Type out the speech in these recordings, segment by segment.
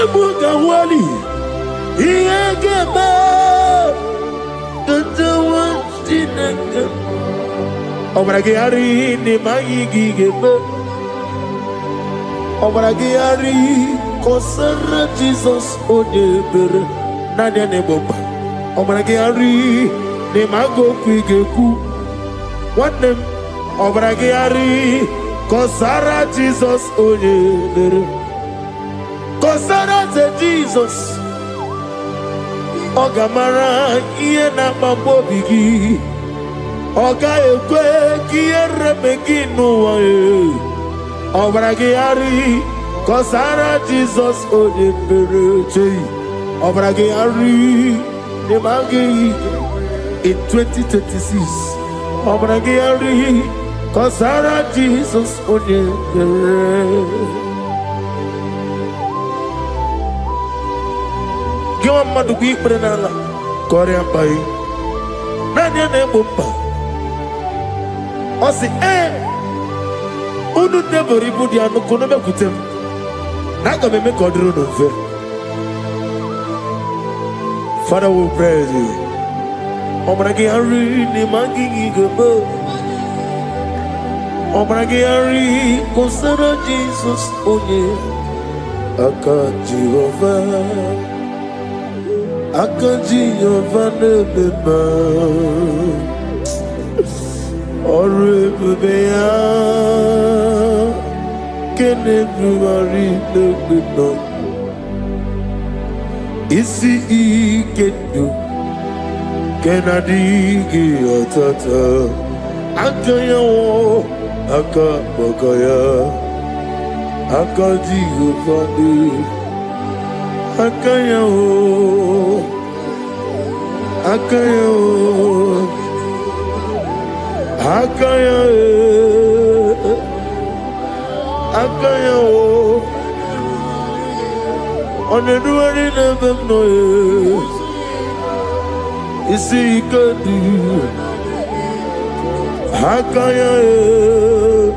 Ebuka wali Iegeba Katawa Stinaka Obragari ni Magigi Geba Obragari Kosara Jesus Odeber Nadia Neboba Obragari ni Mago Kwigeku What them Obragari Kosara Jesus Odeber Kosara Jesus Ogamara iye na mambo bigi Oga ekwe kiye remegi nuwa Obragi ari Kosara Jesus Odebereche Obragi ari Nemagi in 2026 Obragi ari Kosara Jesus Odebereche Gwa madu gwi prenala Korea pai Nanya ne bumpa Osi Unu nebori budi anu kono me kutem Naga me kodru no fe Father we praise you Obragi ari ni mangi gebo Obragi ari Kosara Jesus onye Aka Jehovah Akaji Yovanebeba Orebea Kenebruari Nebeba Isi Ikenu Kenadigi Atata Akaya wo Akabakaya Akaji Yovanebeba Akaya o, akaya o, akaya e, akaya o. Oneduari nebem no e, isi ikadi, akaya e.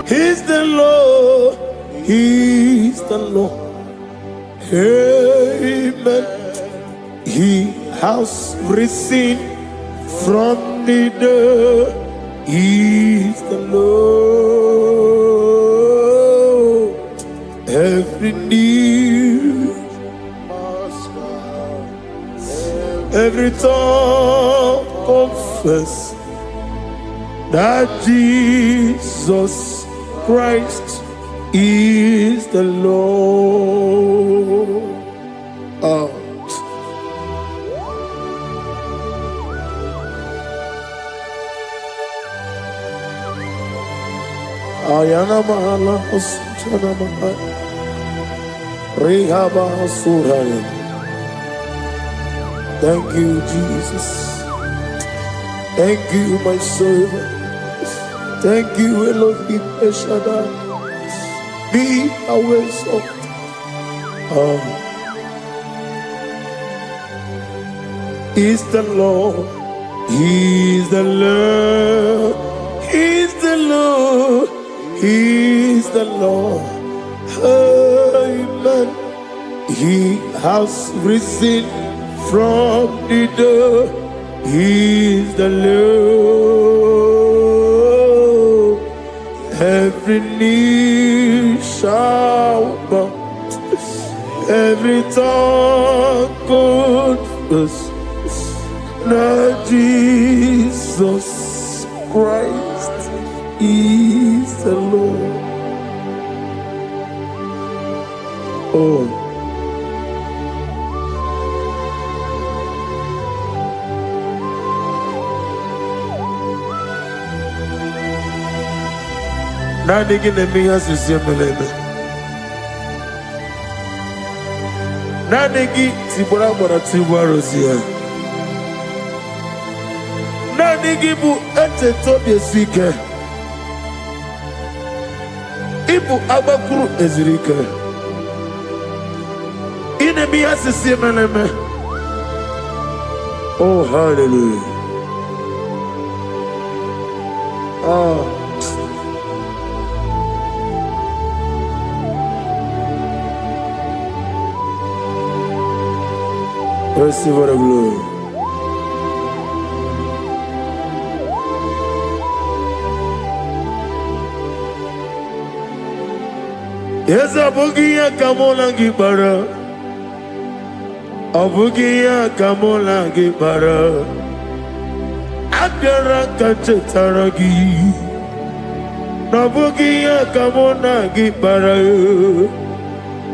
He's the Lord, He's the Lord. Amen. He has risen from the dead. He's the Lord. Every knee, every tongue confess that Jesus Christ is the Lord. Ayana mahala osana mahala Rehaba suraya. Thank you, Jesus. Thank you, my servant. Thank you, Elohim Eshadai. Be our salt. He's the Lord. He's the Lord. He's the Lord. He's the Lord. Amen. He has risen from the dead. He's the Lord. Every knee shall bow, every tongue confess that Jesus Christ is the Lord. Oh. Nani gine miya sisi meleme. Nani gi tibora bora tibora rozia. Nani gi bu ete tobi sike. Ibu abakuru ezirike. Ine miya sisi meleme. Oh, hallelujah. Receive the glory. Yes, Abugia Kamola Gibara. Abugia Kamola Gibara. Abdara Kachetaragi. Abugia Kamona Gibara.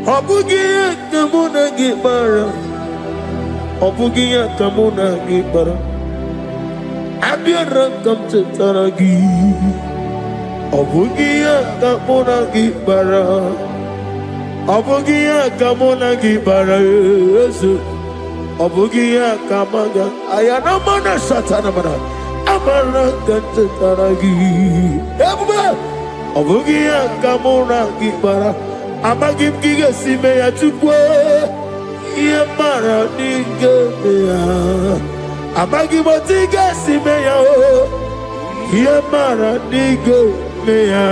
Abugia Kamona Gibara. Abugia Kamona Gibara. Abdara Kachetaragi. Abugia Kamona Gibara. Abugia Kamona Gibara. Abugia Kamaga. Ayana Mana Satana Mana. Amara Kachetaragi. Abugia Kamona Gibara. Amagim Giga Simeya Chukwe. Yamara Nigemeya. Amagimotiga Simeya. Yamara Nigemeya.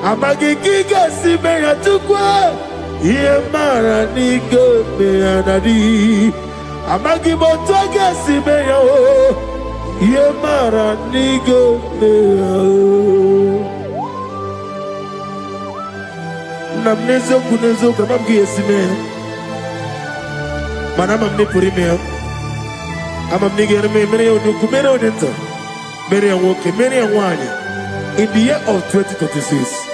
Amagigiga Simeya Chukwe. Yamara Nigemeya Nadi. Amagimotoga Simeya. Yamara Nigemeya. Namnezo kunezo kamamgi Simeya. Manama Mnipurime. Amam Nigger Mary Nukumere Odenta. Mary and Woke, Mary and Wanya. In the year of 2026,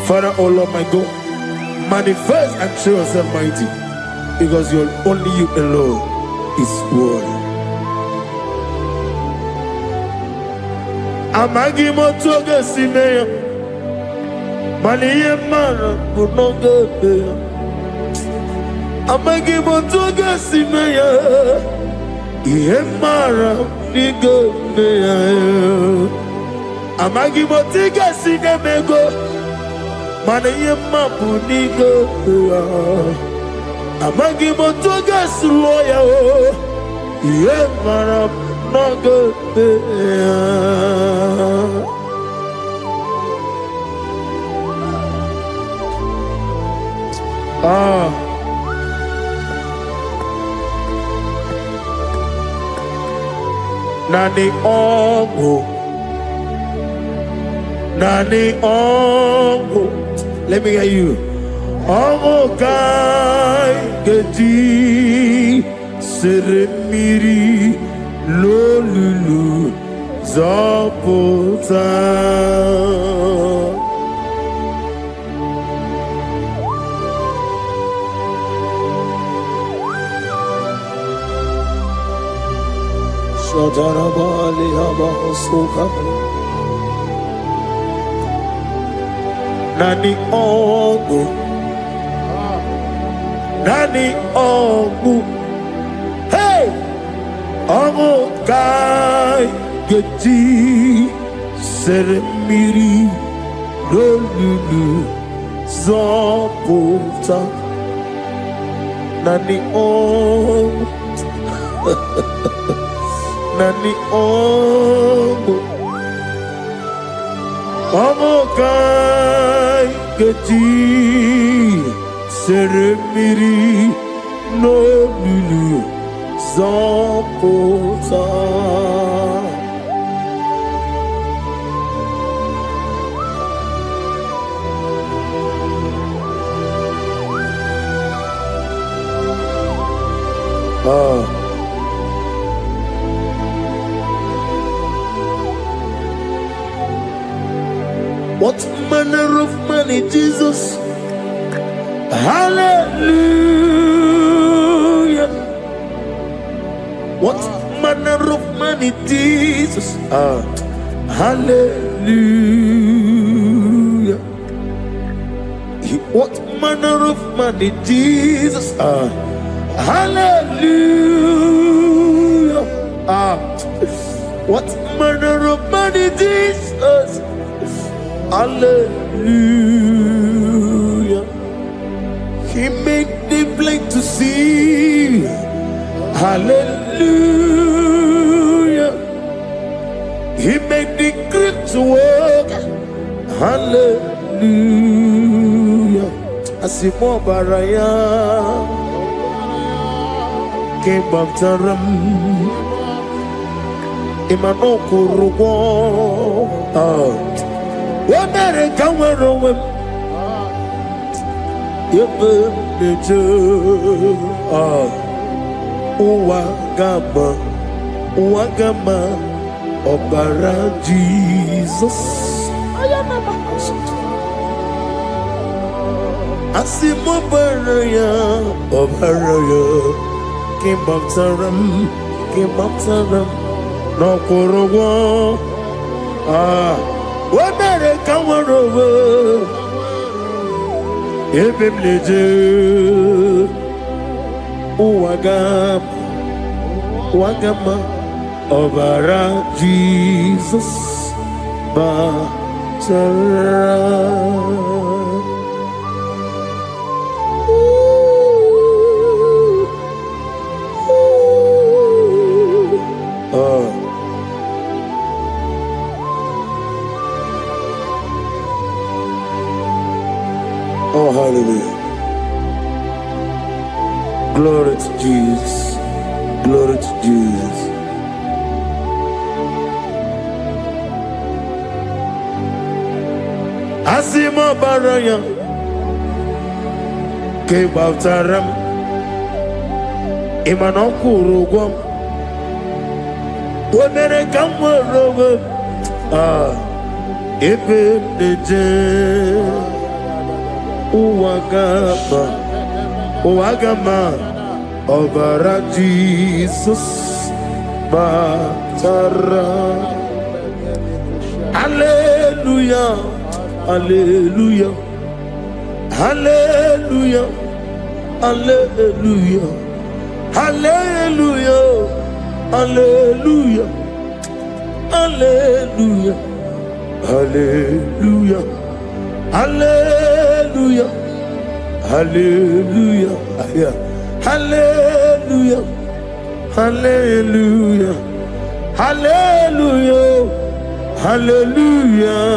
Father, oh Lord my God, manifest and show yourself mighty, because only you alone is worthy. Amagi Motoga Simeya, Mania Mana, Bunoga Beya. Amagi Motoga Simeya, Yemara, Nigo Beya. Amagi Motiga Sinemego, Manayema Punigo. Amagi Motoga Sloya, Yemara Nago. Nani Ongo. Nani Ongo. Let me hear you. Ongo Kai Geti Seremiri Lolulu Zapota. Shadarabali Habahosuka. Nani Ongu. Nani Ongu. Hey! Ongu Kai Geti Seremiri Lolulu Zapota. Nani Ongu. Nani Ongu. Ongu Kai Geti Seremiri Lolulu Zapota. What manner of money, Jesus? Hallelujah. What manner of money, Jesus? Hallelujah. What manner of money, Jesus? Hallelujah. What manner of money, Jesus? Hallelujah. He made the blind to see. Hallelujah. He made the grip to work. Hallelujah. Asimo baraya. King Baptaram. Imano kurugo. Wamere kawarowe. Yebe neje. Uwagama. Uwagama. Obara Jesus. Asimo baraya. Obaraya. King Baptaram. King Baptaram. No kurugo. Wamere kawarowe. Yebe neje. Uwagama. Obara Jesus Baptara. Oh, hallelujah. Glory to Jesus. Glory to Jesus. Asimo baraya. Ke Baptaram. Imano kurugwam. Wamere kamwarowe. Ebe neje. Uwagama. Obara Jesus Baptara. Hallelujah. Hallelujah. Hallelujah. Hallelujah. Hallelujah. Hallelujah. Hallelujah. Hallelujah. Hallelujah. Hallelujah. Hallelujah. Hallelujah. Hallelujah. Hallelujah.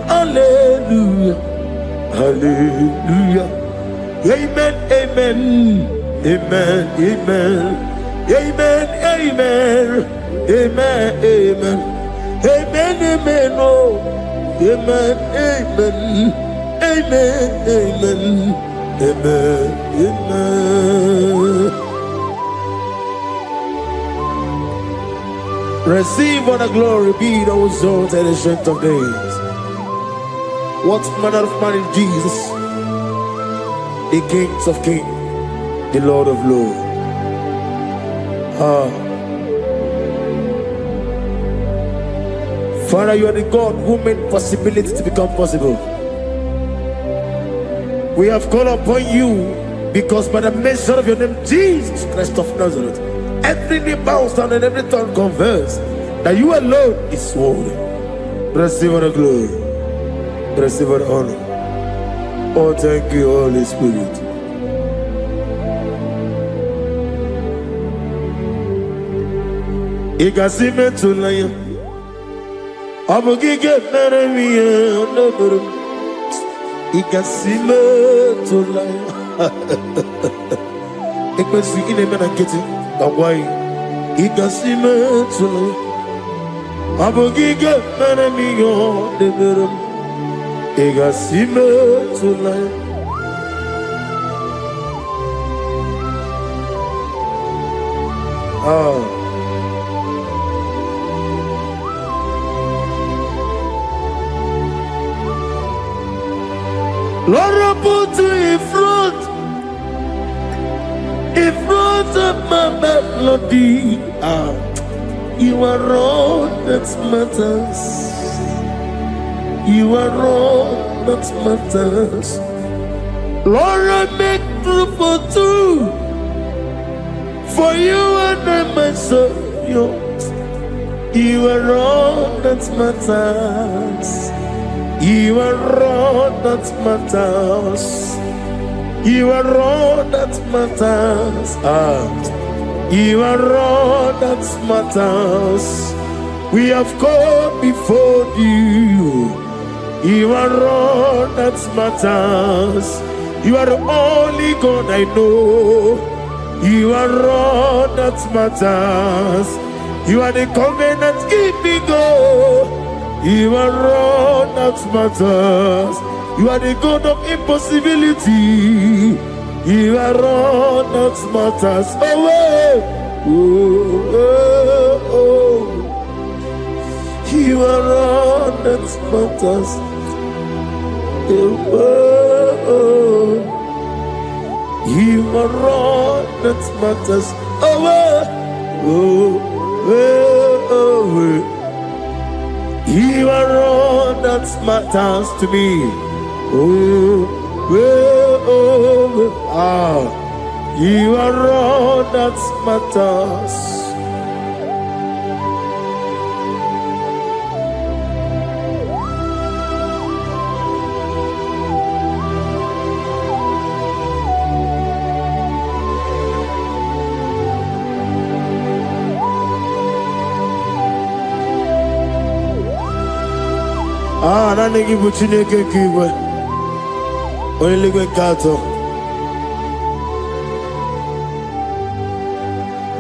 Hallelujah. Hallelujah. Amen. Amen. Amen. Amen. Amen. Amen. Amen. Amen. Amen. Amen. Oh. Amen. Amen. Amen. Amen. Amen. Amen. Receive all the glory, be thou exalted the strength of days. What manner of man is Jesus? The King of kings, the Lord of lords. Father, you are the God who made possibility to become possible. We have called upon you because by the mention of your name, Jesus Christ of Nazareth, every knee bows down and every tongue confesses that you alone is worthy. Receive all the glory. Receive all the honor. Oh, thank you, Holy Spirit. Igasime tulaya, abogige meremiye onoburum. Igasime tulaya. Ekwensu inemena kiti kawai. Igasime tulaya, abogige meremiye onoburum. Igasime tulaya. Lord, put you in front of my melody. You are all that matters. You are all that matters. Lord, I make room for two, for you and I myself. You are all that matters. You are all that matters. You are all that matters. You are all that matters. We have come before you. You are all that matters. You are the only God I know. You are all that matters. You are the covenant keeping God. You are all that matters. You are the God of impossibility. You are all that matters. Oh, oh, oh, oh. You are all that matters. Oh, oh. You are all that matters. Oh, oh, oh, oh. You are all that matters to me. Oh, oh, oh, ah. You are all that matters. Ah, na nigi buchine ke kiwe. Oiligwe kato.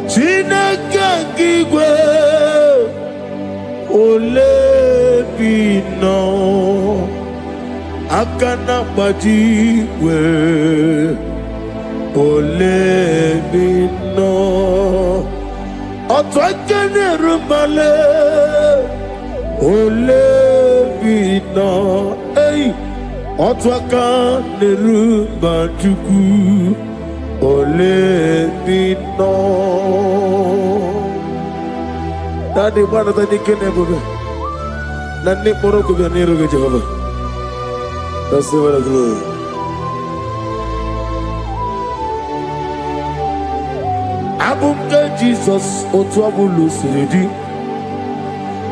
Chineke kiwe. Ole bino. Akana bajiwe. Ole bino. Otwakene rumale. Ole bino, hey, otwaka nerumba juku. Ole bino. Nani mana tadi kene bobe. Nani moro ko biar niru ke Jehovah. That's the word of glory. Abumke Jesus otwabulu siridi.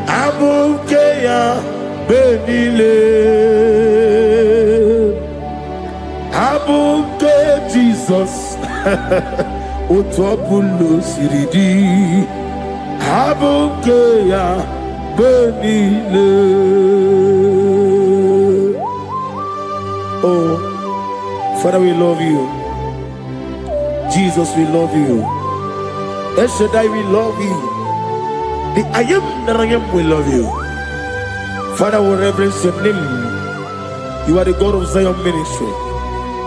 Abukeya benile. Abuke Jesus. Utwapulu siridi. Abukeya benile. Oh, Father, we love you. Jesus, we love you. El Shaddai, we love you. The I am that I am will love you. Father, we reverence your name. You are the God of Zion ministry.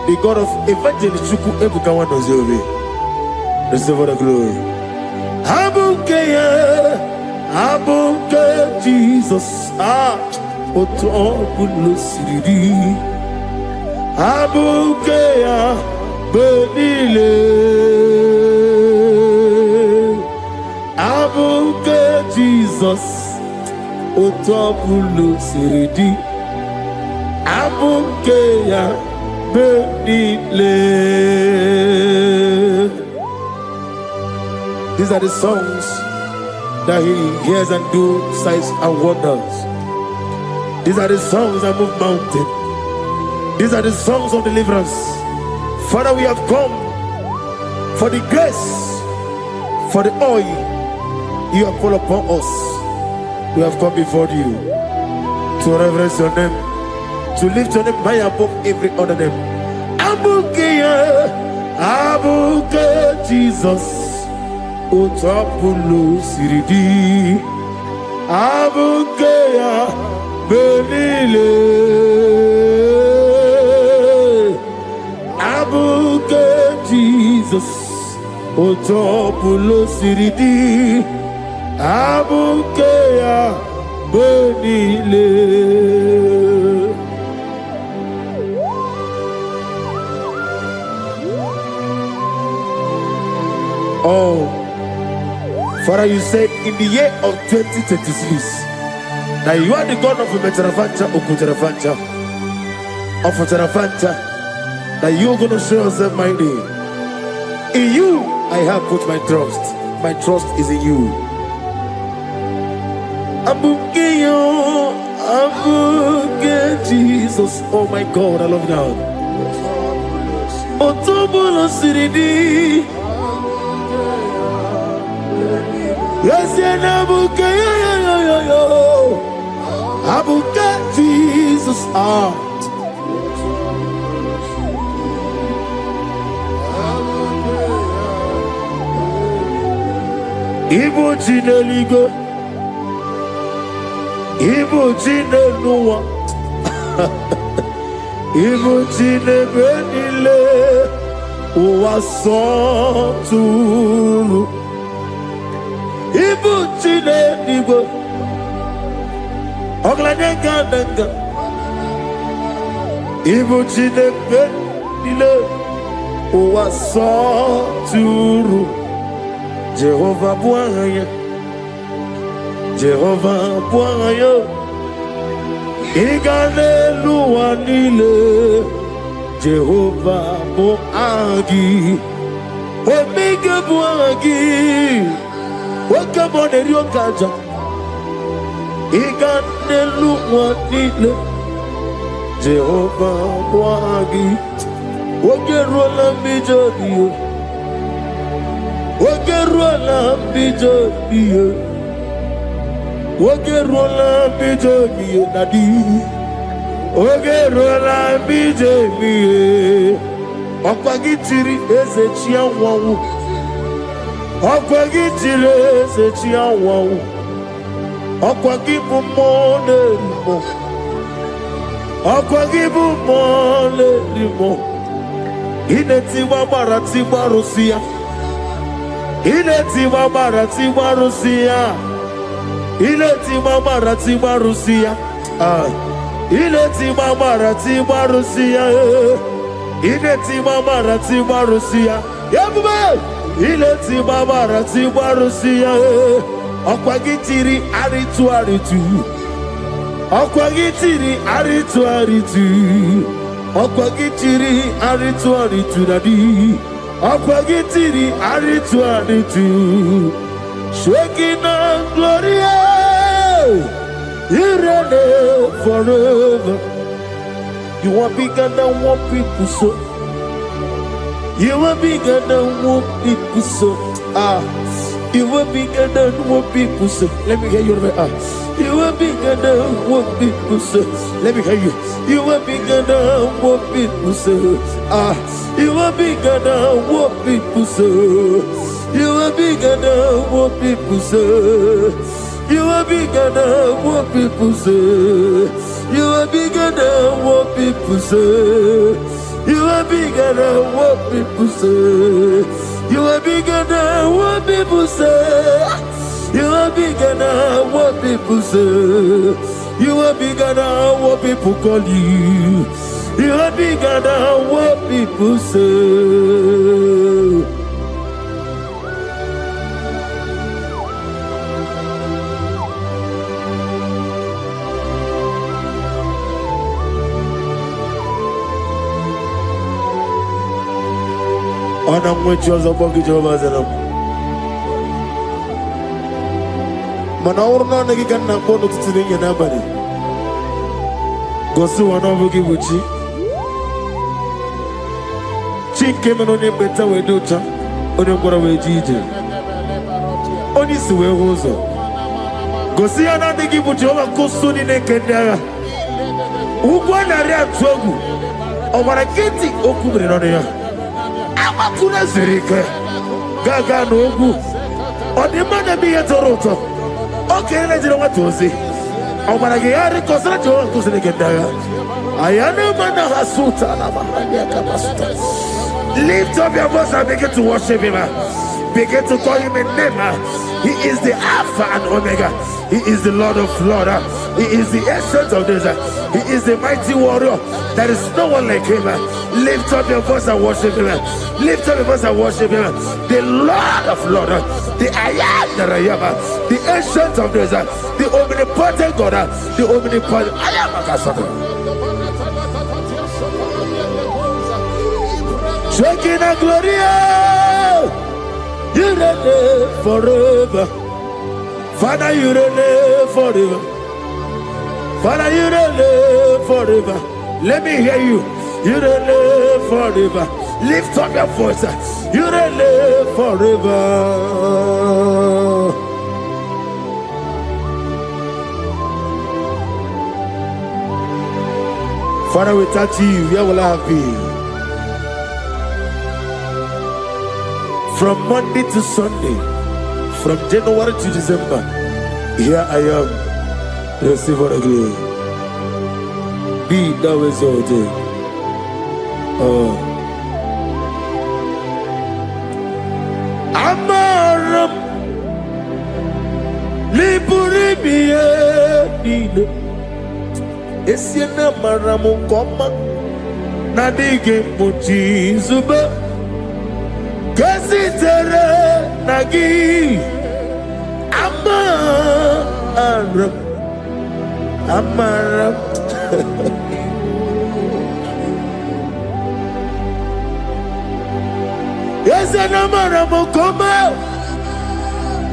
The God of evangelist Chuku Ebukawan Ozobe. Receive all the glory. Abuke Jesus. Otobulu siridi. Abuke benile. Abuke Jesus, otobulu siridi. Abuke ya benile. These are the songs that he hears and do signs and wonders. These are the songs that move mountain. These are the songs of deliverance. Father, we have come for the grace, for the oil you have put upon us. We have come before you to reverence your name, to lift your name high above every other name. Abuke Jesus, Utapulu siridi. Abuke benile. Abuke Jesus, Utapulu siridi. Abuke benile. Oh, Father, you said in the year of 2026 that you are the God of Metarafanta, Okutarafancha, of Tarafanta, that you are going to show yourself mighty. In you, I have put my trust. My trust is in you. Abuke Jesus. Oh my God, I love you now. Otobolo siridi. Yes, and Abuke Jesus. Ibu Jineligo, Ibu Jineluwa, Ibu Jinebenile, Uwasoturu, Ibu Jineligo, Oglanenga, Ibu Jinebenile, Uwasoturu. Jehovah Bwaya, Jehovah Bwaya, Iganelu Anile, Jehovah Boagi, Omega Boagi, Wakabone Ryokaja, Iganelu Anile, Jehovah Boagi, Wakerola Mijodio. Wakerola bijobiye, Wakerola bijobiye nadi, Wakerola bijobiye. Okwagitiri ezechia wawu, Okwagitiri ezechia wawu, Okwagibu mone limo, Okwagibu mone limo. Ineti wabara tiba Rusia. Ileti mama tiba Rusia, Ileti mama tiba Rusia, Ileti mama tiba Rusia, Ileti mama tiba Rusia, Yabuba, Ileti mama tiba Rusia, Okwagitiri aritu, Okwagitiri aritu, Okwagitiri aritu nadi. Akwagitiri aritu, Shekina Gloria, you reign forever. You are bigger than what people so. You are bigger than what people so. You are bigger than what people so. Let me hear you. You are bigger than what people so. Let me hear you. You are bigger than what people so. You are bigger than what people say. You are bigger than what people say. You are bigger than what people say. You are bigger than what people say. You are bigger than what people say. You are bigger than what people say. You are bigger than what people say. You are bigger than what people call you. You are bigger than what people say. Ana mwechoza bogi Jehovah zanam. Mana urna nagi kanna kono tutini yana bani. Gosu wana bogi buchi. Chike menone beta wedocha. Oni ngora wejije. Oni suwe hozo. Gosi ana nagi buchi owa kosu ni nekendaya. Ugwana rea twogu. Omara kiti okubre none ya. Amakuna zirike gaga n'ogwu ọdịmma na-eme ihe tọrọ ụtọ okenye na-ejiri nwata ozi ọ gwara gị ya rịkọsịra Jehova nkụziri gị ndị agha aya na-ema na ha sụta na mahania kapasụta. Lift up your voice and begin to worship him. Begin to call him a name. He is the Alpha and Omega. He is the Lord of Lords. He is the Ancient of Days. He is the mighty warrior. There is no one like him. Lift up your voice and worship him. Lift up your voice and worship him. The Lord of Lords, the I am that I am, the Ancient of Days, the omnipotent God, the omnipotent I am a Kasaka. Shekinah Gloria, you reign forever. Father, you reign forever. Father, you reign forever. Let me hear you. You reign forever. Lift up your voice. You reign forever. Father, without you, where will I have been? From Monday to Sunday, from January to December, here I am. Receive what I give. Be thou exalted. Amaram Liburibie Nino Esiena Maramu Koma Nadige Muchi Zuba Kasitere Nagi Amaram Yes, and Amaram Koma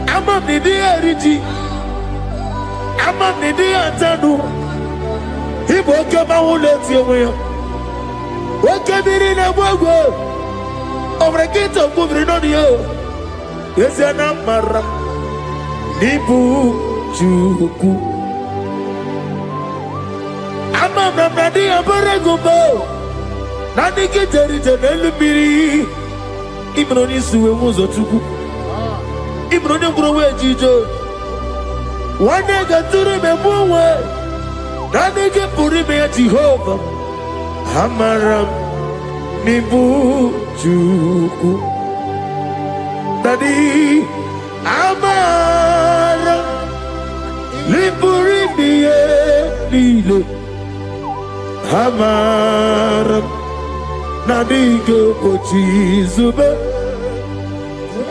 Amam Nidi Ariji Amam Nidi Antanu He woke up my whole let you away. Woke up in a wago over a gate of moving on you. Yes, and Amaram Nibu Juku Amam Nadi Abaragubo Nadi Kitari Janelubiri Ibroni Suwe Muzotuku Ibroni Browe Jijo one day got to remember Nadi Puri me Jehovah Hamaram Nibu Juku Nadi Amaram Liburi Mie Lilo Hamaram Nadiga Pochi Zube.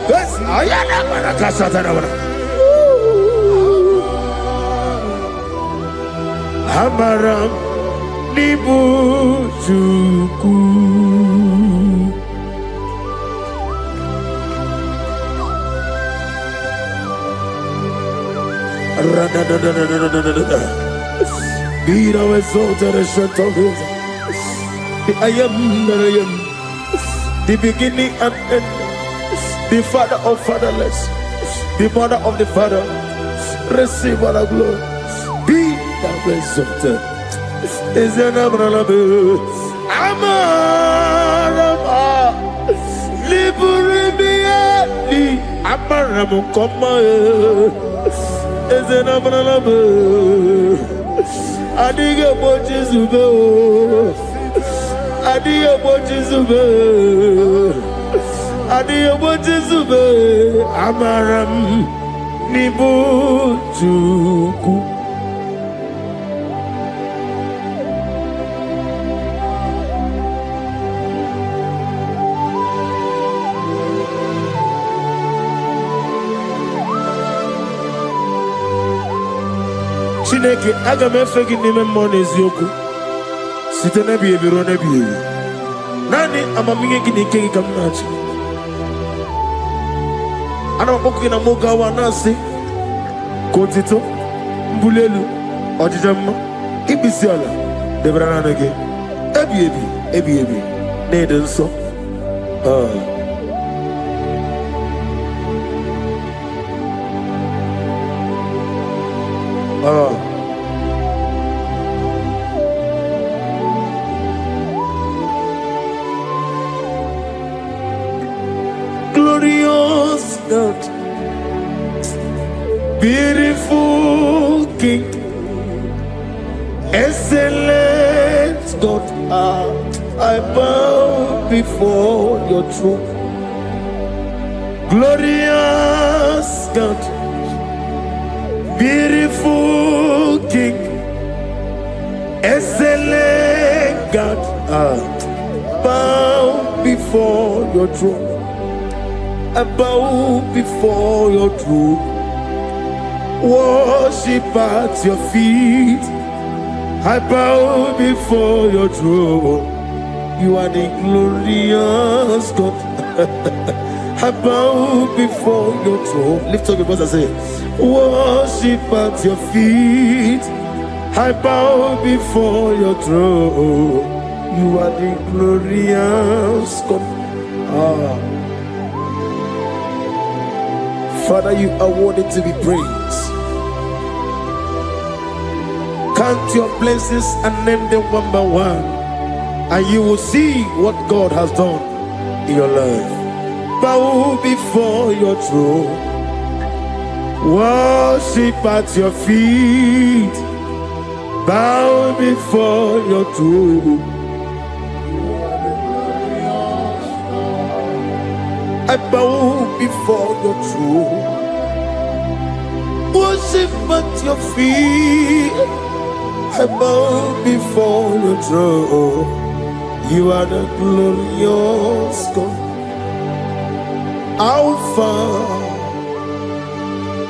Yes, I am a Casatana. Hamaram Nibu Juku. Be thou exalted and shut of his. I am that I am, the beginning and end, the father of fatherless, the mother of the father. Receive all the glory. Be thou exalted. Is an Abraham, Amarama, Liburibiati, Abraham, Koma, is an Abraham, Adiga Bojizugo. Adiyo Bojizube Amaram Nibu Juku Chineke aga mefegi nime mmone eziokwu site n'ebi ebiro n'ebi ebi nani amamihe gị n'ike gị ka m na-achị ana m akpọkụ gị na moga awa na-asị ka otito mbuli elu ọjịja mma ikpisi ala debere naanị gị ebi ebi na-ede nsọ glorious God, beautiful King, excellent God, I bow before your throne. Glorious God, beautiful King, excellent God, I bow before your throne. I bow before your throne, worship at your feet. I bow before your throne. You are the glorious God. I bow before your throne. Lift up your voice and say, worship at your feet. I bow before your throne. You are the glorious God. Father, you are worthy to be praised. Count your blessings and name them one by one, and you will see what God has done in your life. Bow before your throne, worship at your feet. Bow before your throne. I bow before your throne, worship at your feet. I bow before your throne. You are the glorious God, Alpha.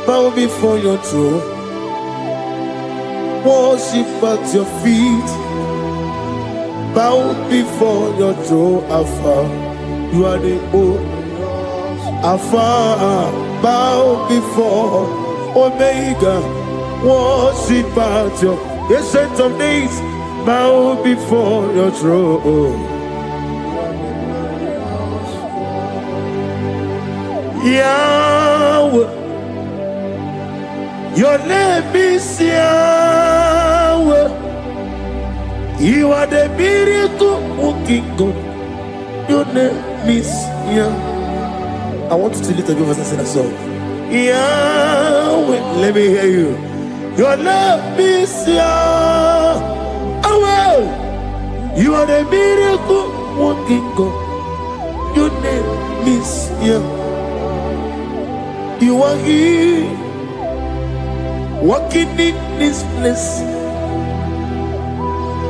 Bow before your throne, worship at your feet. Bow before your throne, Alpha. You are the old Alpha. Bow before Omega, worship at your ancient of days. Bow before your throne. Yahweh, your name is Yahweh. You are the miracle working God. Your name is Yahweh. I want you to lift up your voice and sing a song. Yahweh, let me hear you. Your name is Yahweh. You are the miracle working God. Your name is Yahweh. You are here, walking in this place.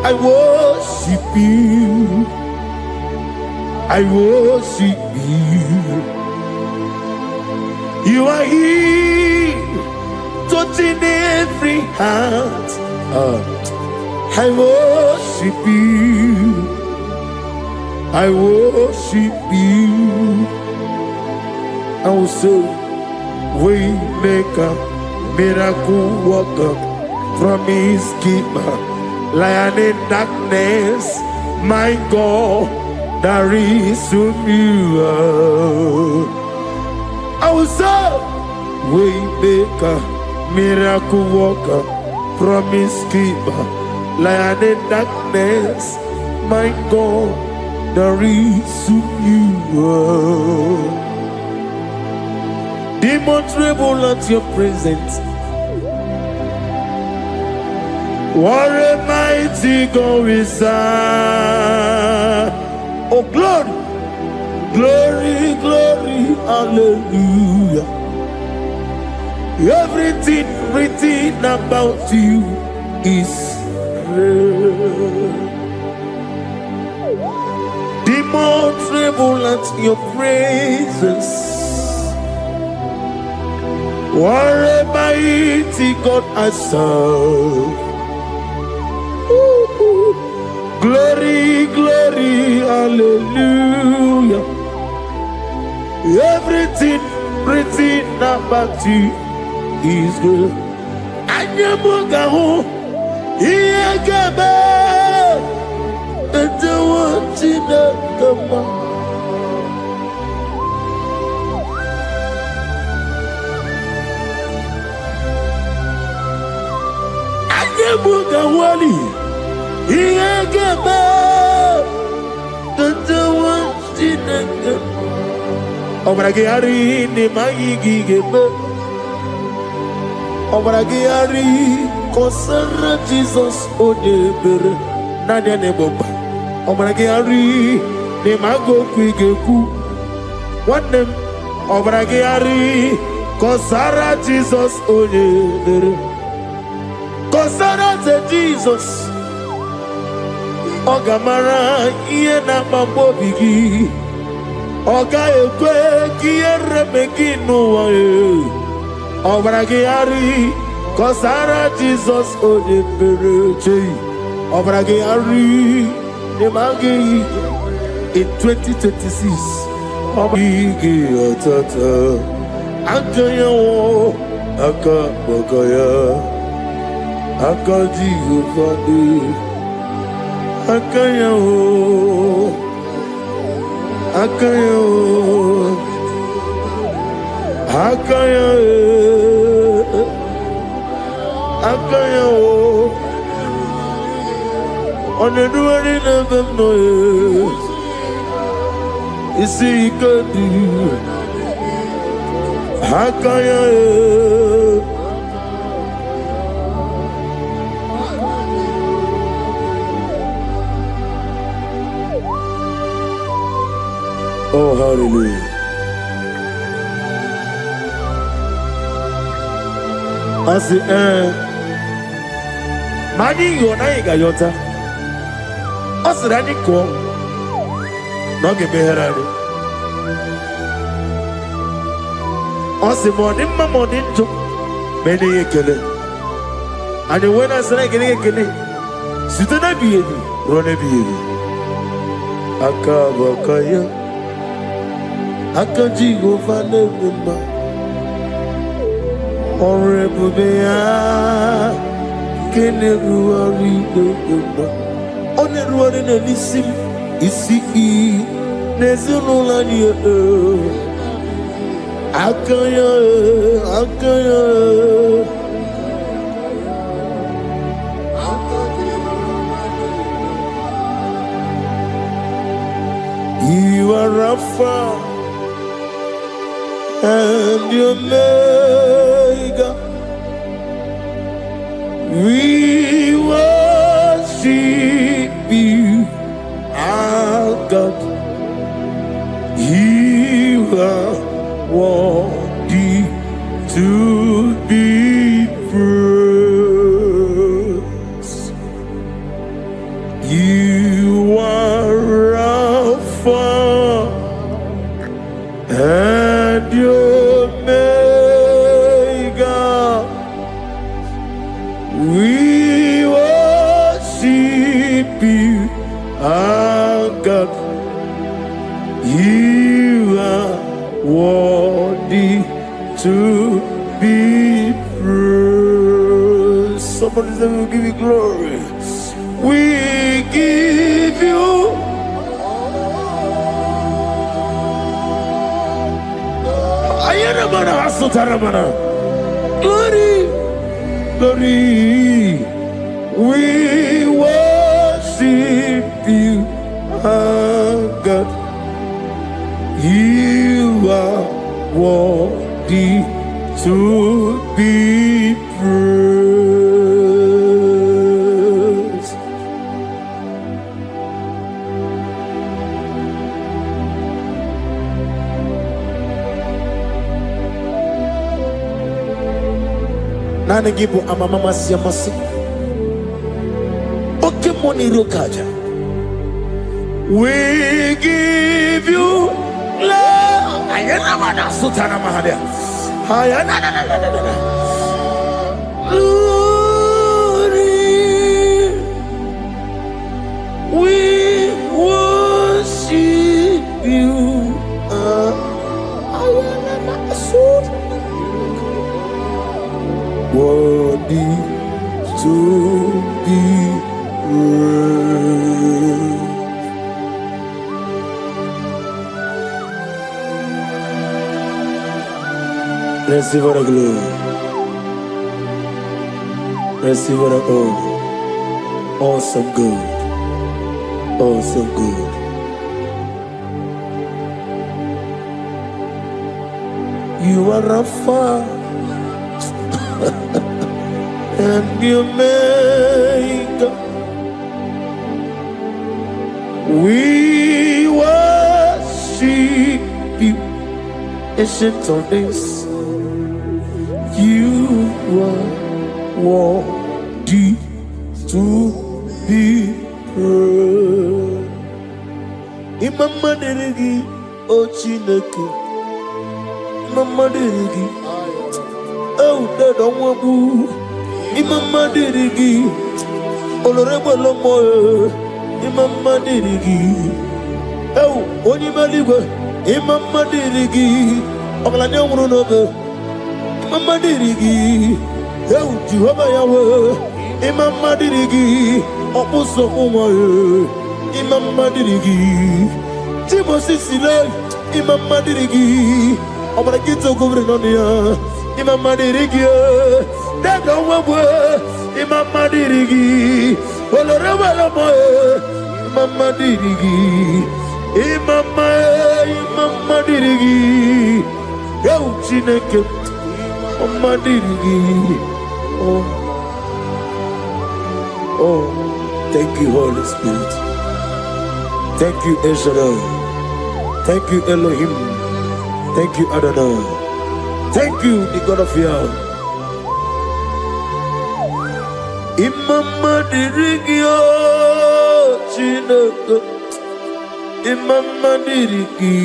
I worship you. I worship you. You are here, touching every heart. I worship you. I worship you. I will say, Waymaker, miracle worker, promise keeper, lion in darkness, my God, there is to you. I will say, Waymaker, miracle worker, promise keeper, lion in darkness, my God, there is to you. Demon tremble at your presence. What a mighty God we serve. Oh, glory, glory, glory, hallelujah. Everything written about you is real. Demon tremble at your presence. What a mighty God I serve. Glory, glory, hallelujah. Everything written about you is good. Anyamugaho, Iyagaba, and the one in the Bugawali, Iyagaba, the ones in the Obragiari, the Magigi Gaba, Obragiari, Kosara Jesus, Odeber, Nadia Neboba, Obragiari, the Mago Quigeku, what them Obragiari, Kosara Jesus, Odeber. Kosara Jesus, Ogamara, Iena Mambobigi, Oga Ekwe, Kiere Begino, Obragiari, Kosara Jesus, Odepereche, Obragiari, Nemagi, in 2026, Obigi, Tata, Antonio, Aka, Bokaya. Akaji Ufadi Akaya Akaya Akaya Akaya On the running of them, no. You see, you could do. How can you? Oh, hallelujah. I say, Mani, you're not Gayota. I said, I didn't call. Not give me her. I said, morning, my morning, too. Many a killer. And when I said, I get a killer, sit on a baby, run a baby. Akabakaya. Akajigo Fanema Horrible Bea Keneruari on the road in a lissim is Nezulania Akaya You are Rafa and your Omega, we worship you, our God. You are worthy to be praised. You are Alpha and your Omega, we worship you, our God. You are worthy to be praised. Somebody say, we'll give you glory. We give you glory, glory. We worship you, our God. You are worthy to be praised. Nana gibu amamama siyamasi. Oke moni rokaja. We give you love. Ayana mana sutana mahadia. Ayana na. Glory. We worship you. Ayana masut. Worthy to be praised. Receive the glory. Receive the honor. Awesome God. Awesome God. You are Alpha and you make. We worship you, ancient of days. You are worthy to be praised. Imama deregi ochineke. Imama deregi. Oh, that don't want to. Imama deregi. Olorebo lomo. Imama deregi. Oh, onimaliwe. Imama deregi. Oglanya wurunobe. Imama dirigi, eu Jehovah Yahweh. Imama dirigi, opuso umaye. Imama dirigi, Timosi sile. Imama dirigi, omara kito govre nonia. Imama dirigi, dada wawe. Imama dirigi, Mama dirigi, mama dirigi, yo chineke, mama dirigi. Oh, thank you, Holy Spirit. Thank you, El Shaddai. Thank you, Elohim. Thank you, Adonai. Thank you, the God of Yah. Imama dirigi, oh chineke. Imama dirigi,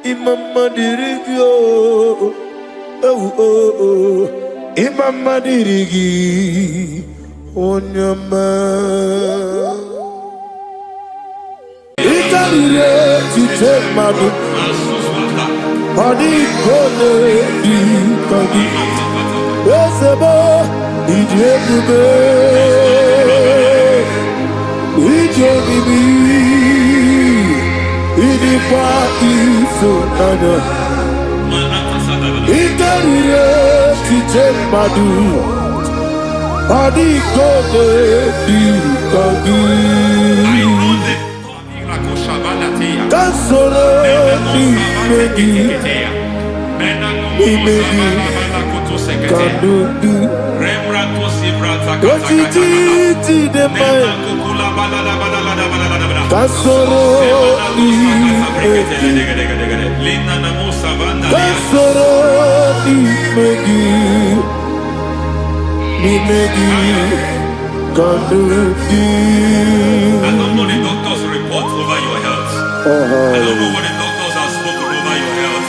Imama dirigi, oh, Imama dirigi, onyama. Itarire tite madu, adi kone di kagi, esebo ijebube. Ijebibi, idikwa isonanya. Itarire tije madu, adikode dikagi. Kansoro ni megi, kadudu. Ojiji de mai. Kasoro ni megi, kasoro ni megi, kadudu. I don't know the doctor's report over your health. I don't know what the doctors have spoken over your health.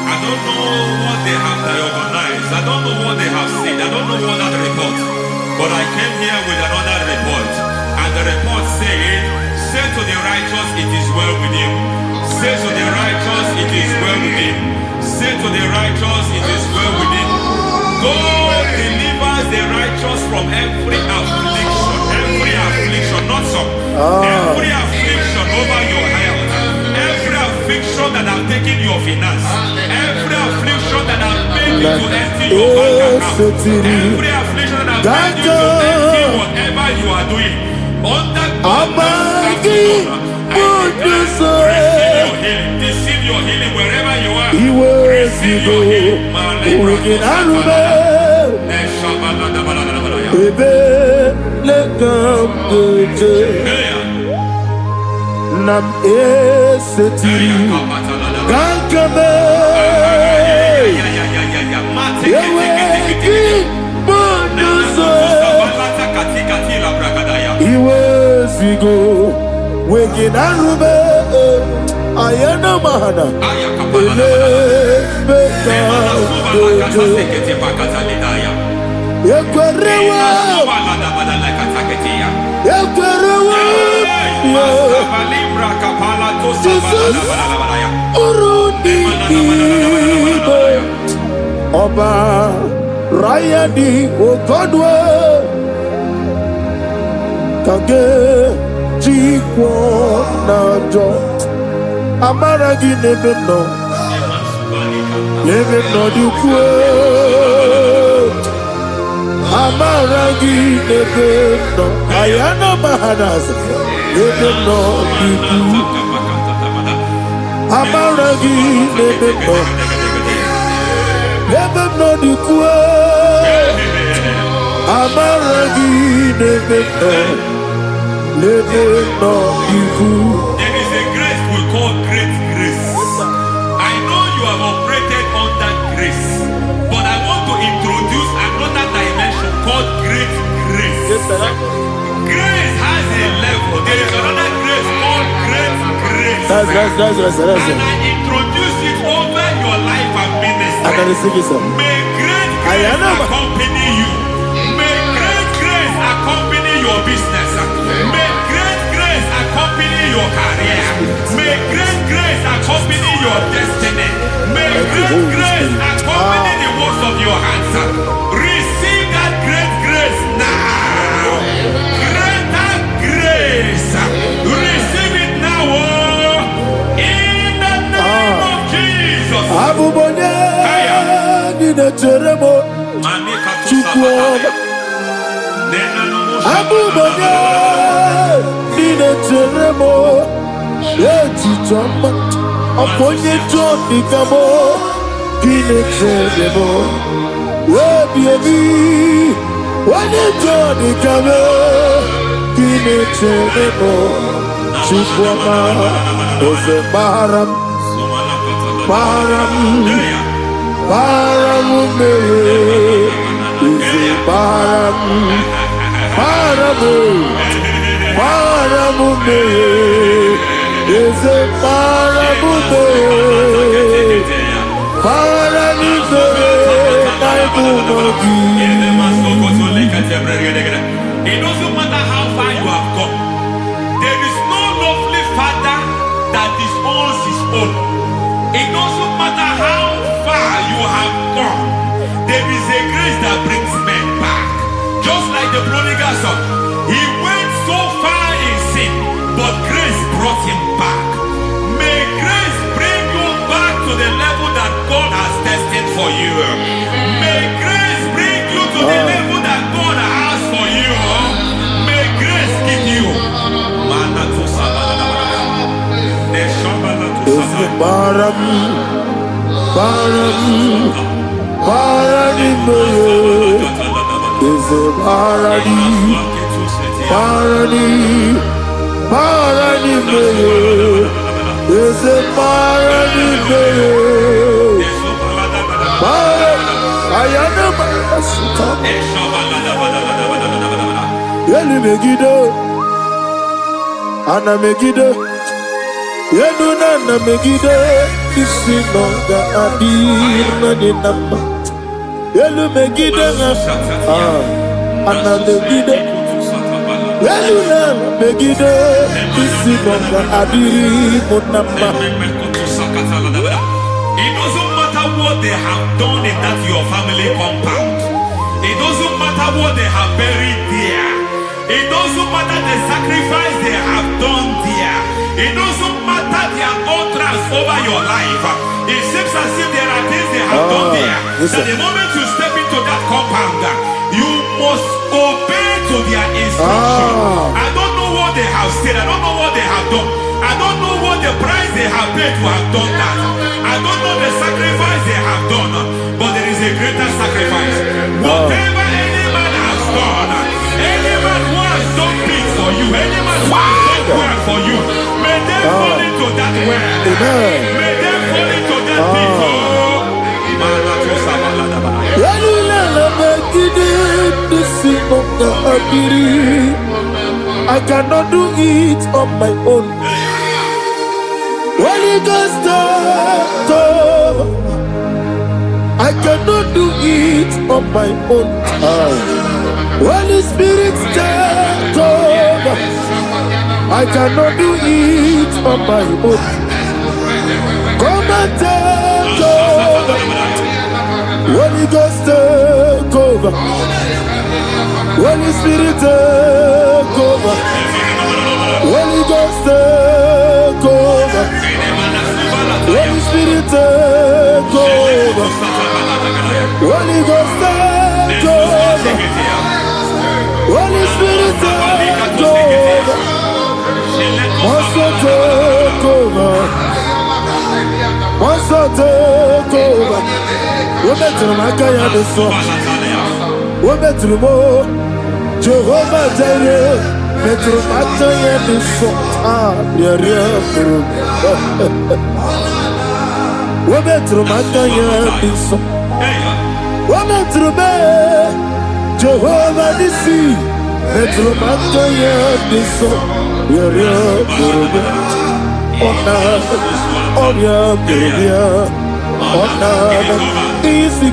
I don't know what they have diagnosed. I don't know what they have said. I don't know what that report. But I came here with another report. And the report said, say to the righteous, it is well with him. Say to the righteous, it is well with him. Say to the righteous, it is well with him. God delivers the righteous from every affliction. Every affliction, not some. Every affliction over your health. Every affliction that have taken your finance. Every affliction that have made you to empty your bank account. Every affliction that have made you to empty whatever you are doing. Under God's receive your healing wherever you are. Receive your healing. Nam eseti gankame yeweki bonuso iwezigo weginarube ayana mahana ele beka yekwerewa Jesus Urundi Oba Rayadi Ogodwe Kage Chikwo Najo Amaragi Nebeno Nebeno Dukwe Amaragi Nebeno Ayana Mahanas Nebeno Dukwe Amaragi Nebeno Nebeno Dukwe Amaragi Nebeno Nebeno Dukwe. There is a grace we call great grace. I know you have operated under grace, but I want to introduce another dimension called great grace. Yes, sir. Grace has a level. There is another grace called great grace. That's And I introduce it over your life and ministry. I can receive it, sir. May great grace accompany you. May great grace accompany your business. May great grace accompany your career. May great grace accompany your destiny. May great grace accompany the works of your hands. Receive that great grace now. Greater grace. Receive it now. In the name of Jesus. Abubanya Nina Teremo Eti Choma Aponye Choni Kamo Kine Teremo Webi Wane Choni Kamo Kine Teremo Chupwama Ose Baram Baram Baram Ose Baram Paramume is a paramume. Paramume, it doesn't matter how far you have come. There is no lovely father that disowns his own. It doesn't matter how far you have gone. There is a grace that brings men back. Just like the prodigal son, he went so far in sin, but grace brought him back. May grace bring you back to the level that God has destined for you. May grace bring you to the level that God has for you. May grace give you. Is a paradise, paradise, paradise, is a paradise, paradise. Yeli Megiddo, Anna Megiddo, Yeduna Anna Megiddo, Isinonga Adir Nadinamba. Yelu Megiddo, Anna Megiddo, Yelu Megiddo, Isinonga Adir Munamba. It doesn't matter what they have done in that your family compound. It doesn't matter what they have buried there. It doesn't matter the sacrifice they have done there. It doesn't matter their utterance over your life. It seems as if there are things they have done there. That the moment you step into that compound, you must obey to their instruction. I don't know what they have said. I don't know what they have done. I don't know what the price they have paid to have done that. I don't know the sacrifice they have done. But there is a greater sacrifice. Whatever any man has done, any man who has done big for you, any man who has done well for you, may they fall into that well. May they fall into that pit. I cannot do it on my own. Holy Ghost, I cannot do it on my own. Holy Spirit, take over. I cannot do it on my own. Come and take over. Holy Ghost, take over. Holy Spirit, take over. Holy Ghost, take over. Holy Spirit, take over. Holy Ghost, take over. Holy Spirit, take over. Master, take over. Master, take over. We're better than I can do so. We're better than more. Jehovah Jireh. Better than I can do so. Yeah. We're better than I can do so. We're better than Jehovah Nissi. Better than I can do so. Yeah. Easy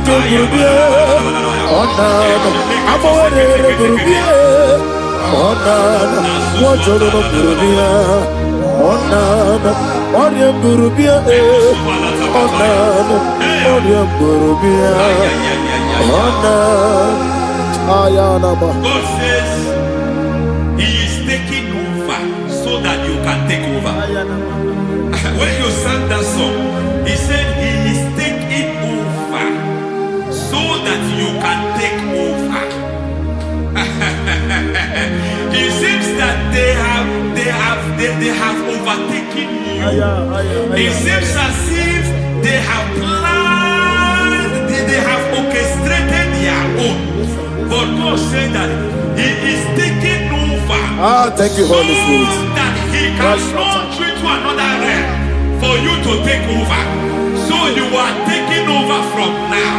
God says He is taking over so that you can take over. When you sang that song, He said He is taking over so that you can take over. overtaken you. It seems as if they have planned, they have orchestrated their own. But God said that He is taking over. Thank you, Holy Spirit. So that He can launch you to another realm for you to take over. So you are taking over from now.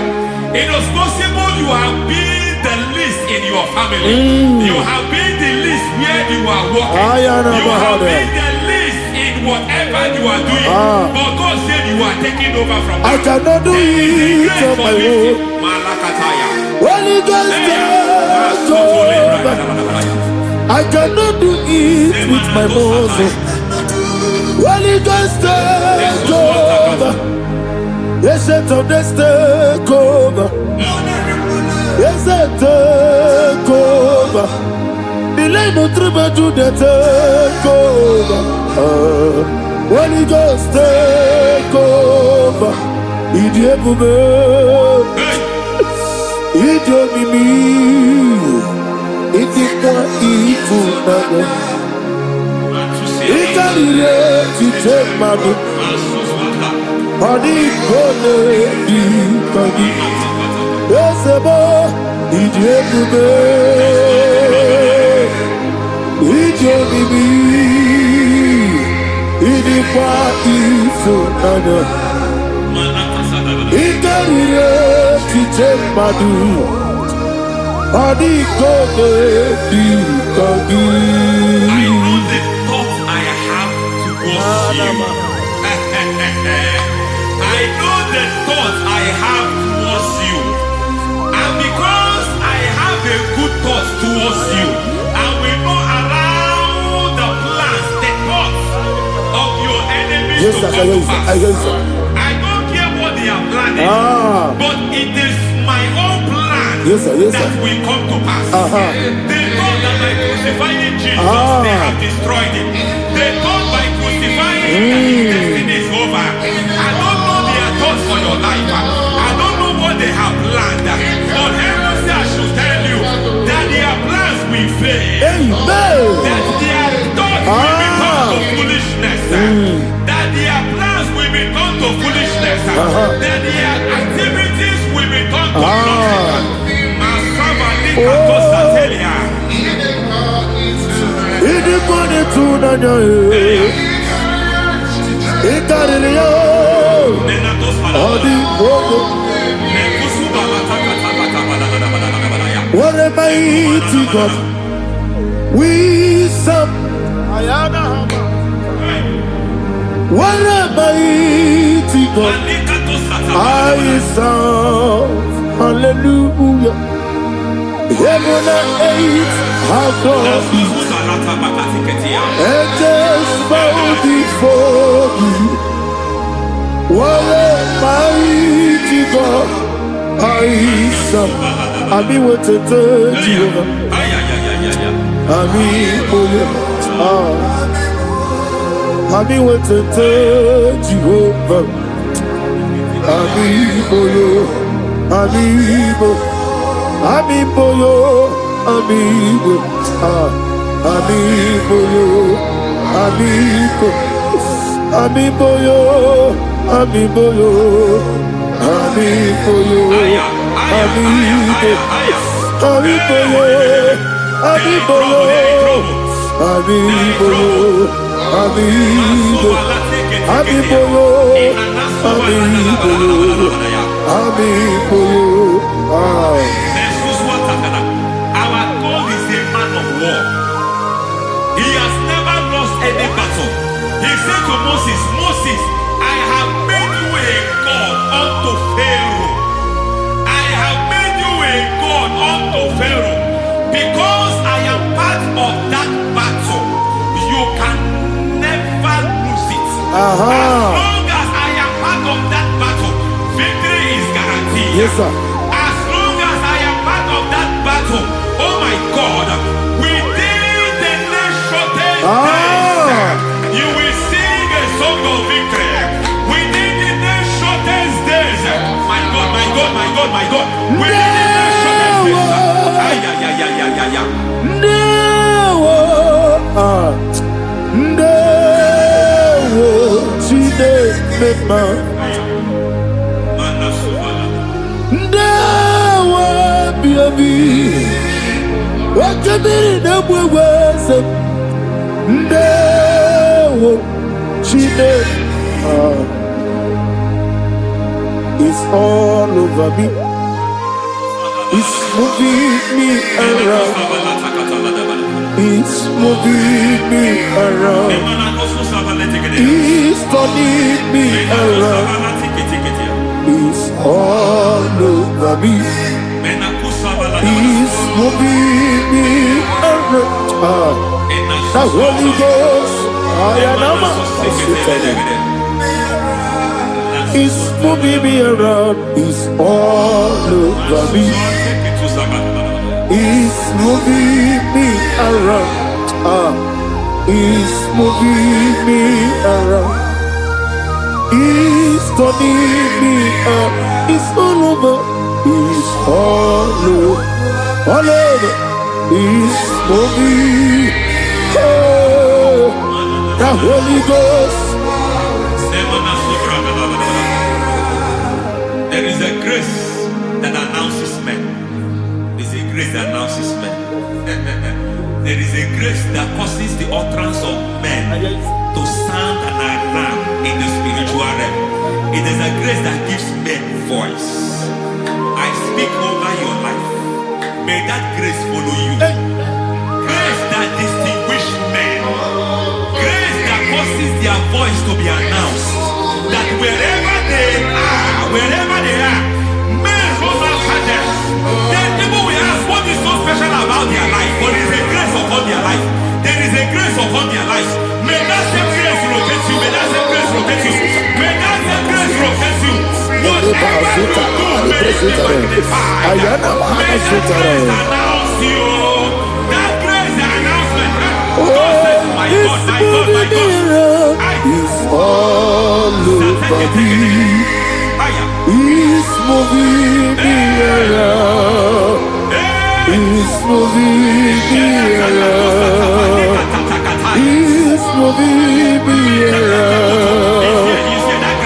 It is possible you have been the least in your family. You have been the least where you are working. You have been the least in whatever you are doing. But God said you are taking over from now. I cannot do it on my own. Holy Ghost, take over. I cannot do it with my muscles. Holy Ghost, take over. Yes, it's on this take over. Yes, it take over. Delay no trouble to the take over. Holy Ghost, take over. Idiebube, idiomimi, idikwa ifunabo. Ikarire titemadu. Adi kone di kagi. Esebo idiebube, idiomimi, idikwa ifunabo. Ikarire titemadu. Adi kone di kagi. I know the thoughts I have towards you. I know the thoughts I have towards you. And because I have a good thought towards you, I will not allow the plans, the thoughts of your enemies to come to pass. I don't care what they are planning, but it is my own plan that will come to pass. They thought that by crucifying Jesus, they have destroyed him. They thought by crucifying him that his destiny is over. I don't know their thoughts for your life. I don't know what they have planned. But heaven says I should tell you that their plans will fail. That their thoughts will become to foolishness. That their plans will become to foolishness. That their activities will become to nothing. What a mighty God we serve. What a mighty God I serve. Hallelujah. Heaven and earth have gone, and just bow before you. What a mighty God I serve. I mean, what a Jehovah. I mean, I mean, what a Jehovah. I mean, I mean, amigo yo, amigo, amigo yo, amigo, amigo yo, amigo yo, amigo yo, amigo, amigo yo, amigo yo, amigo yo, amigo, amigo yo, amigo yo, amigo yo. Our God is a man of war. He has never lost any battle. He said to Moses, Moses, I have made you a God unto Pharaoh. I have made you a God unto Pharaoh. Because I am part of that battle, you can never lose it. As long as I am part of that battle, victory is guaranteed. Yes, sir. Oh my God, within the next shortest days, you will sing a song of victory. Within the next shortest days, my God, my God, my God, my God, within the next shortest days, mema. Ndawa biabi. Wakabiri na mweweza. Ndawa chine. It's all over me. It's moving me around. It's moving me around. It's turning me around. It's all over me. It's moving me around. The Holy Ghost, it's moving me around. It's all over me. It's moving me around. It's moving me around. It's turning me up. It's all over. It's all over. All over. It's moving. Oh, the Holy Ghost. There is a grace that announces men. There is a grace that announces men. There is a grace that causes the utterance of men to sound an alarm in the spiritual realm. It is a grace that gives men voice. I speak over your life. May that grace follow you. Grace that distinguishes men. Grace that causes their voice to be announced. That wherever they are, men from after them. Then people will ask, what is so special about their life? But there is a grace upon their life. There is a grace upon their life. May that same grace rotate you. May that same grace rotate you. May that same grace rotate you. Whatever you do, may it be magnified. May that grace announce you. That grace, the announcement. God says, my God, my God, my God. It's all over me. It's moving me around. It's moving me around. It's moving me around.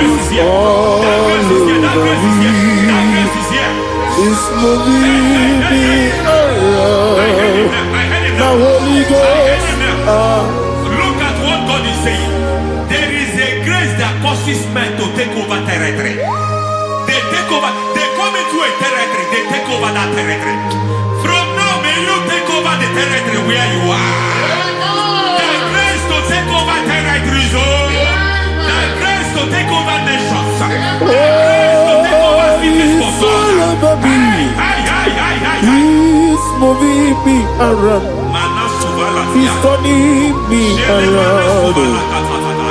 It's all over me. It's moving me around. The Holy Ghost. Look at what God is saying. There is a grace that causes men to take over territory. They take over. They come into a territory. They take over that territory. From now, may you take over the territory where you are. The grace to take over territories. The grace to take over nations. The grace to take over cities for God. He's moving me around. He's turning me around.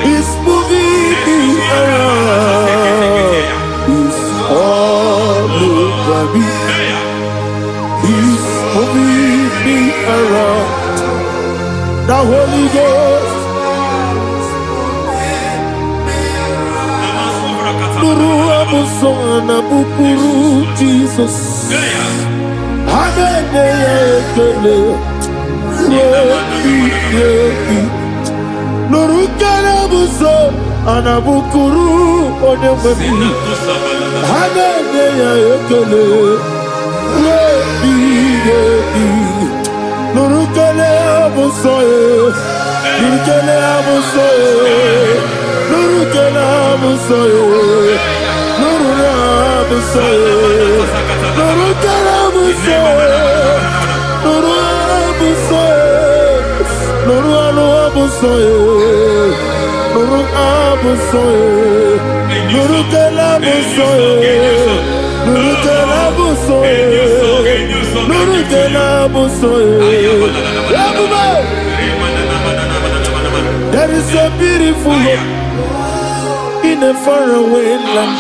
He's moving me around. He's all over me. He's moving me around. The Holy Ghost. Nuru amusona bukuru Jesus. Hallelujah. Nuru karabuso anabukuru onememi. Hallelujah. Nuru karabuso. Nuru karabuso. Nuru karabuso. Nuru karabuso. Nuru karabuso. Nuru abusoe, Nuru abusoe, Nuru kelabusoe, Nuru kelabusoe, Nuru kelabusoe. There is a beautiful hope in a faraway land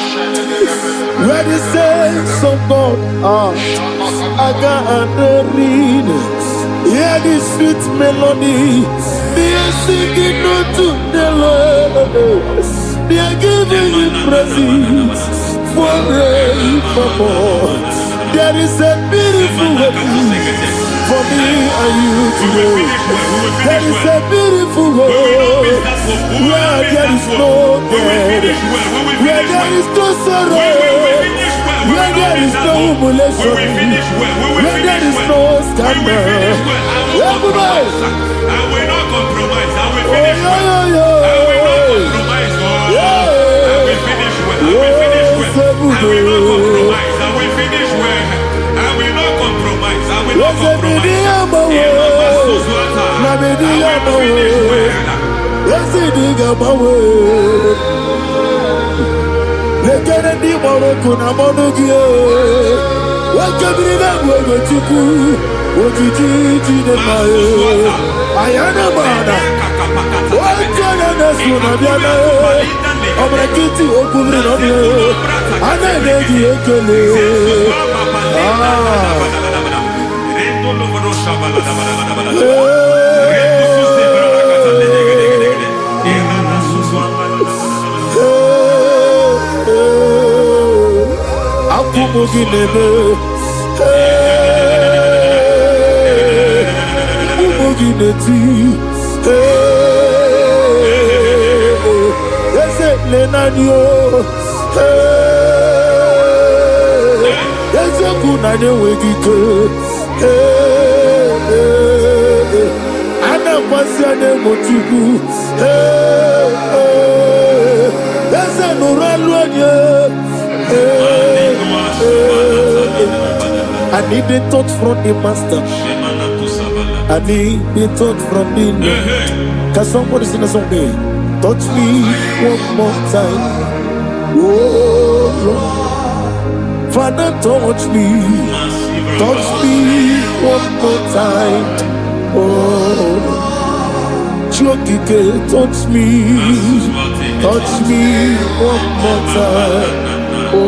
where the saints of God are. I got the reading. Hear the sweet melody. They are singing unto the Lord. They are giving you praise forevermore. There is a beautiful hope for me and you today. There is a beautiful hope where there is no death, where there is no sorrow, where there is no humiliation, where there is no scandal. Everybody, I will not compromise. I will finish well. I will not compromise. I will finish well. I will finish well. I will not compromise. I will finish well. I will not compromise. I will not compromise. I need the touch from the master. I need the touch from the Lord. Can somebody sing a song here? Touch me one more time. Oh Lord, Father, touch me. Touch me one more time. Oh, Chokike, touch me. Touch me one more time. Oh,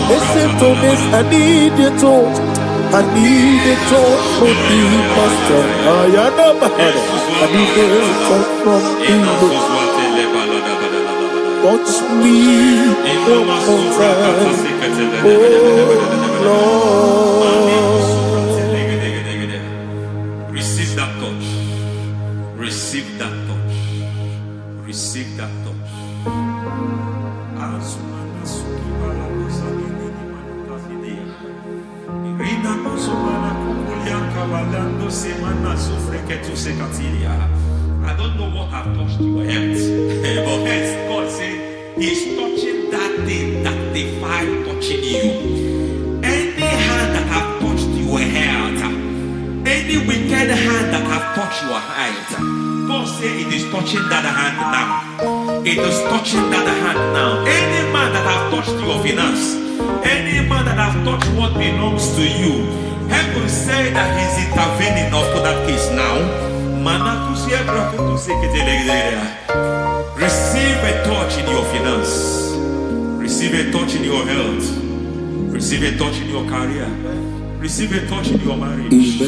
listen to this. I need a touch. I need a touch from the master. I need a touch from the Lord. Touch me one more time. Oh Lord. Receive that touch. Receive that touch. Receive that touch. I don't know what have touched your health, but hence God said He's touching that thing that defied touching you. Any hand that have touched your health, any wicked hand that have touched your health, God said it is touching that hand now. It is touching that hand now. Any man that have touched your finance, any man that have touched what belongs to you, heaven say that He's intervening up to that case now. Receive a touch in your finance. Receive a touch in your health. Receive a touch in your career. Receive a touch in your marriage. He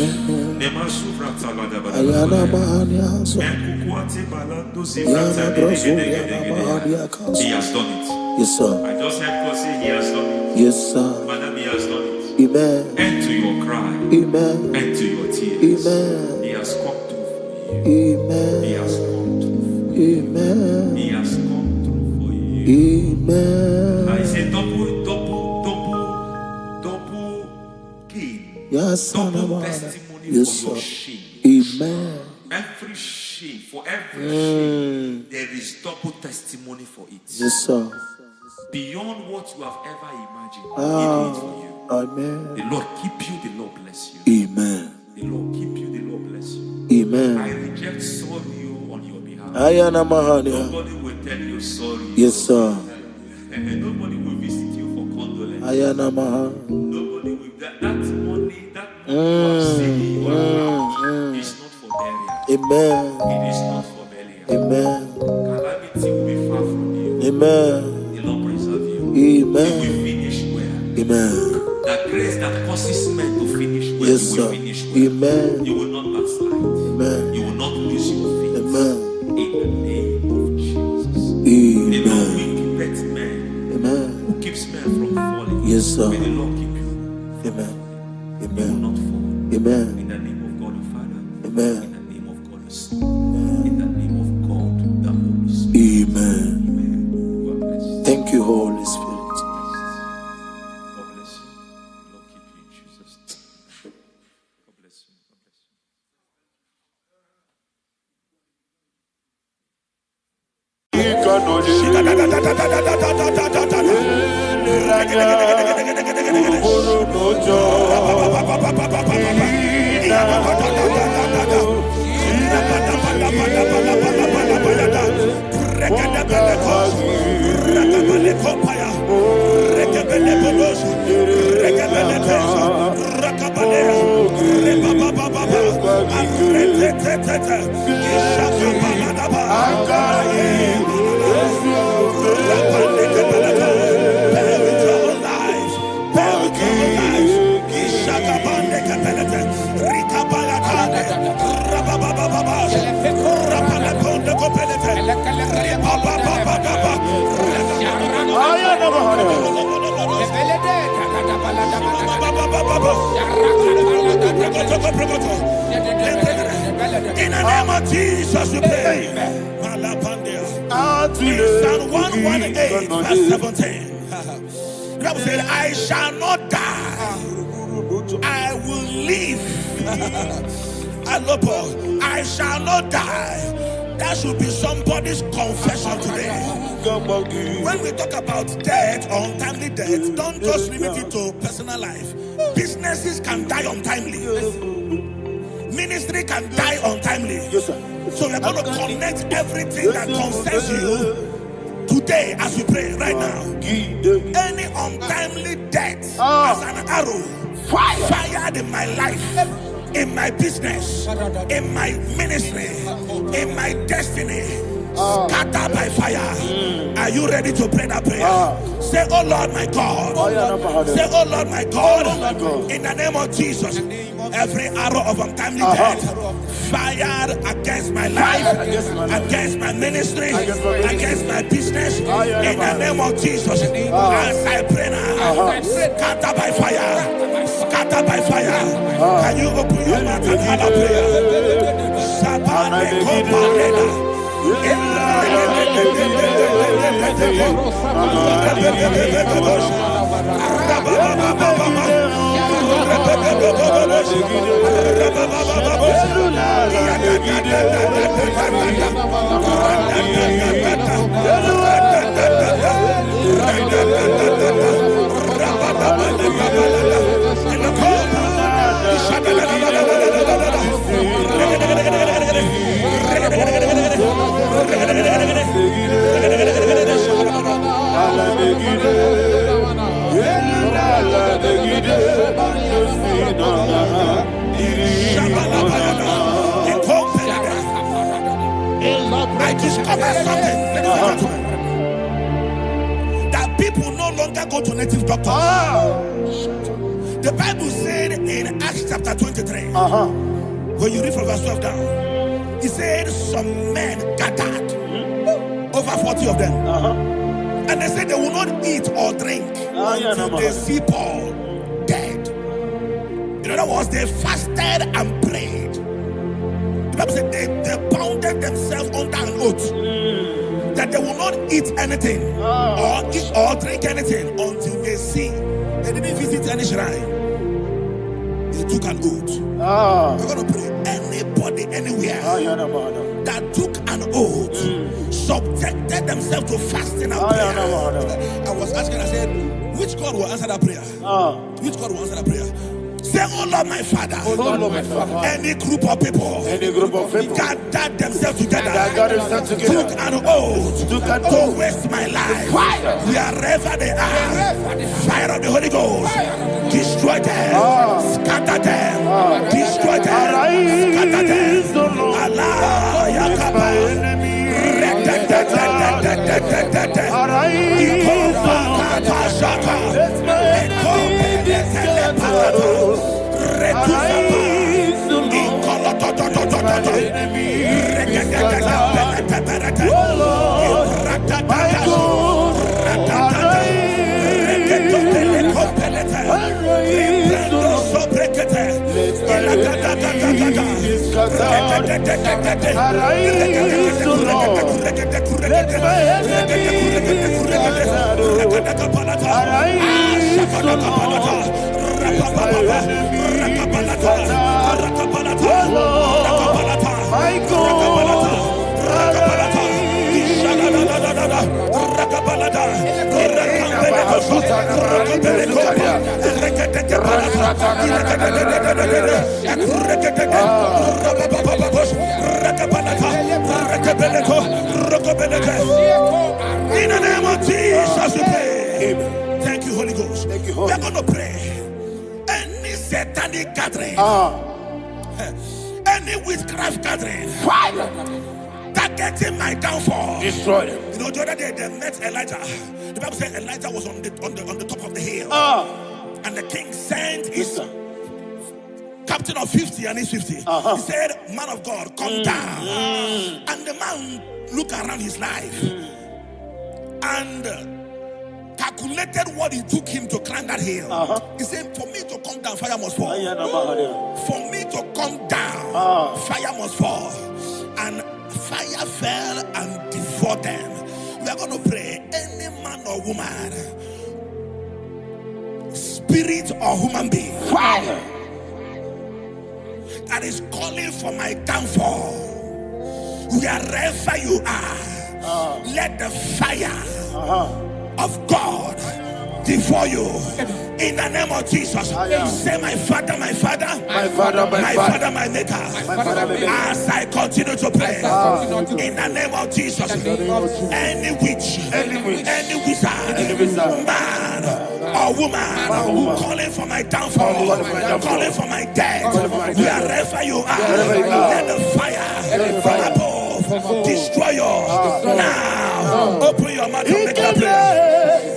has done it. Yes, sir. I just heard God say He has done it. Yes, sir. Madam, He has done it. Amen. End to your cry. Amen. End to your tears. Amen. He has come through for you. Amen. He has come through for you. Amen. He has come through for you. Amen. I say double gain. Yes, Double testimony yes, for your sir. shame. Amen. Every shame, for every shame, there is double testimony for it. Yes, sir. Beyond what you have ever imagined, He did it for you. Amen. The Lord keep you, the Lord bless you. Amen. The Lord keep you, the Lord bless you. Amen. I reject sorry on your behalf. Ayana Mahania. Nobody will tell you sorry. Yes, sir. And nobody will visit you for condolence. Ayana Mahania. Nobody will. That money you have saved in your account is not for burial. Amen. It is not for burial. Amen. Calamity will be far from you. Amen. The Lord preserve you. Amen. You will finish well. Amen. That grace that causes men to finish well, Yes, you will sir. finish well. Amen. You will not backslide. Amen. You will not lose your faith. Amen. In the name of Jesus. The Lord Amen. will keep men. Amen. Who keeps men from falling? Yes, sir. May the Lord keep you. Amen. You will Amen. not fall. Amen. In the name of God the Father. Amen. In the name of God the Son. In the name of In the name of Jesus, we pray. In Psalm 118, verse 17, the Bible said, I shall not die, I will live. I shall not die. That should be somebody's confession today. When we talk about death or untimely death, don't just limit it to personal life. Businesses can die untimely. Ministry can die untimely. Yes, sir. So we're going to connect everything that concerns you today as we pray right now. Any untimely death as an arrow fired in my life, in my business, in my ministry, in my destiny, scattered by fire. Are you ready to pray that prayer? Say, oh Lord my God. Say, oh Lord my God. In the name of Jesus, every arrow of untimely death fired against my life, against my ministry, against my business, in the name of Jesus, as I pray now, scattered by fire, scattered by fire. Can you open your mouth and have a prayer? I discovered something, that people no longer go to native doctors. The Bible said in Acts chapter 23, when you read from verse 12 down, it said some men gathered, over 40 of them, and they said they will not eat or drink until they see Paul dead. In other words, they fasted and prayed. The Bible said they bounded themselves under an oath that they will not eat anything or eat or drink anything until they see. They didn't visit any shrine. They took an oath. We're going to pray. Anybody, anywhere that took an oath, subjected themselves to fasting and prayer. I was asking, I said, which God will answer that prayer? Which God will answer that prayer? Say, oh Lord my Father, any group of people, gathered themselves together, took an oath to waste my life, wherever they are, fire of the Holy Ghost, destroy them, scatter them, destroy them, scatter them. Allah, Yakaba, In the name of Jesus, we pray. Thank you, Holy Ghost. We are going to pray. Any satanic gathering, any witchcraft gathering, targeting my downfall, destroy them. You know, the other day they met Elijah. The Bible said Elijah was on the top of the hill, and the king sent his captain of 50 and his 50. He said, "Man of God, come down." And the man looked around his life and calculated what it took him to climb that hill. He said, "For me to come down, fire must fall. For me to come down, fire must fall." And fire fell and devoured them. We are going to pray. Any man or woman, spirit or human being, that is calling for my downfall, wherever you are, let the fire of God devour you in the name of Jesus. Say, my Father, my Father, my Father, my Father, my Maker. As I continue to pray in the name of Jesus, any witch, any wizard, man or woman calling for my downfall, calling for my death, wherever you are, let the fire from above destroy you now. Open your mouth and make a prayer.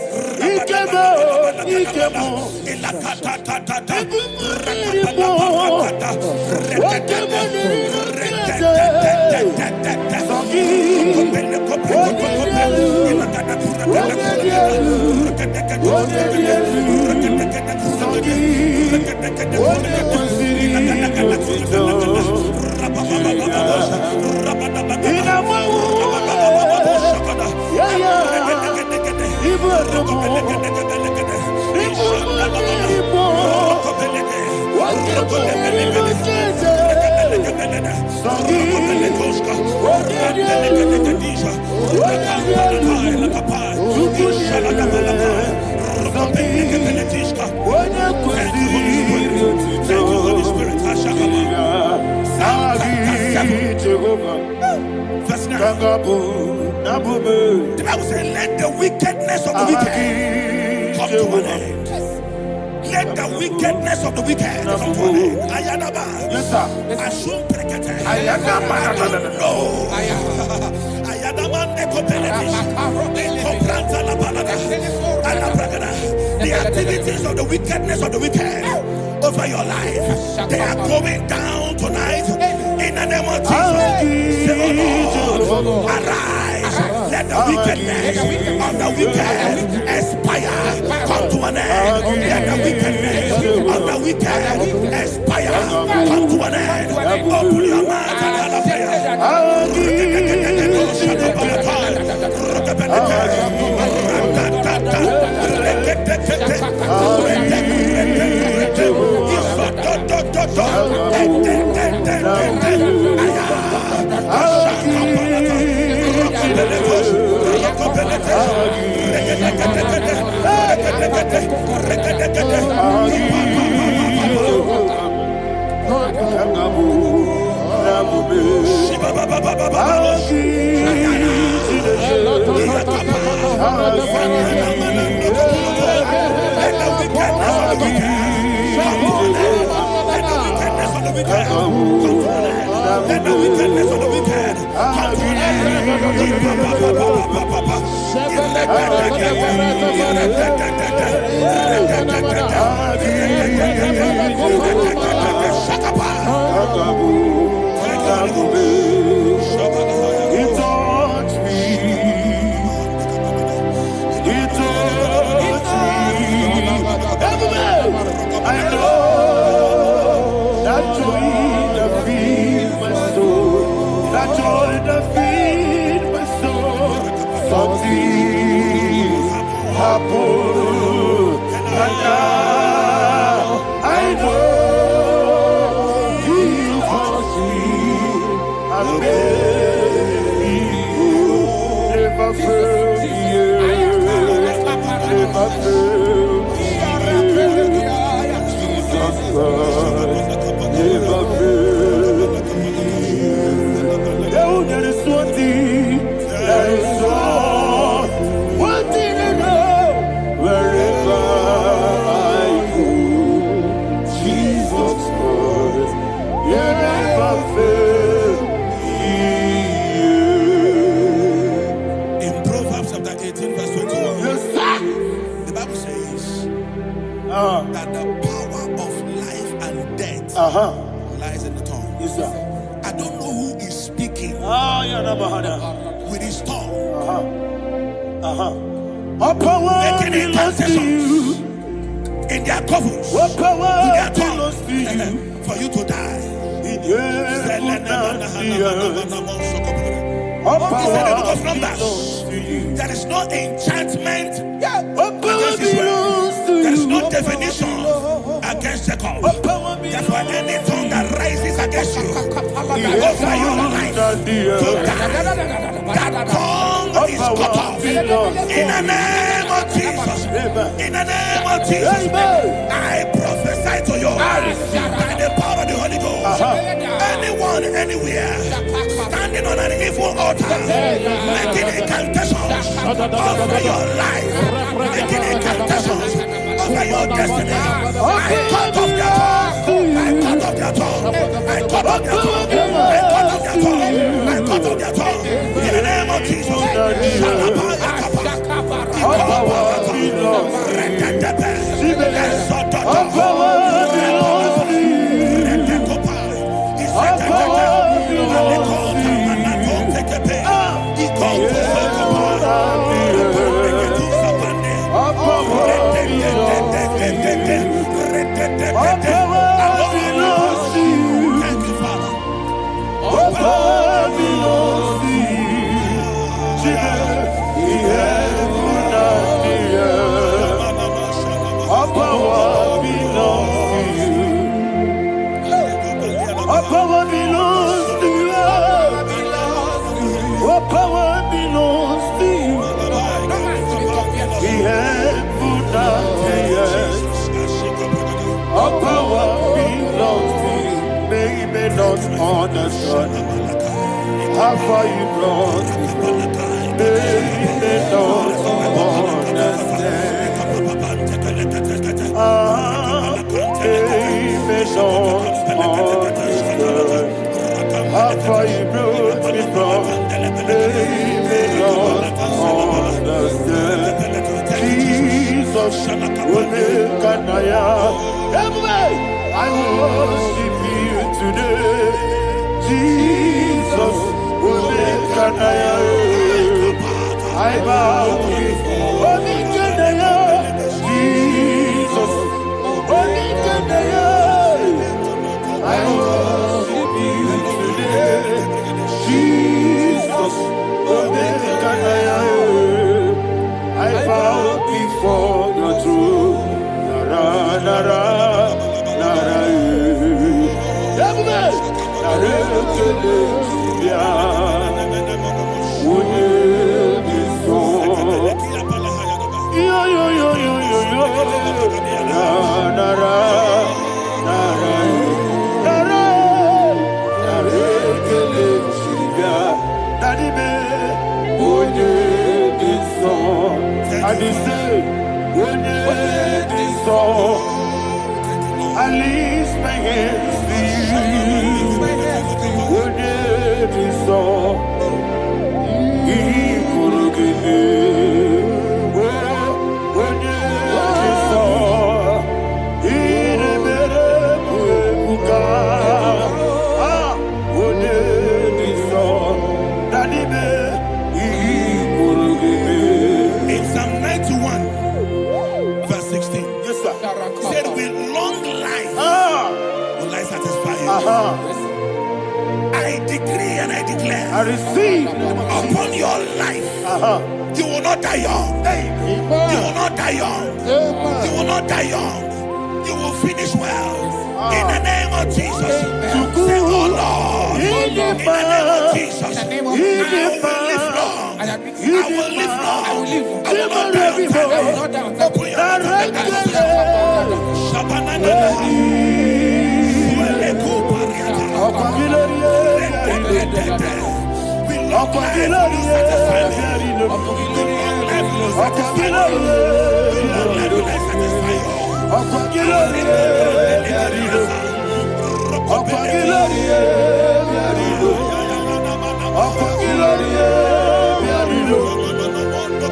Verse 9. The Bible says, let the wickedness of the wicked come to an end. Let the wickedness of the wicked come to an end. Ayadaba. Yes, sir. Assume prekete. Ayadaba. I don't know. Ayadaba nekopeletis. Kopranta la balada. Alabragada. The activities of the wickedness of the wicked over your life, they are going down tonight in the name of Jesus. Say, oh Lord, arise. Let the wickedness of the wicked expire, come to an end. Let the wickedness of the wicked expire, come to an end. Open your mouth and Never fail. lies in the tongue. Yes, sir. I don't know who is speaking with his tongue, making incantations in their covens with their tongue for you to die. He said in the book of Numbers, there is no enchantment against Israel. There is no definition against Jacob. Therefore, any tongue that rises against you over your life to die, that tongue is cut off. In the name of Jesus. In the name of Jesus. I prophesy to you by the power of the Holy Ghost. Anyone, anywhere, standing on an evil altar, making incantations over your life, making incantations over your destiny, I cut off their tongue. I cut off their tongue. I cut off their tongue. I cut off their tongue. I cut off their tongue. In the name of Jesus. Understand how far you brought me. They don't understand. They don't understand how far you brought me from. They don't understand. Jesus will make an I worship you today. Jesus will make an I bow before Jesus will make an I worship you today. Jesus will make an I bow before your throne. Nara, nara. I lift my hands to you. Would it be so? He could give me. Would it be so? He never would would it be so? Daddy, he could give me. In Psalm 91, verse 16. Yes, sir. Said with long life will I satisfy you. I decree and I declare, I receive upon your life, you will not die young. You will not die young. You will not die young. You will finish well. In the name of Jesus. Say, oh Lord, in the name of Jesus, I will live long. I will live long. I will not die young.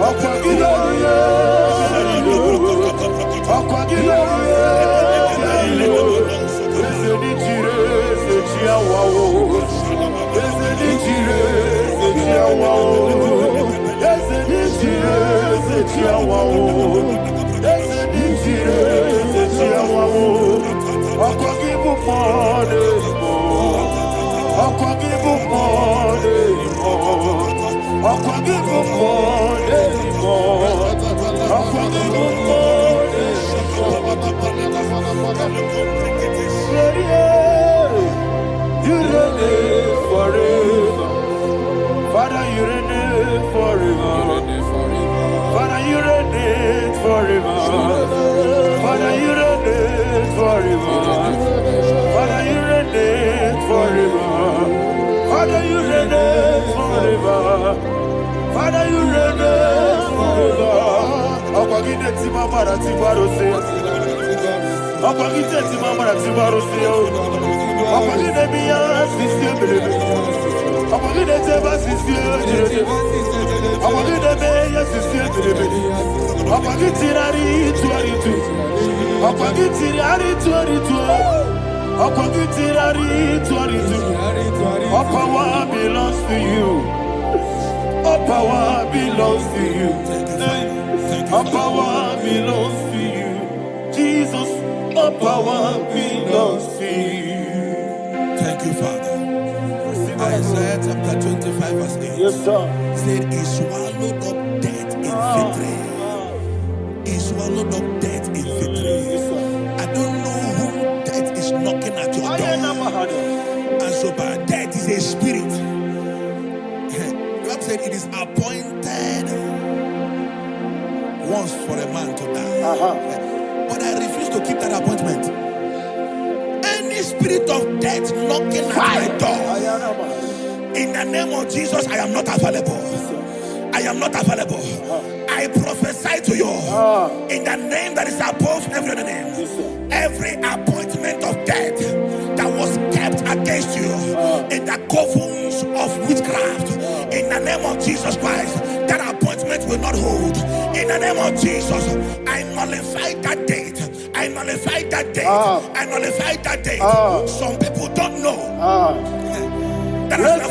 Open your You reign forever. Father, you reign forever. Father, you reign forever. Father, you reign forever. Father, you reign forever. Father, you reign forever. Father, you reign forever. Akwagide timamara tibarose. Akwagide timamara tibarose. Akwagide biya sisiye. Akwagide teba sisiye. Akwagide beya sisiye. Akwagide rari tuaritu. Akwagide rari tuaritu. Akwagide rari tuaritu. All power belongs to you. All power belongs to you. All power belongs to you. Jesus, all power belongs to you. Thank you, Father. Isaiah chapter 25 verse 8. Yes, sir. Said he swallowed up death in victory. He swallowed up death in victory. I don't know who death is knocking at your door. And so bad, death is a spirit. God said it is appointed once for a man to die. But I refuse to keep that appointment. Any spirit of death knocking at my door, in the name of Jesus, I am not available. I am not available. I prophesy to you in the name that is above every other name. Every appointment of death that was kept against you in the covens of witchcraft, in the name of Jesus Christ, that appointment will not hold. In the name of Jesus, I nullify that date. I nullify that date. I nullify that date. Some people don't know that as of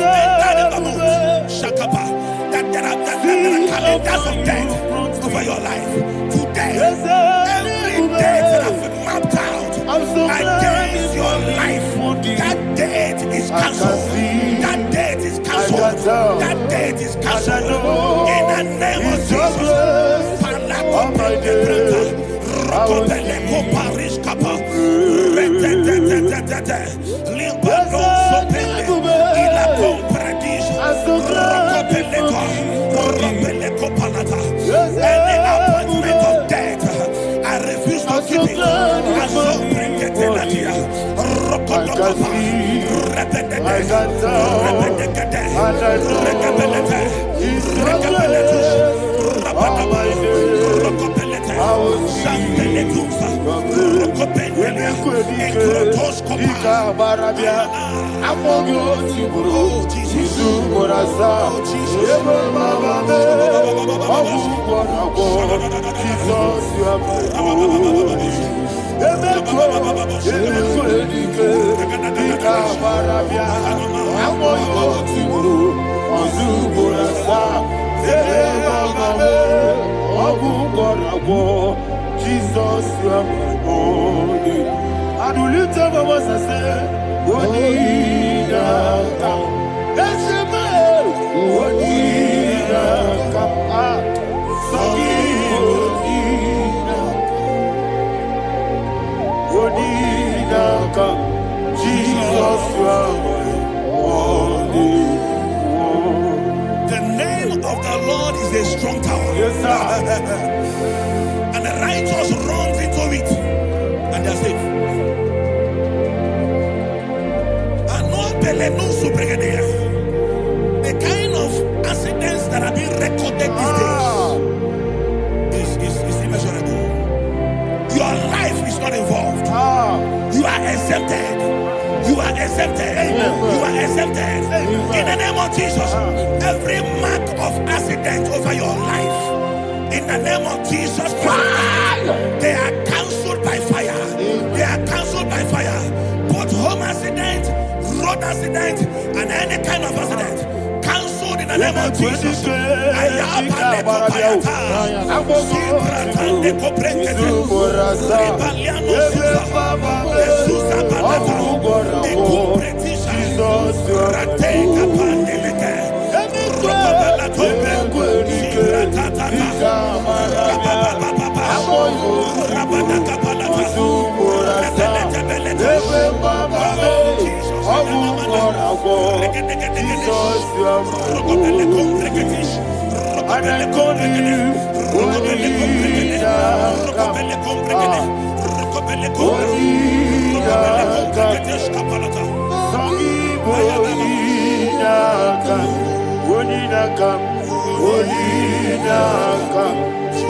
Shakapa, that there are calendars of death over your life. Today, every date that I've mapped out against your life, that date is cancelled. That date is cancelled. That date is cancelled. In the name of Jesus. Any appointment of death, I refuse to keep it. Jesus, you are my holy. I do lift up my voice and say, Odinaka. That's a man. Odinaka. Odinaka. Jesus, you are my holy. The name of the Lord is a strong tower. Yes, sir. And the righteous runs into it and they're safe. The kind of accidents that are being recorded these days is immeasurable. Your life is not involved. You are exempted. You are exempted. You are exempted. In the name of Jesus, every mark of accident over your life, in the name of Jesus Christ, they are cancelled by fire. They are cancelled by fire. Both home accident, road accident, and any kind of accident, cancelled in the name of Jesus.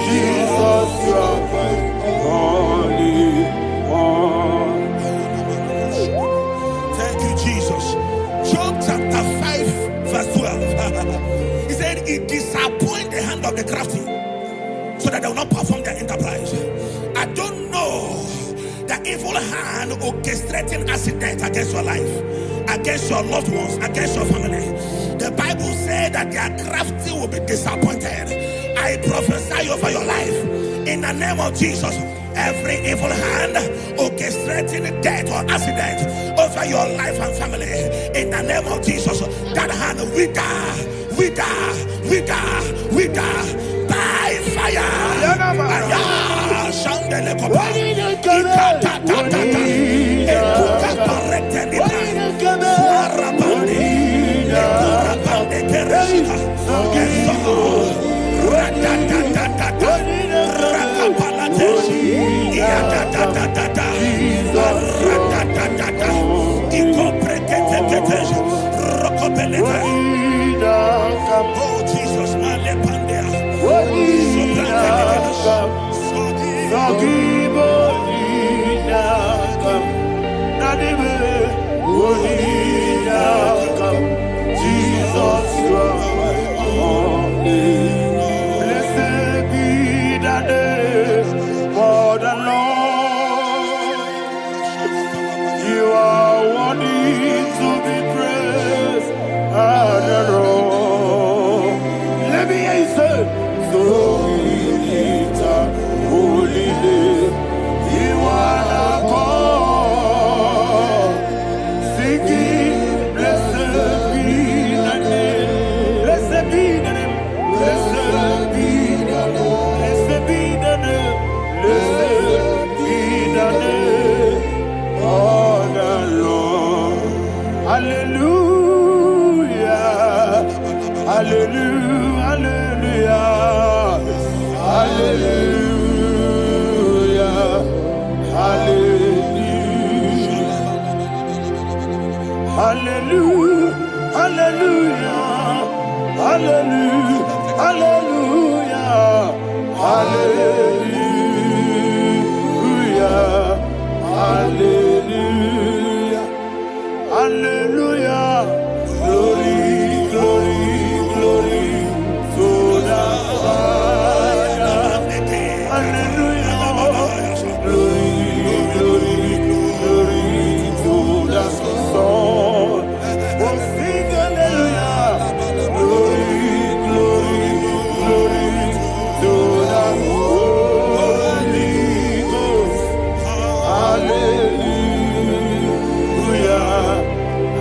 Jesus, you are holy. Thank you, Jesus. Job chapter 5, verse 12. He said, "It disappoints the hand of the crafty, so that they will not perform their enterprise." I don't know the evil hand orchestrating accidents against your life, against your loved ones, against your family. The Bible said that their crafty will be disappointed. I prophesy over your life in the name of Jesus. Every evil hand orchestrating death or accident over your life and family, in the name of Jesus, that hand wither by fire. Oh Jesus, blessed be the name for the Lord. You are worthy to be praised and adored. Let me hear you say, so we lift up holy name. You are the God. Singing, blessed be the name. Blessed be the name. Blessed be the name. Blessed be the name. Blessed be the name of the Lord. Hallelujah. Hallelujah. Hallelujah. Hallelujah. Hallelujah. Hallelujah. Hallelujah. Hallelujah. Hallelujah. Hallelujah. Hallelujah. Glory, glory, glory to the Father. Hallelujah. Glory, glory, glory to the Son. Oh, sing hallelujah. Glory, glory, glory to the Holy Ghost. Hallelujah.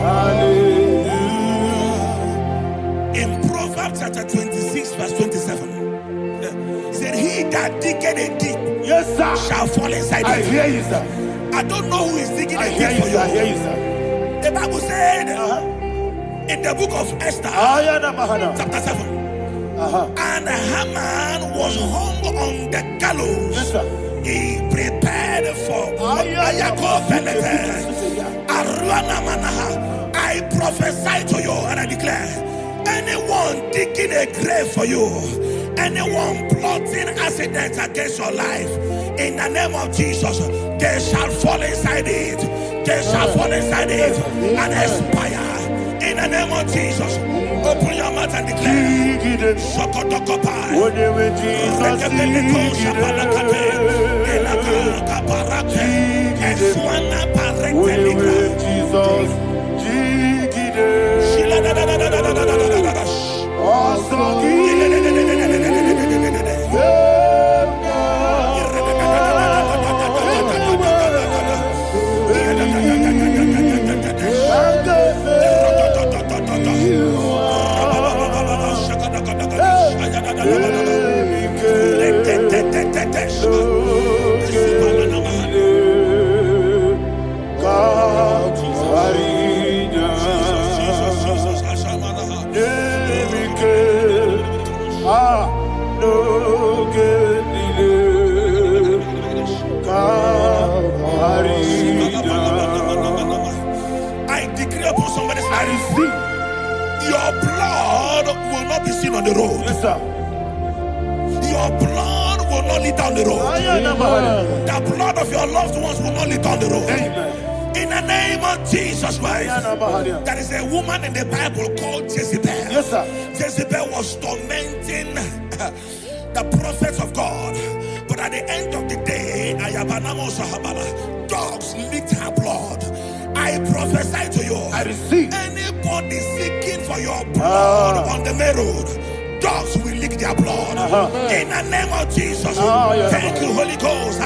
Hallelujah. in Proverbs chapter 26, verse 27, he said, "He that diggeth a deep, Yes, sir. shall fall inside I it." hear you, sir. I don't know who is digging I a hear deep you, for sir. I hear you. you, sir. The Bible said in the book of Esther, Ayana Mahana. chapter 7, and Haman was hung on the gallows. Yes, sir. He prepared for I prophesy to you and I declare, anyone digging a grave for you, anyone plotting accidents against your life, in the name of Jesus, they shall fall inside it. They shall fall inside it and expire. In the name of Jesus, open your mouth and declare. Shokotokopai. decree upon somebody's I life. receive. Your blood will not be seen on the road. Yes, sir. Your blood will not lead down the road. The blood of your loved ones will not lead down the road. Amen. In the name of Jesus Christ. There is a woman in the Bible called Jezebel. Yes, sir. Jezebel was tormenting the prophets of God. But at the end of the day, dogs licked her blood. I prophesy to you. I receive. Anybody seeking for your blood on the main road, dogs will lick their blood. In the name of Jesus. Thank you, Holy Ghost.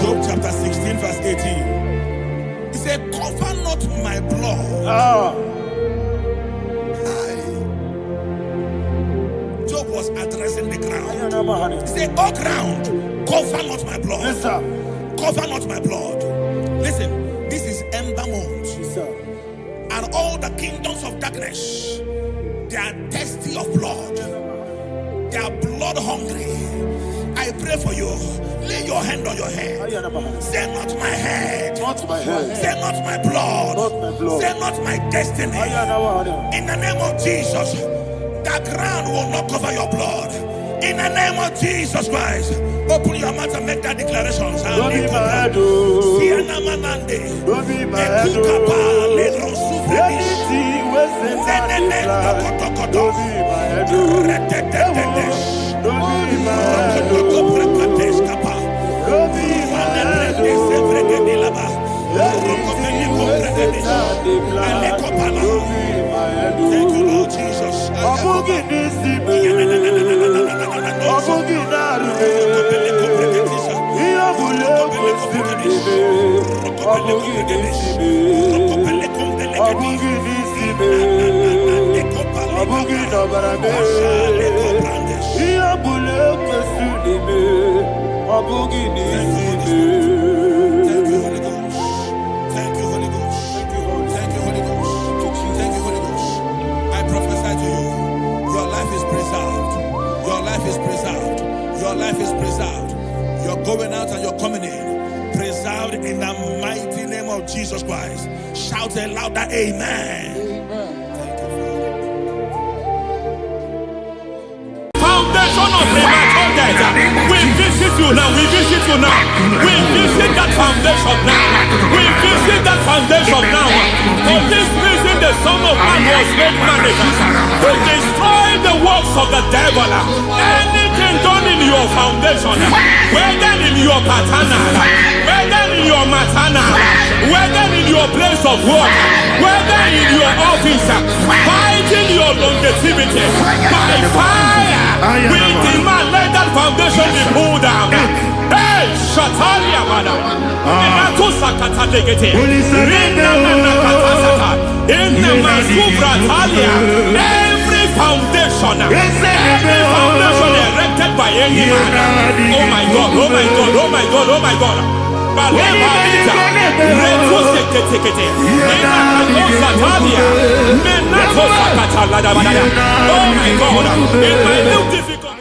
Job chapter 16 verse 18. He said, cover not my blood. Job was addressing the ground. He said, oh ground, cover not my blood. Yes, sir. Cover not my blood. Listen, this is ember month. Yes, sir. And all the kingdoms of darkness, they are thirsty of blood. They are blood hungry. I pray for you. Lay your hand on your head. Say not my head. Not my head. Say not my blood. Not my blood. Say not my destiny. In the name of Jesus, the ground will not cover your blood. In the name of Jesus Christ, open your mouth and make that declaration. Don't be my head. Don't be my head. Don't be my head. Thank you, Lord Jesus. Going out and you're coming in, preserved in the mighty name of Jesus Christ. Shout a louder amen. Foundation of premature death. We visit you now. We visit you now. We visit that foundation now. We visit that foundation now. For this reason, the Son of Man was made manifest to destroy the works of the devil. Anything done in your foundation, whether in your paternal, whether in your maternal, whether in your place of work, whether in your office, fighting your longevity by fire, we demand let that foundation be pulled down. Hey, Shatalia, madam. Every foundation erected by any man. Oh my God, oh my God, oh my God, oh my God. Oh my God, in my new difficult.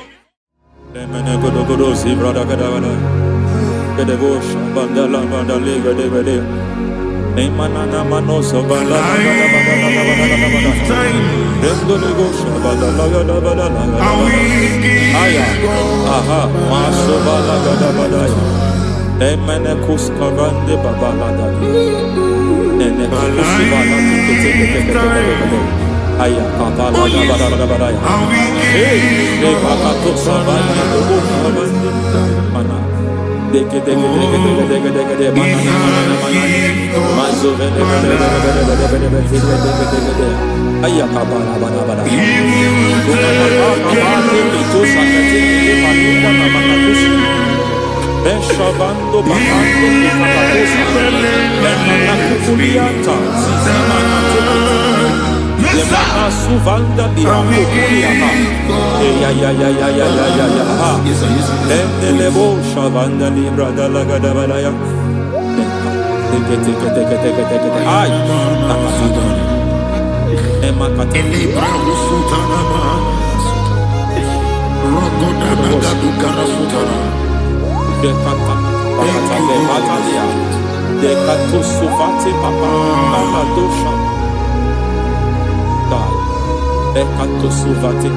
Emene kuskavande babalada. Ene kusivala kete. Aya kapala da badaya. Hey, bakato savana do kavande. Mana. Deke mana. Mazo vene. Aya kapala bada. Beshavando bakando kikapakosa Lemana kukuliata Zizimana tekiti Lemana suvanda liya kukuliata Ya Endelebo shavanda libra dalagada balaya Teke Ay Nakasada Emakata Libra usutana Rogoda Nagaduka Sutana. Dekata Batalia Dekato Suvati Papa Amadosha Dai Dekato Suvati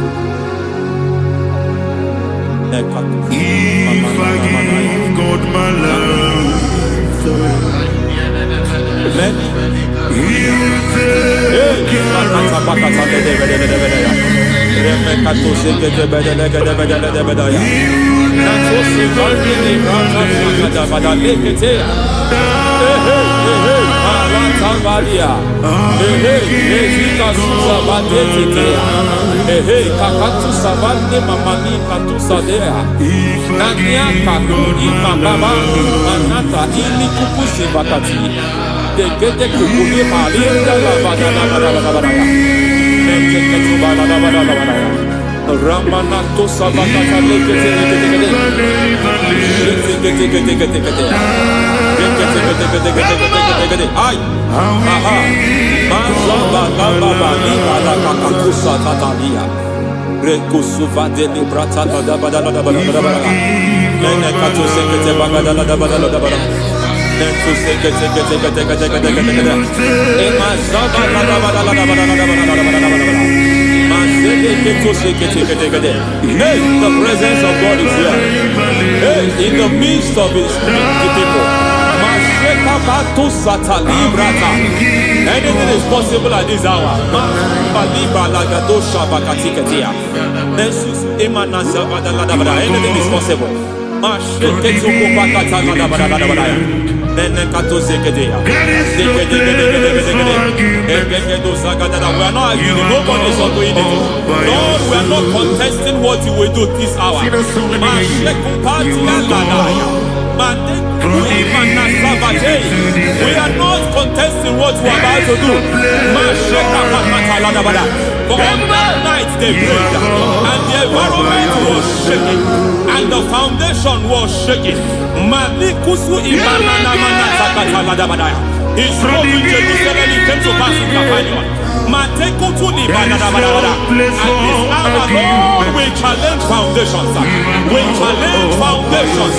Dekato If I give God my love, Many He'll take care of Ramanato Savakata Ay, aha, Mazaba Baba Liba Kakakusa Tatalia, Rekusuva de Librata da Badala, Nenekato Sekete Bagadala da Badala, Nentu Sekete, Emazaba da Badala. Hey, the presence of God is here. Hey, in the midst of His people. Anything is possible at this hour. Anything is possible. We are not arguing, nobody is doing it. Lord, we are not contesting what you will do this hour. We are not contesting what you are about to do. For on that night they prayed, and the environment was shaking, and the foundation was shaking. He spoke in Jerusalem, he came to pass in Capernaum. And this hour, Lord, we challenge foundations. We challenge foundations.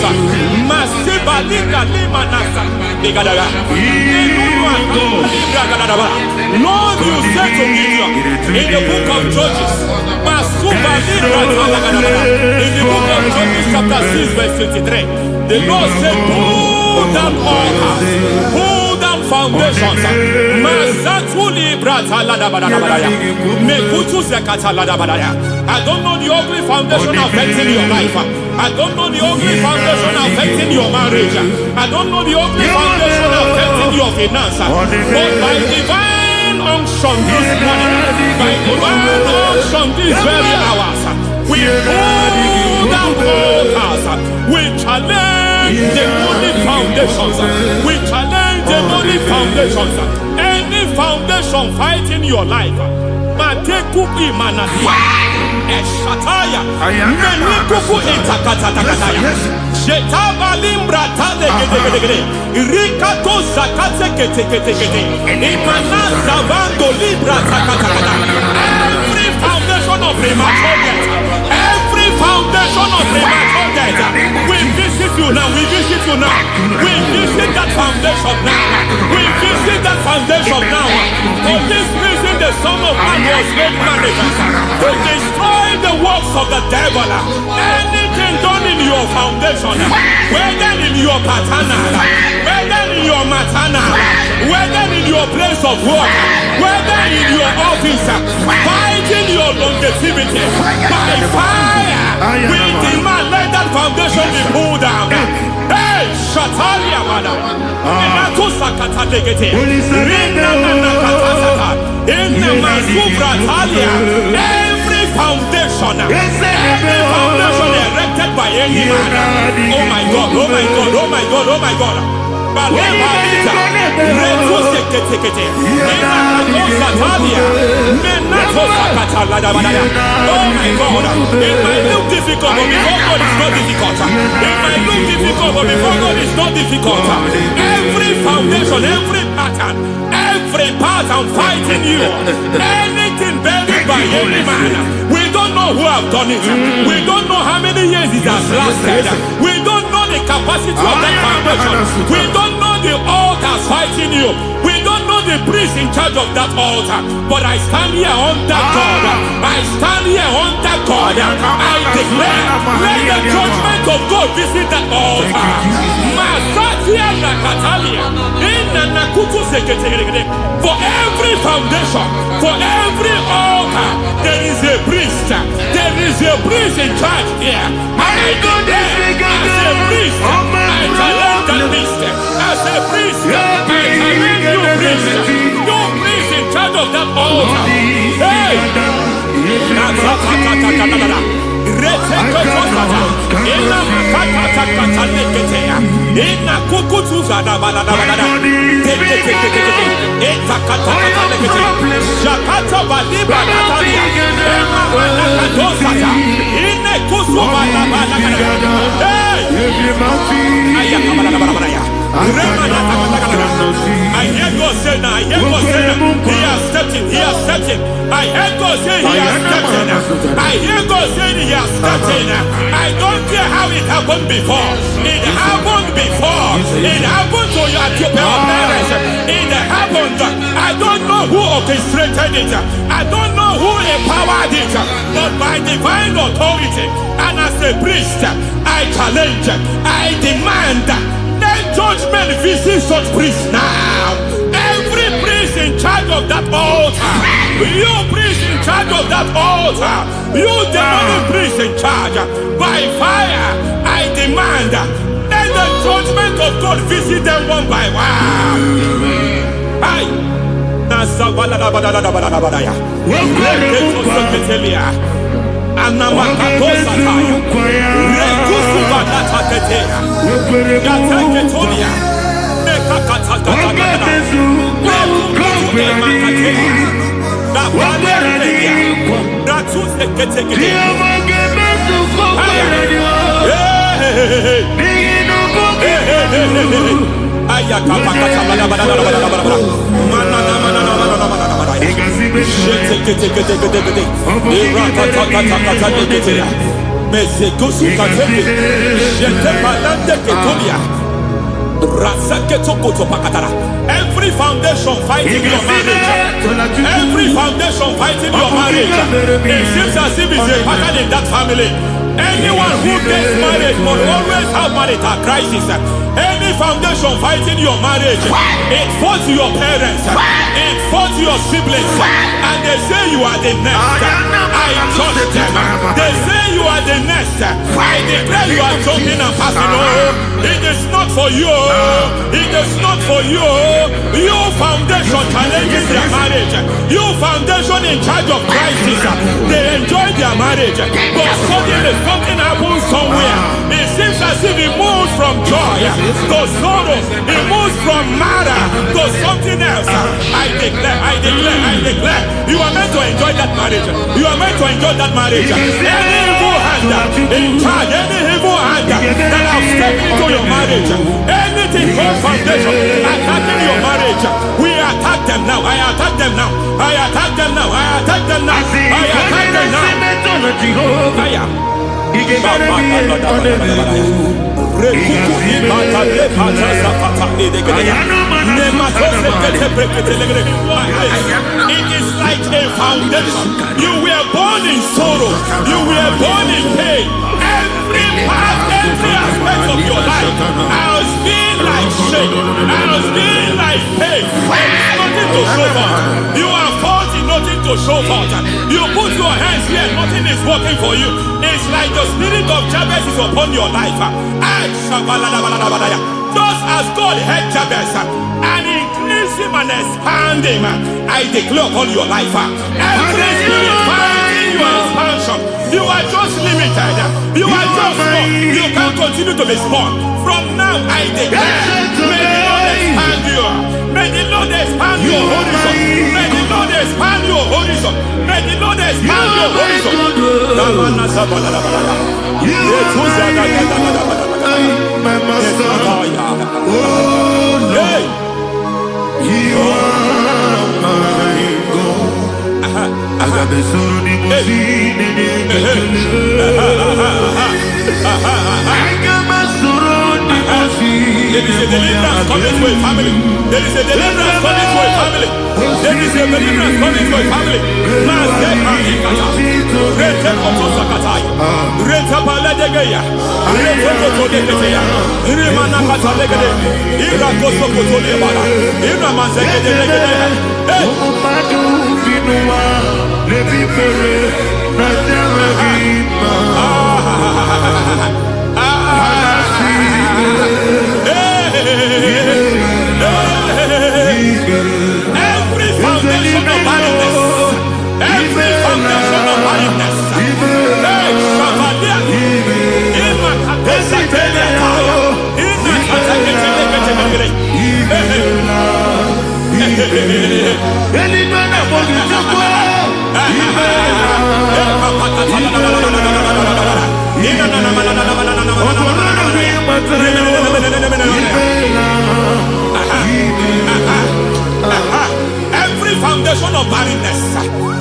Lord, you said to Gideon in the book of Judges, in the book of Judges chapter 6 verse 23, the Lord said, pull down altars, pull down foundations. I don't know the ugly foundation affecting your life. I don't know the ugly foundation affecting your marriage. I don't know the ugly foundation affecting your finance. But by divine unction this morning, by divine unction these very hours, we pull down altars. We challenge demonic foundations. We challenge demonic foundations. Any foundation fighting your life, Matekuki Manatia, Eshataya, Menikuku Itakataya, Shetavalimbra Tade, Rikato Zakate, Imana Zavando Libra Takata. Every foundation of premature death, every foundation of premature death, we visit you now, we visit you now, we visit that foundation now, we visit that foundation now. For this reason, the Son of Man was made manifest to destroy the works of the devil. Anything done in your foundation, whether in your paternal, whether in your maternal, whether in your place of work, whether in your office, fighting your longevity by fire, we demand let that foundation be pulled down. Hey, Shatalia, madam. Every foundation erected by any man. Oh my God, oh my God, oh my God, oh my God. Oh my God, it might look difficult, but before God it's not difficult. It might look difficult, but before God it's not difficult. Every foundation, every pattern fighting you, anything buried by any man. We don't know who have done it. We don't know how many years it has lasted. We don't know the capacity of that foundation. We don't know the altars fighting you. We don't know the priest in charge of that altar. But I stand here under God. I stand here under God. I declare, let the judgment of God visit that altar. For every foundation, for every altar, there is a priest. There is a priest in charge here. I declare, as a priest, I challenge that priest. As a priest, I challenge you priest. You priest in charge of that altar. Hey! I hear God say now, I hear God say now, he has stepped in, he has stepped in. I hear God say he has stepped in. I hear God say he has stepped in. I don't care how it happened before. It happened before. It happened to your parents. It happened. I don't know who orchestrated it. I don't know who empowered it. But by divine authority and as a priest, I challenge, I demand, let judgment visit such priests now. Every priest in charge of that altar, you priest in charge of that altar, you demonic priest in charge, by fire, I demand, let the judgment of God visit them one by one. Every foundation fighting your marriage, every foundation fighting your marriage, it seems as if it's a pattern in that family. Anyone who gets married must always have marital crisis. Any foundation fighting your marriage, it fought your parents, it fought your siblings, and they say you are the next. I judge them. They say you are the next. I declare you are jumping and passing. Oh, it is not for you. It is not for you. You foundation challenges their marriage. You foundation in charge of crisis. They enjoy their marriage, but suddenly something happens somewhere. It seems as if it moves from joy to sorrow. It moves from matter to something else. I declare, you are meant to enjoy that marriage. You are meant to enjoy that marriage. Any evil hand in charge, any evil hand that have stepped into your marriage, anything called foundation attacking your marriage, we attack them now. I attack them now. I attack them now. I attack them now. I attack them now. It is like like a foundation. You were born in sorrow. You were born in pain. Every part, every aspect of your life has been like shame. Has been like pain. Nothing to show for. You are faulty, nothing to show for. You put your hands here, nothing is working for you. It's like the spirit of Jabez is upon your life. Just as God had Jabez and increased him and expand him, I declare upon your life. Every spirit finding your expansion, you are just limited. You are just small. You can't continue to be small. From now, I declare, may the Lord expand you. May the Lord expand your horizon. May the Lord expand your horizon. May the Lord expand your horizon. My master, oh Lord, you are my God. Agabesuru musini There is a deliverance coming to a family. There is a deliverance coming to a family. There is a deliverance coming to a family. Rete Sakataya. Rete Paladegeya. Rete Kotodegeya. Rimana Katalegede. Ira Koso Kotolebara. Ira Mazegede. Madu Binua, Levi Pere, Najarima. Every foundation of barrenness, every foundation of barrenness, every foundation of barrenness,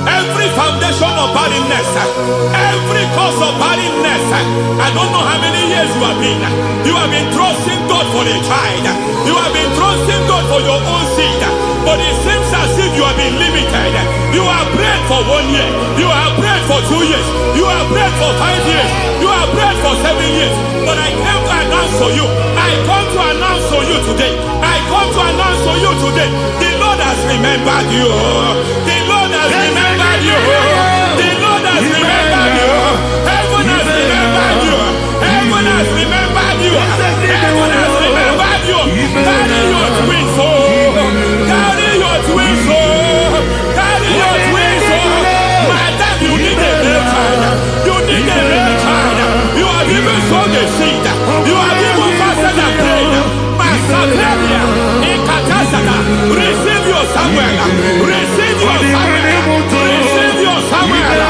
every foundation of barrenness, every cause of barrenness. I don't know how many years you have been trusting God for a child. You have been trusting God for your own seed, but it seems as if you have been limited. You have prayed for 1 year, you have prayed for 2 years, you have prayed for 5 years, you have prayed for 7 years. But I came to announce for you, I come to announce for you today, I come to announce for you today, the Lord has remembered you. The Lord has remembered you. The Lord has remembered you. Heaven has remembered you. Heaven has remembered you. Heaven has remembered you. Carry your twins, oh. Carry your twins, oh. Carry your twins, oh. Madam, you need a real child. You need a real child. You have even sown the seed. You have even fasted and prayed. Masaperia, Ikatasada, receive your Samuel. Receive your Samuel. Receive your Samuel.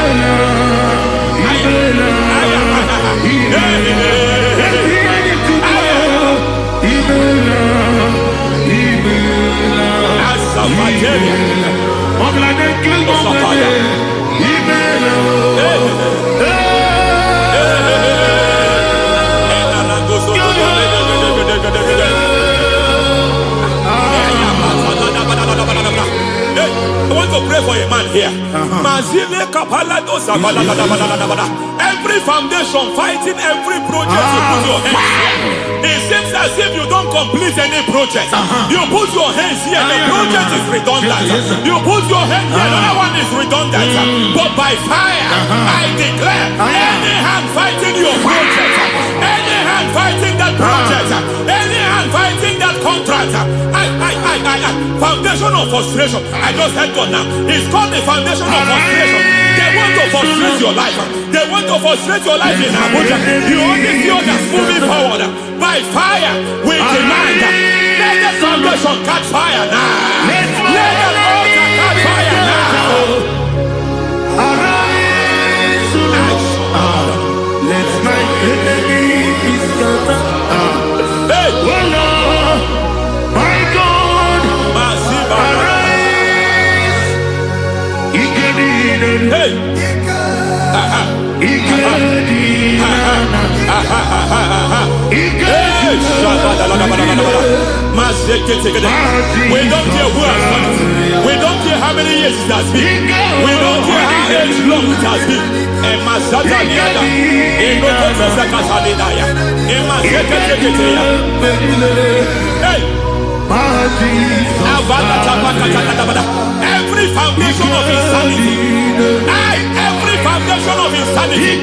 I want to pray for a man here. Every foundation fighting every project you put your hands here. It seems as if you don't complete any project. You put your hands here, the project is redundant. You put your hand here, another one is redundant. But by fire, I declare, any hand fighting your project, any hand fighting that project, any hand fighting that contract, foundation of frustration. I just heard God now. It's called the foundation of frustration. They want to frustrate your life. They want to frustrate your life in Abuja. You only see others moving forward. By fire, we demand. Let the foundation catch fire now. Let the altar catch fire now. Arise, let my enemies scatter. Hey, Oh Lord, my God, arise. hey. Hey, We don't care who has done it. We don't care how many years it has been. We don't care how long it has been. Every foundation of insanity. Every foundation of insanity.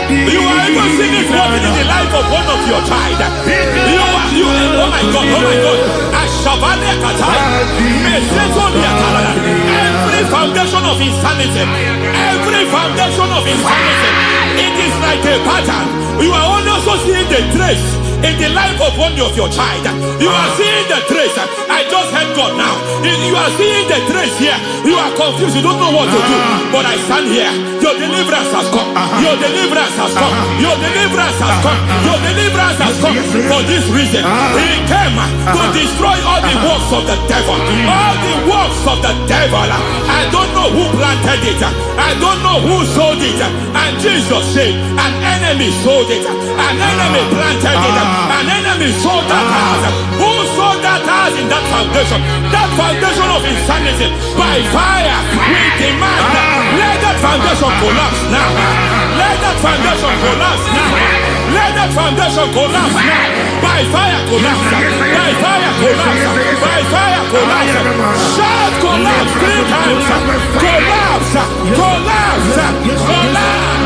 You are even seeing it working in the life of one of your child. Oh my God. Every foundation of insanity. Every foundation of insanity. It is like a pattern. You are also seeing the trace in the life of one of your child. You are seeing the trace. I just heard God now. You are seeing the trace here. You are confused. You don't know what to do. But I stand here. Your deliverance has come. Your deliverance has come. Your deliverance has come. Your deliverance has come. For this reason, He came to destroy all the works of the devil. All the works of the devil. I don't know who planted it. I don't know who sold it. And Jesus said, an enemy sold it. An enemy planted it. An enemy sold that house. Who sold that house in that foundation? That foundation of insanity. By fire, we demand, let that foundation collapse now. Let that foundation collapse now. Let that foundation collapse now. By fire, collapse. By fire, collapse. By fire, collapse. Shout collapse 3 times. Collapse. Collapse. Collapse.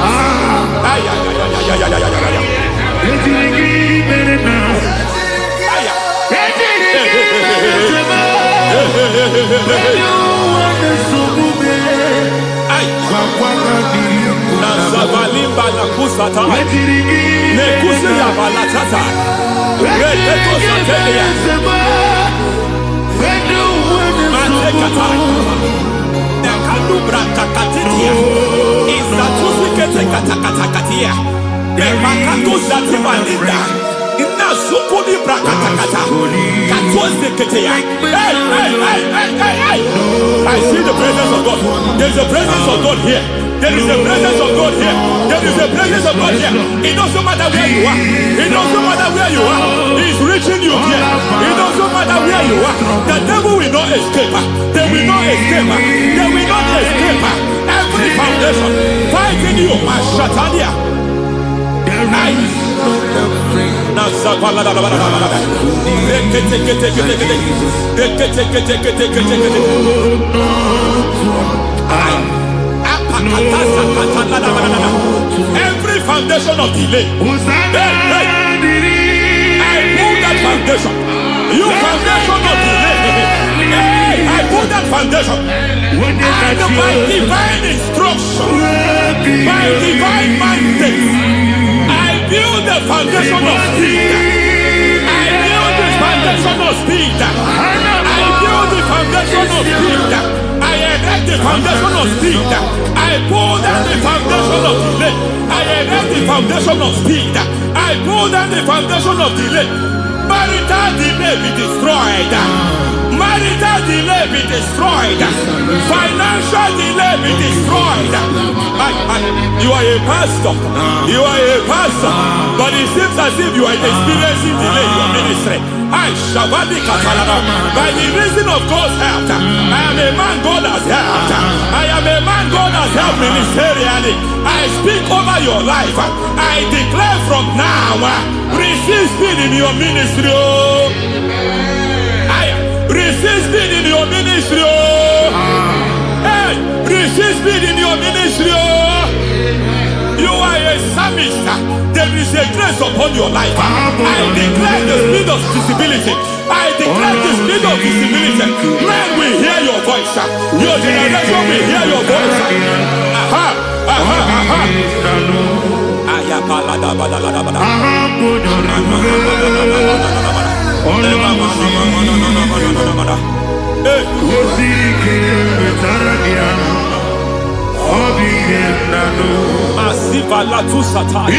Nazabalimba na kusata nekusi ya balatata reteto sateya matekata nekalu brakakatitia izatusi kete katakatakatia nekakatu zatibalinda ina sukuni brakatakata katuose keteya. I see the presence of God. There is a presence of God here. There is a presence of God here. There is a presence of God here. It doesn't matter where you are. It doesn't matter where you are. He's reaching you here. It doesn't matter where you are. The devil will not escape. They will not escape. They will not escape. Every foundation fighting you, Mashatania. Every foundation of delay, I pull that foundation. You foundation of delay, I pull that foundation. And by divine instruction, by divine mandate, I build the foundation of speed. I build the foundation of speed. I build the foundation of speed. I erect the foundation of speed. I pull down the foundation of delay. I erect the foundation of speed. I pull down the foundation of delay. Marital delay be destroyed. Marital delay be destroyed. Financial delay be destroyed. You are a pastor. You are a pastor. But it seems as if you are experiencing delay in your ministry. By the reason of God's help, I am a man God has helped. I am a man God has helped ministerially. I speak over your life. I declare from now, receive speed in your ministry. Receive speed in your ministry. Hey, receive speed in your ministry. You are a psalmist. There is a grace upon your life. I declare the speed of visibility. I declare the speed of visibility. Men will hear your voice. Your generation will hear your voice. Aha, aha, aha. Asiva la tu sataya.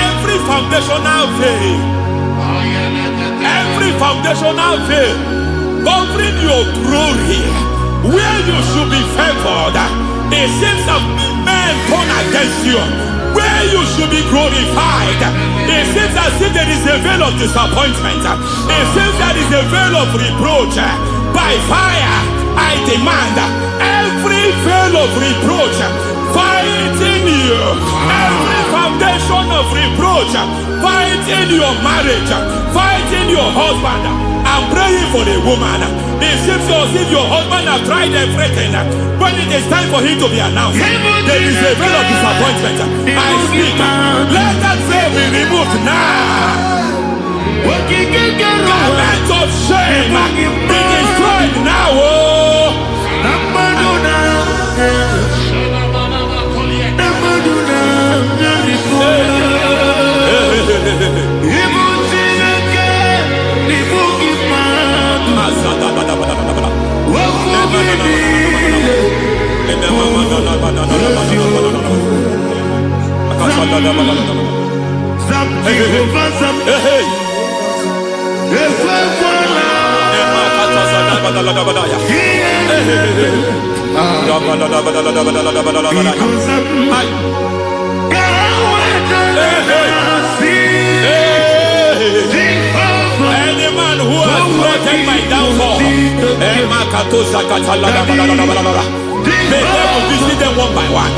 Every foundational veil, every foundational veil covering your glory, where you should be favored, it seems that men turn against you. Where you should be glorified, it seems as if there is a veil of disappointment. It seems there is a veil of reproach. By fire, I demand every veil of reproach fighting you, every foundation of reproach fighting your marriage, fighting your husband. I'm praying for the woman. It seems as if your husband has tried everything. When it is time for him to be announced, there is a veil of disappointment. I speak. Let that veil be removed now. Garment of shame be destroyed now. Any man who has threatened my downfall, may devil visit them one by one.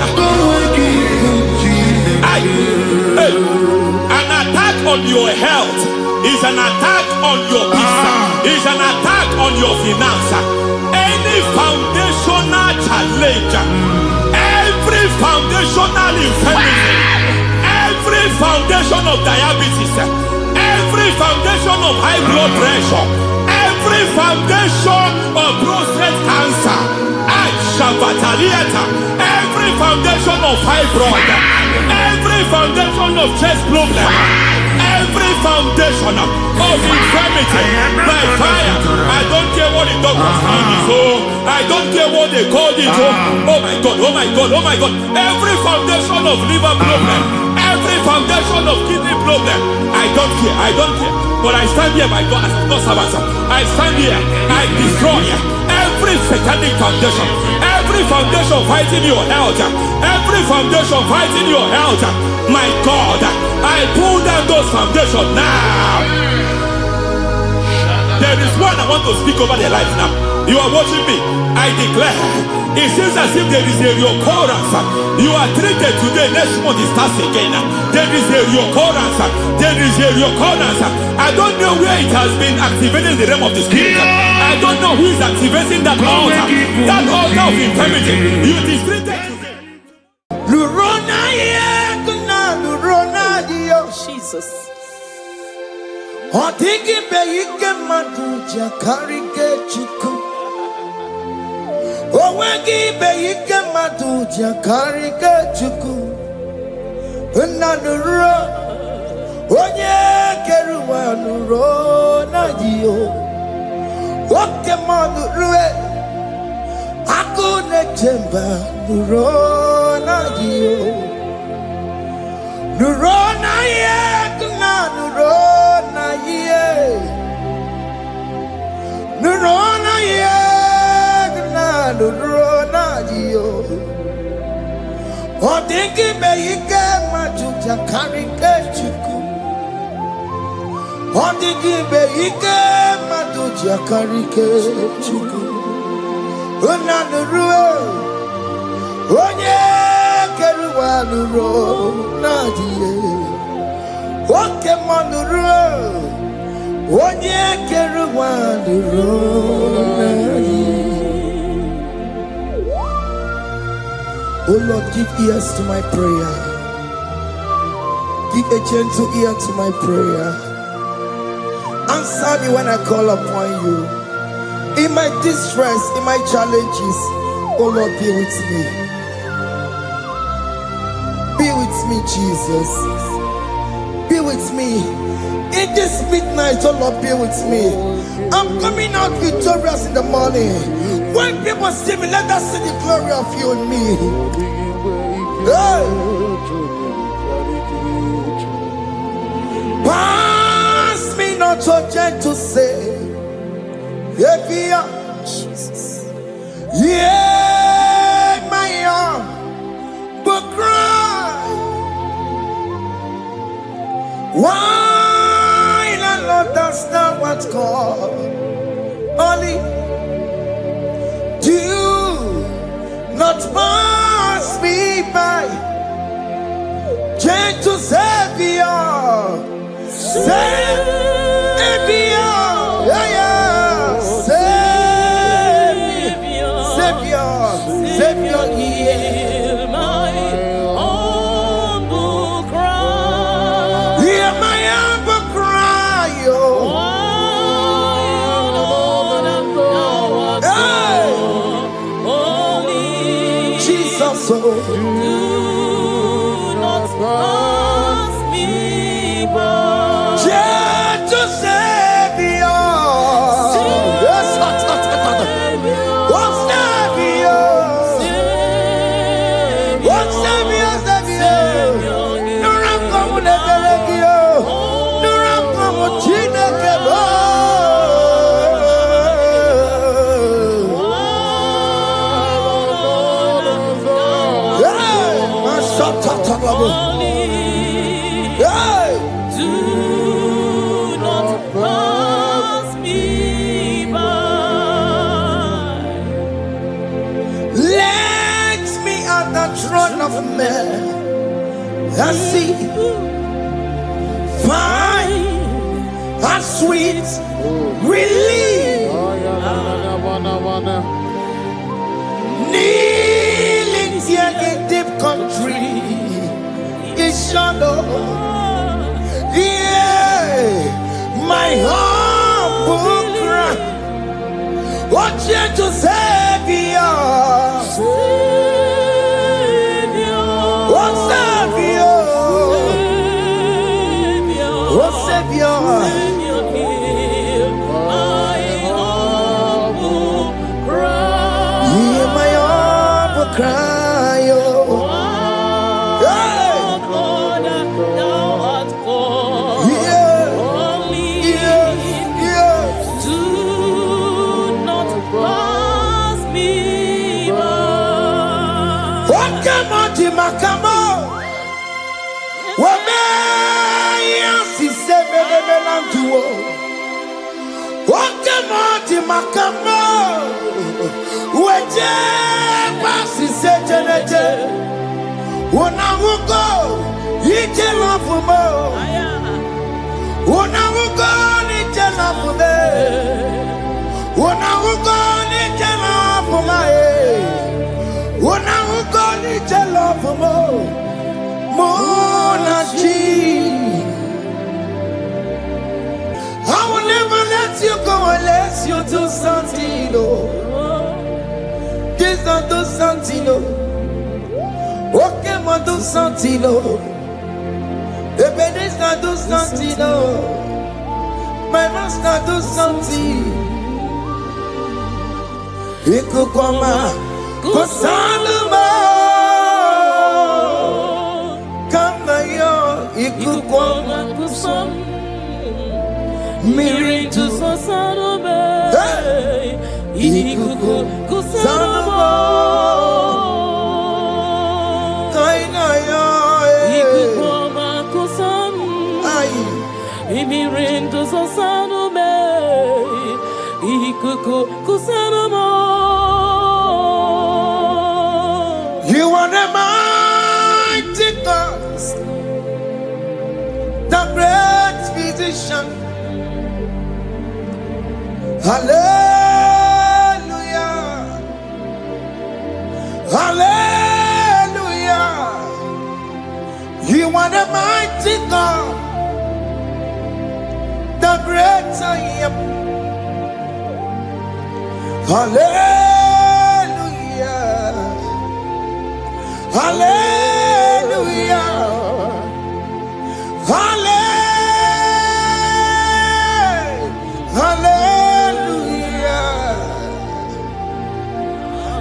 An attack on your health is an attack on your business, is an attack on your finance. Any foundational challenge, every foundational infirmity, every foundation of diabetes, every foundation of high blood pressure, every foundation of prostate cancer, every foundation of fibroid, every foundation of chest problem, every foundation of infirmity, by fire. I don't care what the doctors call it, so I don't care what they call it. Oh my God, oh my God, oh my God. Every foundation of liver problem, every foundation of kidney problem, I don't care, I don't care. But I stand here, my God, as God's servant. I stand here, I destroy every satanic foundation, every foundation fighting your health, every foundation fighting your health. My God, I pull down those foundations now. There is one I want to speak over their life now. You are watching me. I declare, it seems as if there is a reoccurrence. You are treated today, next month it starts again. There is a reoccurrence. There is a reoccurrence. I don't know where it has been activated in the realm of the spirit. I don't know who is activating that altar of infirmity. You is treated today. Jesus. Owegi beyike madu jakari kechuku Unanuro Onye keruwa nuro najiyo Oke madu rue Akune chemba nuro najiyo Nuro na ye kuna nuro na ye Nuro na ye O dingi beyike majuja karike chuku O dingi beyike majuja karike chuku Una nurue Onye keruwa nuro najiye Oke manurue Onye keruwa nuro najiye. Oh Lord, give ears to my prayer. Give a gentle ear to my prayer. Answer me when I call upon you. In my distress, in my challenges, oh Lord, be with me. Be with me, Jesus. Be with me. In this midnight, oh Lord, be with me. I'm coming out victorious in the morning. When people see me, let us see the glory of you in me. Hey. Pass me not your gentle say, Jesus. Yeah, my arm, but cry. Why the Lord does not what call? Only do not pass me by. Gentle Savior, Savior, yeah, yeah, Savior, hear my humble cry. Hear my humble cry, oh. Jesus, oh. Do not pass me by. Gentle Savior. Yes, do not pass me by. Let me at the throne of men and see, find a sweet relief. Kneeling here in deep country is shadow. Yeah, my humble cry. What gentle Savior, what Savior, what Savior, my humble cry. Hear my humble cry, oh. Makamo, Wame, si sebe de melantuo. Wakamo, Makamo, Weje, si sejenete. Unamugo, ije lafumo. Unamugo, ije lafume. Unamugo, ije lafume. Unamugo, ije lafumo. Monachi, I will never let you go unless you do something. Just don't do something. Okay, ma do something. Baby, this not do something. My master do something. Ikukoma, Kosanuma. Ikukoma kusam miri tu sasarobe ikuku kusarobo kaina ya ikukoma kusam miri tu sasarobe ikuku kusarobo. You are the mighty God, the great physician. Hallelujah, hallelujah. You are the mighty God, the great I am. Hallelujah, hallelujah, hallelujah.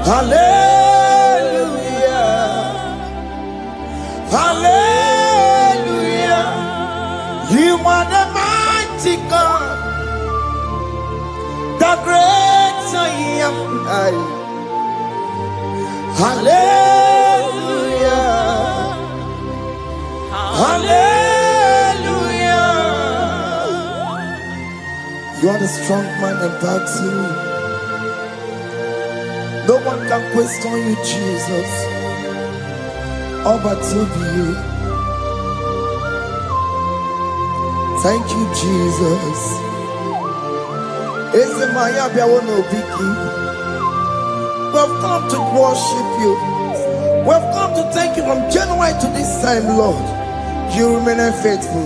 Hallelujah. Hallelujah. You are the mighty God, the great I am. Hallelujah. Hallelujah. You are the strong man in battle. No one can question you, Jesus. All but to be you. Thank you, Jesus. We've come to worship you. We've come to thank you from January to this time, Lord. You remain faithful.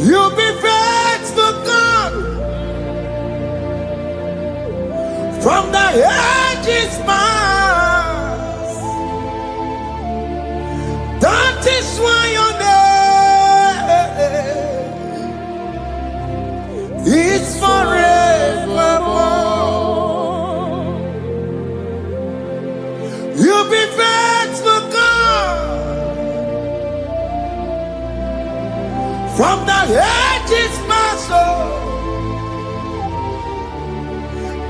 You've been faithful, God. From the ages past. That is why your name is forevermore. You'll be faithful, God. From the ages past,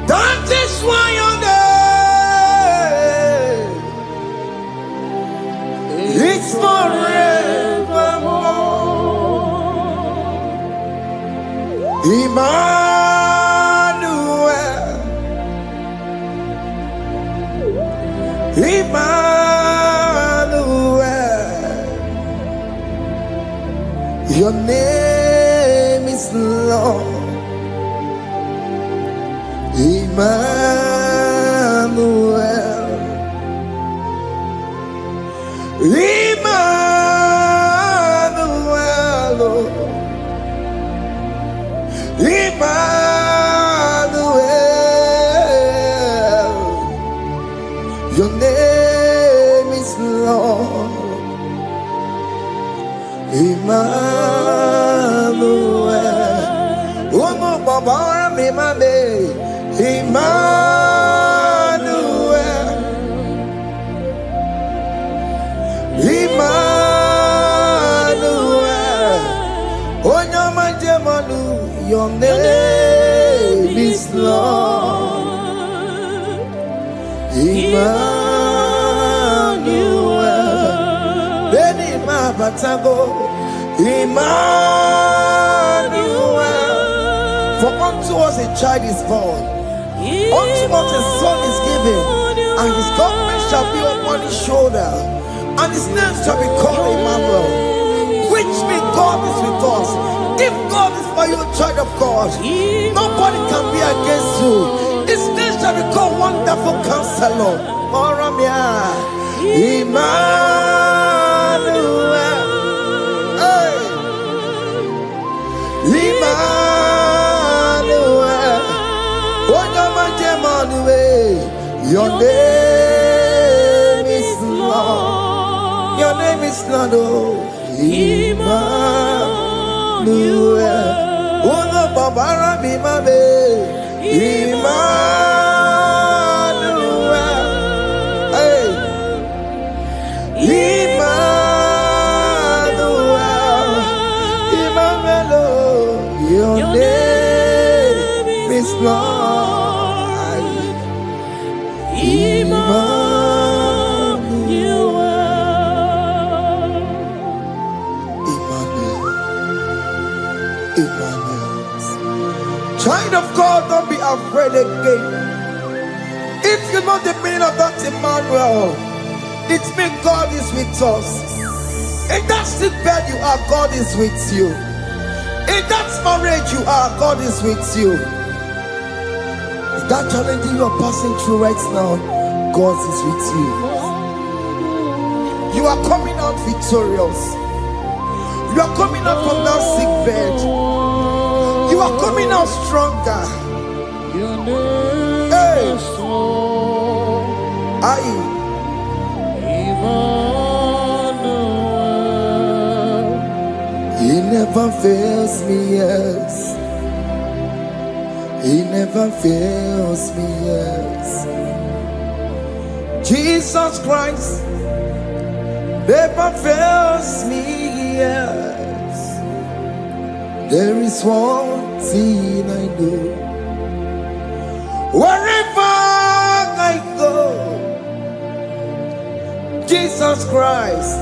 that is why your name is forevermore. Emmanuel, Emmanuel, your name is Lord. Emmanuel, Emmanuel, Emmanuel, your name is Lord. Emmanuel, oh no, Baba, Emmanuel, Emmanuel, oh no, my Jemanu, your name is Lord. Emmanuel, Beni Mabatago, Emmanuel, for unto us a child is born, unto us a son is given, and his government shall be upon his shoulder, and his name shall be called Emmanuel, which means God is with us. If God is for you, child of God, nobody can be against you. His name shall be called Wonderful Counselor. Emmanuel, hey. Emmanuel, your name is Lord. Your name is Lord. Emmanuel, Uno Babara Bimabe, Emmanuel, hey, Emmanuel, Emmanuel, your name is Lord, Emmanuel. Child of God, don't be afraid again. If you know the meaning of that Emmanuel, it means God is with us. In that sick bed you are, God is with you. In that marriage you are, God is with you. In that challenge you are passing through right now, God is with you. You are coming out victorious. You are coming out from that sick bed. You are coming out stronger. Hey. He never fails me, yes. He never fails me, yes. Jesus Christ never fails me, yes. There is one thing I know. Wherever I go, Jesus Christ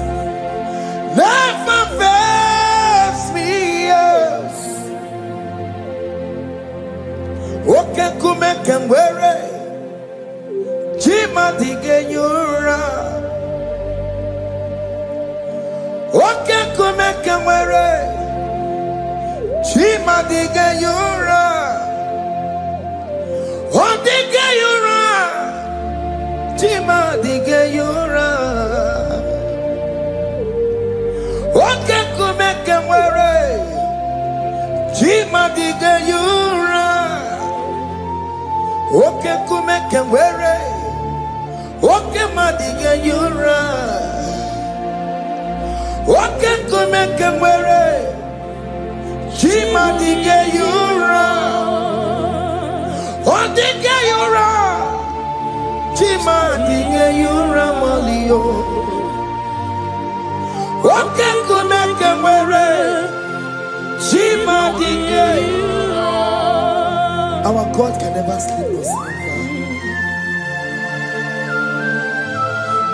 never fails me, yes. Oke kumeke mwere Chima dige yura. Oke kumeke mwere Chima dige yura. Odige yura Chima dige yura. Oke kumeke mwere Chima dige yura. Oke kumeke mwere Oke madige yura. Oke kumeke mwere Chima dige yura. Odige yura Chima dige yura malio. Oke kumeke mwere Chima dige yura. Our God can never sleep nor slumber.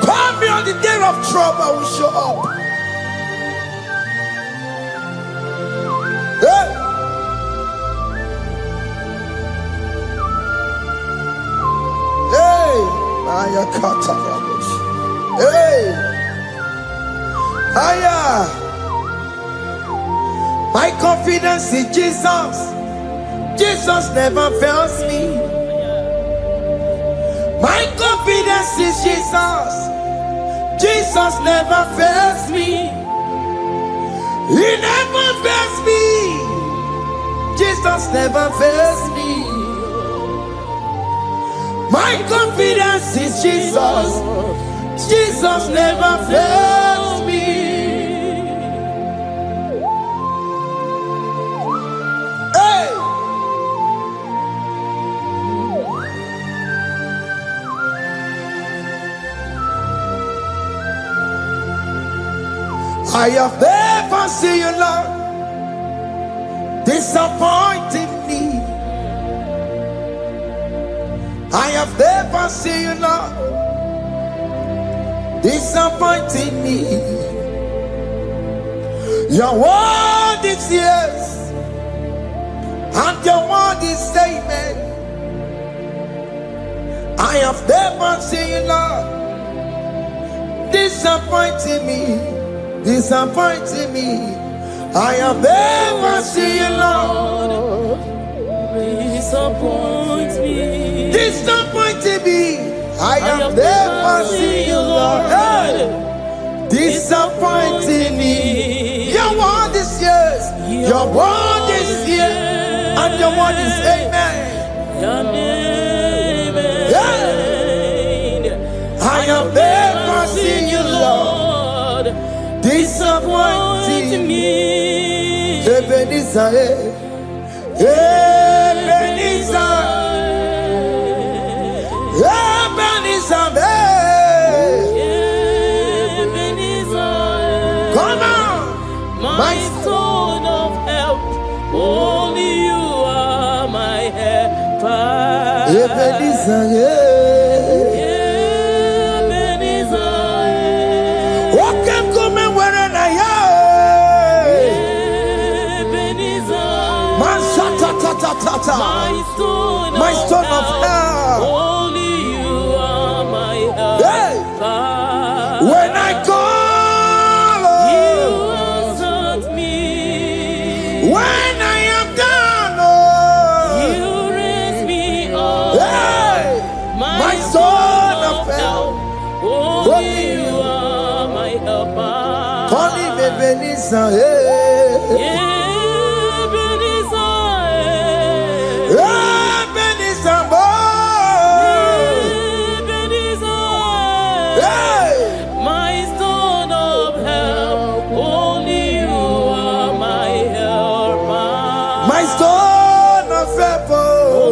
Call me on the day of trouble, I will show up. Hey! Hey! Aya kata rabosh. Hey! Aya! My confidence in Jesus. Jesus never fails me. My confidence is Jesus. Jesus never fails me. He never fails me. Jesus never fails me. My confidence is Jesus. Jesus never fails me. I have never seen you, Lord, disappointing me. I have never seen you, Lord, disappointing me. Your word is yes, and your word is amen. I have never seen you, Lord, disappointing me. Disappointing me. I have never seen you, Lord. Disappoint me. Disappointing me. I have never seen you, Lord. Hey. Disappointing me. Your word is yes. Your word is yes. And your word is amen. Yeah. I have never seen you, Lord, disappointing me. Ebenezer, Ebenezer, Ebenezer, Ebenezer. Come on, my stone of help. Only you are my helper. Ebenezer, my stone of help. Only you are my help. Hey. When I call, you answered me. When I am down, you raise me up. Hey. My stone of help. Only you are my helper. Call him Ebenezer. Hey. My stone of help,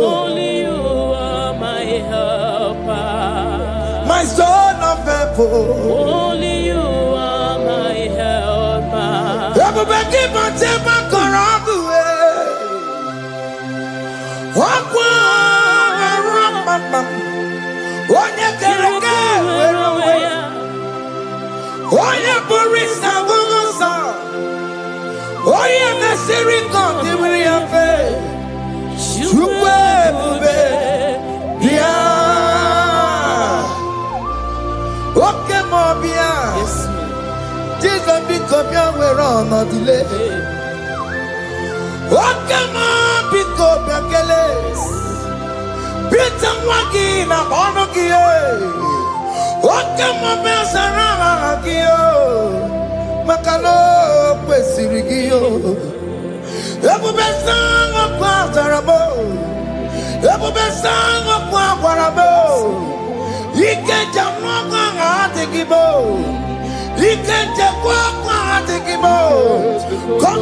Only you are my helper. Everybody but them are corrupt. Jesus become we're on a delay. Okay, ma, pick up your keles. Beat and waggy na bonogie. Okay, ma, besaragio. Makalo, pesirigio. Ebu besang of Quazarabo. Ebu besang of Quawarabo. Ike Jamaka IGBO. Come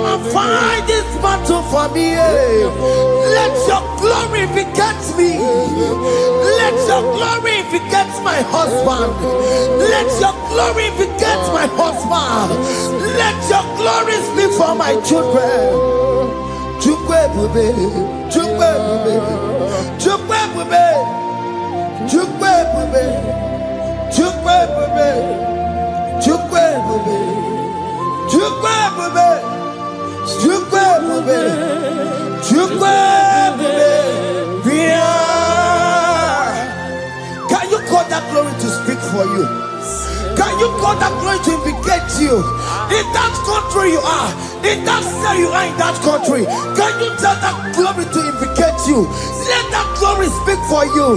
and fight this battle for me. Let your glory beget me. Let your glory beget my husband. Let your glory beget my husband. Let your glory speak for my children. Chukwe bube, chukwe bube, chukwe bube, chukwe bube, chukwe bube. Chukwe bube, chukwe bube, chukwe bube, chukwe bube. Can you call that glory to speak for you? Can you call that glory to vindicate you? In that country you are, in that cell you are in that country. Can you tell that glory to vindicate you? Let that glory speak for you.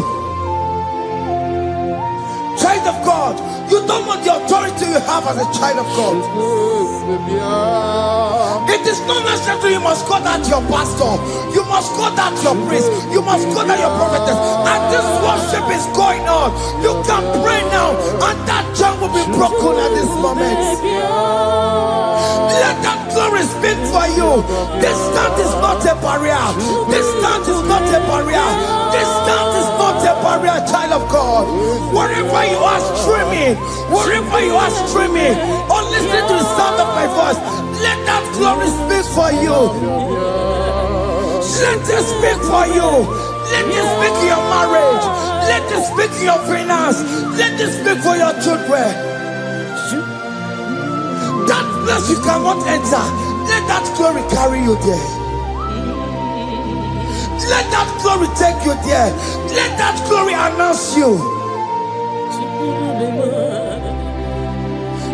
Child of God, you don't want the authority you have as a child of God. It is not necessary you must call that your pastor. You must call that your priest. You must call that your prophetess. And this worship is going on. You can pray now, and that chain will be broken at this moment. Let that glory speak for you. Distance is not a barrier. Distance is not a barrier. Distance is not a barrier, child of God. Wherever you are streaming, wherever you are streaming, or listening to the sound of my voice, let that glory speak for you. Let it speak for you. Let it speak in your marriage. Let it speak in your finance. Let it speak for your children. That place you cannot enter, let that glory carry you there. Let that glory take you there. Let that glory announce you.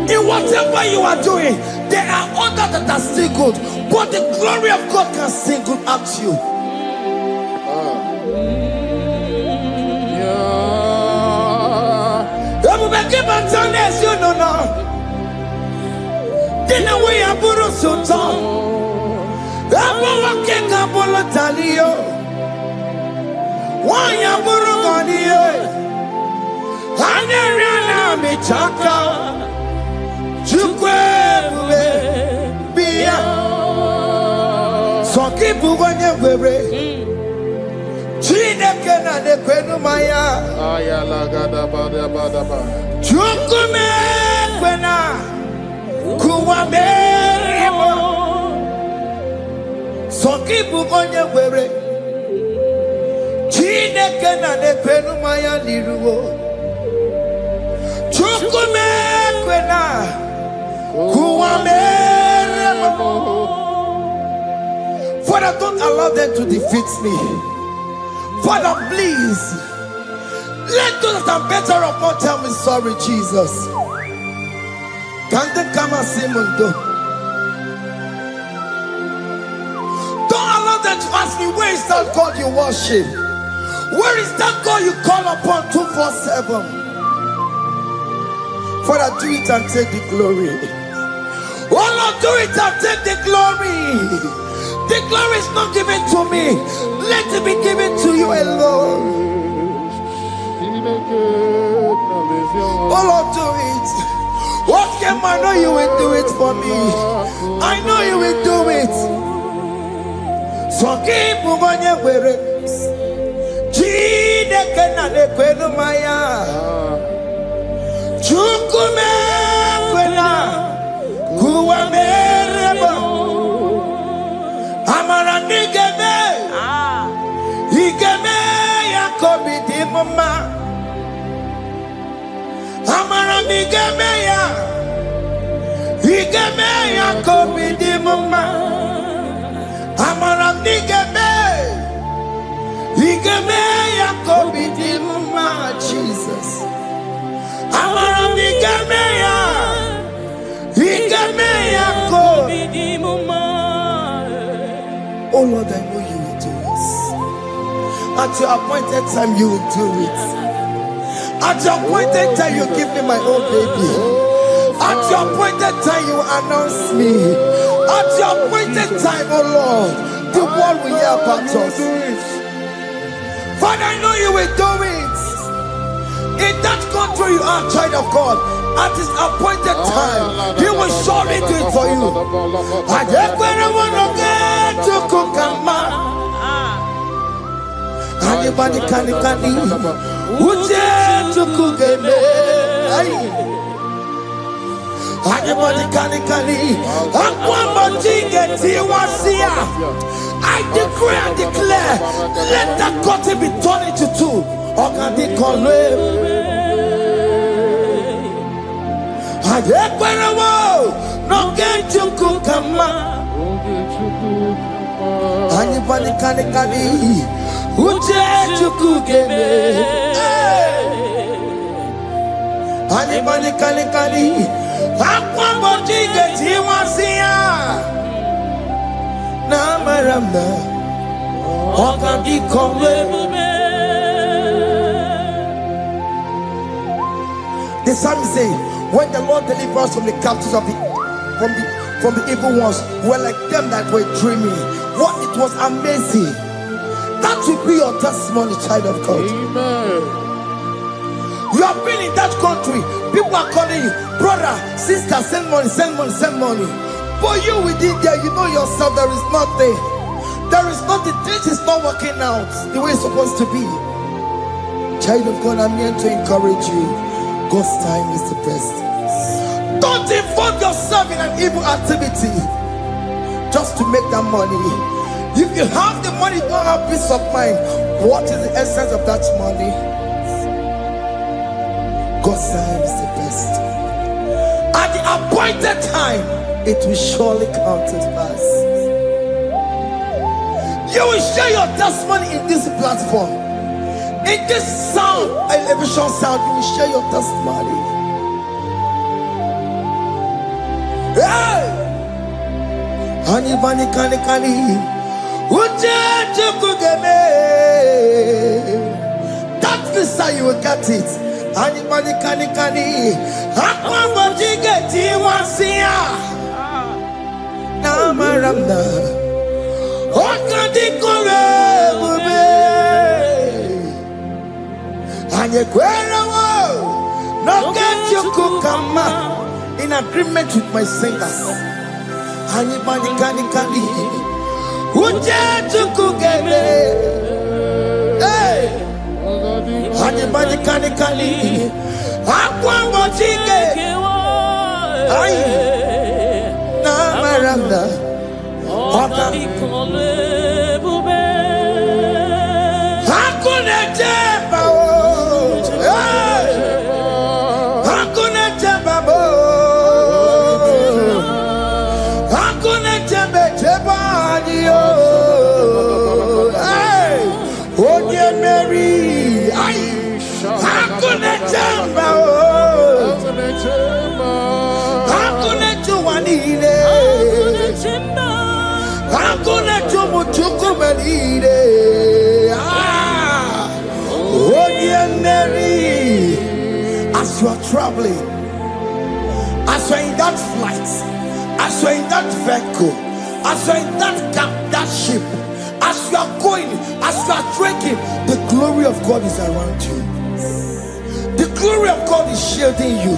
In whatever you are doing, there are others that are still good, but the glory of God can still good at you. You know now. Dina we aburu sultan. Abu wakeka bolo talio. Wanya buru ganiye. Hanyariana michaka. Chukwe bube biya. Soki buganye webe. Chine kena de kwenu maya. Ayala gada bada bada ba. Chukume kwena. Kuwamerimo Soki bugonye were Chineke na nekwenu maya liruwo Chukume kwena Kuwamerimo. Father, don't allow them to defeat me. Father, please let those that are better off not tell me sorry, Jesus. Can't they come and say Mundo? Don't allow them to ask me, where is that God you worship? Where is that God you call upon 247? Father, do it and take the glory. Oh Lord, do it and take the glory. The glory is not given to me. Let it be given to you alone. Oh Lord, do it. What can I know you will do it for me? I know you will do it. So keep moving with it. Chide kena de kwenu maya. Igemeya komi di mama. Amaram nigeme. Igemeya komi di mama. Jesus. Amaram nigemeya. Igemeya komi di mama. Oh Lord, I know you will do this. At your appointed time, you will do it. At your appointed time, you give me my own baby. At your appointed time, you announce me. At your appointed time, oh Lord, the world will hear about us. Father, I know you will do it. In that country, you are a child of God. At his appointed time, he will surely do it for you. Anybody can uje tukugeme. Anybody can I decree and declare, let that curtain be torn into two. Anybody can uje tukugeme. Anybody can the psalmist say, when the Lord delivers us from the captives of from the evil ones, we're like them that were dreaming. What it was amazing. That will be your testimony, child of God. Amen. You have been in that country. People are calling you, brother, sister, send money, send money, send money. But you within there, you know yourself, there is nothing. There is nothing. This is not working out the way it's supposed to be. Child of God, I'm here to encourage you. God's time is the best. Don't involve yourself in an evil activity just to make that money. If you have the money, don't have peace of mind. What is the essence of that money? God's time is the best. At the appointed time, it will surely come to pass. You will share your testimony in this platform. In this sound, elevation sound, you will share your testimony. Hey! Anybody can that visa, you will get it. Anybody can get it once here. Now, Maramna, what can they call it? And you no get you cook in agreement with my singers. Anybody can hey, anybody can as you are traveling, as you are in that flight, as you are in that vehicle, as you are in that ship, as you are going, as you are drinking, the glory of God is around you. The glory of God is shielding you.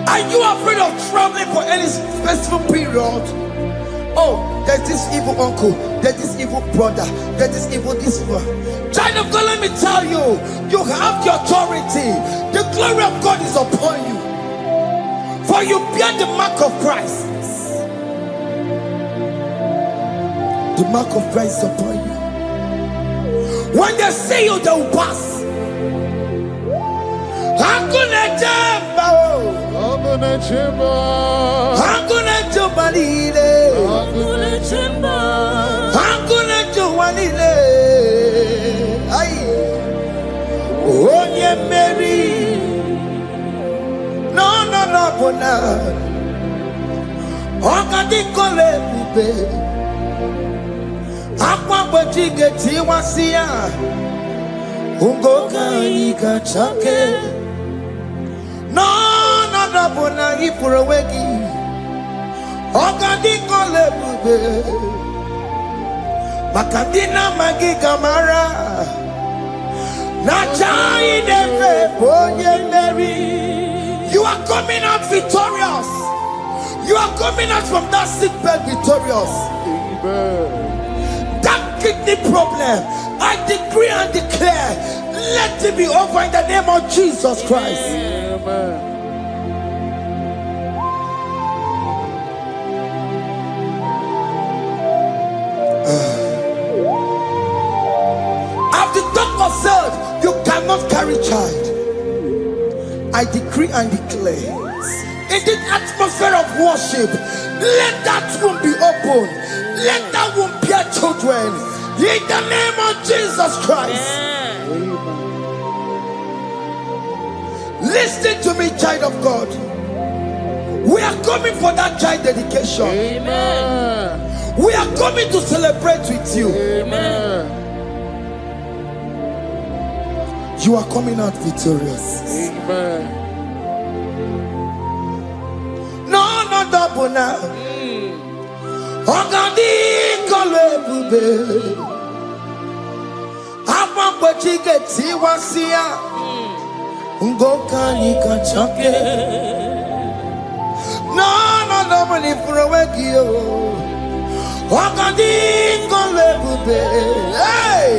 Are you afraid of traveling for any specific period? Oh, there's this evil uncle, there's this evil brother, there's this evil this one. Child of God, let me tell you, you have the authority. The glory of God is upon you. For you bear the mark of Christ. The mark of Christ is upon you. When they see you, they will pass. Hakuna jamba, hakuna jamba, hakuna jamba lile, hakuna jamba, hakuna jamba lile. Ay, onye Mary, no, bona. Okadi kole bube, akwa bojige tiwasia, ungoka ika chake. No, bona ipurowegi. Okadi kole bube, makandina magi kamara. Na chai deve onye Mary. You are coming out victorious. You are coming out from that sick bed victorious. Amen. That kidney problem, I decree and declare, let it be over in the name of Jesus Christ. Amen. As the doctor said, you cannot carry child. I decree and declare, in the atmosphere of worship, let that womb be open. Let that womb bear children. In the name of Jesus Christ. Listen to me, child of God. We are coming for that child dedication. Amen. We are coming to celebrate with you. Amen. You are coming out victorious. Amen. No, double now. Ogadi kole bube. Apa bojige tiwasia. Ungoka nika chake. No, double ni furowegio. Ogadi kole bube. Hey.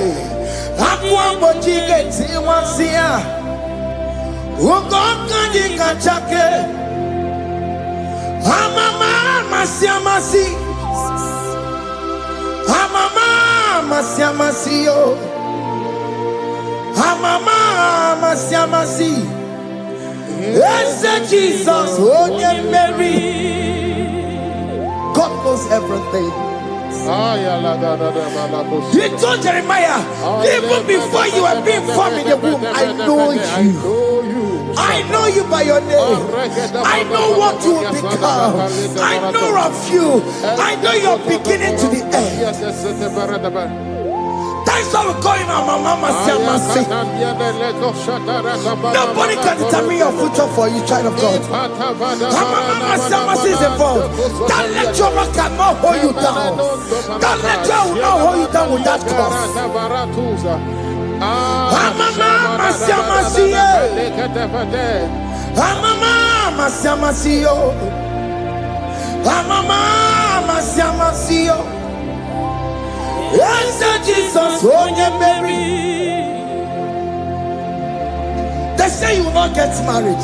Akwa bojige tiwasia. Ungoka nika chake. Amama masiamasi. Amama masiamasi yo. Amama masiamasi. Yes, Jesus, onye Mary. God knows everything. He told Jeremiah, even before you were being formed in the womb, I know you. I know you by your name. I know what you will become. I know of you. I know your beginning to the end. That's how we're going on, Mama Siamasi. Nobody can determine your future for you, child of God. Mama Siamasi is involved. Don't let your man cannot hold you down. Don't let your will not hold you down with that cross. Mama Siamasi. Mama Siamasi. Mama Siamasi. Yes, Jesus, onye Mary. They say you will not get married.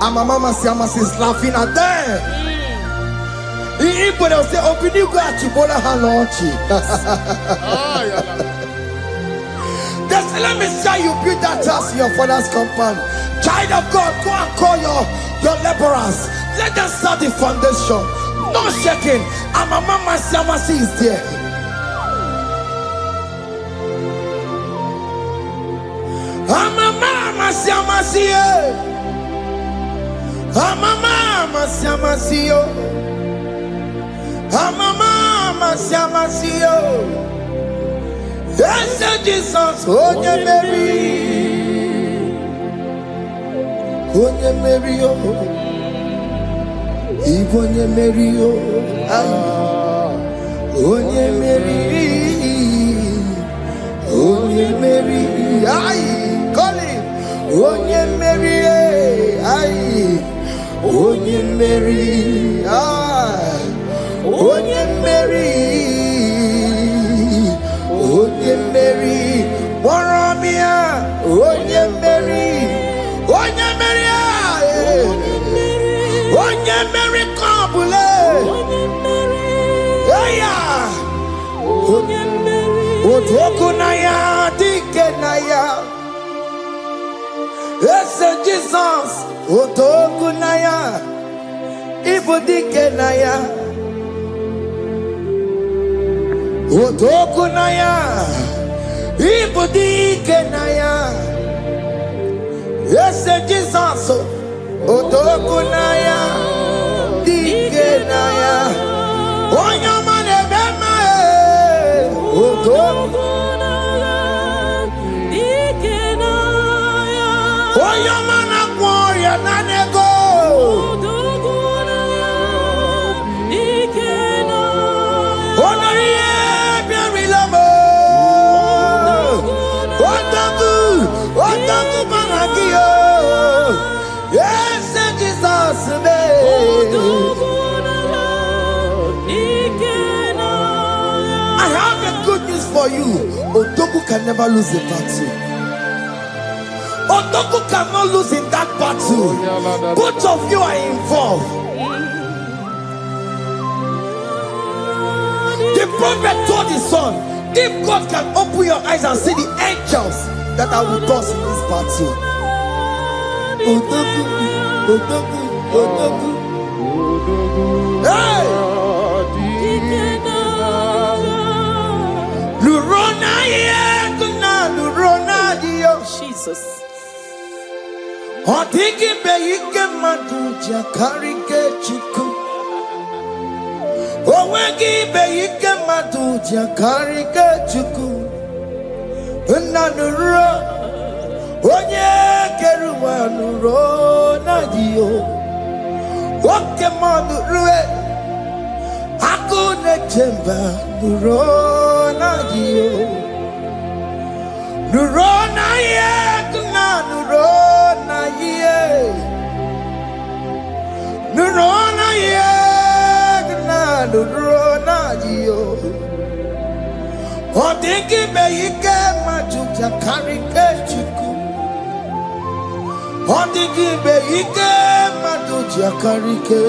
And my mama Siamasi is laughing at them. If they say, open you go at Chibola Hanochi. They say, let me say you build that house in your father's compound. Child of God, go and call your laborers. Let them start the foundation. No shaking. And my mama Siamasi is there. Mama Siamasi, Mama Siamasi, Mama Siamasi. Yes, Jesus, onye Mary, onye Mary, onye Mary, onye Mary, onye Mary, ay. Onye Mary, ay, onye Mary, ah, onye Mary, onye Mary, Moramia, onye Mary, onye Mary, onye Mary, Kabule, yeah, onye Mary, Otokunaya, Jesus, Otokunaya, Ibudikenaya, Otokunaya, Ibudikenaya. Yes, Jesus, Otokunaya, Dikenaya, Oyamane Bema, Otokunaya, Dikenaya, Oyamana Gloria Nanego, Otokunaya, Dikenaya, Onoye Biarilamo, Otaku Managio. Yes, Jesus, I have a good news for you. Otoku can never lose a battle. Otoku cannot lose in that battle. Both of you are involved. The prophet told his son, if God can open your eyes and see the angels that are with us in this battle. Otoku, Otoku, Otoku. Hey! Lurona yekuna, Lurona dio. Jesus. Otiki beyike maduja karike chuku. Owegi beyike maduja karike chuku. Unanuro, onye keruwa Lurona dio. Oke manurue, akune chemba Lurona dio. Lurona yekuna, Lurona ye. Lurona yekuna, Lurona dio. Odiki beyike majuja karike chuku. Odiki beyike majuja karike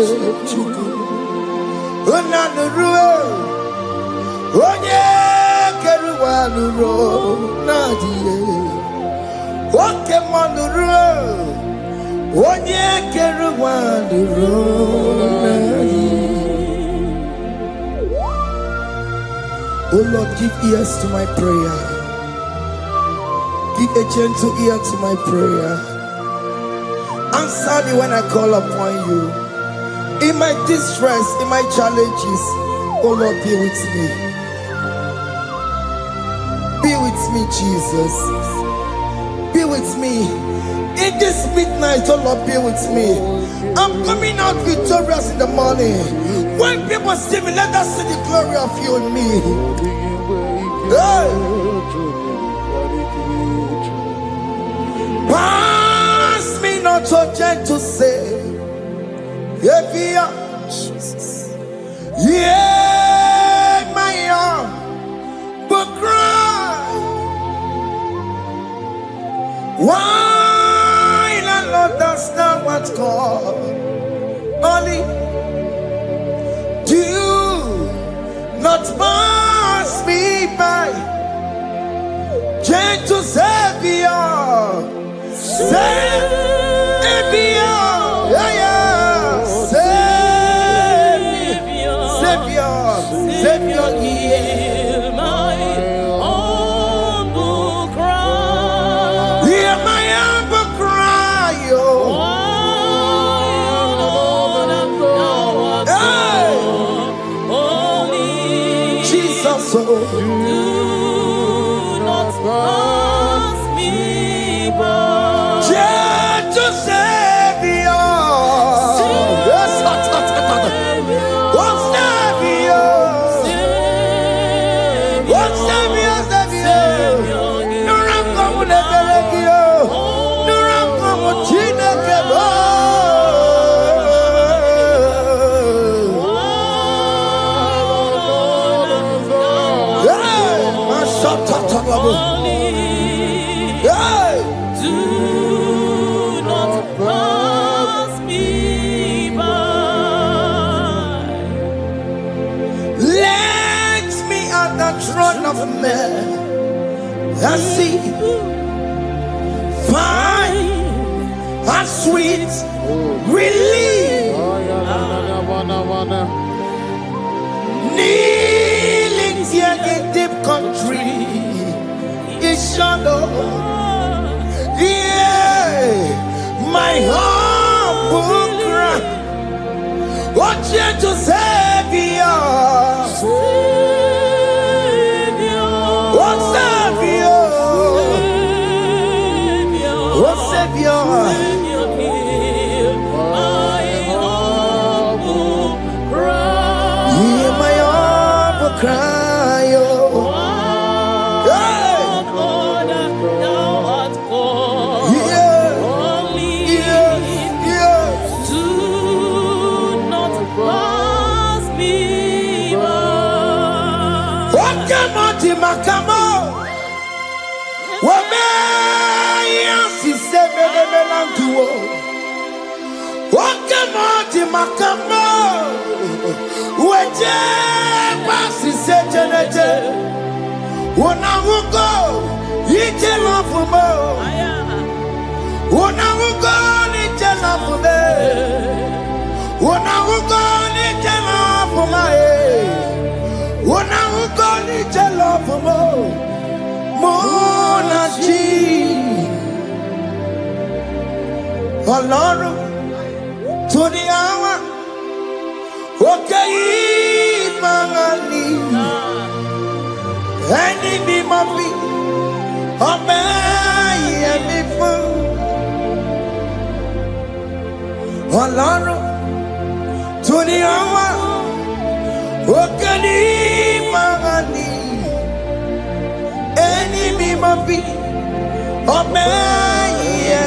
chuku. Unanurue, onye keruwa Lurona dio. Oke manurue, onye keruwa Lurona dio. Oh Lord, give ears to my prayer. Give a gentle ear to my prayer. Answer me when I call upon you. In my distress, in my challenges, oh Lord, be with me. Be with me, Jesus. Be with me. In this midnight, oh Lord, be with me. I'm coming out victorious in the morning. When people see me, let us see the glory of you in me. Hey. Pass me not so gentle say, Jesus. Yeah, my arm, but cry. Why not understand what's called? Only do not pass me by, gentle Savior, Savior, yeah, yeah, Savior, hear my humble cry. Hear my humble cry, oh. Jesus, oh. Do not pass me by. Gentle Savior. Yes, Do not pass me by. Let me at the throne of men and see, find a sweet relief. Kneeling here in deep country is shadow. Yeah, my humble cry. What you to Savior? What Savior? What Savior? Hear my humble cry. Makamo, Wame, si sebe de melantuo. Wakamo, Makamo, Weje, si sejenete. Wonawugo, yije lafumo. Wonawugo, nije lafume. Wonawugo, nije lafume. Wona ugoni jelo Mona ji Ọlọ́run tó ní àwa òkè yìí máa ní ẹni mímọ́ bí ọmọ ẹ̀mí fún Ọlọ́run tó ní àwa òkè ní Magani, any me mabi,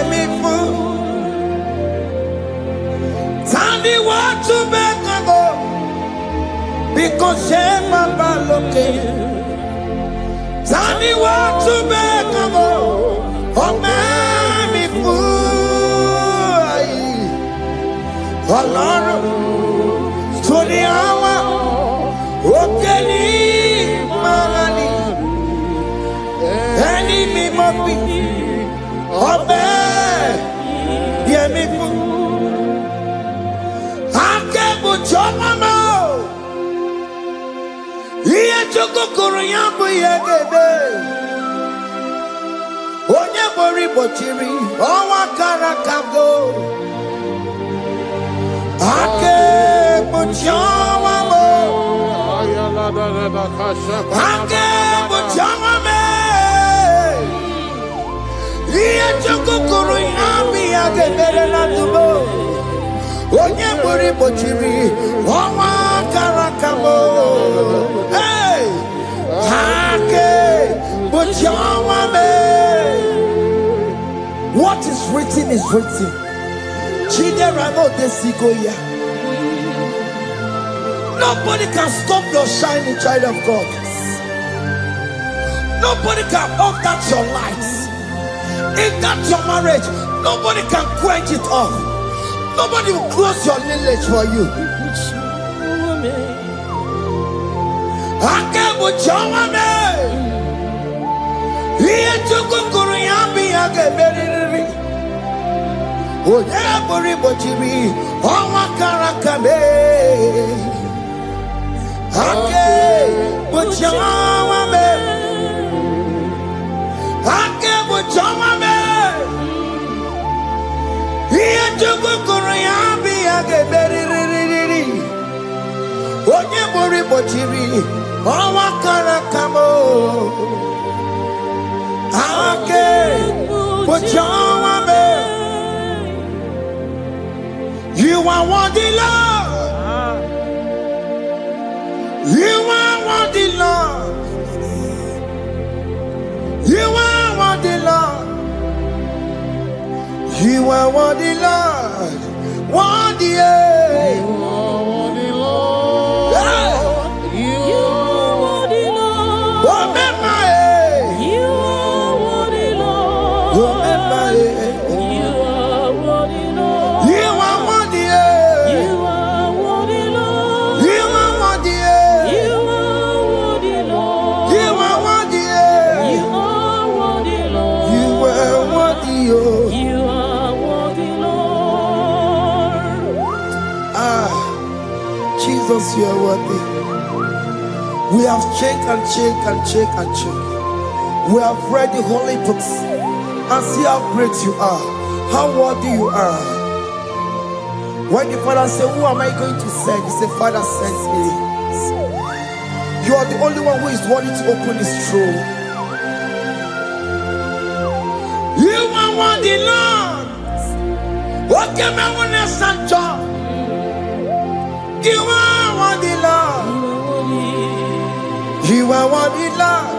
me fun. Tandi what to make go, because she mama loke. Tandi what to make go, me fun. Alaro, to the hour. Okeni Magani, any me mabi, me fun. Akebo chomamo, iye choko koriyambo yegebe. Onye bori bochiri, owa karakago. Akebo chomamo. Akebo chomame, iye choko koriyambi yegebe na tubo. Onye bori bochiri, owa karakamo. Hey, akebo chomame. What is written is written. Chidera no desigoya. Nobody can stop your shining, child of God. Nobody can off that your lights. In that your marriage, nobody can quench it off. Nobody will close your lineage for you. Akebo chawame, iye chukukuru yambi ageberiri. Oye bori bochiri, owa karakame. Akebo chawame, akebo chawame. Iye chukukuru yambi ageberiri. Onye bori bochiri, owa karakamo. Akebo chawame. You are worthy, Lord. You are worthy, Lord. You are worthy, Lord. You are worthy, Lord. Worthy, You are worthy, Lord. You are worthy, Lord. Remember, You are worthy, Lord. remember, You are worthy, Lord. you are worthy, You are worthy, Lord. you are worthy, You are worthy, Lord. you are worthy, You are worthy, Lord. you are worthy, You are worthy, Jesus, you are worthy. We have checked and checked and checked and checked. We have read the holy books and see how great you are, how worthy you are. When the Father said, who am I going to send? He said, Father, send me. You are the only one who is worthy to open his throne. You are worthy, Lord. What can I want to stand up? You are worthy, Lord. You are worthy, Lord.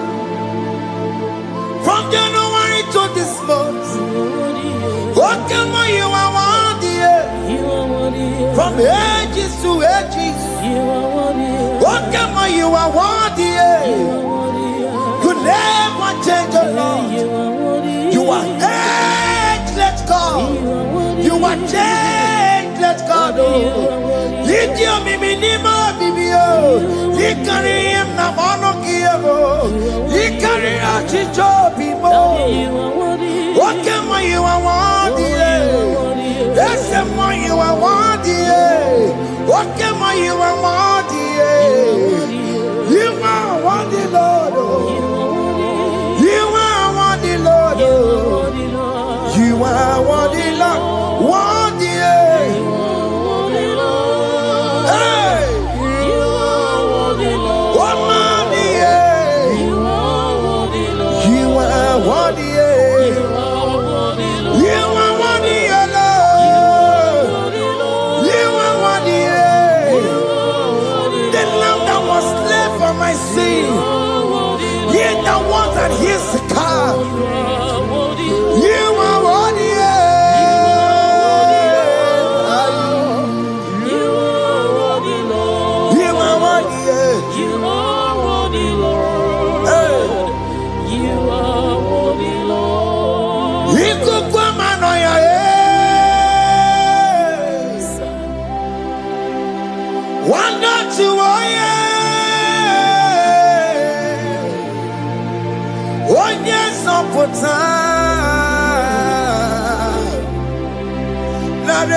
From January to this month, what can you are worthy? From ages to ages, what can you are worthy? You never change, your Lord. You are ageless God. You are changeless God. Lift your minima bibio. You carry him na monokiabo. You carry a chicho bimo. What can you are worthy? That's the one you are worthy. What can you are worthy? You are worthy, Lord. You are worthy, Lord. You are worthy, Lord. Worthy. Hey. You are worthy, Lord. Worthy. You are worthy, Lord. You are worthy. You are worthy, Lord. You are worthy. The lamb that was slain for my sin. He that was and he's the car. You are worthy. You are worthy, Lord. You are worthy. You are worthy, Lord. You are worthy, Lord. You could come on your head. One not to one yes up for time. Not a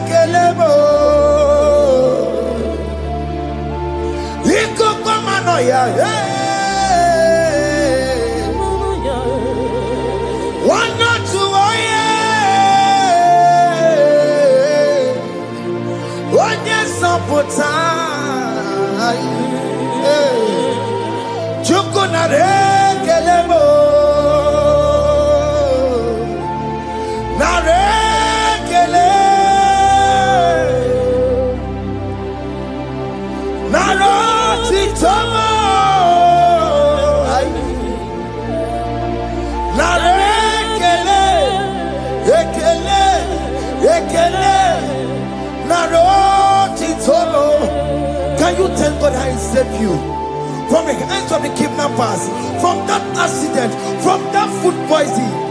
kelebo. You could come on your head. One not to one yes up for time. Chukunare kelebo. Narekele. Narotitomo. Narekele. Ekele. Ekele. Narotitomo. Can you tell God how He saved you from the hands of the kidnappers, from that accident, from that food poisoning?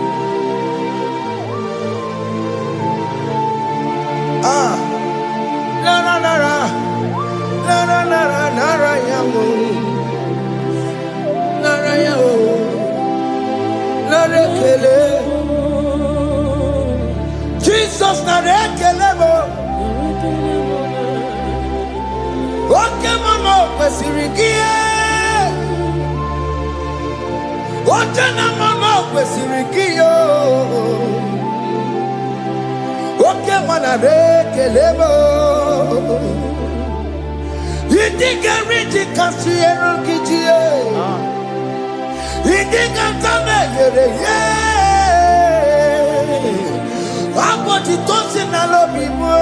Jesus narekelebo. Oke mama kwesirigie. Oke na mama kwesirigie. Oke mana rekelebo. Idiga riti kasiero kijie. Idiga tame yere ye. Aboti tosi na lobi mo.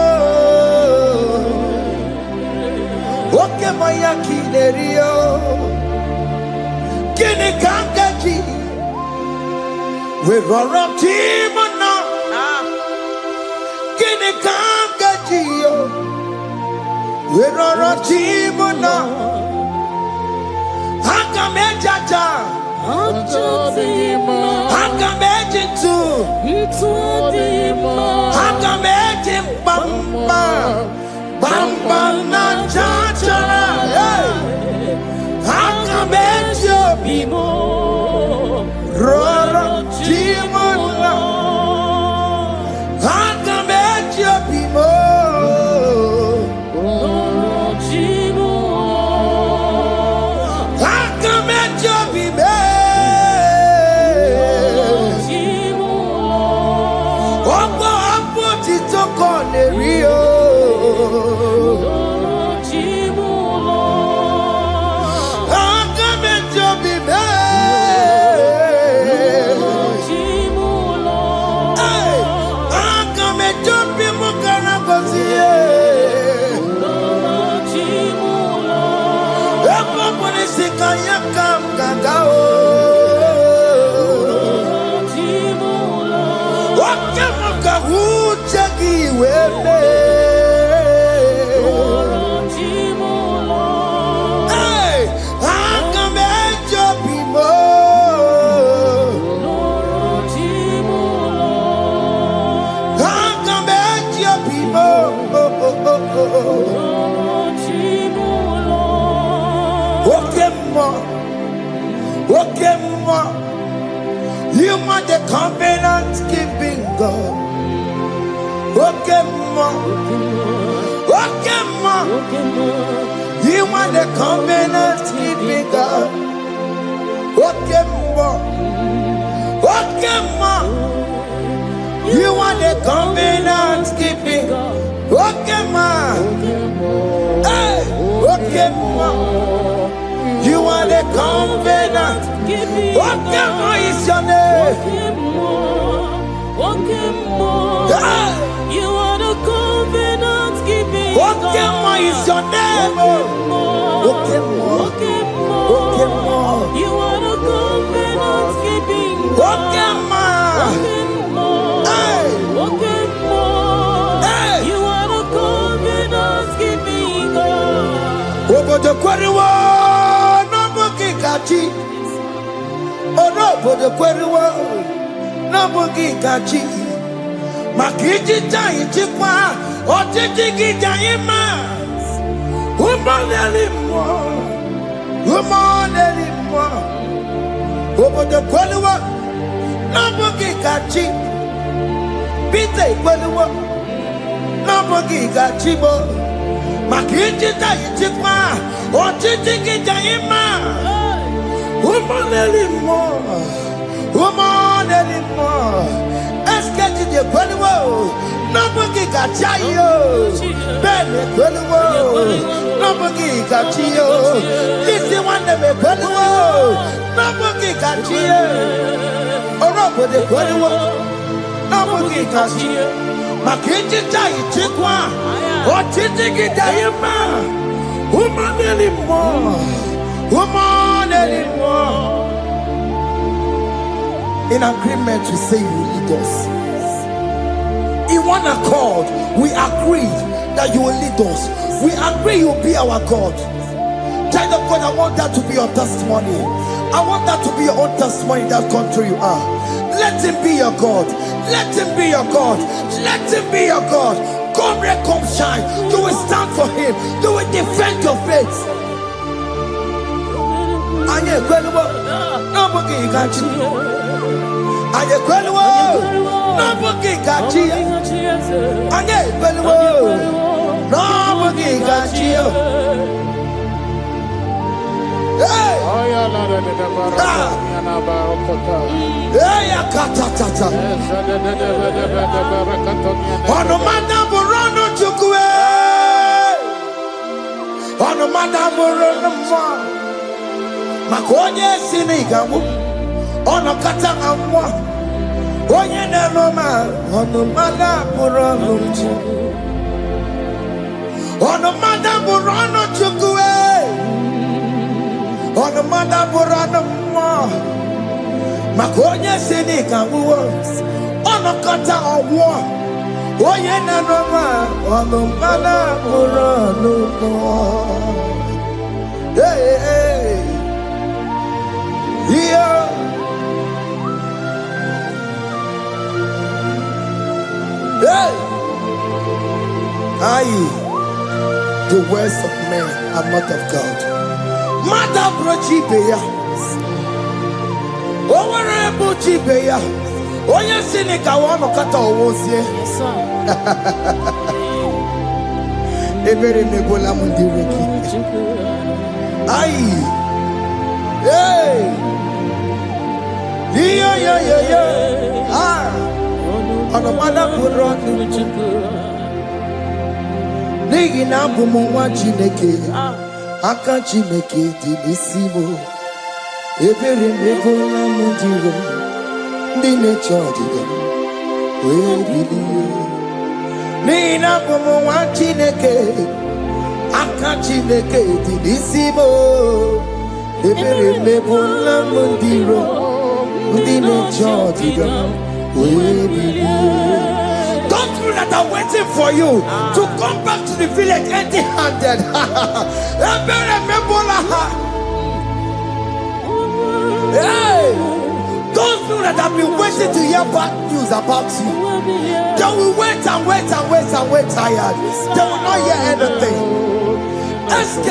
Oke maya kinerio. Kini kangaji. We roro timona. Kini kangaji yo. We roro timona. Hanga mejaja. Hanga mejintu. Hanga mejim bamba. Bamba na chachara. Hanga mejo bimo. Roro timona. Hanga mejo bimo. Rio. You are the covenant keeping God. Okay, ma. You are the covenant keeping God. Okay, ma. You are the covenant keeping God. Okay, ma. Hey, okay, ma. You are the covenant. What is your name? You are the covenant keeping What is your name? You are the covenant keeping What You are the covenant keeping God. Over the Quariwa, no Bukikachi. Oh no, for the Quariwa, no Bukikachi. Makiji Jai Chikwa, or Tiki Jaima. Woman anymore. Over the Quariwa, no Bukikachi. Pite Quariwa, no Bukikachi. Makiji Jai Chikwa, or Tiki Jaima. Woman anymore. Escape the Qualiwo. Nobody got you. Ben Qualiwo. Nobody got you. This is one of the Qualiwo. Nobody got you. Or nobody Qualiwo. Nobody got you. Makiji Jai Chikwa. Or Tiki Jaima. Woman anymore. In agreement, we say you lead us. In one accord, we agreed that you will lead us. We agree you will be our God. Child of God, I want that to be your testimony. I want that to be your own testimony in that country you are. Let him be your God. Let him be your God. Let him be your God. Come, red, come, shine. You will stand for him. You will defend your faith. Anye kwelwo nobuki gachi Anye kwelwo nobuki gachi Anye kwelwo nobuki gachi Hey Katata Ono madam rono chukwe Ono madam rono mwa Makonye sinigamu ono kata amwa onye neroma ono mada burono ono mada burono chukwe ono mada burono mwa makonye sinigamu ono kata amwa onye neroma ono mada burono hey yeah. Hey. The words of men are not of God. Mother Brochibeya. Overable Chibeya. Oya Sinica one kata owosie. Yes, sir. Ebere mebola mundireki. Hey. Yeah. On the mother put on n'ihi na abụ m nwa Chineke aka Chineke dị n'isi m ebere m egola m ndị iro ndị na-eche ọdịda wee bilie n'ihi na abụ m nwa Chineke aka Chineke dị n'isi m ebere m egola m ndị iro ndị na-eche ọdịda wee bilie. Those people that are waiting for you to come back to the village empty-handed. Hey, those people that have been waiting to hear bad news about you, they will wait and wait and wait and wait tired. They will not hear anything. SK,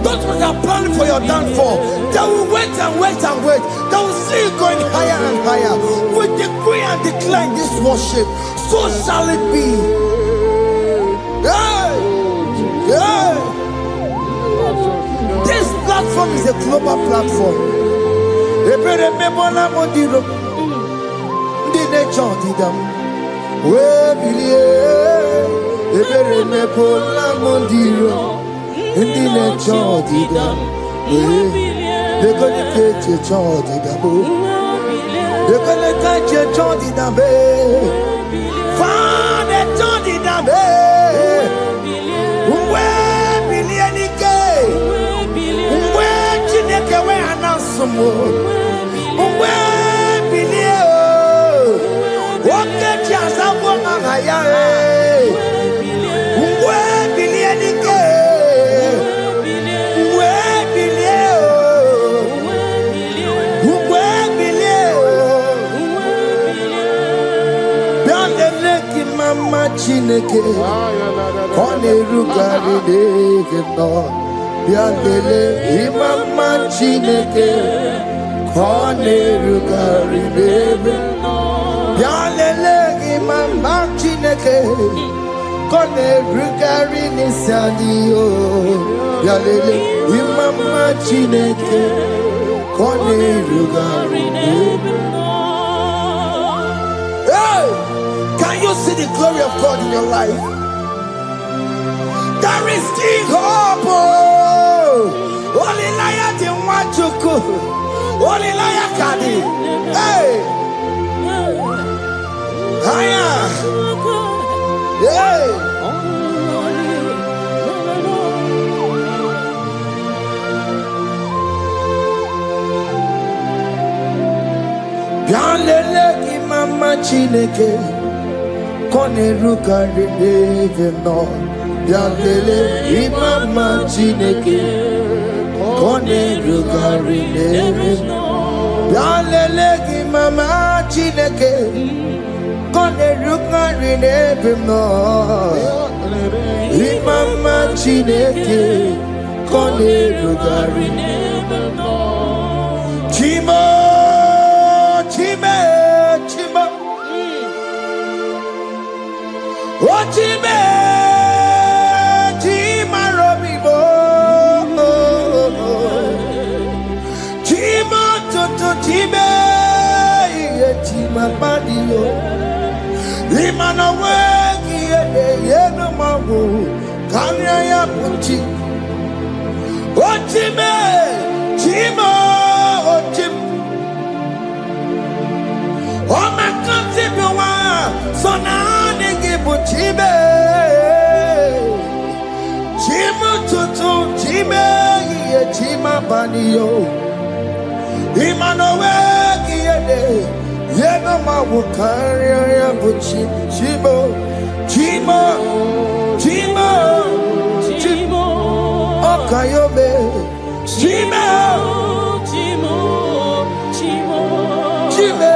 those people that are planning for your downfall, they will wait and wait and wait. They will see you going higher and higher. We decree and declare this worship. So shall it be. Hey! Hey! This platform is a global platform. Father, Johnny Dabe, where Billianike, where Chineke, where Anasomo, where Bilio, what get Yazabona, where Billianike, where Bilio, where Bilio. Mama Chineke, Kone Rugari Devino, Biandele, Mama Chineke, Kone Rugari Devino, Biandele, Mama Chineke, Kone Rugari Nisadio, Biandele, Mama Chineke, Kone Rugari Devino. Can you see the glory of God in your life? There is still hope. Only liar didn't want to go. Only liar can. Hey. Hiya. Hey. Bialele ki mama Chineke. Kone rukari devino, biandele imama Chineke. Kone rukari devino, biandele imama Chineke. Kone rukari devino, imama Chineke. Kone rukari devino. Chimo, chime, chimo. Ochime, chima robibo, chima toto chime, chima badio, imana wegi yeno mawu, kanya ya punchi. Ochime, chima ochim, oma kanti biwa, sona. Chibe, Chima tutu, Chime, Chima banio, Imanowe, Yena Mawukaria, Buchi, Chibo, Chima, Chima, Chimo, Okayobe, Chima, Chimo, Chimo, Chime,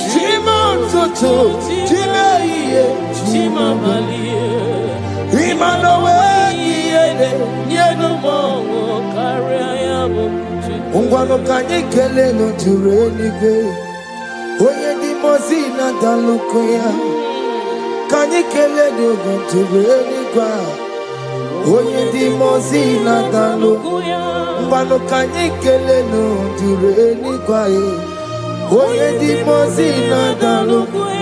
Chima tutu, Chime. Chima Malie, Imanowe, Yeno Mongo, Kariabu, Ungwano Kanyikele no Turenike, Oye di Mozina Dalukoya, Kanyikele no Turenika, Oye di Mozina Dalukoya, Ungwano Kanyikele no Turenika, Oye di Mozina Dalukoya.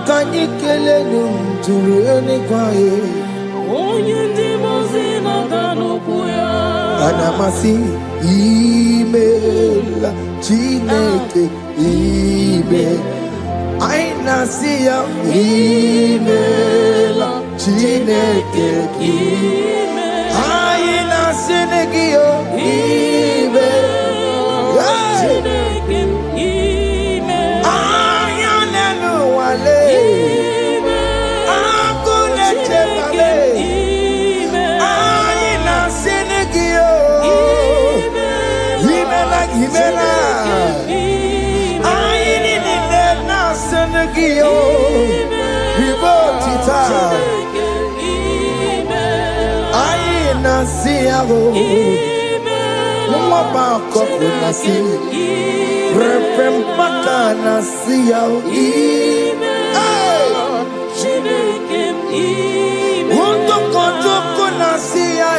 Kanyikele num tureni kwae Anamasi email Chineke email Aina siya email Chineke email Aina sinegio email Chineke email Ayanenu wale Akune chebale Aina sinegio Imela Aini nina senegio Ribotita Aina siago Mwaba koko nasi Repempaka nasiao Wondo kotoko nasia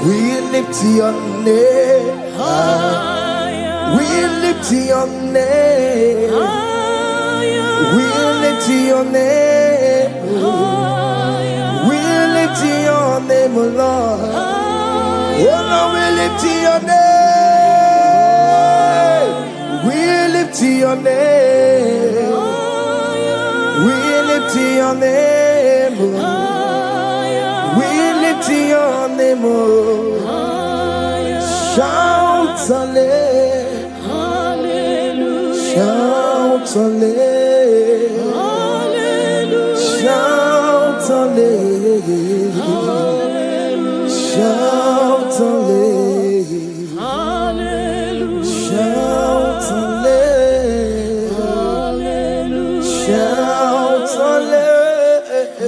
We lift your name We lift your name We lift your name We lift your name, Lord. Oh Lord, we lift your name. We lift your name. We lift your name. We lift your name. Shout hallelujah. Shout hallelujah. Shout hallelujah. Shout hallelujah. Shout hallelujah. Shout hallelujah.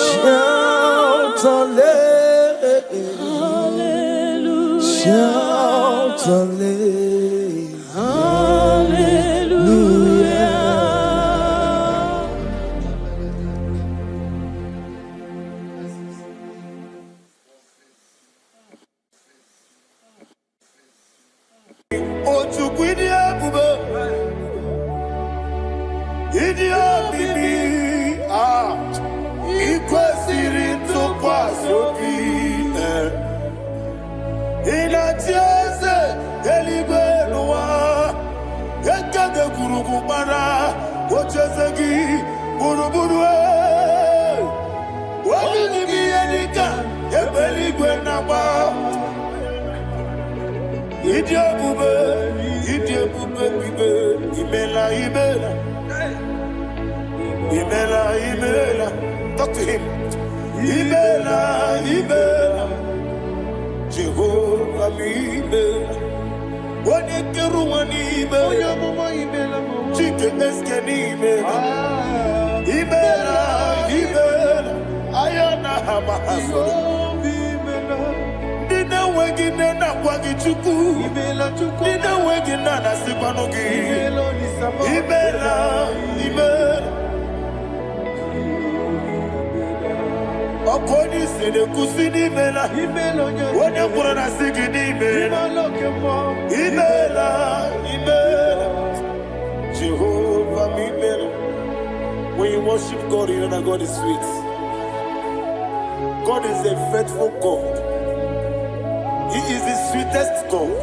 Shout hallelujah. Shout hallelujah. Talk to him. Ibela. Jehovah Ibela. Wanekeruani Ibela. Chike eskeni Ibela. Ibela. Ayana hamahaso. Nina wengine na kwagi chuku. Nina wengine na sipanogi. Ibela. Okoni sede kusini mela. Wone kurana sigidi mela. Ibela. Jehovah Ibela. When you worship God, you know that God is sweet. God is a faithful God. He is the sweetest God.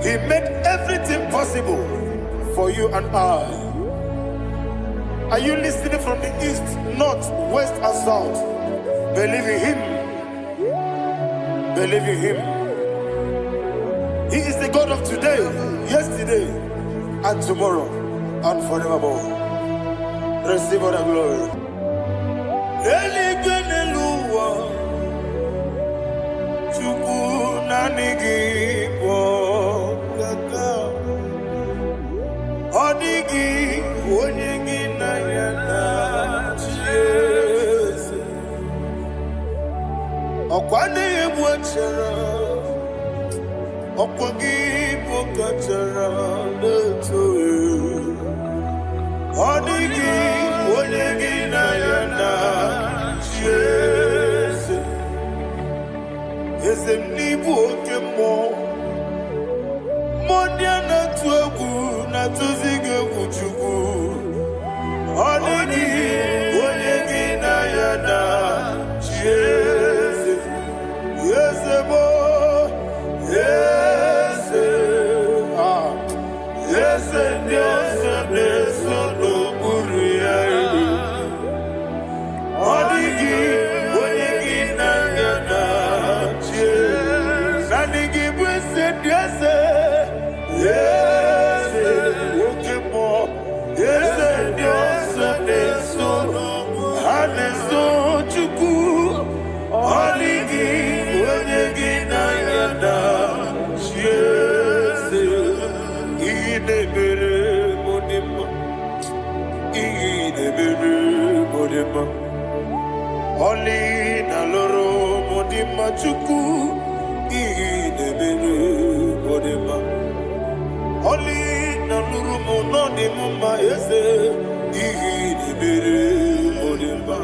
He made everything possible for you and I. Are you listening from the east, north, west, and south? Believe in him. Believe in him. He is the God of today, yesterday, and tomorrow, and forevermore. Receive all the glory. Oli na loro modima chuku idebere modima. Oli na luru monodi mumma ese idebere modima.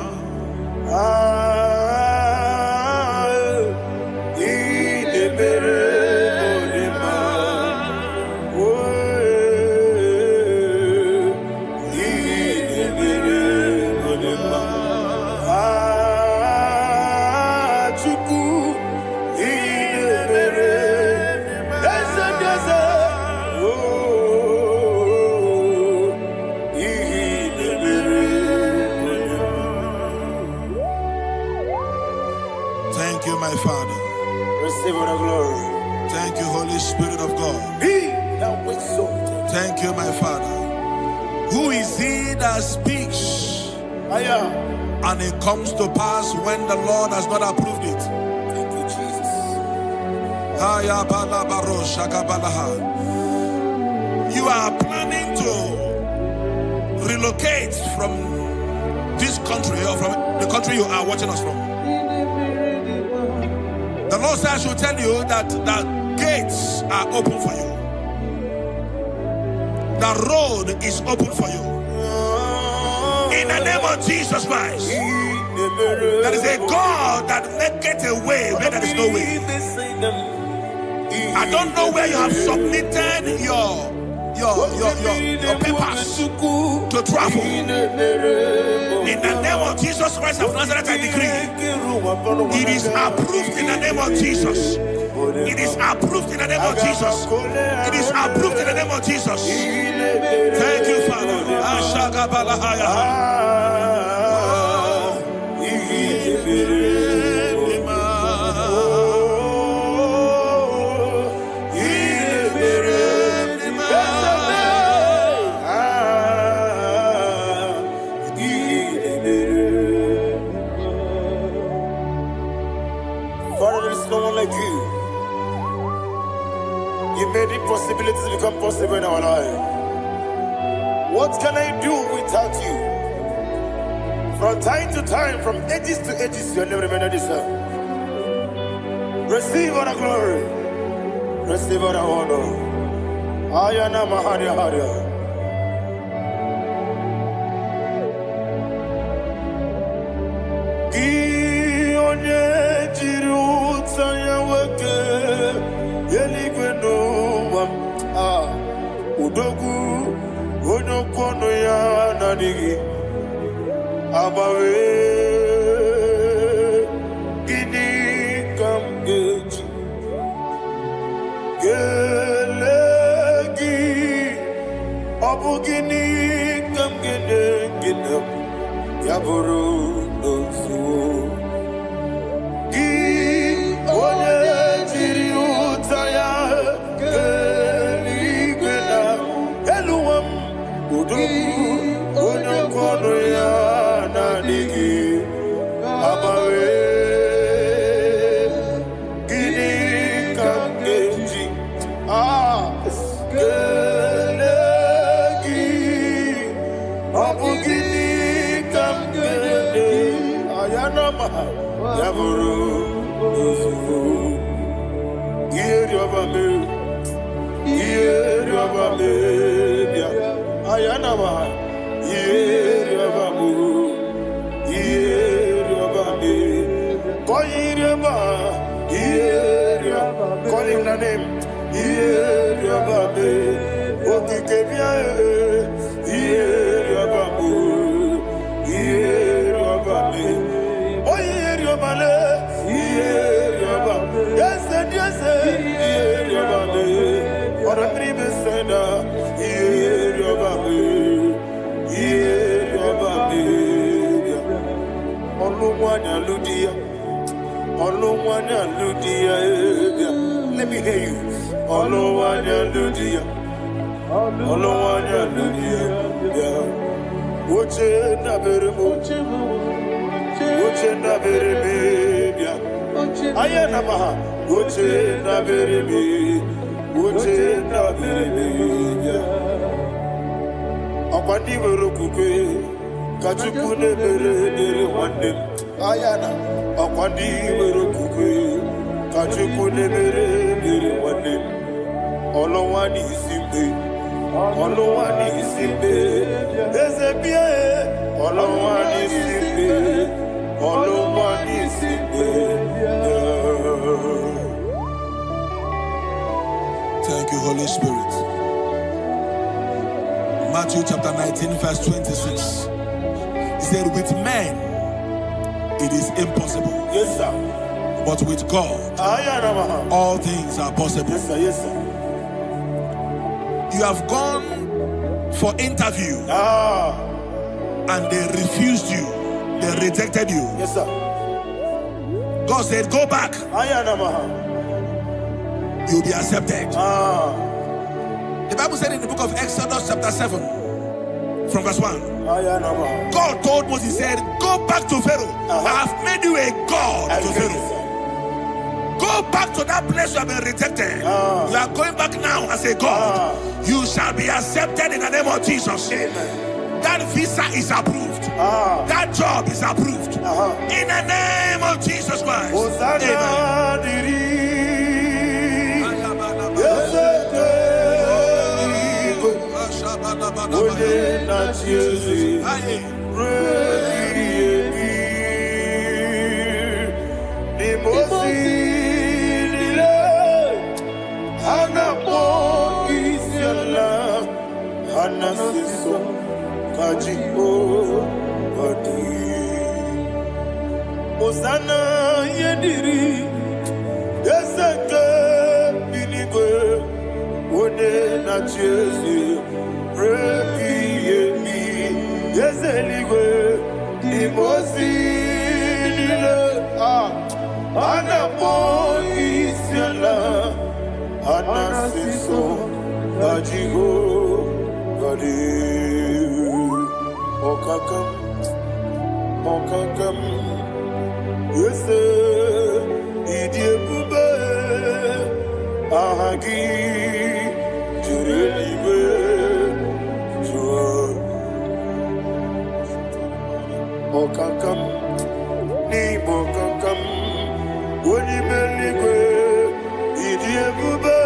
Idebere modima. Idebere modima. Thank you, my Father. Receive all the glory. Thank you, Holy Spirit of God. Thank you, my Father. Who is he that speaks and it comes to pass when the Lord has not approved it? Thank you, Jesus. You are planning to relocate from this country or from the country you are watching us from. The Lord says I should tell you that the gates are open for you. The road is open for you. In the name of Jesus Christ. There is a God that maketh a way where there is no way. I don't know where you have submitted your papers to travel. In the name of Jesus Christ of Nazareth, I decree it is approved in the name of Jesus. It is approved in the name of Jesus. It is approved in the name of Jesus. Thank you, Father. Father, there is no one like you. You made impossibilities become possible in our life. What can I do without you? From time to time, from ages to ages, you have never remained the same. Receive all the glory. Receive all the honor. Ayana Maharia Haria. Udogu onokono ya nadigi abawe gini kamgeji gelegi abu gini kamgene ginam yaburu dosuo gi one jiri utaya onokono ya nadigi abawe gini kamgeji gelegi abu gini kamgene ayanama yaburu uzufu yeri obame bia ayanama yeri obamu yeri obame koyireba yeri call him the name yeri obame okikebia yeri obamu yeri obame oyeri obale yeri obame Let me hear you. Akwandi werokukwe kachukune bere wande ayana akwandi werokukwe kachukune bere wande olowani isimbe ezebie olowani isimbe. Thank you, Holy Spirit. Matthew chapter 19, verse 26. He said, with men it is impossible. Yes, sir. But with God, all things are possible. Yes, sir. Yes, sir. You have gone for interview and they refused you. They rejected you. Yes, sir. God said, go back. You'll be accepted. The Bible said in the book of Exodus chapter 7 from verse 1, God told Moses, he said, go back to Pharaoh. I have made you a God to Pharaoh. Go back to that place you have been rejected. You are going back now as a God. You shall be accepted in the name of Jesus. Amen. That visa is approved. That job is approved. In the name of Jesus Christ. Osana yediri deseke binigwe one na chezi repi yemi yezeligwe imosi nile anapo isiala anasiso ajigo gadi okakam Yese idiebube ahagi jurelibe jua okakam ni bokakam wonimeligwe idiebube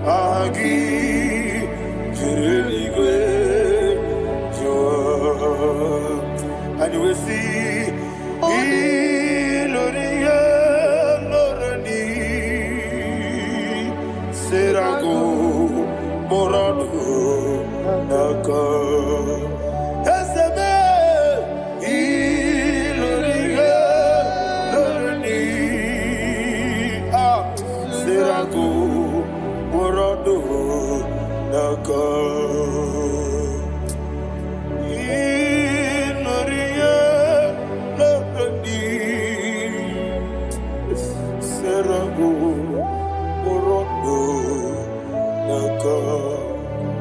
ahagi jurelibe jua and we see Iloria Lorani Serago Morado Naka Esebe Iloria Lorani Serago Morado Naka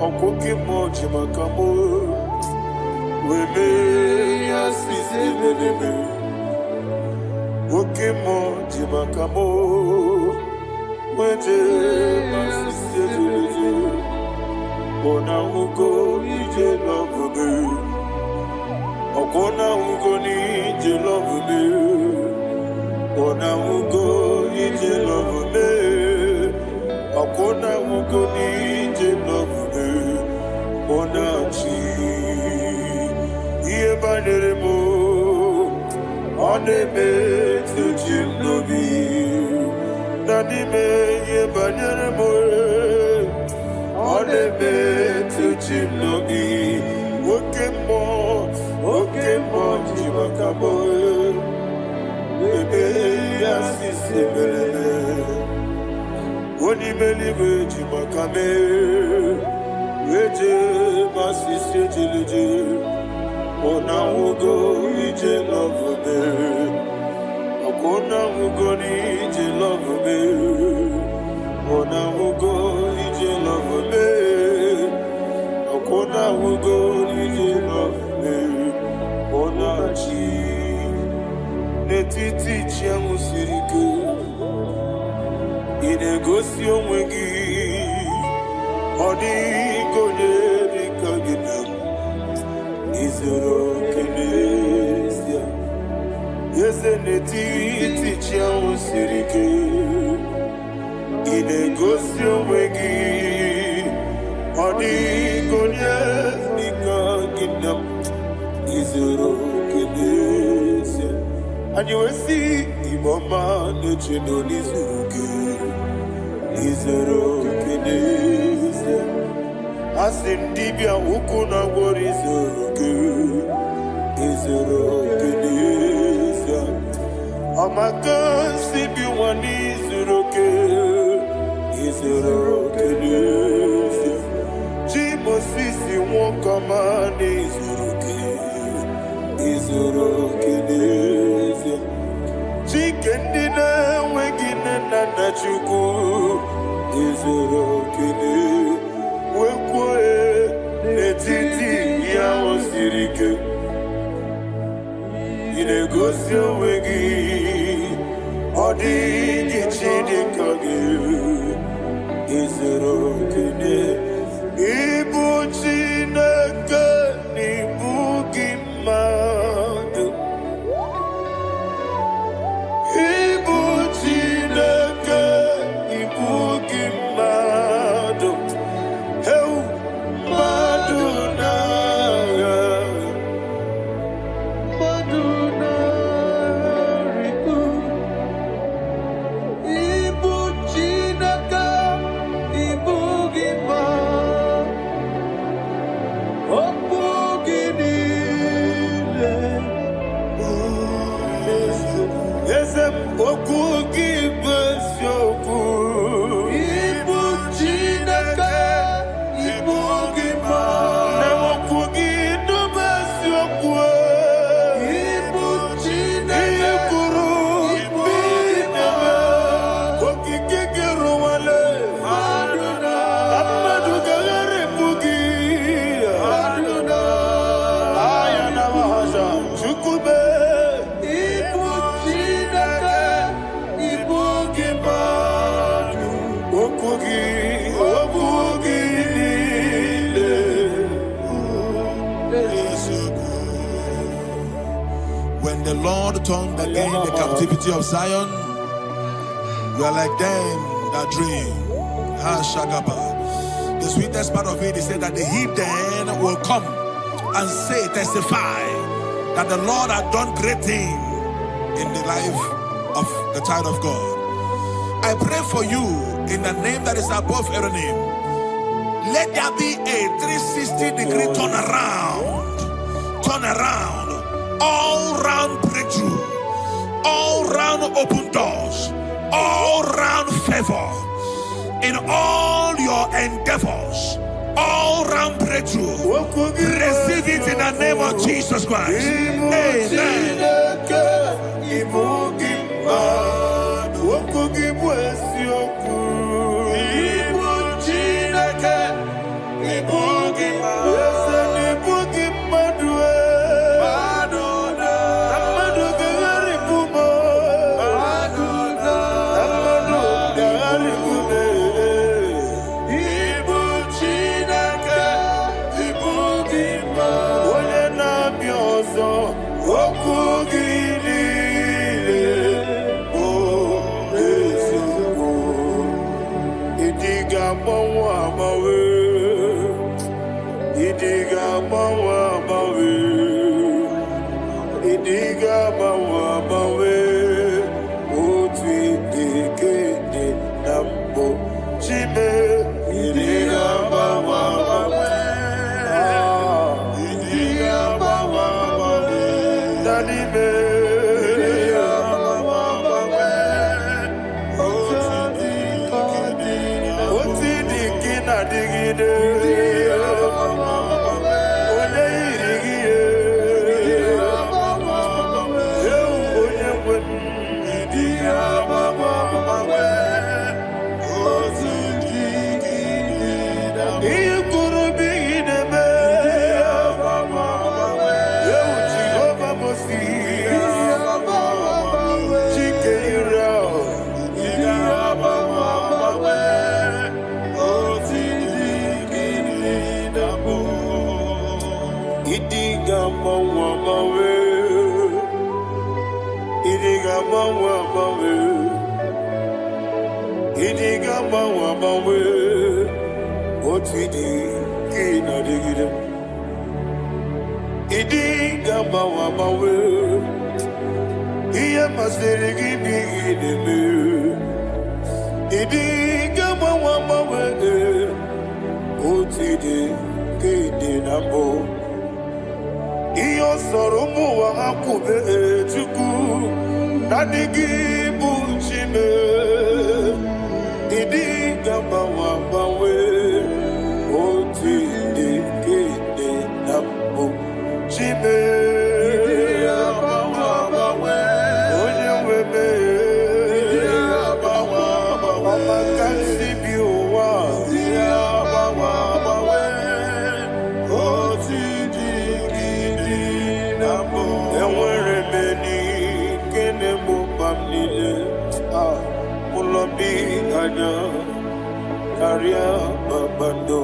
Okoke moji makamo weme yasisi meneme Oke moji makamo weje masisi jeje Ona ugo ije love me Okona ugo ni ije love me Ona ugo ije love me Okona ugo ni ije love me Onachi Iye banere mo Oneme tujim nobi Nanime iye banere mo Oneme tujim nobi Oke mo jimakamo Ebe yasisi melele Onimeliwe jimakame Weje masisi jiliji Ona ugo ije love me. Ona ugo ije love me. Ona ugo ije love me. Ona ugo ije love me. Ona chi netiti chiamu siriku. Inegosi onwe gị. Odi konye dikagina. Izoro kenesia. Yese netiti chiamu siriku. Inegosi onwe gị. Odi konye dikagina. Izoro kenesia. And you will see Imama Nechino Nizuki Izero Kenese Asin Dibia Ukuna Warizuki Izero Kenese Amaka Sibi Wanizuki Izero Kenese Jimo Sisi Wokama Nizuki Izero Kenese Chicken dinner, waking and Nachuku Izero Kene Wekwe Netiti Yao Sirike Inegosio Wegi Odi Gichidi Kage Izero Kene Ibu Chinaka Nibu Gimadu When the Lord turned again the captivity of Zion, you are like them that dream. The sweetest part of it is that the heathen will come and say, testify that the Lord had done great things in the life of the child of God. I pray for you in the name that is above every name. Let there be a 360-degree turn around, all round breakthrough, all round open doors, all round favor in all your endeavors, all round breakthrough. Receive it in the name of Jesus Christ. Amen. Onye Idigama wamawe, otidi kina digida. Idigama wamawe, iya masiri gibi ideme. Idigama wamawe, otidi kina bo. Iyo soromu wa akube chuku, nadigi buchime. Idigama wamawe, otidi kina bo. Chime, Idigama wamawe, onye weme, Idigama wamawe, ọmakansi bi ụwa, Idigama wamawe, otidi kina bo. Enwere meni kene mo pamnile, mulobi anya, karya babando.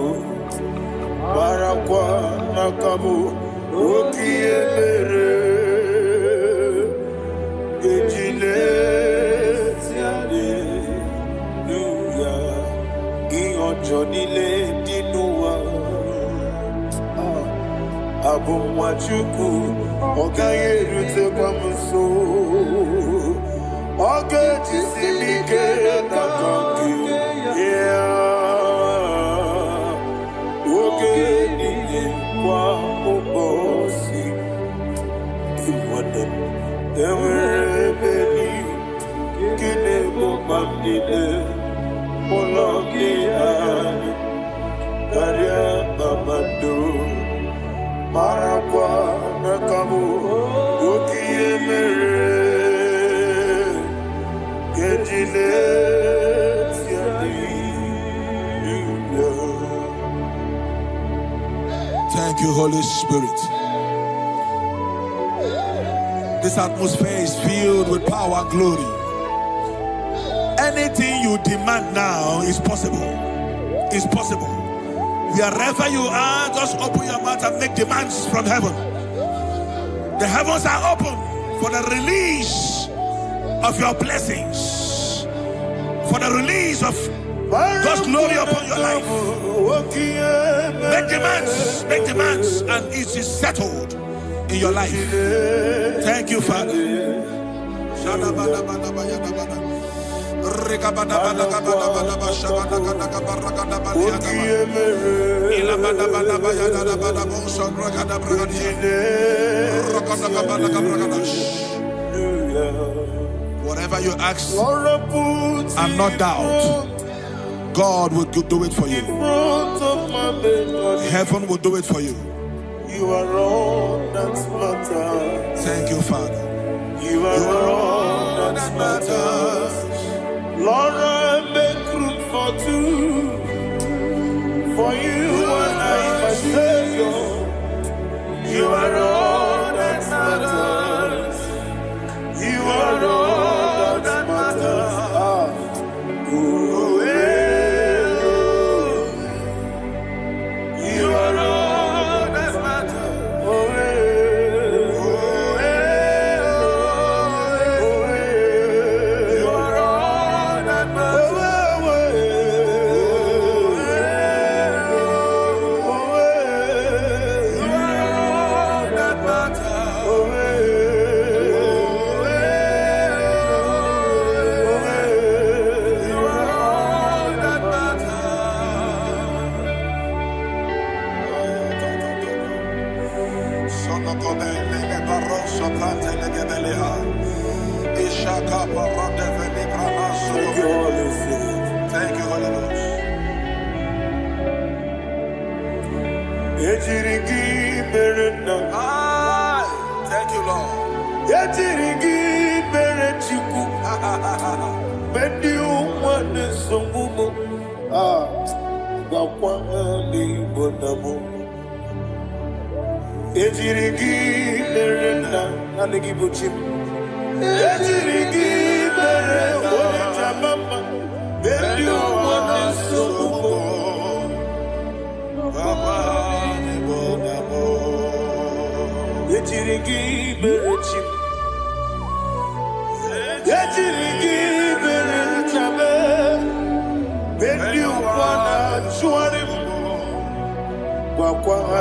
Barakwa nakabu okiye mere ejile tiade nuya iyanjo nile dinuwa abumwachuku ogaye rute kwamuso oge jisimike nakangi kwa ubosi iwadem ewerebeli kine mubamdile mologiani karya babado marakwa nakabu ukiye mere kejile siadi. Thank you, Holy Spirit. This atmosphere is filled with power and glory. Anything you demand now is possible. It's possible. Wherever you are, just open your mouth and make demands from heaven. The heavens are open for the release of your blessings, for the release of God's glory upon your life. Make demands, and it is settled in your life. Thank you, Father. Whatever you ask and not doubt, God will do it for you. Heaven will do it for you. You are all that matters. Thank you, Father. You are all that matters. Lord, I make room for two. For you and I, my Savior. You are all that matters. You are all that matters. You are all that matters. You are all that matters. Thank you, Holy Ghost. Thank you, Lord.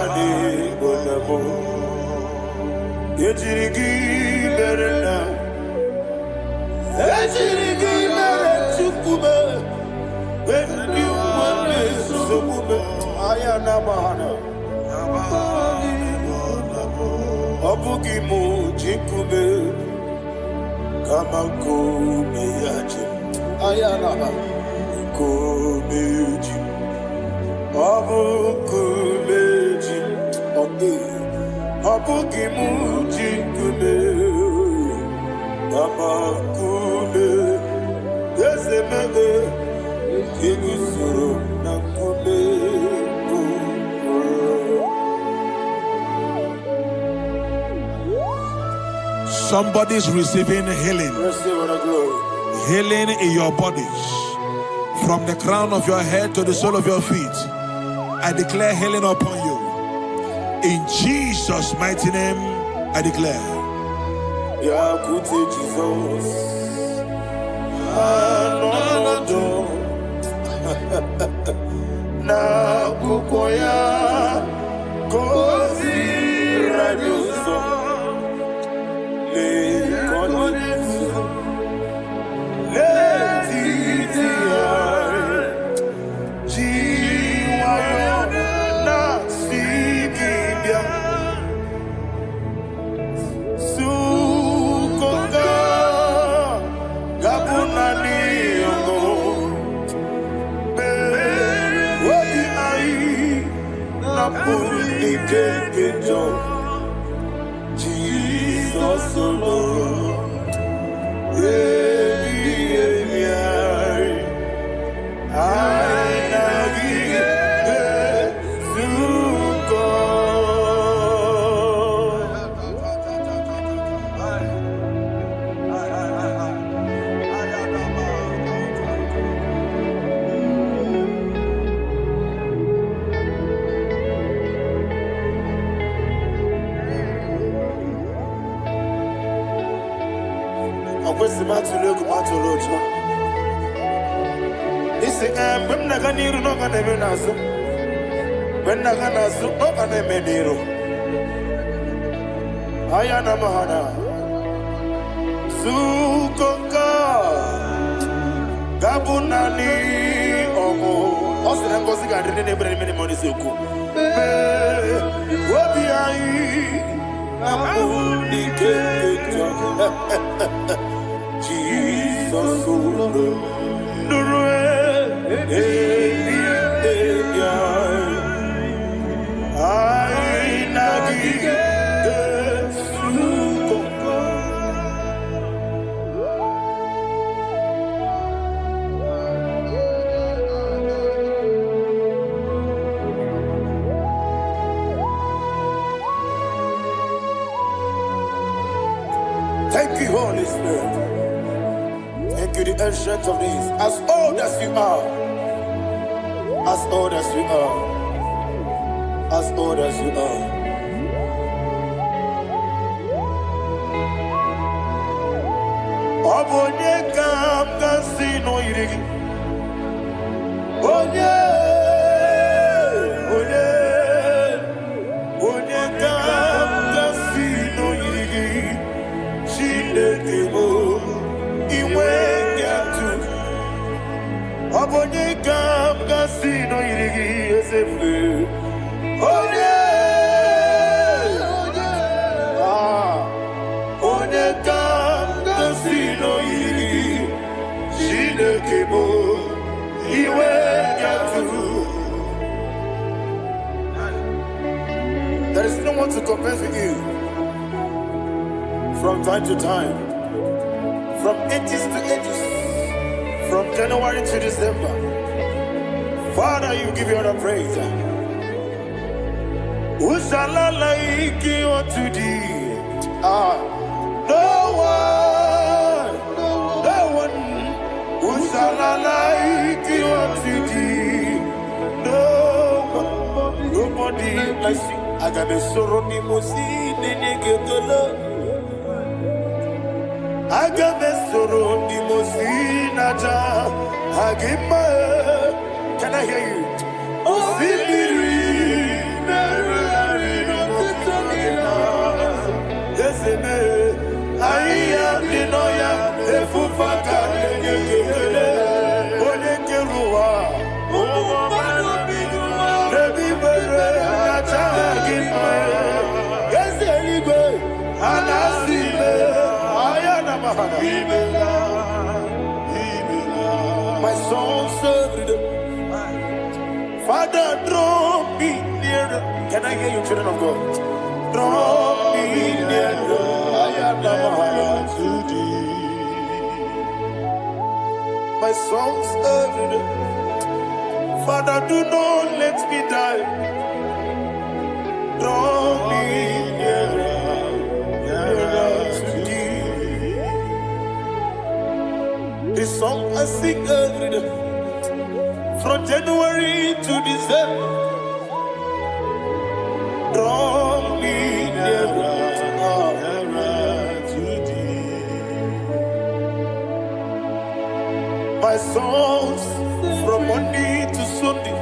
Amani bonamo. Ejirigi berena. Ejirigi berechukube. When you want me so good, ayana mahana. Abugi mo jikube. Kamako meyaji. Ayana komeji. Abuku meji. Abugi mo jikube. Kamako me. Ezemebe. Igusuru na kube. Somebody's receiving healing. Healing in your bodies. From the crown of your head to the sole of your feet. I declare healing upon you. In Jesus' mighty name, I declare. Yakute Jesus. Na kukoya kozi rajuso. Jesus alone. When Naganiru no can even answer. When Naganasu no can even do. Ayana Mahana Sukoka Gabunani Omo Osina Kosika didn't every minute money Suku. What be I? Jesus, thank you, Holy Spirit. Thank you, the ancient of days. As old as you are. As old as you are. As old as you are. Obonye kam kasino irigi. Onye kam kasino irigi. Chinekebo iwe nyatu. Obonye kam kasino irigi esefu. Onye kam kasino irigi. Chinekebo iwe nyatu. There is no one to compare with you. From time to time, from ages to ages, from January to December, Father, you give you all the praise. Who shall I like you unto thee? No one. Who shall I like you unto thee? No one, nobody like you. I got a sorrow, Agamesoro di Mosinaja Agima. Can I hear you? Osibiri Meru My soul served. Father, draw me nearer. Can I hear you, children of God? Draw me nearer. I am to thee. My soul served. Father, do not let me die. Draw me nearer to thee. This song I sing every day, from January to December. Draw me nearer to thee. My songs from Monday to Sunday,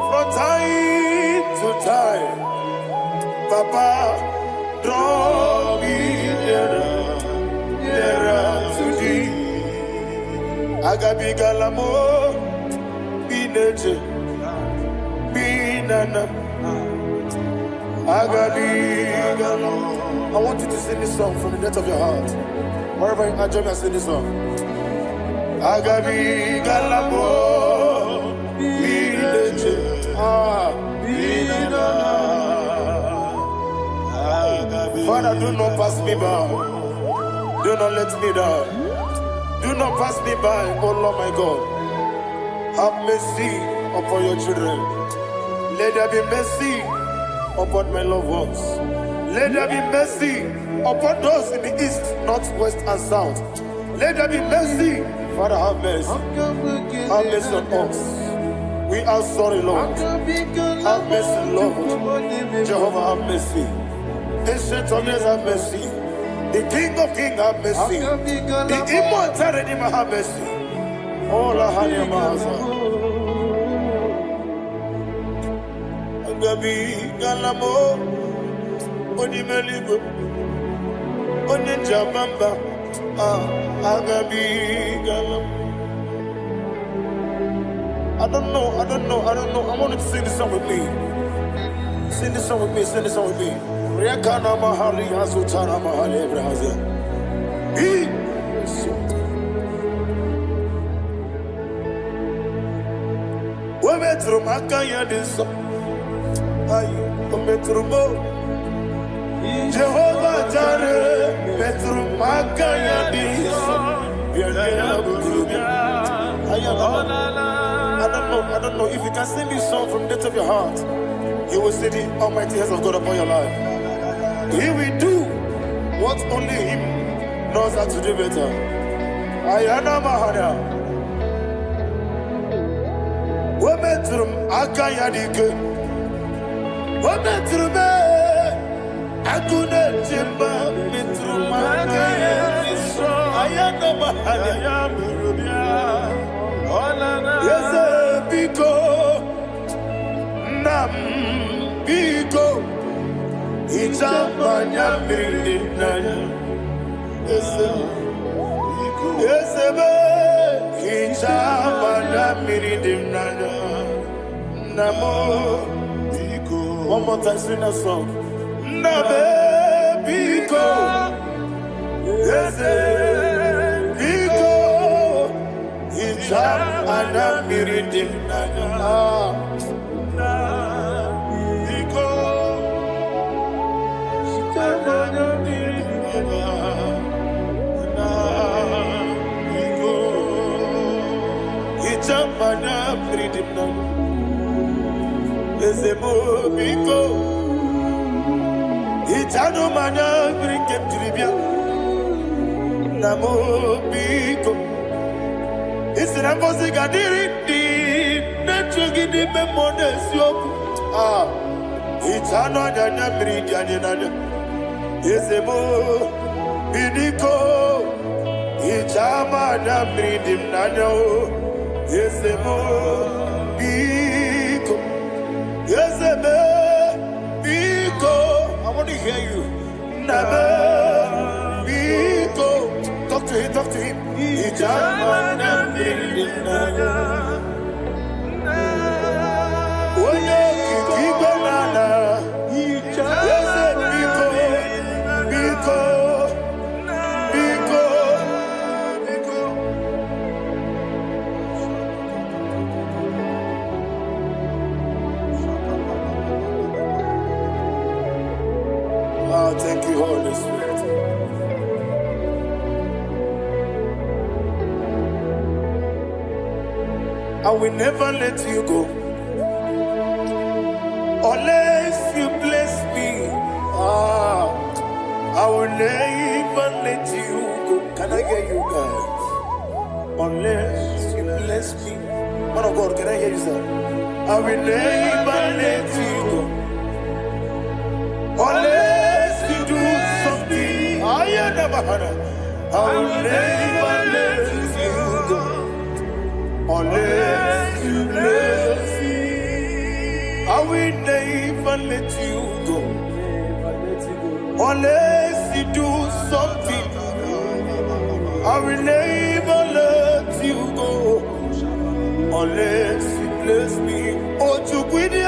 from time to time. Papa, draw me nearer to thee. Agabi galamo, bineje, binana. Agabi galamo. I want you to sing this song from the depth of your heart. Wherever you are, join me and sing this song. Agabi galamo, bineje, binana. Father, do not pass me by. Do not let me die. Do not pass me by, oh Lord my God. Have mercy upon your children. Let there be mercy upon my loved ones. Let there be mercy upon those in the east, north, west, and south. Let there be mercy. Father, have mercy. Have mercy on us. We are sorry, Lord. Have mercy, Lord. Jehovah, have mercy. Ancient of days, have mercy. The King of Kings, have mercy. The immortal Redeemer, have mercy. Oh, la hania maza. Agabi galamo, oni meligo, oni jamamba. Agabi galamo. I don't know. I want you to sing this song with me. Sing this song with me. Sing this song with me. Rekana mahali azutana mahali ebrahaza. Wemetru makanya diso. Ayo, wemetru mo. Jehovah Jare, metru makanya diso. I don't know if you can sing this song from the depth of your heart. You will see the almighty hands of God upon your life. He will do what only Him knows how to do better. Ayana Mahana. Wometrum Akayadike. Wometrum Akune Jimba Metrum Akayadiso. Ayana Mahana. Yes, Biko Nam Biko. Itamanya mirinaya, esebe. Itamanya mirinaya, namo. One more time, sing that song. Nabe biko, ese biko. Itamanya mirinaya. Mana pridimna ezebo biko itano mana brikem tribia namo biko isina ngozi gadiri di netugi di memone sioku itano nyanya bridia nyenanya ezebo bidiko itama na bridim nanyo. Yesemo biko, yeseme biko. I want to hear you. Nabe biko. Talk to him. talk to him. Oh, thank you, Holy Spirit. I will never let you go unless you bless me. I will never let you go. Can I hear you guys? Unless you bless me. Man of God, can I hear you, sir? I will never let you go unless you do something. I will never let you go unless you bless me. I will never let you go unless you do something. I will never let you go unless you bless me. Oh, to quit the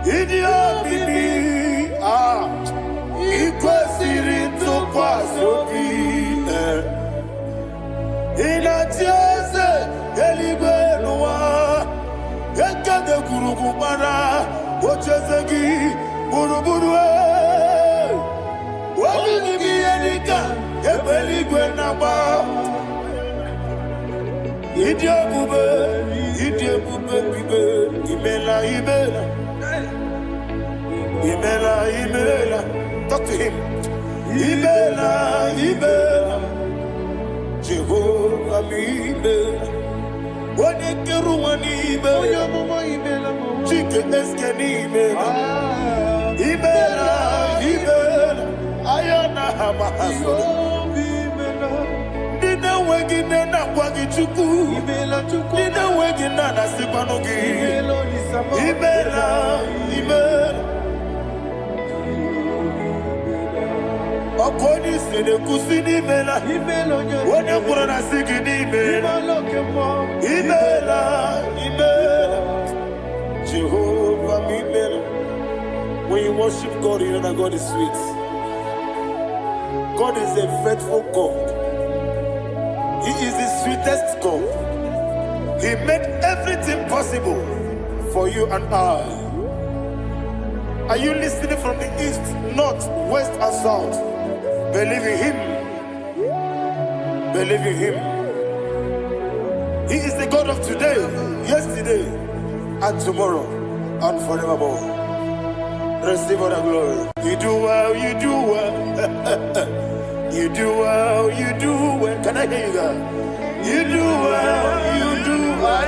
Idiomini, ikwesirito kwasobi. Inatiese eligwenwa, ekade kurugumara, ochezegi buruburwe. Wabini enika, ebeligwenaba. Idiomube, bibe, imela. Imela, talk to him. Imela, Jehovah Imela. Wanekeru Imela, Chike Eskeni Imela. Imela, Ayana Hamahaso. Nina wegina na kwagichuku. Nina wegina na sipanogi. Imela. Okoni sene kusini mela. Wone kurana sigini mela. Imela. Jehovah Imela. When you worship God, you know that God is sweet. God is a faithful God. He is the sweetest God. He made everything possible for you and I. Are you listening from the east, north, west, and south? Believe in him. Believe in him. He is the God of today, yesterday, and tomorrow, and forevermore. Receive all the glory. You do well, you do well. You do well, you do well. Can I hear you guys? You do well, you do well.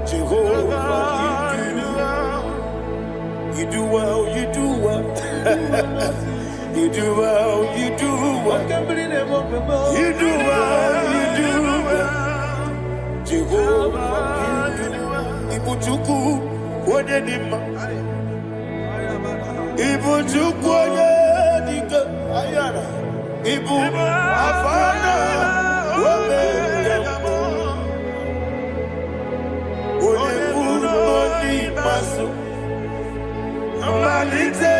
Jehovah, you do well, you do well. You do well, you do well. You do well, you do well. Jehovah, you do well. Ibuchuku, Wodedima. Ibuchuku, Wodedika. Ayana. Ibu, Afana. Wodedima. Wodedima. Masu. Malite.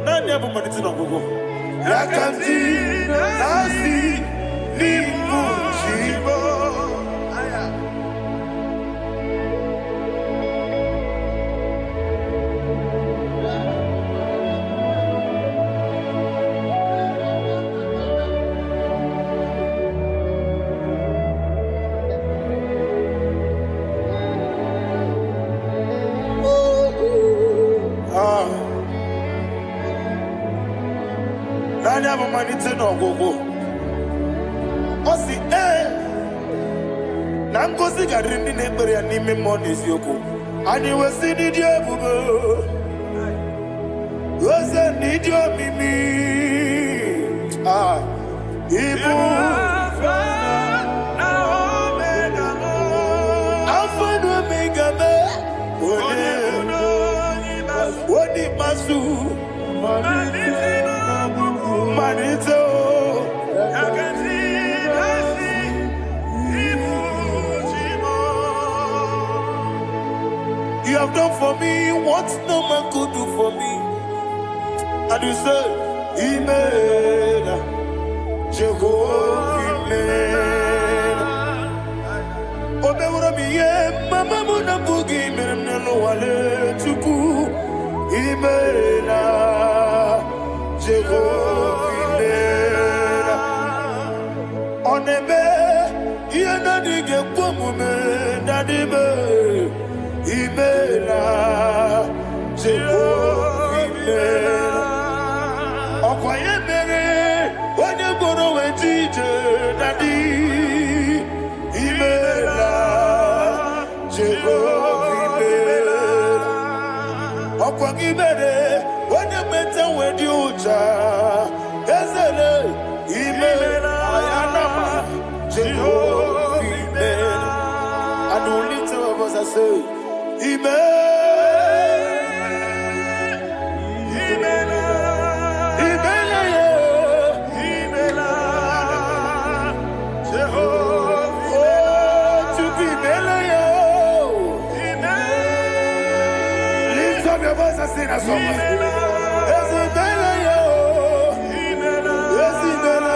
Nani hapo maniti na gogo? Yakanti nasi ni IGBO. Nani hapo maniti na gogo? Osi na ngozi garindi n'ekpere ya n'ime mmụọ n'eziokwu. Anyị wesi n'ịdị ebube, oze n'ịdị omimi. Ibu Alpha na Omega me. Oni masu. have done for me what no man could do for me. And you say, Amen. Jehovah, Amen. Obewura mi ye, mama muna bugi, meremne no wale chuku. Amen. Jehovah, Amen. Onebe, ye na dige kumume, nadibe. Amen. Jehovah, Amen. Okwaye mere, onye goro wetije, nadi. Amen. Jehovah, Amen. Okwangi mere, onye meta wedi ucha, ezele. Amen. Ayanama, Jehovah, Amen. And the only two of us are say, Amen. Amen. Amen. Amen. Jehovah. Oh, to be Amen. Amen. Lift up your voice and sing a song. Yes, Amen. Yes, Amen. Yes, Amen.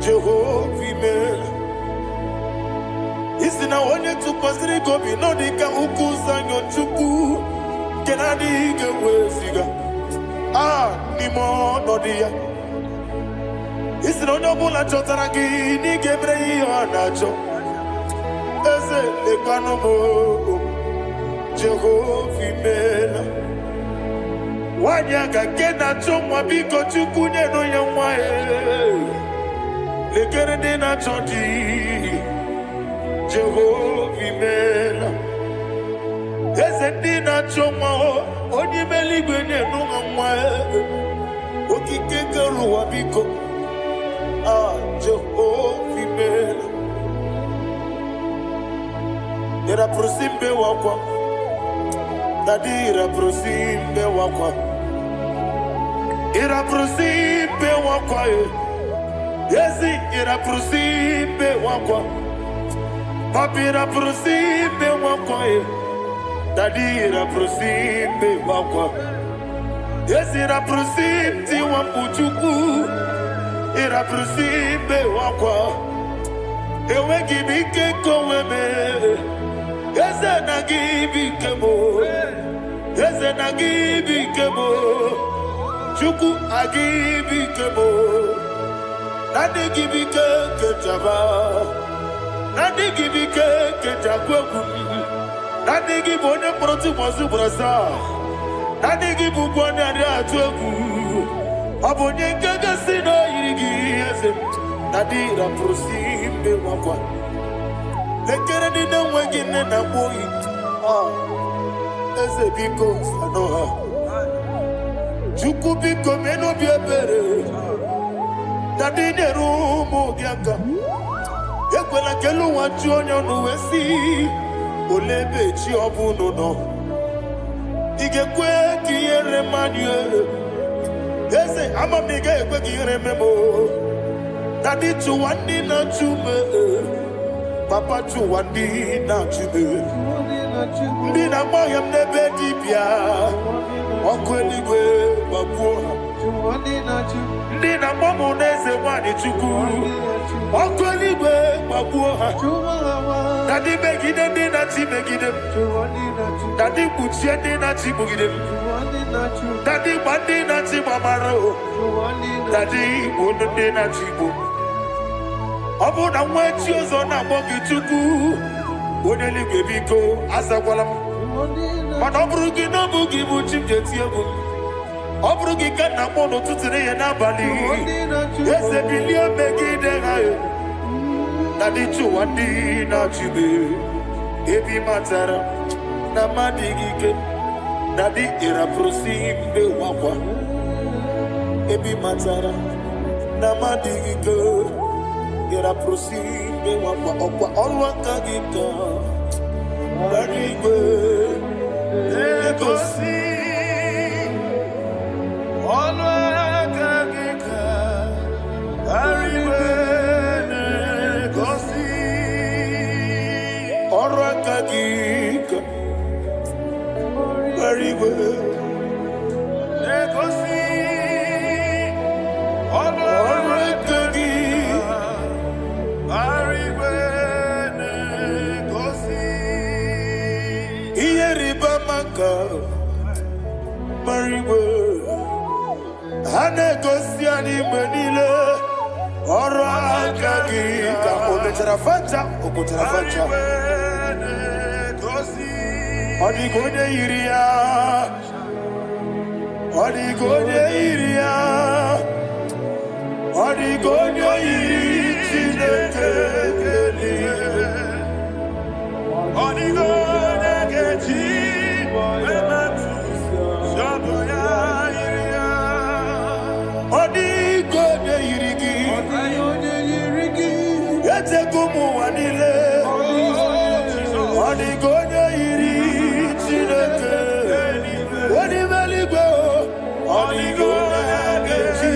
Jehovah, Amen. Isina onye tupasiri gobi no dika ukuza nyochuku kenadi gewesiga nimo nodia. Isina onye obula chotara gi ni gebre ihe nacho eze lekwano mo Jehovah, Amen. Wanyaka kena chomwa biko chukunye no yamwa lekere de na chodi Jehovah, Amen. Eze ndi na chomwa oni meligwe ne no yamwa okike keruwa biko Jehovah, Amen. Era prosimbe wakwa Dadira prosimbe wakwa Ira prosimbe wakwa Yesi ira prosimbe wakwa Papi ira prosimbe wakwa Dadira prosimbe wakwa Yesi ira prosimti wambuchuku Ira prosimbe wakwa Ewe gibike koweme Eze na gibike mo Eze na gibike mo Chuku agibike mo Nadi gibike kejaba Nadi gibike kejakwegu Nadi gibone proti mozu brasa Nadi gibubone ade atwegu Abonye kege sino yirigi eze Nadi ra prosimbe wakwa Lekere di na wengine na boyi Eze biko sanoha Chuku biko meno biebere Nadi nerumu giaka Yekwela kelu wachu onyo nuwesi Olebe chi obuno no Igekwe kiyere manye Eze amamige ekwe kiyere memo Nadi chuwandi na chume Papa chuwandi na chume Ndi na mayam nebe dibia Okweligwe babuha Ndi na mamu neze wani chuku Okweligwe babuha Daddy Megide Dinati Megide. Daddy Butchie Dinati Bugide. Daddy Bandi Nati Mamaro. Daddy Bono Dinati Bu. Abu na mwechi ozona mogi chuku. Oneli gebiko asagwalam. Manobrugi no bugi buchim jetiebu. Obrugi kana mono tutire na bali. Ese bilia Megide hayo. Daddy Chuandi na chibe. Ebi matara na madigike. Daddy era prosimbe wakwa. Ebi matara na madigike. Era prosimbe wakwa. Okwa olwa kagika. Barigwe Egosi olwa kagika. Barigwe Egosi olwa kagika. Barigwe Egosi olwa kagika. Barigwe Egosi Iyeriba maka Barigwe Hanegosi animenile Oro akagika Ometarafanta Okotarafanta Odigonye iria Odigonye iria Odigonye iri Chineke Odigonye geji Ematu Shoboya iria Odigonye irigi Etekumu wanile Odigonye iri Chineke Odimeligwe Odigonye geji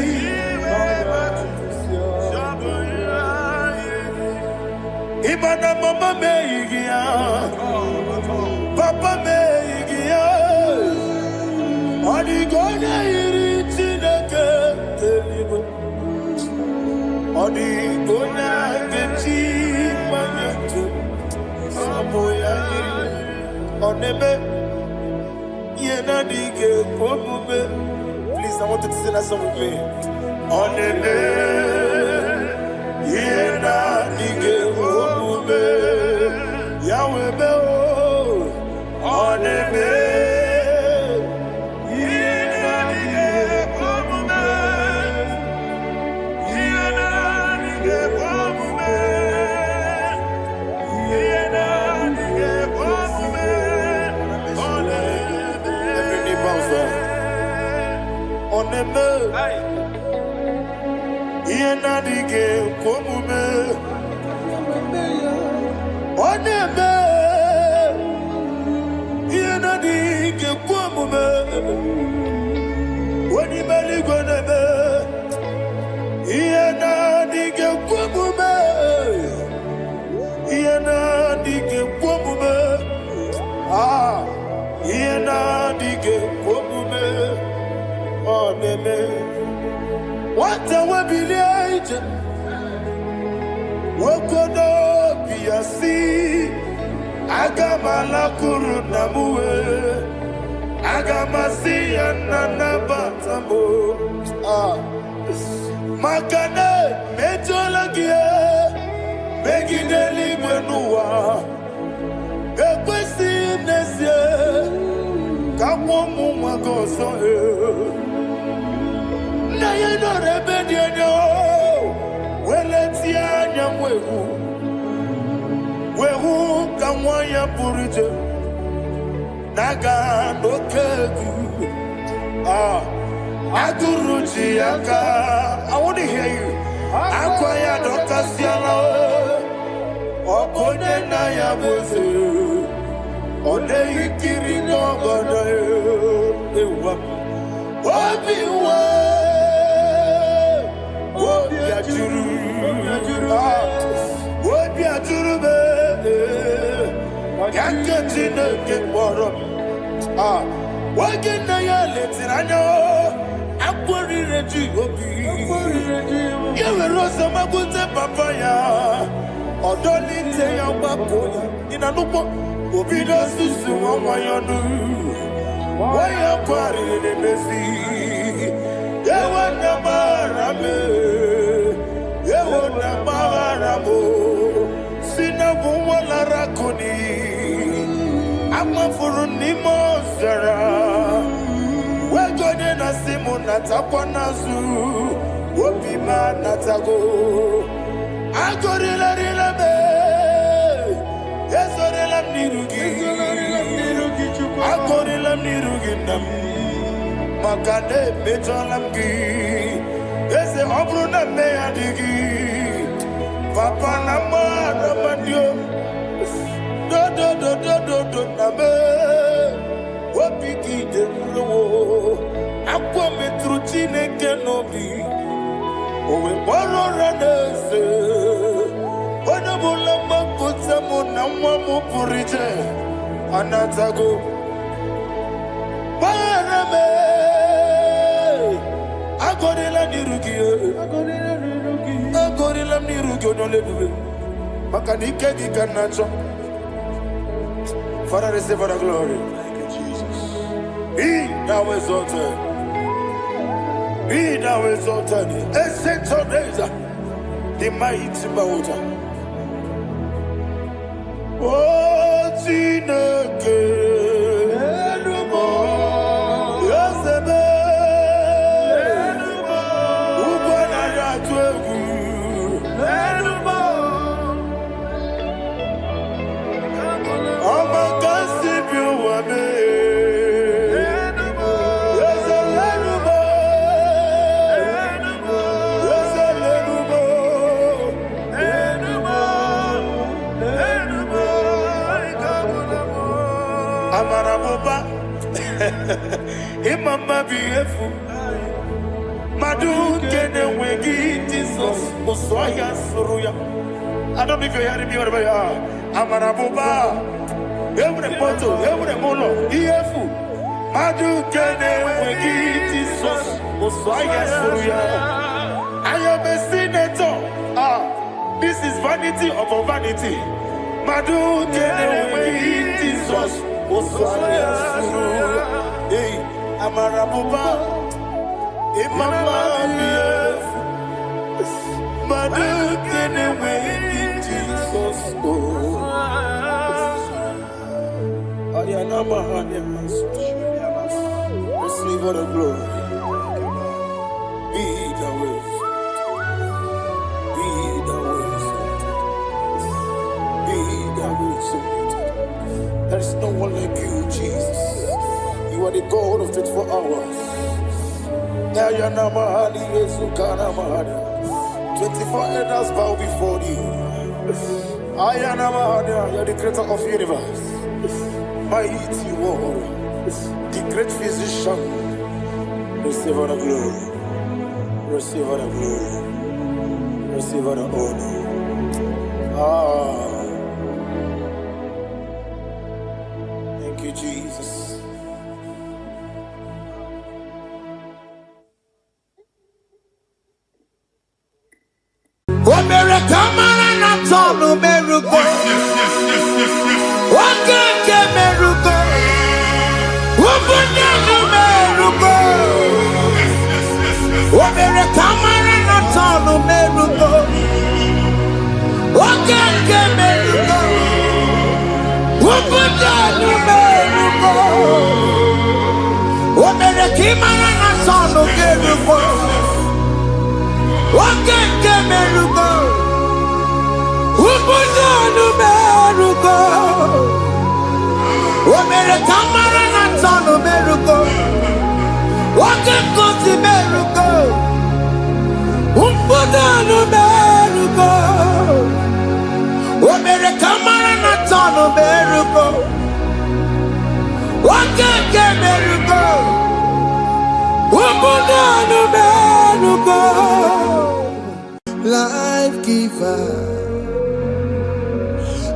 Imana mama meigia Papa meigia Odigonye iri Chineke Telibe Odigonye geji Manyetu Samoya iri Onebe Yena dige Omume. Please, I want you to sing that song with me. Onebe Yena dige Omume. Yahweh be o. Onebe Yena dige Omume. Yena dige Omume. Yena dige Omume. Every knee bows down. Onebe Yena dige Omume. Onebe Yena dige Omume. Onimeligwe nebe Yena dige Omume. Yena dige Omume. Ah Yena dige Omume. Onebe Wata wabiliaje Wakono biasi Agamala kuru namuwe Agamasi ya nanabatamo Makane mejolagie Megideli mwenuwa Ekwesi mnesie Kamwomu mwagoso Na yeno rebedienyo Weletia nyamwehu Wehu kamwaya purije Naga nokegu Aduruji yaka I want to hear you Akwaya dokasiala Okonye na ya boze One ikiri nogoda Ewa Obiwa Obi ajuru Obi ajuru be Yaketi neke moro Wage na ya letiranyo Akwari reji obi Yewe rosa magute papaya Odolite ya bakoya ina nupo obida susu wanyonu waya kwari ne mesi yewa na marame yewa na maramo sina bumwala rakoni ama furuni mozara wejode na simu natakwa nazu wopima natago agorila rila me ezorila nirugi agorila nirugi nam makane bejolam gi eze obruna me adigi papa na mara mandio do na me wopiki de lo akwa metruchi ne kenobi owe boro ranese ona bola makota mona mwa purije anatago marame agorela nirugi no lebuwe makanike dikanacho. Father, receive the glory. Thank you, Jesus. Be thou exalted. Be thou exalted. Ancient of days, the mighty mountain. Oh, Chineke. Yosebe. Ubana ya twegu. Imama biefu Madu kene wegi Jesus Uswaya suruya. I don't know if you're hearing me whatever you are. Amarabuba Every poto, every mono Iefu Madu kene wegi Jesus Uswaya suruya. I am a senator. This is vanity of a vanity. Madu kene wegi Jesus Uswaya suruya. Hey, Amarabuba, Imama Bief, Madu kene wegi Jesus. Ayanama Hanias, receive all the glory. Be the way, be the way, there is no one like you, Jesus. You are the God of 24 hours. 24 elders bow before you. You are the creator of the universe. Mighty warrior, the great physician. Receive all the glory. Receive all the glory. Receive all the honor. Thank you, Jesus. Life giver,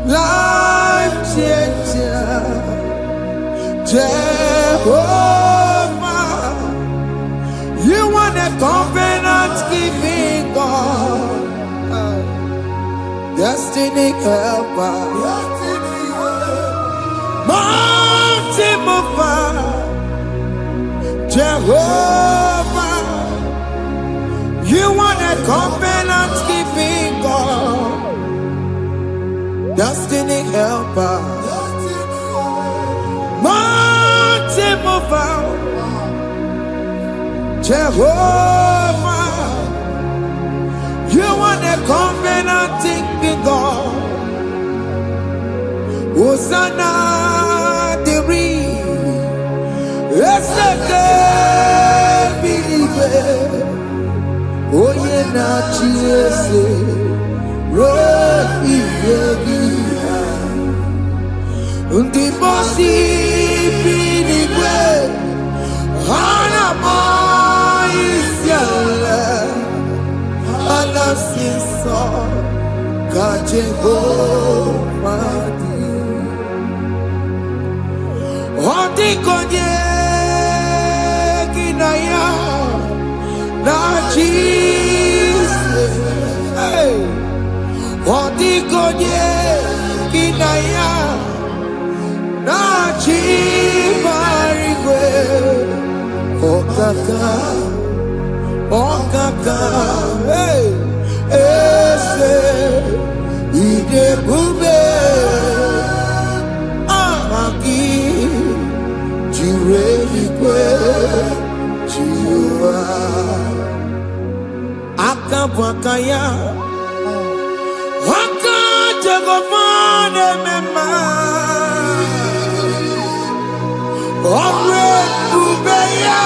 life changer, Jehovah, you are the covenant keeping God. Yes, destiny helper, mountain mover, Jehovah. You want a covenant keeping God, destiny helper, mountain mover, Jehovah. You want a covenant keeping God, Hosanna Diri, oh yeah, not Jesus, the bossy Pinigwe, Hanama is your Alasinso, Kajebo, Madi, Hontikonye, Kinaya. Now Jesus, hey, Hontikonye, Kinaya. Now Chimarigwe, Okaka, hey, Ese, Ide Bube, Amaki, Jirigwe, Jiwa, Akabakaya, Waka Jagofane Mema, Omre Bubeya.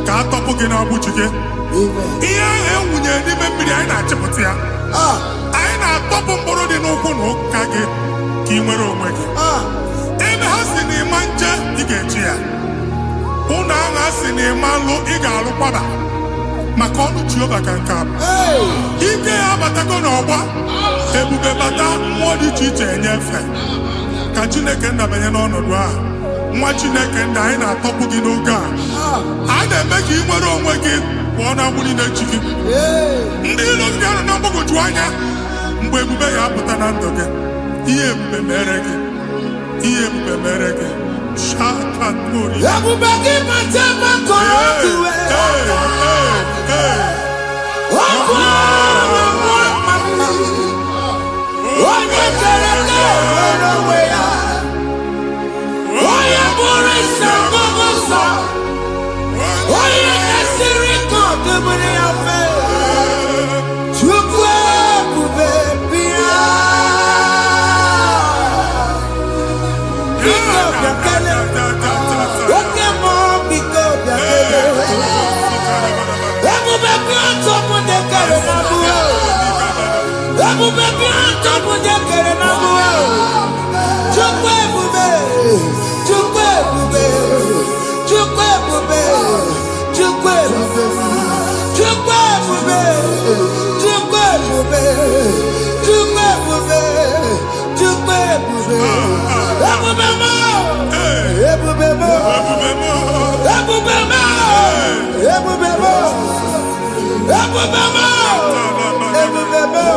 Ka atọpụ gị na ọgbụ chi gị. Ihe ahụ enwunye n'ime mmiri anyị na-achịpụta ya. Anyị na-atọpụ mkpụrụ dị n'ụkwụ na ụka gị ka ị nwere onwe gị. Ebe ha si na ịma nje ị ga-eji ya. Ụnụ ahụ ha si na ịma nlụ ị ga-alụkwaba. Maka ọnụ Jehova ka nke a bụ. Ike ya abatago n'ọgba. Ebube bata, mmụọ dị iche iche enyefe. Ka Chineke ndabanye n'ọnọdụ a. Nwa Chineke ndị anyị na-atọpụ gị n'oge a. A na-eme ka ị nwere onwe gị pụọ na mgburi na-echi gị. Ndị ilo gị anọ na mgbagwoju anya mgbe ebube ya apụta na ndụ gị. Ihe ebube mere gị. Ihe ebube mere gị. Shakatori. Ebube gị mata maka ọdụwe. Onye kere ka nwere onwe ya. Onye bụrụ isi ọgụgụ nsọ. Onye kesịrị ka ọdụmiri ya fe. Chukwu ebube bịa. Biko bịakele. Oke mmụọ biko bịakele. Ebube bịa tọpụ dekere na mbuo. Ebube bịa tọpụ dekere na mbuo. Chukwu ebube. Chukwu ebube. Chukwu ebube. Chukwu ebube. Chukwu ebube. Chukwu ebube. Chukwu ebube. Chukwu ebube. Ebube mo. Ebube mo. Ebube mo. Ebube mo. Ebube mo. Ebube mo. Ebube mo.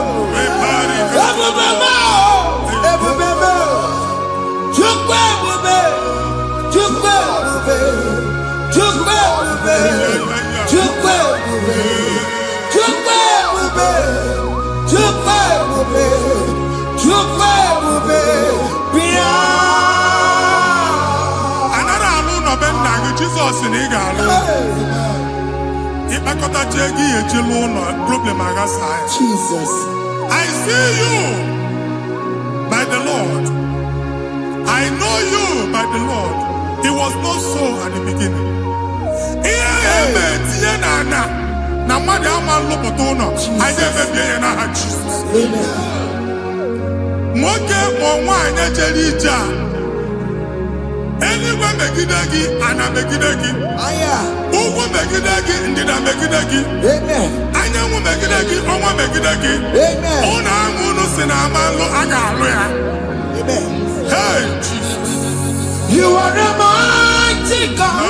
Ebube mo. Ebube mo. Chukwu ebube. Chukwu ebube. Chukwu ebube. Chukwu ebube. Chukwu ebube. Chukwu ebube. Chukwu ebube. Bịa. Anara alụ n'ọbe nna gị Jizọs na ị ga-alụ. Ịkpakọtacha ego ihe eji lụọ ụlọ problem aghasa ya. Jesus. I see you by the Lord. I know you by the Lord. It was not so at the beginning. Ihe eme tinye na ana na mmadụ ama nlụpụta ụlọ. Anyị emebie ya n'aha Jizọs. Nwoke ma nwaanyị ejere ije a. Eluigwe megide gị, ana megide gị. Ugwu megide gị, ndịda megide gị. Anyanwụ megide gị, ọnwa megide gị. Ụnụ ahụ unu si na ama nlụ a ga-alụ ya. Hey, Jesus. You are a mighty God.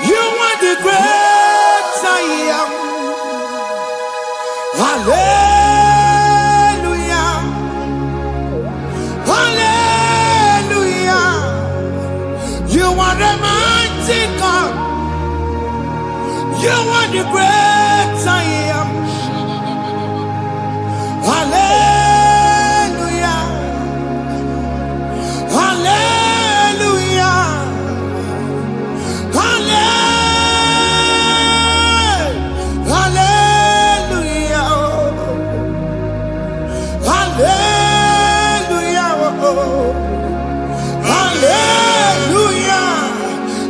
You are the great I am. Hallelujah. Hallelujah. You are a mighty God. You are the great I am. Hallelujah. Hallelujah. Hallelujah. Hallelujah. Hallelujah.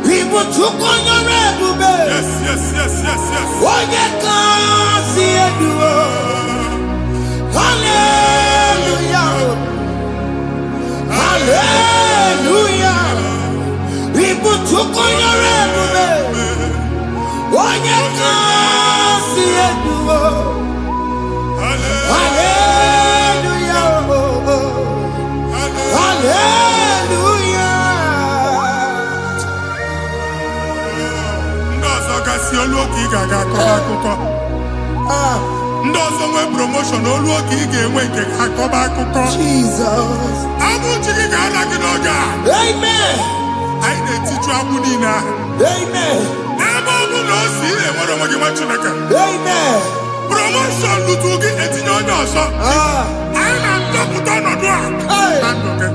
People took on your red bed. Yes, yes, yes, yes, yes. Oh, you can't see it. Hallelujah. Hallelujah. People took on your red bed. Oh, you can't see it. Hallelujah. Hallelujah. Ndị ọzọ gasị olu oge ị ga-aga akọba akụkọ. Ndị ọzọ nwee promotion olu oge ị ga-enwe nke akọba akụkọ. Jesus. Abụ chi gị ga-ala gị n'oge a. Amen. Anyị na-etiju abụ niile ahụ. Amen. Ebe ọ bụ na o si enwere onwe gị nwa Chineke. Amen. Promotion lutu gị etinye onye ọzọ. Anyị na-atọpụta ọnọdụ a na ndụ gị.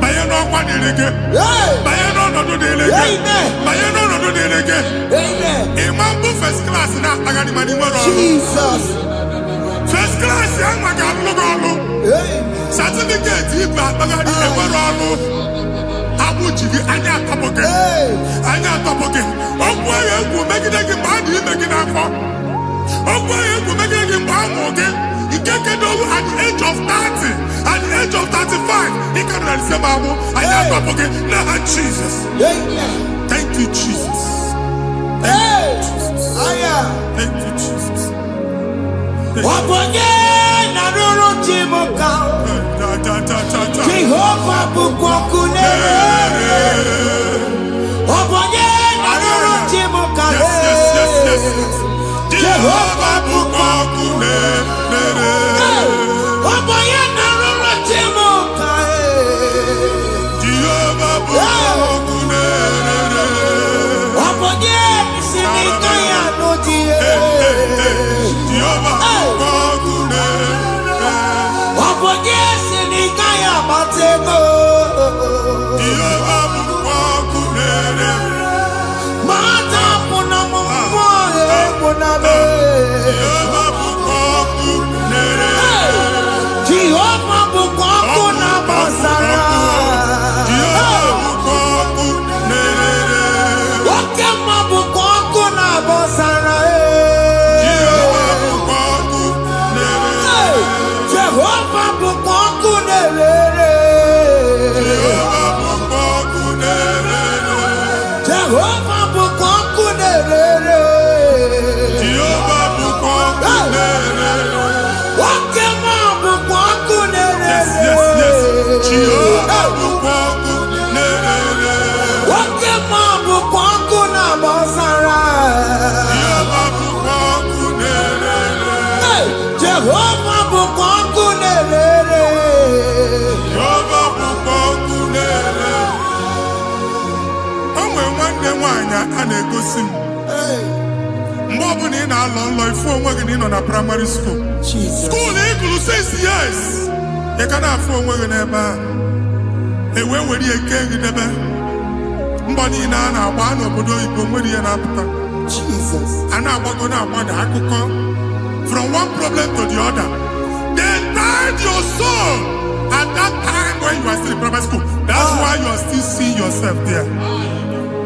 Banye n'ọkwa dịrị gị. Banye n'ọnọdụ dịrị gị. Banye n'ọnọdụ dịrị gị. Ịma mbụ first class na-akpagharị ma n'ime ọrụ. Jesus. First class ya nwa ga-alụ gị ọlụ. Certificate ibe akpagharị enwere ọlụ. Abụ ji gị anya atọpụ gị. Anya atọpụ gị. Okwu agha egwu megide gị ma a dị ime gị n'afọ. At the age of 30, at the age of 35, he can say, Babu, I am up again. Now, Jesus. Thank you, Jesus. Thank you, Jesus. Thank you, Jesus. Jehovah Bukwakunere. Yes. Jehovah Bukwakunere. Primary school. School equal 6 years. You can have 4 women never. A way where you can't get them. Mbani na one obodo ibo nwere na apụta. Jesus. And now we're going to want akụkọ from one problem to the other. They tied your soul at that time when you are still in primary school. That's why you are still seeing yourself there.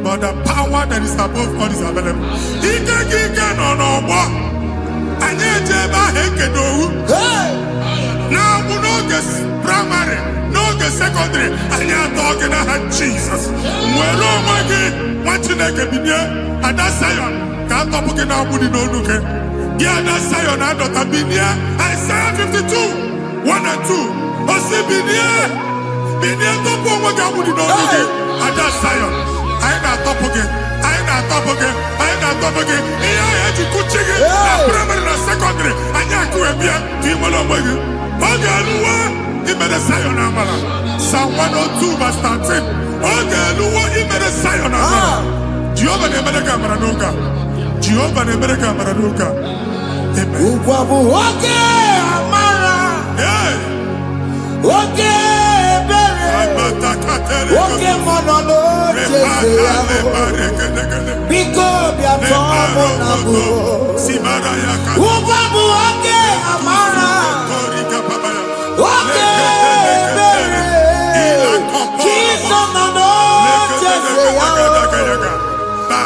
But the power that is above God is available. Now we know this primary, know the secondary, and you're talking about Jesus. Well, oh my God, what you like a billion, and that's Zion. Can't talk about now, we don't look at. Yeah, that's Zion, I don't have been here. Isaiah 52, 1 and 2. I say, Binia, don't put what God would know, and that's Zion. I ain't not top again. I ain't not top again. I ain't not top again. I had to cook chicken. Primary and secondary. I can't go and be a team along with you. Okay, he made a Zion Amala. Psalm 102 verse 13. Okay, he made a Zion Amala. Jehovah ne made a camera noga. Jehovah ne made a camera noga. Amen. Okay, Amara. Yeah. Okay. Oke monono biko bia tomo nabu ubabu oke amara oke bere kiso nono jese yao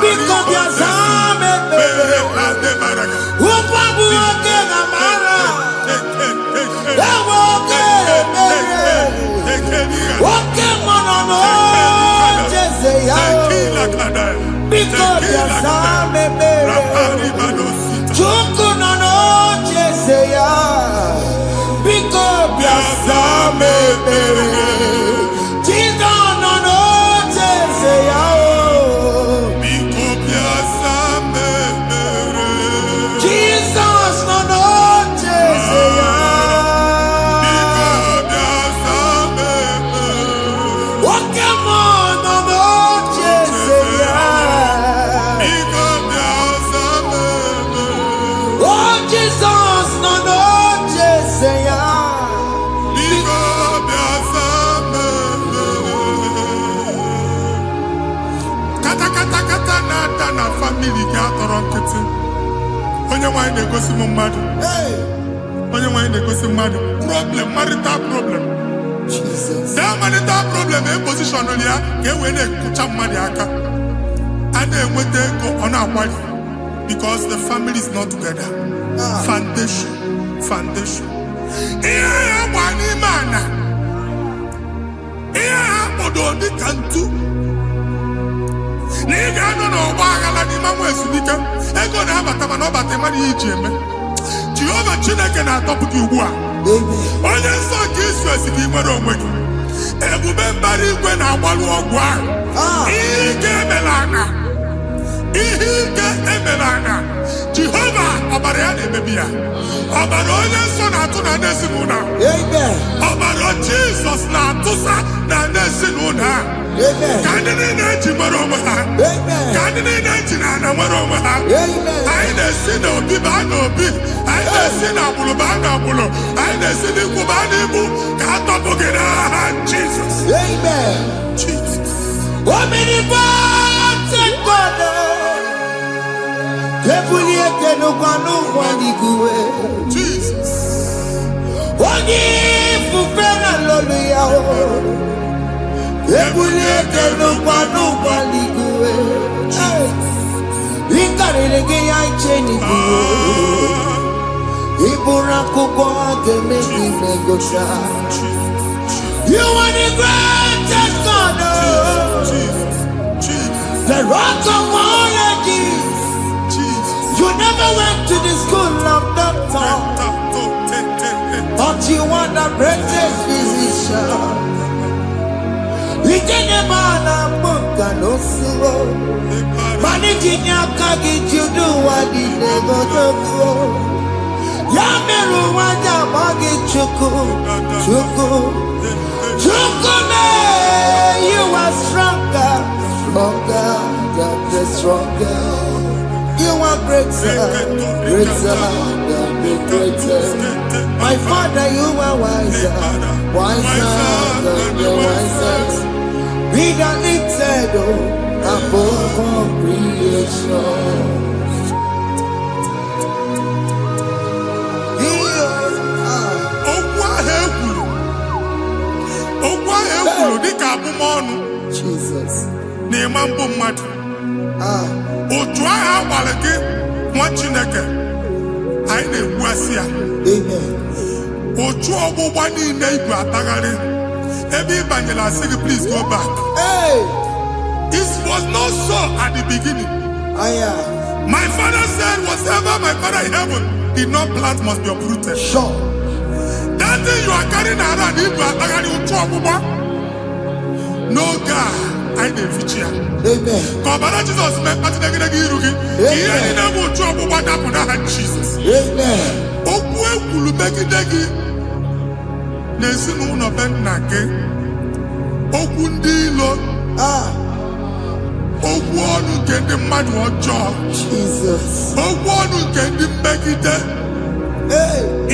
biko bia zame bere ubabu oke amara oke bere oke monono jese yao because you're some Chuku nono jese ya because you're some Chizo nono jese ya because you're some Jesus nono jese ya onye nwanyị na-egosi m mmadụ onye nwanyị na-egosi mmadụ problem marital problem that marital problem e position ya ka e wee na-ekucha mmadụ aka a na-enweta ego ọ na-akwali because the family is not together. Foundation. Foundation. Iya wani mana. Iya odo di kantu. Nigga no bagala di mamu esubika. Ego na abata ma no bata ma ni ijeme. Jehova Chineke na atọpụ gị ugbu a. Onye nsọ nke isu esi gị nwere onwe gị. Ebube mbara igwe na-agbalụ ọgwụ ahụ. Ihe ike emela anya. Ihe ike emela anya. Jehova ọbara ya na-emebi ya. Ọbara onye nsọ na-atụ na ndị ezinụlọ. Ọbara Jizọs na-atụsa na ndị ezinụlọ ha. Ka ndị niile eji nwere onwe ha. Ka ndị niile eji na ana nwere onwe ha. Anyị na-esi n'obi baa n'obi. Anyị na-esi n'agbụrụ baa n'agbụrụ. Anyị na-esi n'ikwu baa n'ikwu. Ka a tọpụ gị n'aha Jizọs. Jesus. Omnipotent God, Kebulieke no kwano waniguwe. Jesus. Ogi fufena loluya o. Kebulieke no kwano waniguwe. Inkarelege ya icheni kuwe. Ibura kubwa gemeki negosha. You are the greatest God, the rock of all ages. You never went to the school of doctor, but you are the greatest physician. We didn't man a book and no suro. Managing your kagi, you do what you never do. Yamiru waja magi chuku, chuku. Chukume, you are stronger, stronger than the stronger. You are greater, greater than the greatest. My Father, you are wiser, wiser than the wisest. Be the lifted above all creation. Jesus. Nemambo mmadụ. Otu ahụ agbalị gị nwa Chineke anyị na-egbu asị ya. Otu ọgbụgba niile igwe atagharị ebe ị banyere asị gị please go back. It was not so at the beginning. My father said whatever my father in heaven did not plant must be uprooted. Sure. That thing you are carrying around igwe atagharị otu ọgbụgba. No God, I didn't feature. Amen. Kọbara Jesus mee kpati negidegi iru gị. Ihe niile bụ otu ọgbụgba dapụ n'aha Jesus. Amen. Okwu ekwuru megide gị n'ezinụlọ be nna gị. Okwu ndị ilo. Okwu ọnụ nke ndị mmadụ ọjọọ. Jesus. Okwu ọnụ nke ndị mmegide.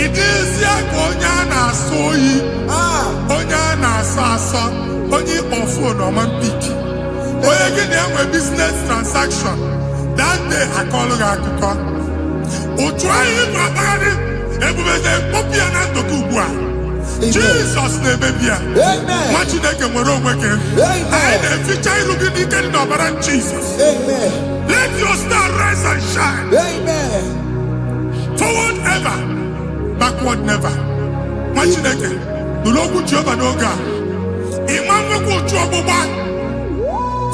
Ịdịzi ka onye a na-asọ oyi. Onye a na-asọ asọ. Onye ọfụ na ọma mpiki. Onye gị na-enwe business transaction. That day akọlụ gị akụkọ. Otu anyị bụ akpagharị ebube na-ekpọpụ ya na ndụkọ ugbu a. Jizọs na-emebi ya. Nwa Chineke nwere onwe gị. Anyị na-eficha iru gị n'ike dị n'ọbara Jizọs. Let your star rise and shine. Forward ever, backward never. Nwa Chineke nụrụ okwu Jehova n'oge a.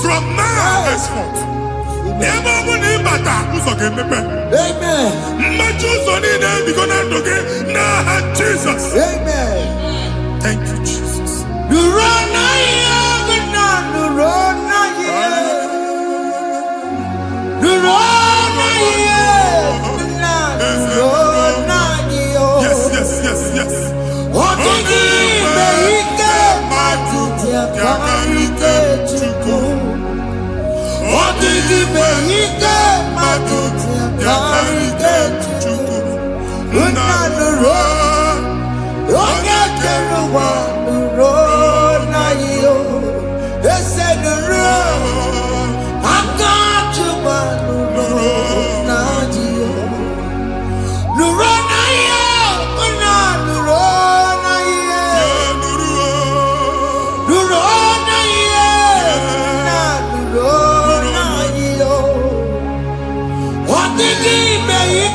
From now henceforth, ebe ọ bụ na ịbata ụzọ ga-emepe. Mmachi ụzọ niile ebigo na ndụ gị n'aha Jizọs. Thank you, Jesus. Yes, yes, yes, yes. Yakarike Chukwu. Odigbe ike mmadụ yakarike Chukwu. Nna nụrụ onye kere ụwa nụrụ na ya. Ese nụrụ aka Chukwu nụrụ na ya. Nụrụ na ya, nna nụrụ. What did he make?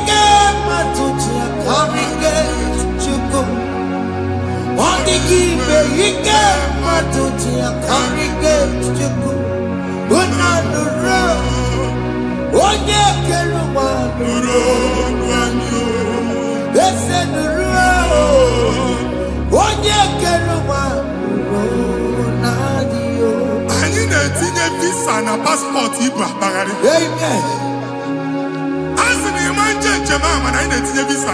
visa na passport Ibra Bagari. Amen. As in the man Jema, man, I need visa.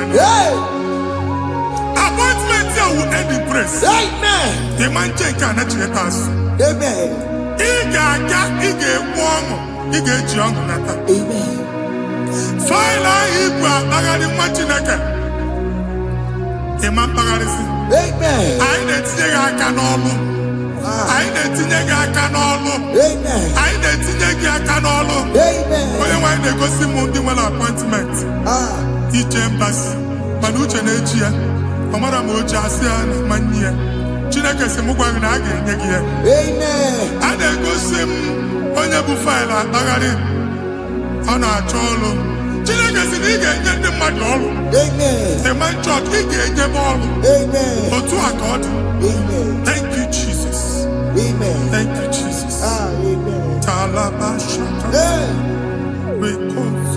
Appointment here will end in praise. Amen. The man cannot let us. Amen. Amen. File Ibra Bagari Machinaka. The man Bagari. Amen. I need to can all. I need to Amen. I need to Amen. when they go see Mundi appointment. Each embassy, Manucha Nechia, Amara Mocha, Mania, Chinaka Semugana again. Amen. And they go see Onyabu File Bagari on our cholo. Chinaka Siniga get the Madol. Amen. The man church, he get the ball. Amen. Or to accord. Amen. Thank you, Jesus. Amen. Thank you, Jesus. Amen. Talabashaka. We call you.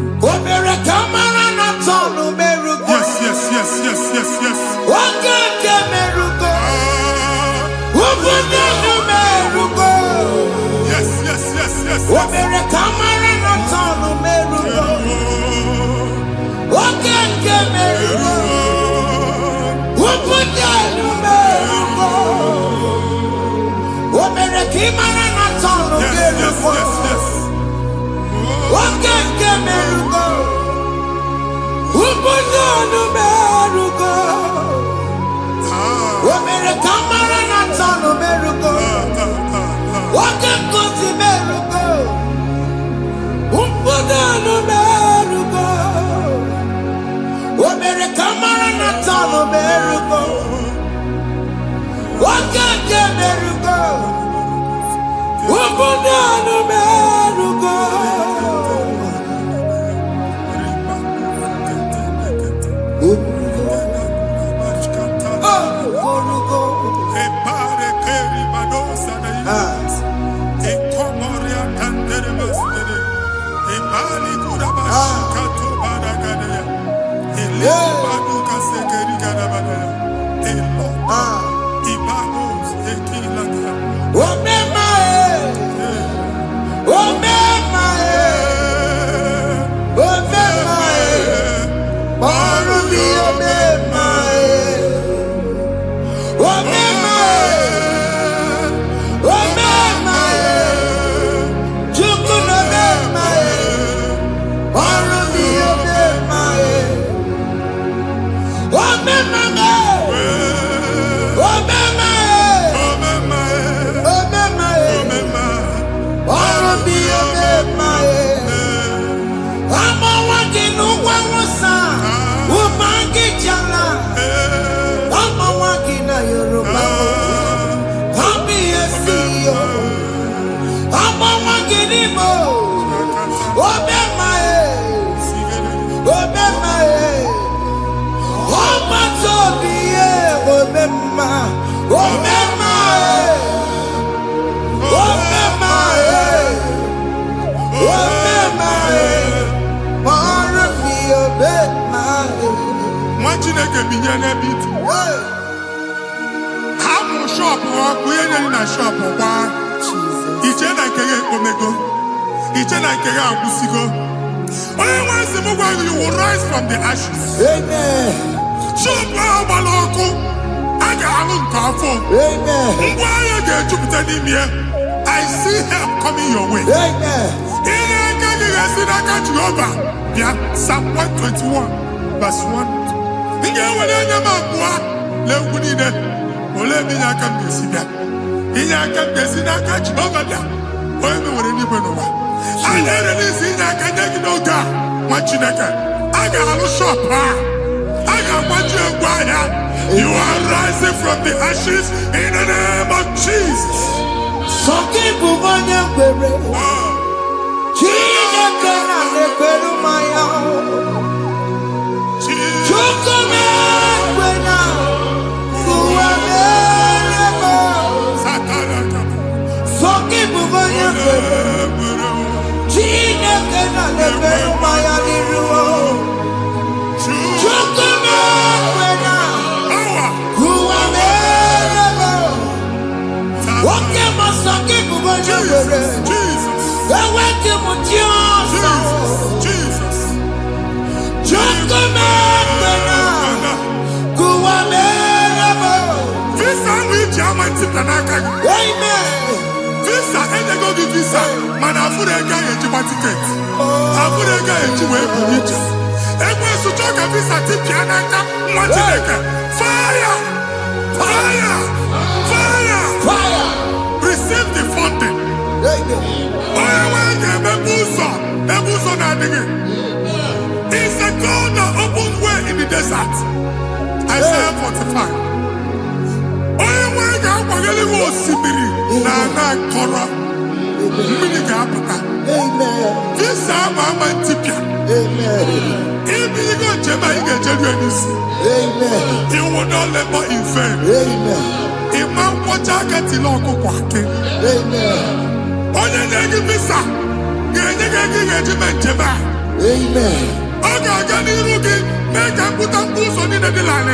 Yes. You will rise from the ashes. Amen. I see help coming your way. Amen. Psalm 121, verse 1. You are rising from the ashes in the name of Jesus. Visa, and they go to visa. Man, I put a guy in your ticket. I put a guy in your way. And when you talk a visa, fire! Fire! Fire! Fire! Receive the funding. It's a God that opens way in the desert. Isaiah 45. This time I'm Tipia. If you go to you will not labor in vain. If man watch I get the local walking. Only negative visa. Amen. Make a put on boots on in the land.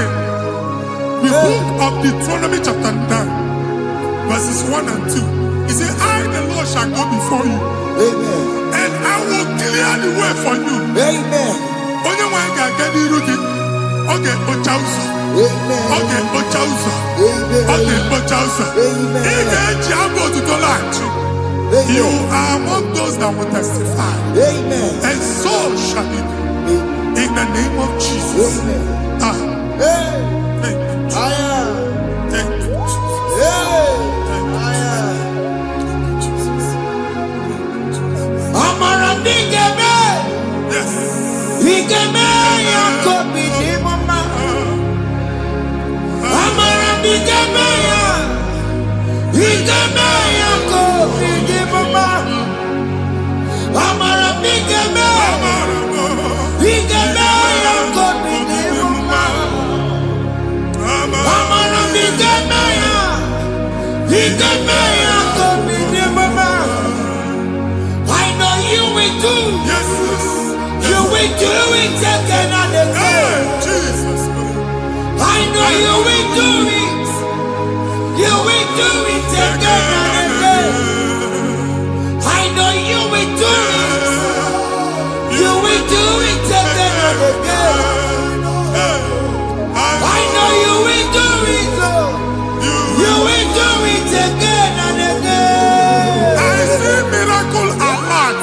The book of Deuteronomy chapter 9, verses 1 and 2. He said, I, the Lord, shall go before you. Amen. And I will clear the way for you. Amen. Only one can get the rookie. Okay, Ochausa. Amen. Okay, Ochausa. Amen. Okay, Ochausa. Amen. To the land. You are among those that will testify. Amen. And so shall it be. In the name of Jesus. Amen. Thank you. Thank you, Jesus. Amara bigeme. Yes. Bigeme yako bidimama. Amara bigeme ya. Bigeme yako bidimama. Amara bigeme. Bigeme yako bidimama. Amara bigeme ya. Bigeme yako bidimama. I know you will do. Yes. You will do it again and again. Jesus. I know you will do it. You will do it again and again. I know you will do it. You will do it again and again. I know you will do it. You will do it again and again. I see miracle alert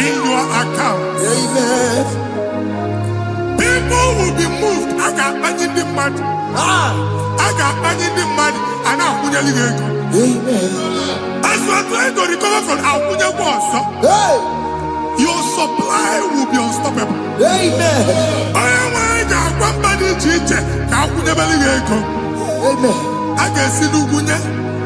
in your account. Amen. People will be moved. I got money in the money. I got money in the money. And I'm going to leave. Amen. As you are trying to recover from Abuja Wars, your supply will be unstoppable. Amen. I got one body teacher. Amen. I can see Lugunya.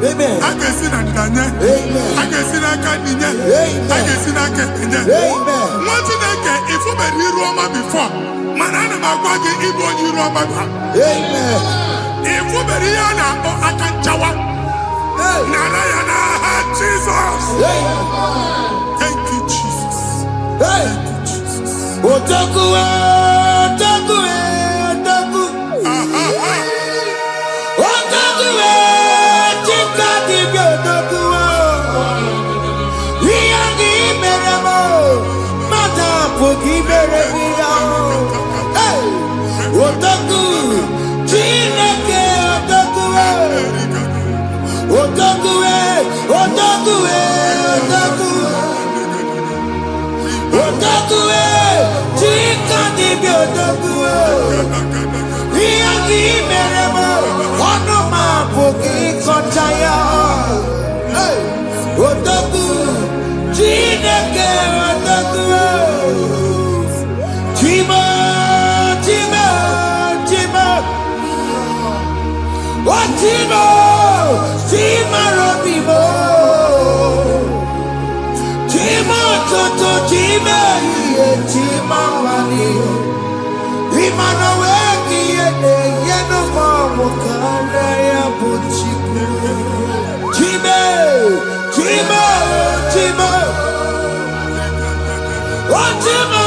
Amen. I can see Nadanya. Amen. I can see Nakaninya. Amen. I can see Nakaninya. Amen. What did I get if you were Roma before? Manana Magwagi, Ibo, Roma. Amen. If you were Rihanna or Akanchawa. Narayana, Jesus. Thank you, Jesus. Thank you, Jesus. Otaku, Otaku, Otaku. Otaku, Chikati, Otaku. Riyangi, Meremo. Mata, Poki, Meremia. Otaku, Chineke, Otaku. Otaku, Otaku, Otaku. Otaku, Chikati, Otaku. Riyangi, Meremo. Onoma, Poki, Kochaya. Otaku, Chineke, Otaku. Chima, Chima, Chima. Oh, Chima, Chima, Robibo. Chima, Toto, Chima, Chima, Wani. Imanoweki, Yeno, Mamo, Kandaya, Puchiku. Chima, Chima, Chima. Oh, Chima,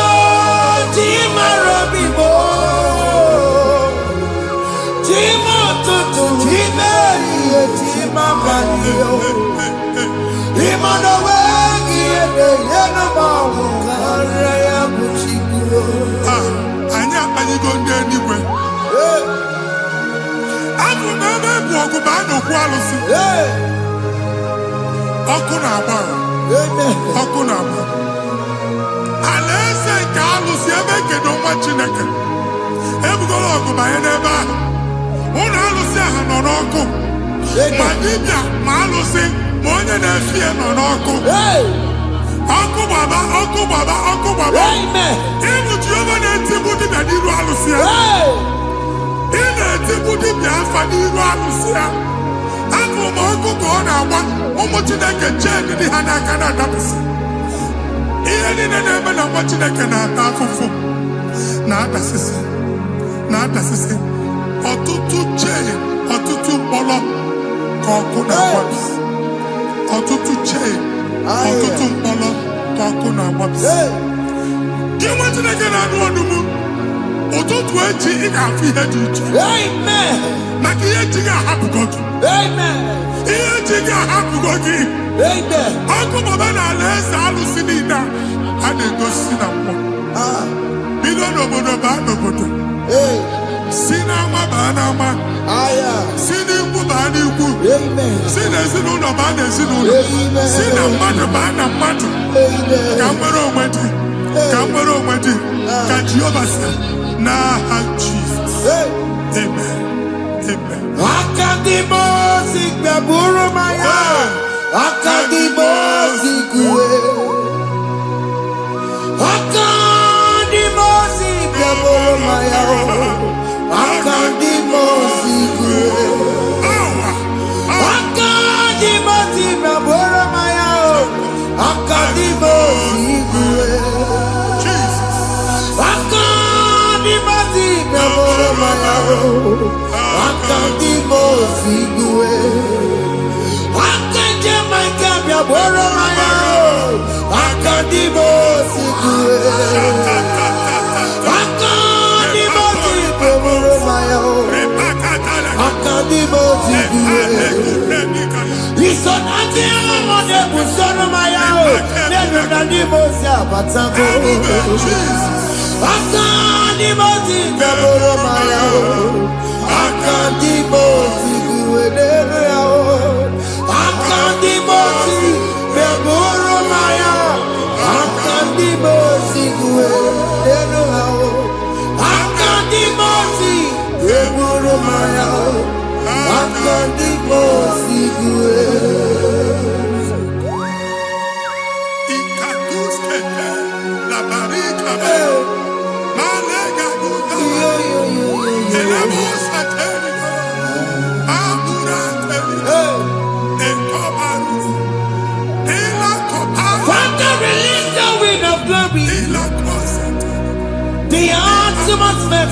Chima, Robibo. Chima, Toto, Chima, Chima, Wani.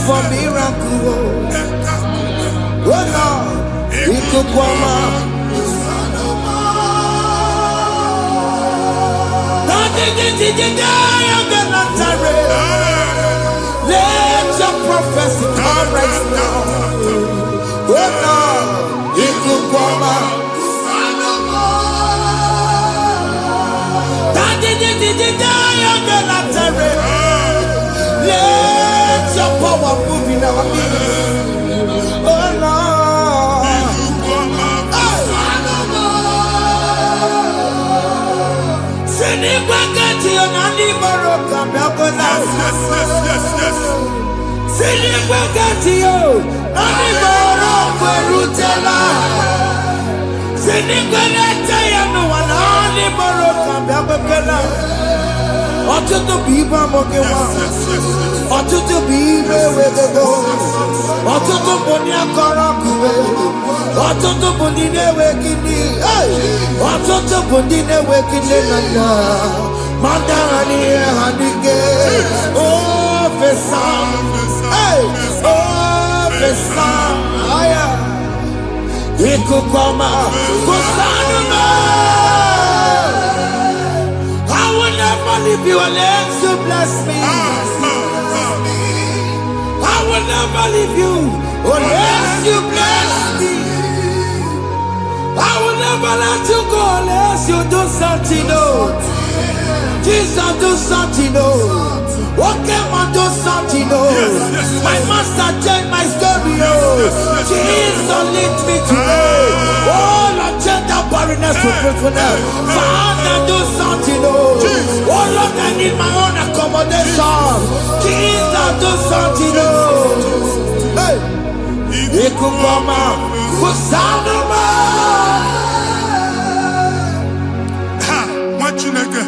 For miracle, oh Lord, we could come out. Let your prophecy come right now. Oh Lord, we could come out. Let your power move in our midst. Oh Lord. Ọtụtụ bụ ibe amụghị nwa, ọtụtụ bụ ibe ewegego, ọtụtụ bụ ndị akọrọ ọkụwe, ọtụtụ bụ ndị na-enweghị nne, ọtụtụ bụ ndị na-enweghị nne na nna, ma ndị agha n'ihe ha n'ike. Ofesa, ofesa, aya, ikuku ọma, kwụsanụ m. If you will let you bless me, I will never leave you unless you bless me. I will never let you go unless you do something, oh. Jesus do something, oh. What came on do something, oh. My master changed my story, oh. Jesus lead me today. Oh, Lord, change that barrenness to fruitfulness. Father, do something, oh. Oh, Lord, I need my own accommodation. Jesus, do something, oh. Hey. Ikukoma, kusanuma. Ha, machineke.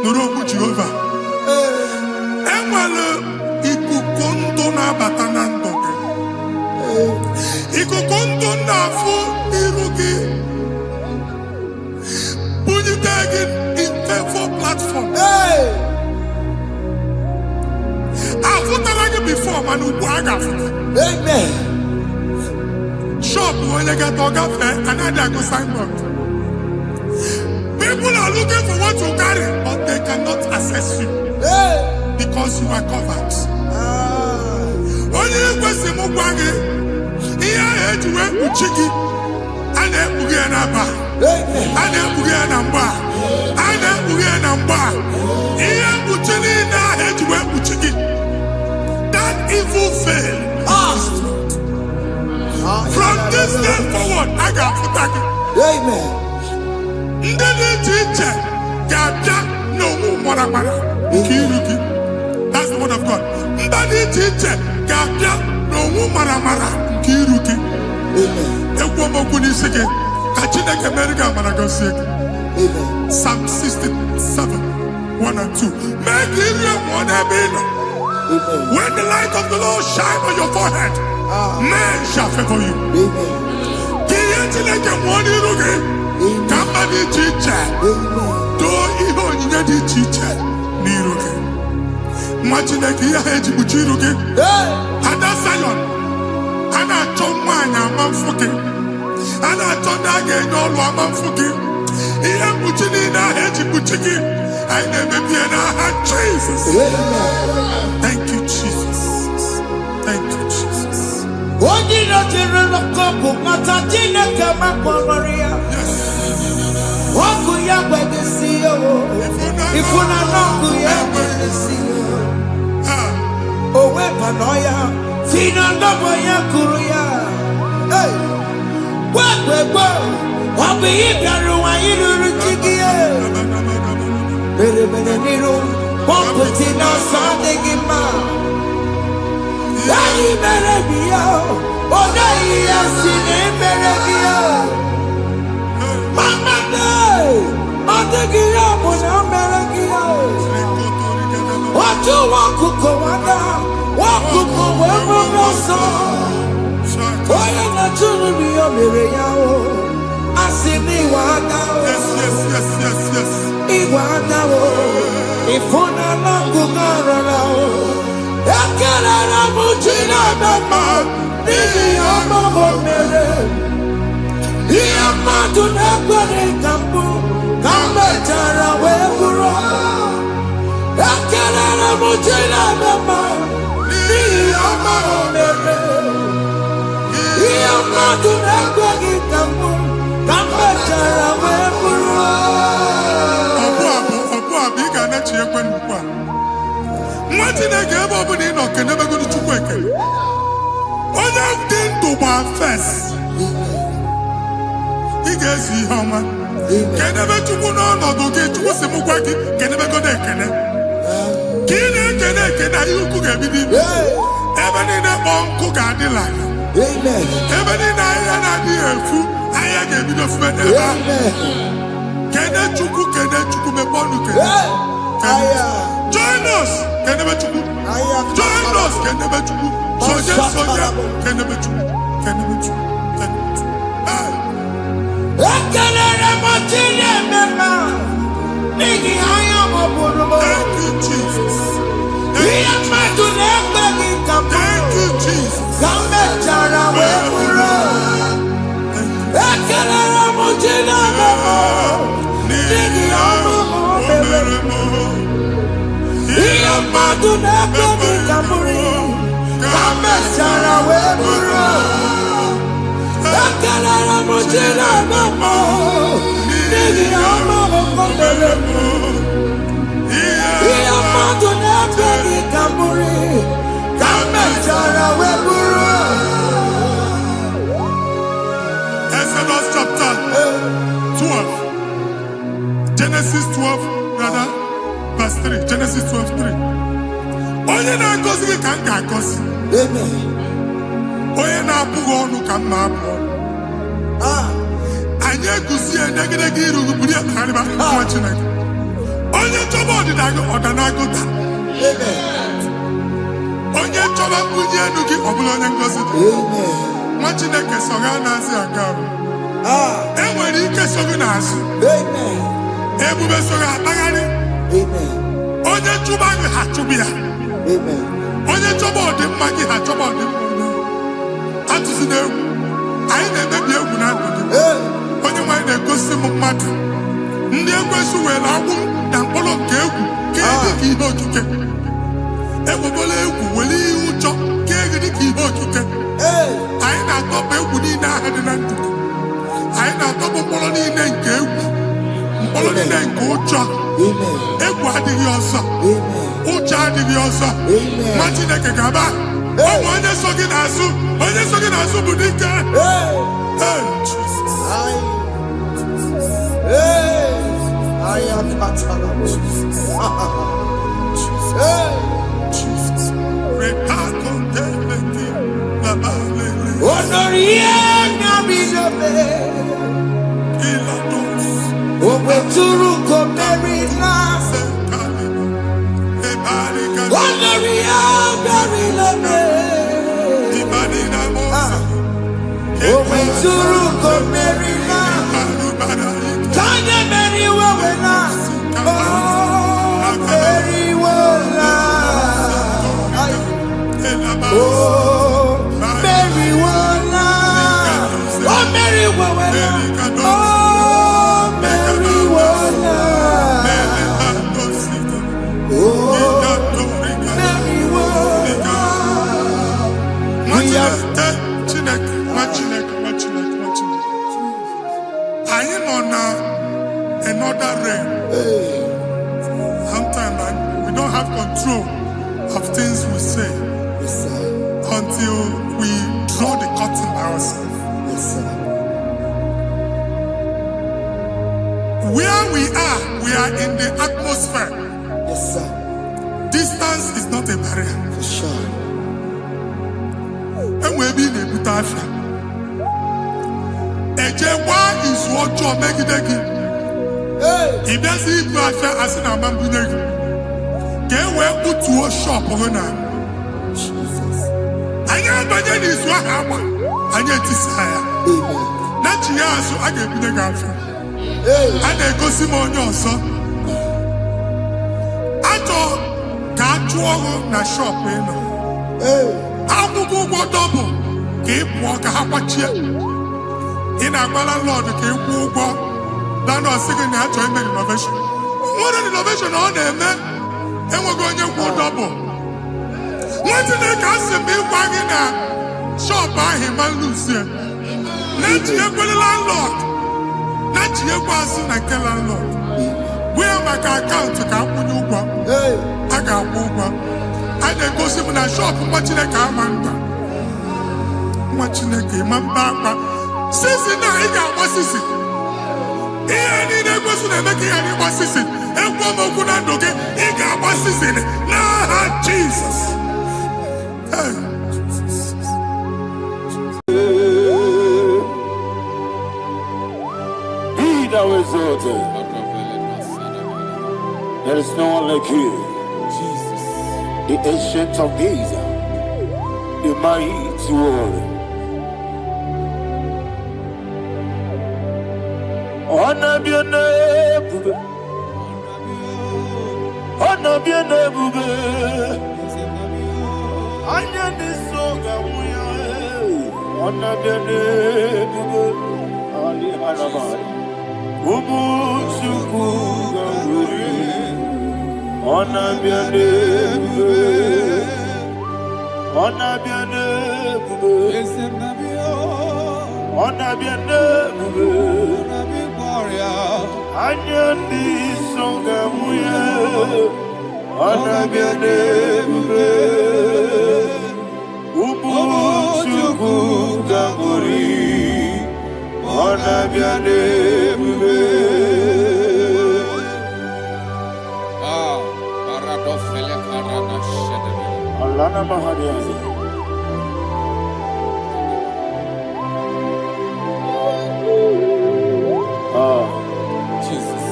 Nuru Jehovah. Enwele ikuku ndụ na-abata na ndụ gị. Ikuku ndụ na-afụ iru gị. Bunyite gị in favor platform. Afụtara gị before mana ugbu a ga-afụta. Amen. Shop onye ga-atọ gafee anaghị agụ signboard. People are looking for what you carry, but they cannot access you because you are covered. Onye kwesị m gwa gị ihe ahụ eji wee kpuchi gị a na-ekpughe ya n'aba, a na-ekpughe ya na mgba, a na-ekpughe ya na mgba. Ihe mkpuchi niile ahụ eji wee kpuchi gị, that evil veil. From this day forward, I ga-afụta gị. Amen. Ndị dị iche iche ga-abịa n'onwe maramara nke iru gị. That's the word of God. Ndị dị iche iche ga-abịa n'onwe maramara nke iru gị. Ekwu okwu n'isi gị ka Chineke mere gị amara gọzie gị. Psalm 67, 1 and 2. Mee ka iru enwe n'ebe ị nọ. When the light of the Lord shine on your forehead, men shall favor you. Ka ihe Chineke nwụọ n'iru gị. Ka mba dị iche iche too ihe onyinye dị iche iche n'iru gị. Nwa Chineke ihe ha eji kpuchi iru gị. Ada Zion, a na-achọ nwaanyị ama mfụ gị, a na-achọ ndị a ga-enye ọlụ ama mfụ gị. Ihe mkpuchi niile ahụ eji kpuchi gị anyị na-emebi ya n'aha Jesus. Thank you, Jesus. Thank you, Jesus. Onye nọchiri n'ọkụ mata Chineke makpọrọ ya. Ọkụ ya gbedesi ya o. Ifuna n'ọkụ ya gbedesi ya. O weba n'ọya, si na ndọbọ ya kụrụ ya. Gbegbe, ọ bụ ihe bịara ụwa ịrụrụ chi gị ya. Mere n'iru, pọmpụti n'ọsọ adịghị mma. Anyị mere gị ya, ọ naghị ya si na emere gị ya. Mama day, ọ dịghị ya bụ na o mere gị ya. Otu nwakuku nwada, nwakuku wee bụrụ ọsọ. Onye na-achụrụ m ya mere ya o. Asị m ịwa aka o. Ịwa aka o. Ịfụna n'ọkụkụ ọrọrọ o. Ekelere m Chineke ma n'ihi ya ọma o mere. Ihe mmadụ na-ekwere ka mbụ ka m mechara wee bụrụ. Ekelere m Chineke ma n'ihi ya ọma o mere. Ihe mmadụ na-ekweghị ka mbụ ka m mechara wee bụrụ. Ọbụ abụ ị ga-anachi ekwe nnukwu a. Nwa Chineke ebe ọ bụla ị nọ kenebegoro Chukwu ekele. Onye dị ndụ gba fes. Ị ga-ezi ihe ọma. Kenebe Chukwu n'ọnọdụ gị, Chukwu si m gwa gị kenebegodo ekele. Ka ị na-ekene ekene ihe ukwu ga-ebido ibi. Ebe niile kpọ nkụ ga-adịla ya. Ebe niile ahịhịa na-adịghị efu, ahịhịa ga-ebido fube n'ebe ahụ. Kene Chukwu mepe ọnụ kene. Join us, kenebe Chukwu. Join us, kenebe Chukwu. Sonye, kenebe Chukwu. Kenebe Chukwu. Kenebe Chukwu. Ekelere m Chineke ma n'ihi anya m bụrụ m. Thank you, Jesus. Ihe mmadụ na-ekweghị ka m Thank you, Jesus. ka m mechara wee bụrụ. Ekelere m Chineke ma n'ihi ọrụ m mere m. Ihe mmadụ na-ekweghị ka m bụrụ ka m mechara wee bụrụ. Ekelere m Chineke ma n'ihi ọrụ Exodus chapter 12. Genesis 12, rather, verse 3. Genesis 12, 3. Onye na-agọzi gị ka m ga-agọzi. Onye na-abụghị ọnụ ka m na-abụ ọnụ. Anyị egusi edegedege iru gị buru ya karịba nwa Chineke. Onye chọba ọdịda gị ọdanagoda. Onye chọba mbunye elu gị ọ bụla onye ngọzi dị. Nwa Chineke so gị na-azị aga ahụ. Enwere ike so gị n'azụ. Ebube so gị akpagharị. Onye chụba gị ha chụba ya. Onye chọba ọdịmma gị ha chọba ọdịmma. Atụzi n'egwu. Anyị na-emebi egwu na ndụ gị. Onye nwanyị na-egosi m mmadụ. Ndị ekwensu were agwụ na mkpụrụ nke egwu kee dị ka ihe okike. Ekwebola egwu were ihe ụjọ kee dị ka ihe okike. Anyị na-atọpụ egwu niile ahụ dị na ndụ. Anyị na-atọpụ mkpụrụ niile nke egwu. Mkpụrụ niile nke ụjọ. Egwu adịghị ọzọ. Ụjọ adịghị ọzọ. Nwa Chineke ga-aba. Ọ bụ onye so gị n'azụ. Onye so gị n'azụ bụ dike. Another realm. Sometimes we don't have control of things we say until we draw the curtain by ourselves. Where we are in the atmosphere. Distance is not a barrier. For sure. And we'll be in a butafia. Ejewa is what you're making. If there's a affair as in a bamboo, can we put to a shop over now? I am by then is what happened. I get desire. Not years, I get the girlfriend. And they go Simon also. I thought, can't you na shop? I will go double. Keep walk a half in a Lord, keep walk. That was second natural innovation. What an innovation on them, man. And we're going to go double. What did they cast me wagging at? Shop by him and Lucia. Not you go the landlord. Not you go soon and kill landlord. We are my account to come when you go. I got over. I then go see when I shop watching a car man. Watching a game and back. Since now, I got what's this? Any person making any assist, and woman could not do it. He got assist. Nah, Jesus. Be thou exalted. There is no one like you, Jesus, the ancient of days, the mighty warrior. Honor be a neighbor. Honor be a neighbor. Honor be so good. Honor be a neighbor. Ali Hanabai. Ubu Sukuga. Honor be a neighbor. Honor be a neighbor. Honor be a neighbor. Anyandi songa muya, anabiane bube, ubu chuku kamuri, anabiane bube. Paradofele karana shedebe. Alana mahadiyazi. Jesus.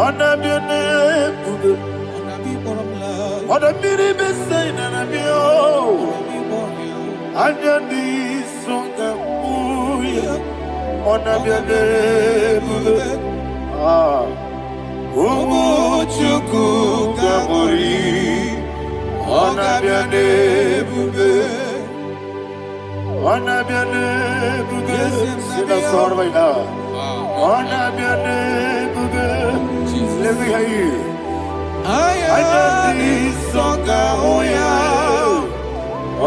Anabiane bube, anabiri besaina nabio, anyandi songa muya, anabiane bube. Umuchuku kamuri, anabiane bube, anabiane bube. Sina sorvaina, anabiane bube. Let me hear you. Anyandi songa oya,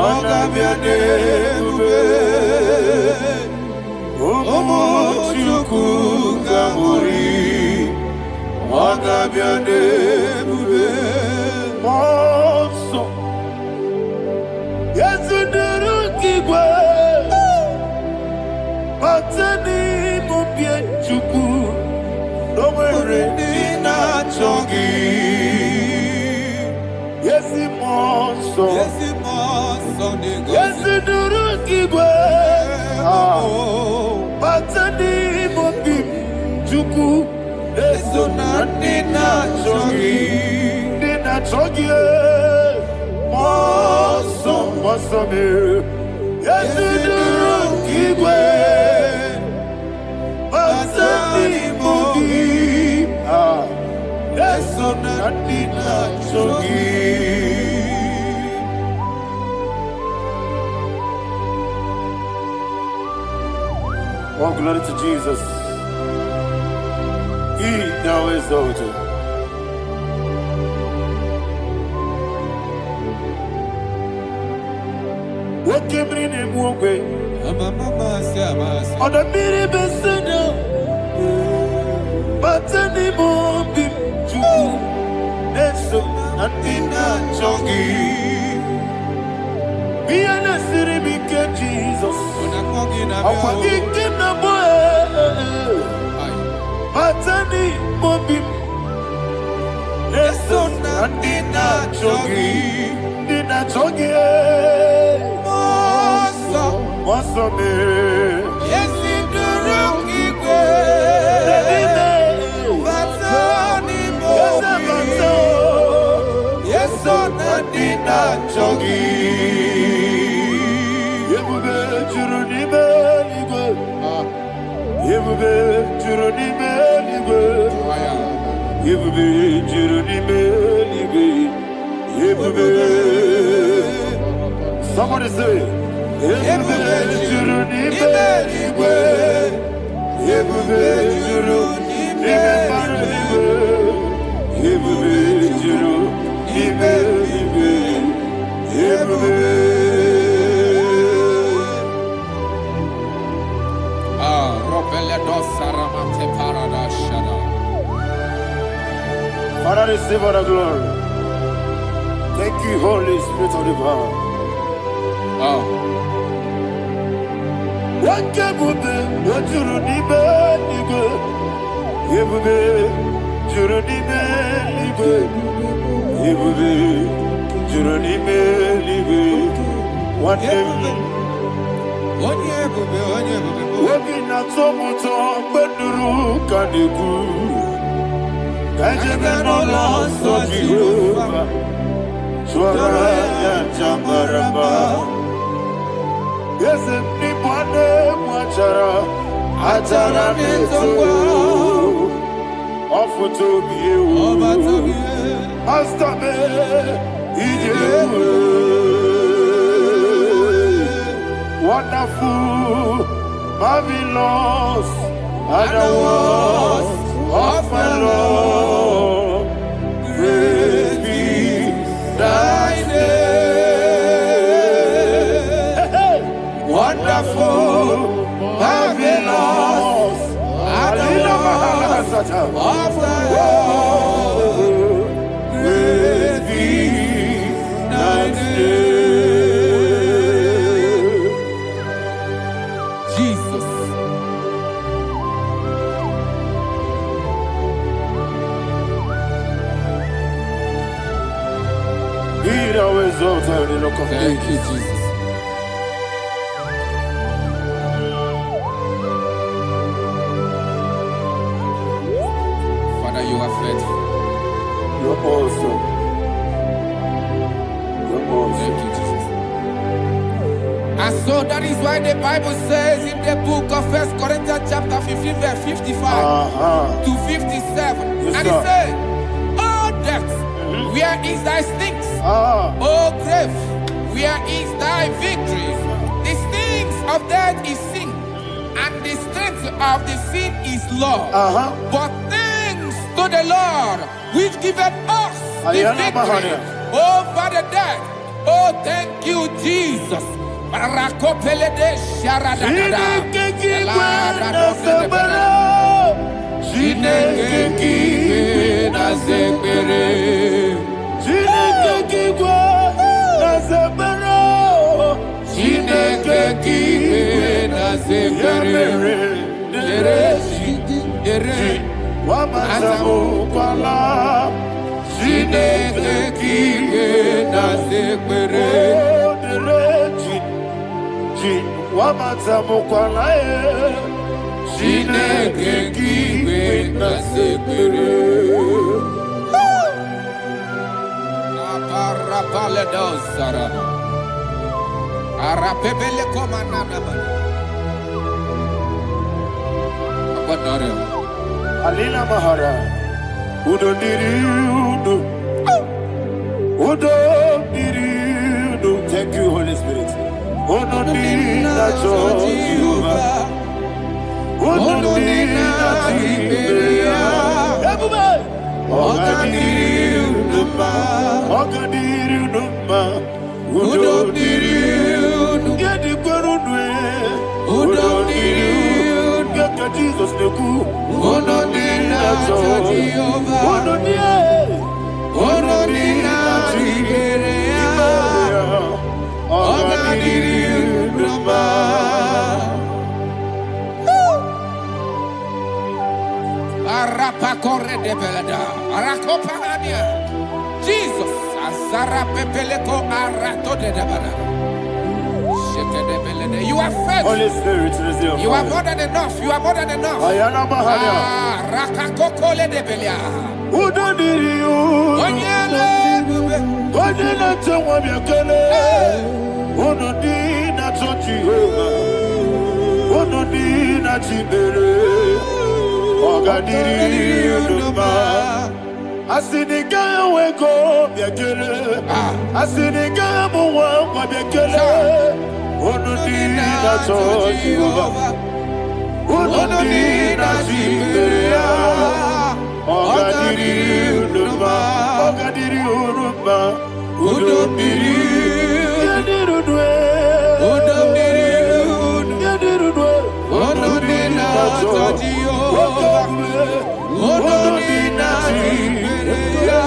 anabiane bube. Umuchuku kamuri, anabiane bube. Monso, yezuduru kigwe, matani mubye chuku, nomere nina chongi. Yesi monso, yezuduru kigwe, matani mubye chuku. Eso na nina chogi, moso me. Yesu duru kigwe, masani mogi. Eso na nina chogi. Oh, glory to Jesus. He now exalted. What came in him one way? On the mini besena, but any more big Jew. Neso, Natina Chongi. Be an city big Jesus. I want to give the boy. Matani mobim, eso na dina chogi, moso me. Yesi duru kigwe, matani mobim, eso na dina chogi. Yebube juru ni beligwe. Yebube juru ni beligwe. Yebube juru ni beligwe. Yebube. Somebody say. Yebube juru ni beligwe. Yebube juru ni beligwe. Yebube juru ni beligwe. Yebube. Father, receive all the glory. Thank you, Holy Spirit of the power. What can we do? What you need, nigga? You need What working at so much but the rook and the good. I just no loss of Jehovah. Swara Jambaraba. Yes, if Nipane Mwachara, Atara Neto, offer to be you. Master me, wonderful, marvelous, and the words of my Lord. Praise be thy name. Wonderful, of the great Jesus. Thank you, Jesus. Father, you are faithful. You're awesome. You're awesome. Thank you, Jesus. And so that is why the Bible says in the book of 1 Corinthians chapter 15 verse 55 to 57. Yes, And sir. it said, "Oh death, where is thy stings? Oh grave, where is thy victory? The stings of death is sin, and the strength of the sin is law. But thanks to the Lord, which giveth us the victory over the death." Oh, thank you, Jesus. Barakopelede sharadadada. Chineke kiwe na zekere. Chineke kiwe na zekere. Wamazamu kwala. Chineke kiwe na zekere. Wamazamu kwala. Chineke kiwe na zekere. Aparapale dosarana. Arapebele komanana bana. Abadare. Alina Mahara. Udo diri udo. Udo diri udo. Thank you, Holy Spirit. Udo diri na Jehovah. Udo diri na Jehovah. Everybody. Oga diri udo ma. Oga diri udo ma. Udo diri udo. Gedi kweru dwe. Udo diri udo. Gedi Jesus neku. Udo diri na Jehovah. Udo diri. Udo diri na Jehovah. Oga diri udo ma. Arapa corre de belada. Arakopa ania. Jesus. Azara pepeleko arato de debara. Sheke de belede. You are faithful. Holy Spirit is your You are more than enough. You are more than enough. Ayana Mahara. Rakakokole de belia. Udo diri udo. Onyele. Onye na-eche nwa m ekele. Unu dị na-achọ Jehova. Unu dị na-achị mere. Ọ ga-adịrị unu mma. Asị na ị gaghị enwe ego bịa kele. Asị na ị gaghị amụ nwa ngwa bịa kele. Unu dị na-achọ Jehova. Unu dị na-achị mere ya. Ọ ga-adịrị unu mma. Ọ ga-adịrị unu mma. Udo mmiri. Ya dịrị unu e. Udo mmiri. Ya dịrị unu e. Udo dị na-achọ Jehova. Udo dị na-achị mere ya.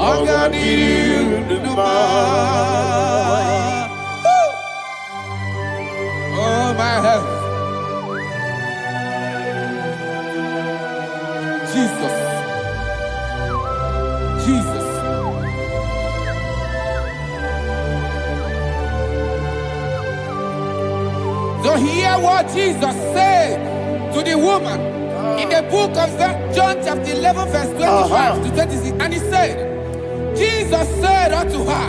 Ọ ga-adịrị unu mma. Oh my health. Jesus. Jesus. So hear what Jesus said to the woman in the book of John chapter 11 verse 25 to 26. And he said, Jesus said unto her,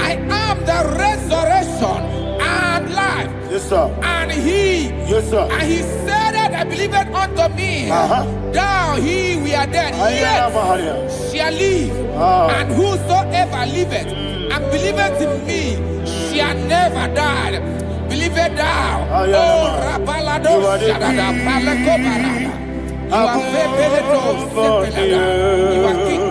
I am the resurrection and life. Yes, sir. And he, Yes, sir. and he said that I believed unto me, thou he we are dead, Ayana yet Mahara. shall live, and whosoever liveth and believeth in me shall never die. Believe it thou. Oh, Rapalado, You are the Shadada, Palako Barada. You are Febeledo, Sepelada. You are king.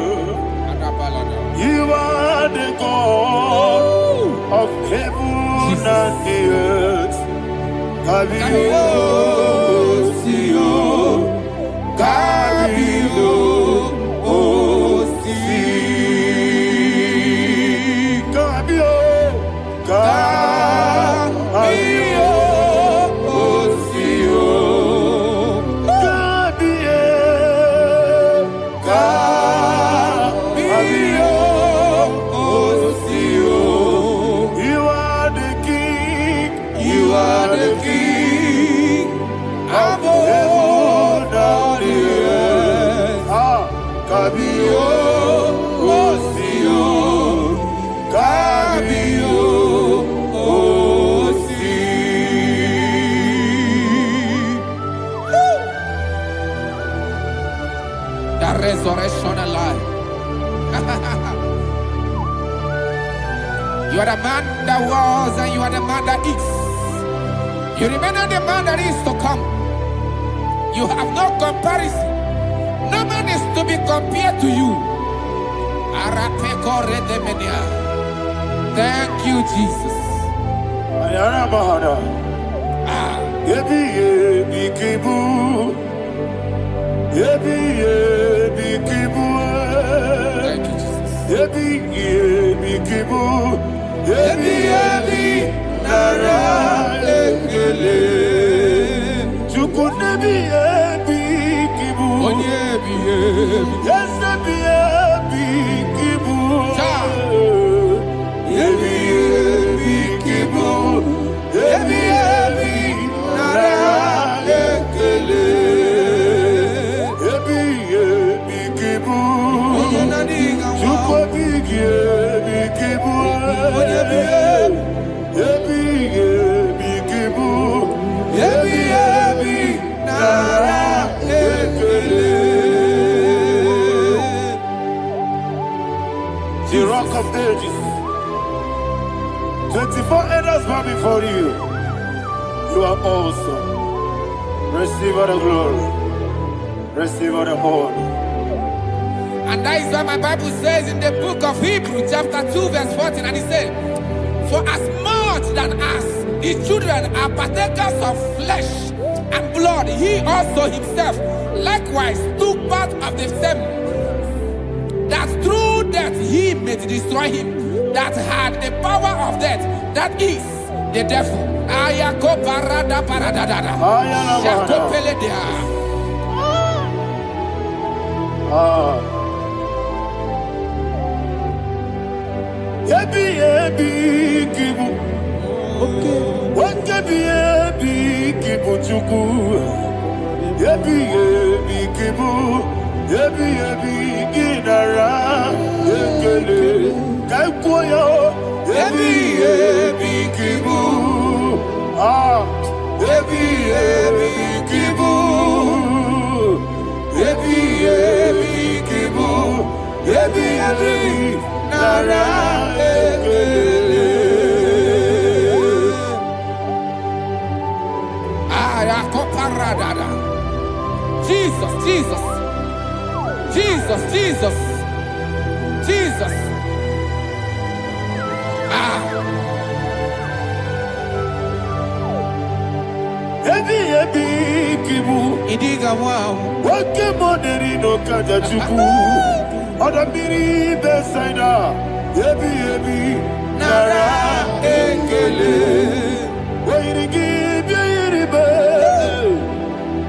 Adabalada. You are the God of heaven and the earth. Kabiyosio, resurrection and life. You are the man that was and you are the man that is. You remain the man that is to come. You have no comparison. No man is to be compared to you. Thank you, Jesus. Thank you, The rock of ages. 24 elders bow before you. You are awesome. Receive all the glory. Receive all the honor. And that is what my Bible says in the book of Hebrews chapter 2 verse 14. And it says, for as much than us, the children are partakers of flesh and blood, he also himself likewise took part of the same, that through death he may destroy him that had the power of death, that is the devil. Jesus, Jesus, Jesus, Jesus, Jesus. Idiga wow. Wake money no kaja chuku. Oda miri besaida. Yebi nara ekele. Wairigi biiribe.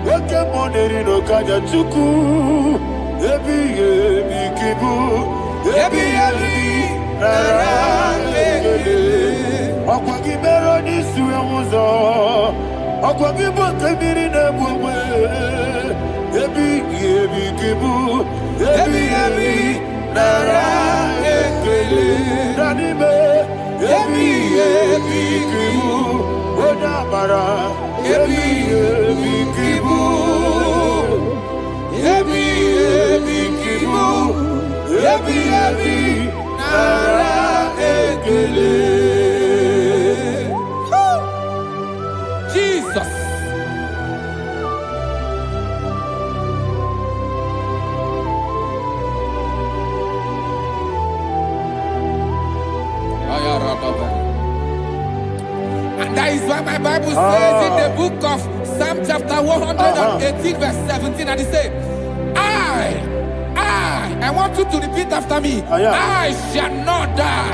Wake money no kaja chuku. Yebi kibu. Yebi nara ekele. Akwagi mero ni suwe muzo. Akwagi bote miri ne bwe. Yebi kibu. Yebi nara ekele. Danime. Yebi kibu. Oda mara. Yebi kibu. Yebi kibu. Yebi nara ekele. Jesus. And that is why my Bible says in the book of Psalm chapter 118 verse 17, and it says, I want you to repeat after me. I shall not die,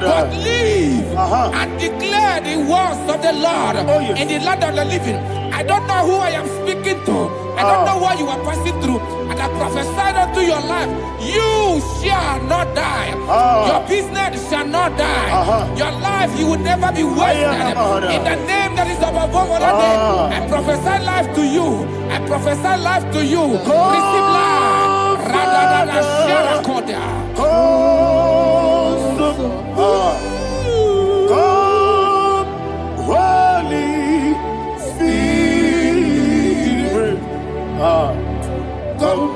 but live and declare the words of the Lord in the land of the living. I don't know who I am speaking to. I don't know what you are passing through. And I prophesy unto your life, you shall not die. Your business shall not die. Your life, you will never be wasted. In the name that is above all other name, I prophesy life to you. I prophesy life to you. Receive life. Holy Spirit, come.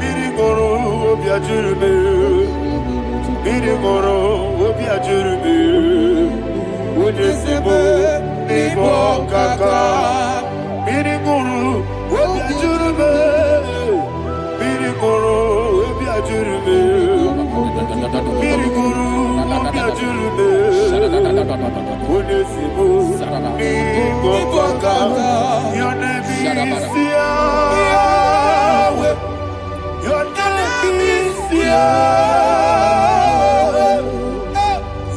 Birigoro obiajurube. Birigoro obiajurube. Onyesibo nibo kaka. Birigoro obiajurube. Birigoro obiajurube. Birigoro obiajurube. Onyesibo nibo kaka. Your name is Yahweh. Your name is Yahweh.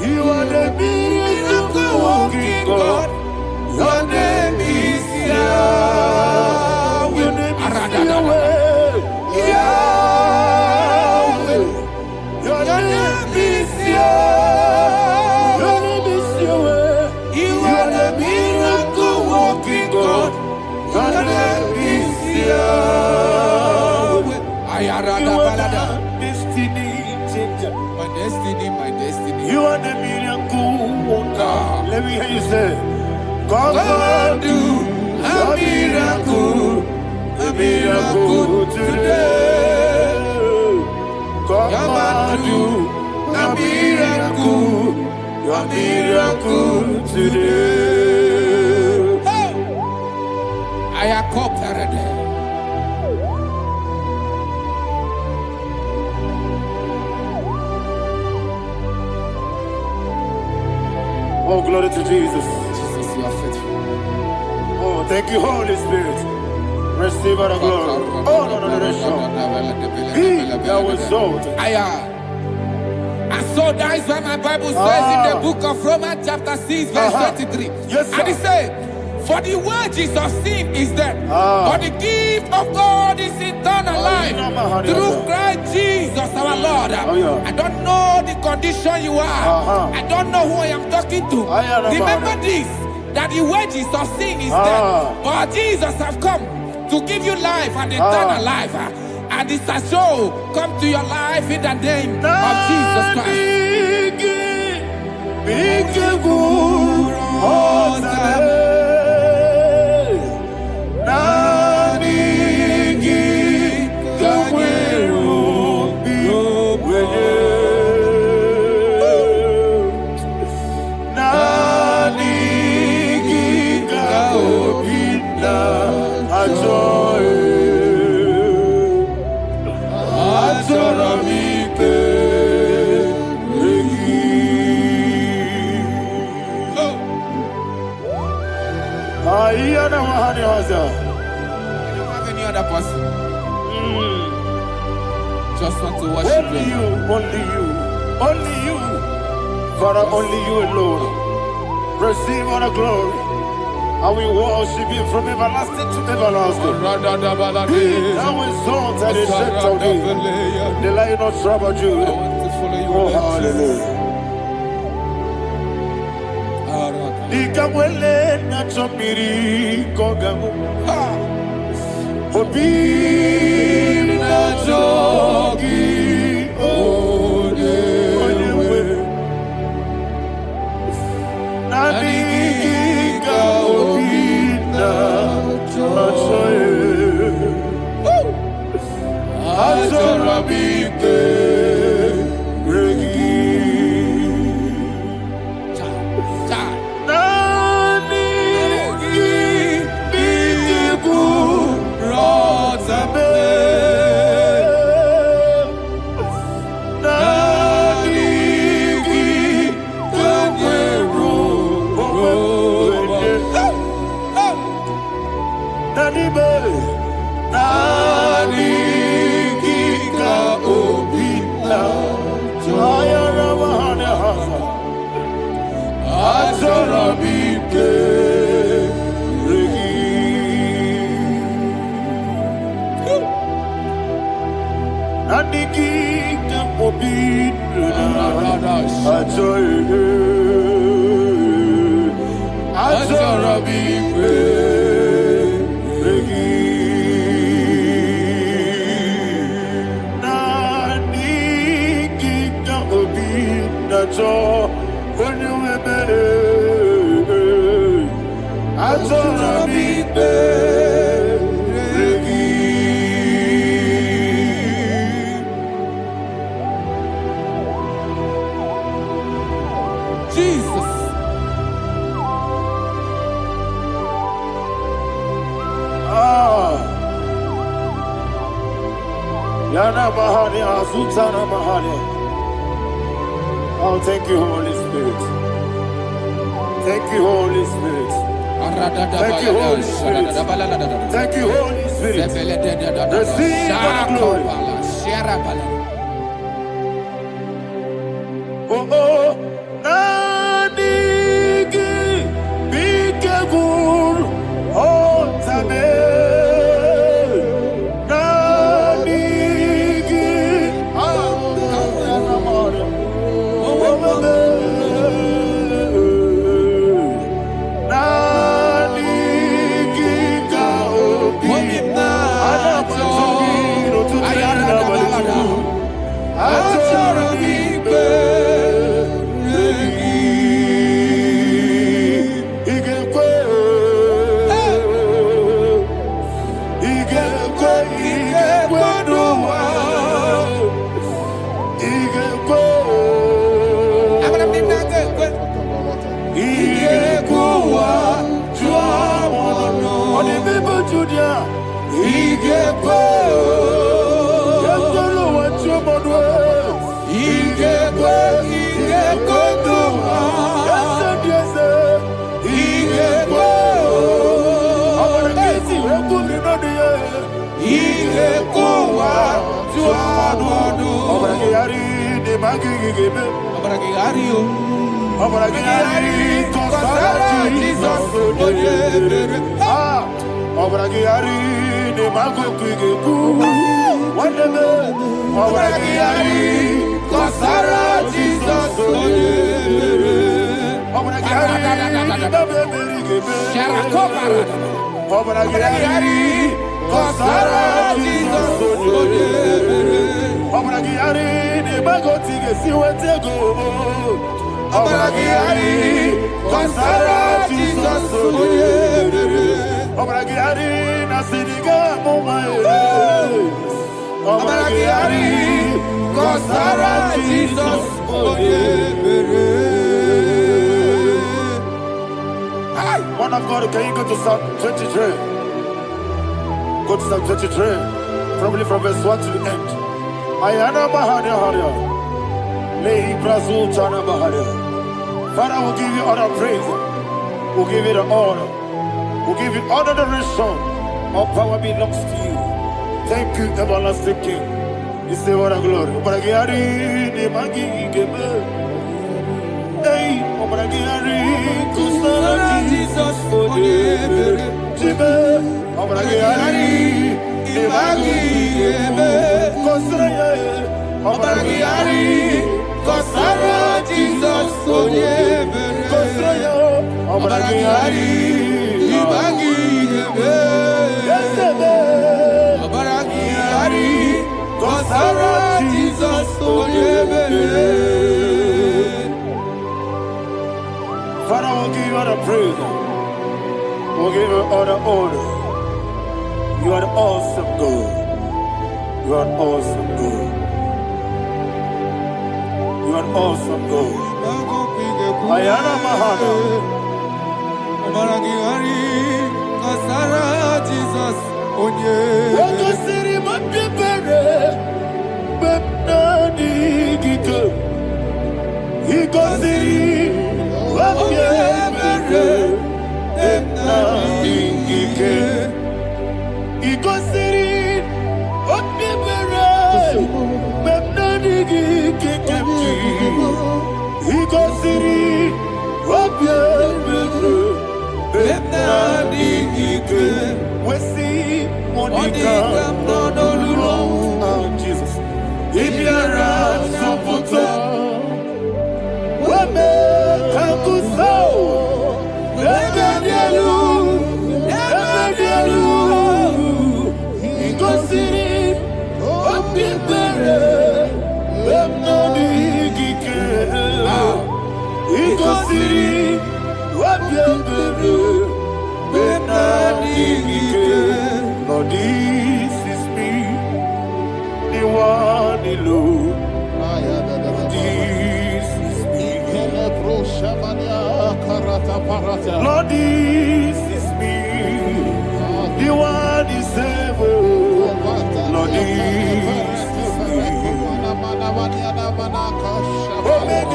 You are the miracle working God. Your name is Yahweh. Your name is Yahweh. Yahweh. Your name is Yahweh. Your name is Yahweh. You are the miracle working God. Your name is Yahweh. You are the destiny changer. My destiny. You are the miracle worker. Let me hear you say, come and do a miracle today. Come and do a miracle today. I am cooperative. Oh, glory to Jesus. Jesus, you are faithful. Oh, thank you, Holy Spirit. Receive all the glory. Oh, no, Be thou exalted. And so that is why my Bible says in the book of Romans chapter 6 verse 23. Yes, sir. And it says, for the wages of sin is death, but the gift of God is eternal life through Christ Jesus our Lord. I don't know the condition you are. I don't know who I am talking to. Remember this, that the wages of sin is death, but Jesus have come to give you life and eternal life. And this shall show come to your life in the name of Jesus Christ. I don't have any other person. Just want to worship only you, only you, Father, only you alone. Receive all the glory. I will worship you from everlasting to everlasting. Be thou exalted and set on thee, the Lion of tribe of Judah. Oh, hallelujah. Nikamwele na chomiri kogamu. Obi na jogi odewe. Nabika obi na jogi. Azorabike regi. Yana Mahani, Azutana Mahani. Oh, thank you, Holy Spirit. Thank you, Holy Spirit. Thank you, Holy Spirit. Thank you, Holy Spirit. Receive the glory. Oh, oh, Nadigi, Bikagur, oh, Tame, Nadigi, Man of God, can you go to Psalm 23? Go to Psalm 23, probably from verse 1 to the end. Ayana Mahania Haria. Lehi Brazil Chana Mahania. Father, we'll give you all the praise. We'll give you the honor. We'll give you all the adoration. All power belongs to you. Thank you, everlasting King. You say what a glory. Obragiari, the Magi, Gebe. Hey, Obragiari, Kusara, Jesus, for you. Jibe, Obragiari, the Magi, Gebe. Kusara, Obragiari, Kusara, Jesus, for you. Kusara, Obragiari, the Magi, Gebe. Kusara, Jesus, for you. Father, we'll give you all the praise. We'll give you all the honor. You are the awesome God. You are an awesome God. You are an awesome God. Ayana Mahana. Kusara, Jesus, on you. Jesus. If you're Lord, this is me, the one alone. This is me. Lord, this is me, the one is able. Lord, this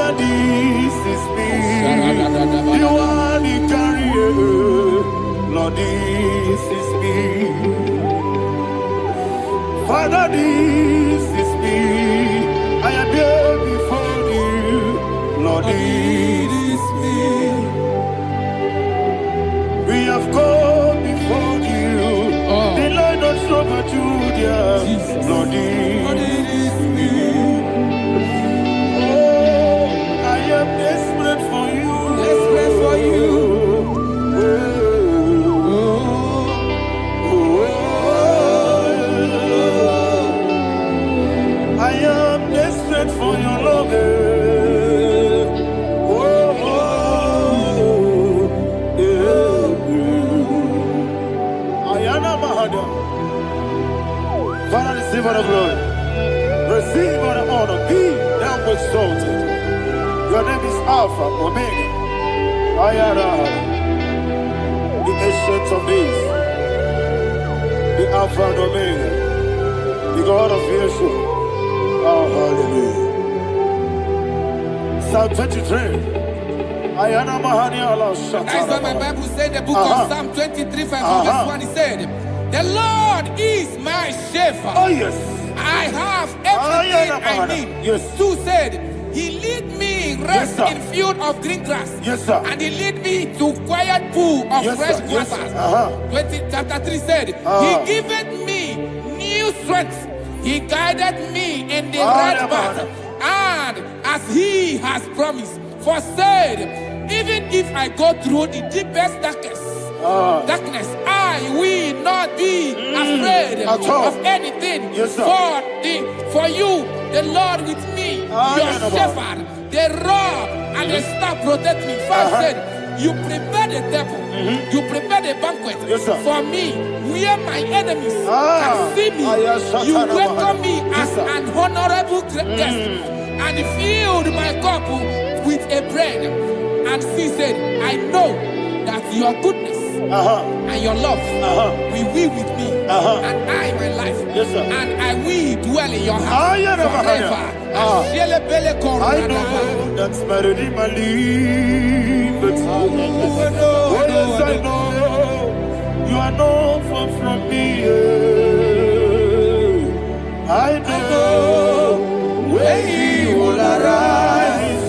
Father, this is me. You are the carrier. Lord, this is me. Father, this is me. I am here before you. Lord, this is me. We have come before you. The Lord not so much Judah. Lord, this is me. Oh, I am desperate for you. Desperate for you. I am desperate for your love. Father, receive all the glory. Receive all the honor. Be thou exalted. Your name is Alpha, Omega. Ayara, the ancient of days, the Alpha and Omega, the God of Yeshua. Oh, hallelujah. Psalm 23. Ayana Mahani Allah Shata. That's what my Bible said, the book of Psalm 23, verse 1. It said, the Lord is my shepherd. Oh, yes. I have everything I need. Yes. 2 said, he lead me rest in field of green grass. Yes, sir. And he lead me to quiet pool of fresh waters. 20, chapter 3 said, he giveth me new strength. He guided me in the right path. And as he has promised, for said, even if I go through the deepest darkness, I will not be afraid of anything. Yes, sir. For you, the Lord with me, your shepherd, the rod and the staff protect me. First said, you prepare the table, you prepare the banquet for me, where my enemies can see me. You welcome me as an honorable guest, and filled my cup with a bread. And she said, I know that your goodness and your love will be with me, and I, my life, and I will dwell in your house forever. I know that's my Redeemer lives. Oh, yes, I know you are not far from me. I know when he will arise,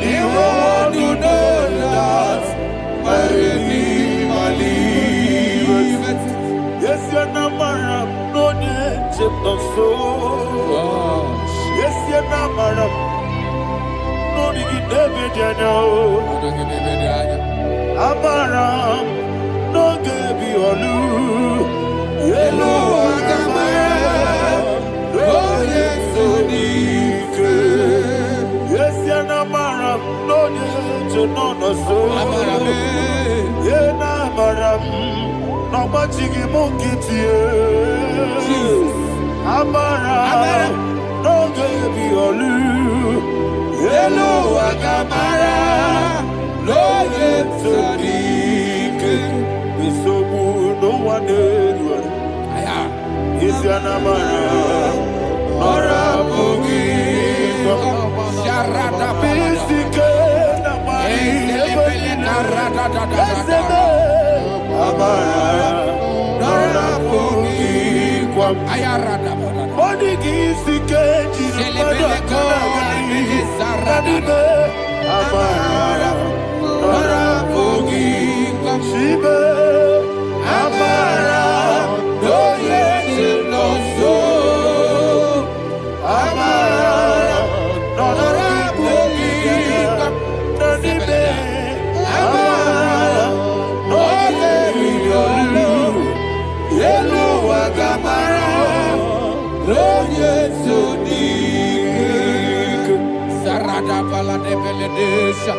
the world will know that my Redeemer lives. Yes, you're not married, no need to so. Yes, you're not married, no need to be Amaram, no gebi olu, yelo agamara, no yesodike. Yes, you're not married, no need to know no so. Yena maram, no machigi mukiti. Amaram, no gebi olu, yelo agamara. No yesodike. Bisobu no one edward. Is your namara, Nora Bogi, Sharada Bisike, Namari, Amara, Nora Bogi, Ayarada Body Gisike, Amara, Nora Bogi, Shibe, Amara, no yes, no so, Amara, Nora Bogi, Nadibe, Amara, no Yelu Agamara, no yes, so deep, Sarada Bala de Beledesha.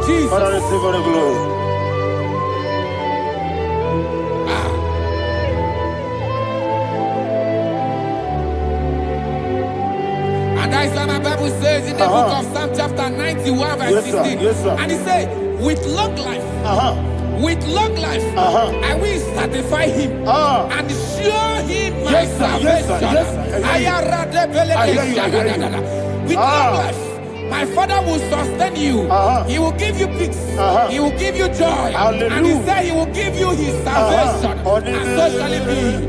Jesus. Father, receive all the glory. And that's why my Bible says in the book of Psalm chapter 91 verse 16. Yes, sir. And it says, with long life with long life, I will satisfy him and show him my salvation. With long life, my Father will sustain you. He will give you peace. He will give you joy. Hallelujah. And he said he will give you his salvation. And so shall it be.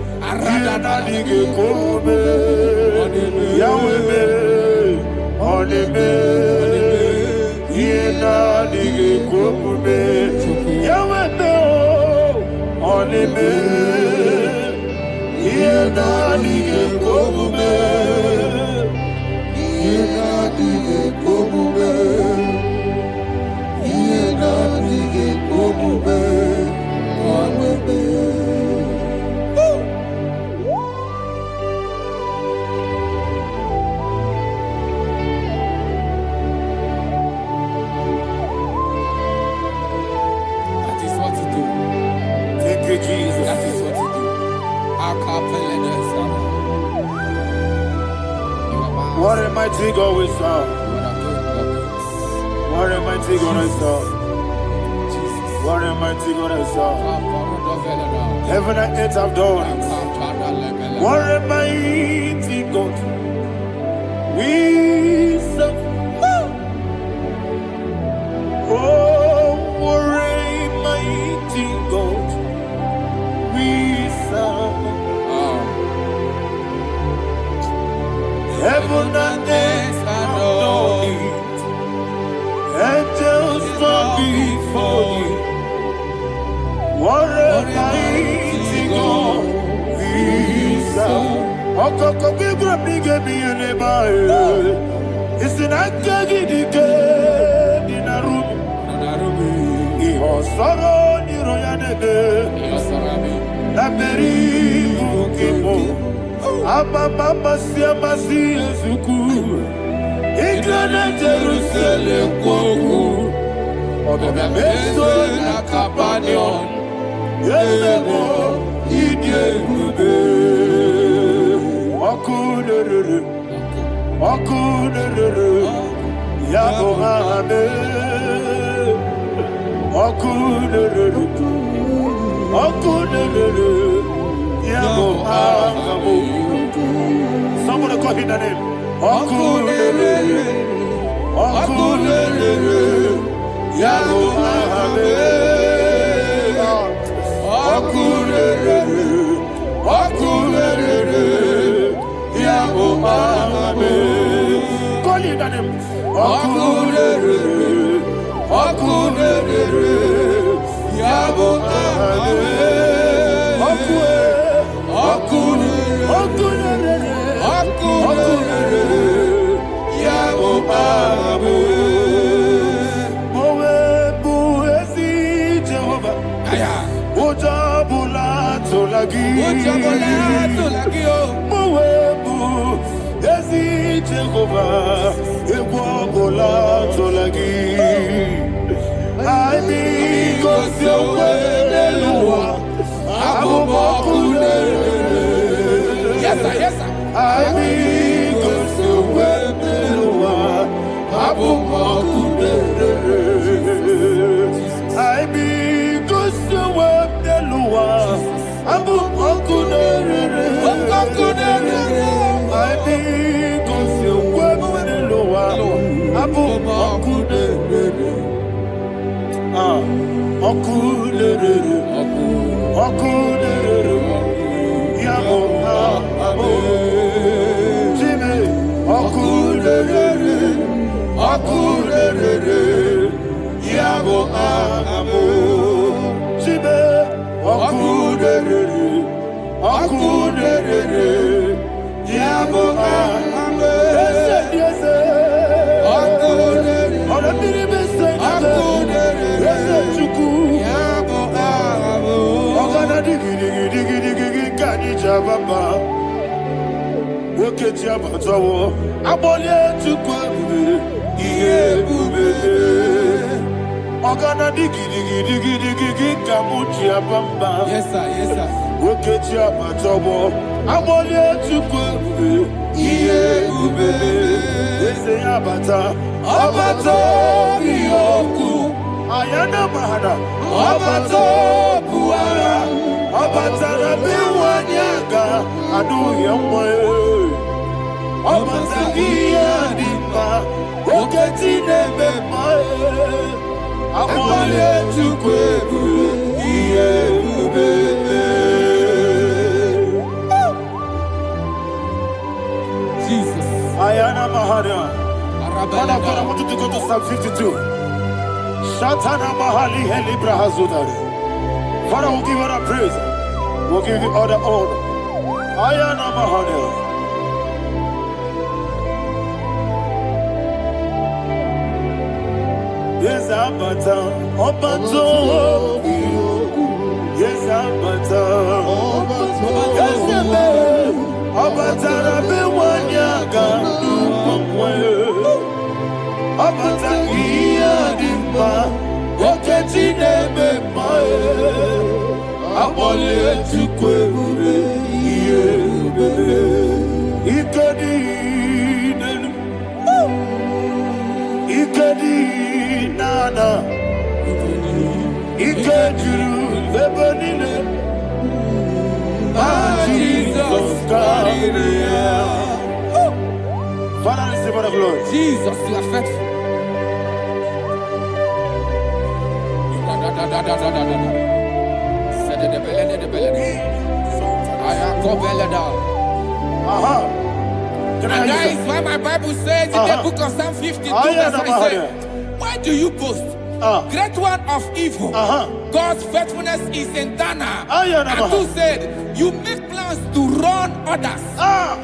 That is what to do. Thank you, Jesus. That is what to do. What a mighty God we serve. What a mighty God I serve. What a mighty God I serve. Heaven and earth have done it. What a mighty God we serve. Oh, what a mighty God we serve. Heaven and earth have done it. Angels bow before you. What a mighty God we serve. Okoko bigro bige mi eleba. Isina kagi dike dinaru. Iho soro ni royanebe. Laberi bukibo. Mama siamasi ezuku. Igrana Jerusalem koku. Obe meso na kapanion. Yelebo idye gube. Okunere. Okunere. Yabo hame. Okunere. Okunere. Yabo hame. Somebody call him the name. Okunere. Okunere. Yabo hame. Okunere. Okunere. Yabo hame. Call him the name. Okunere. Okunere. Yabo hame. Okunere. Okunere. Yabo hame. Mowe bu ezi Jehovah. Ojabula tolagi. Mowebu ezi Jehovah. Ewabula tolagi. Aimi kosyo weneluwa. Abumakunere. Yes, sir. Yes, sir. Aimi kosyo weneluwa. Abumakunere. Aimi kosyo weneluwa. Abumakunere. Aimi kosyo weneluwa. Abumakunere. Okunere. Okunere. Yabo hame. Jimmy. Okunere. Okunere. Yabo hame. Jimmy. Okunere. Okunere. Yabo hame. Yes. Okunere. Okunere. Baba, woke Jabatawo, Abolia to Quabu, Yebube, Ogana digi, Kamutia Bamba. Yes, sir. Woke Jabatawo, Abolia to Quabu, Yebube, Abata, Yoku, Ayana Mahada, Abato Puara, Abatara Bewanyaga, Adu Yamwe, Abatagia Dipa, Oketine Bemae, Amale Chukwebu, Iye. Jesus. Ayana Mahada. Father, I want you to go to Psalm 52. Shatana Mahali Helibra Hazudari. Father, we'll give you all the praise. We'll give you all the honor. Ayana Mahada. Yes, Abata. Obato. Yes, Abata. Yes, Abata. Bewanyaga. Abata iya dimba, oketine bemae, abole chukwe ube, iye ube, ikedi nenu, ikedi nana, ikediru lebanine, Jesus God. Father, receive all the glory. Jesus, you are faithful. And that is why my Bible says in the book of Psalm 52, verse 3, why do you boast? Great one of evil. God's faithfulness is eternal. And who said, you make plans to run others.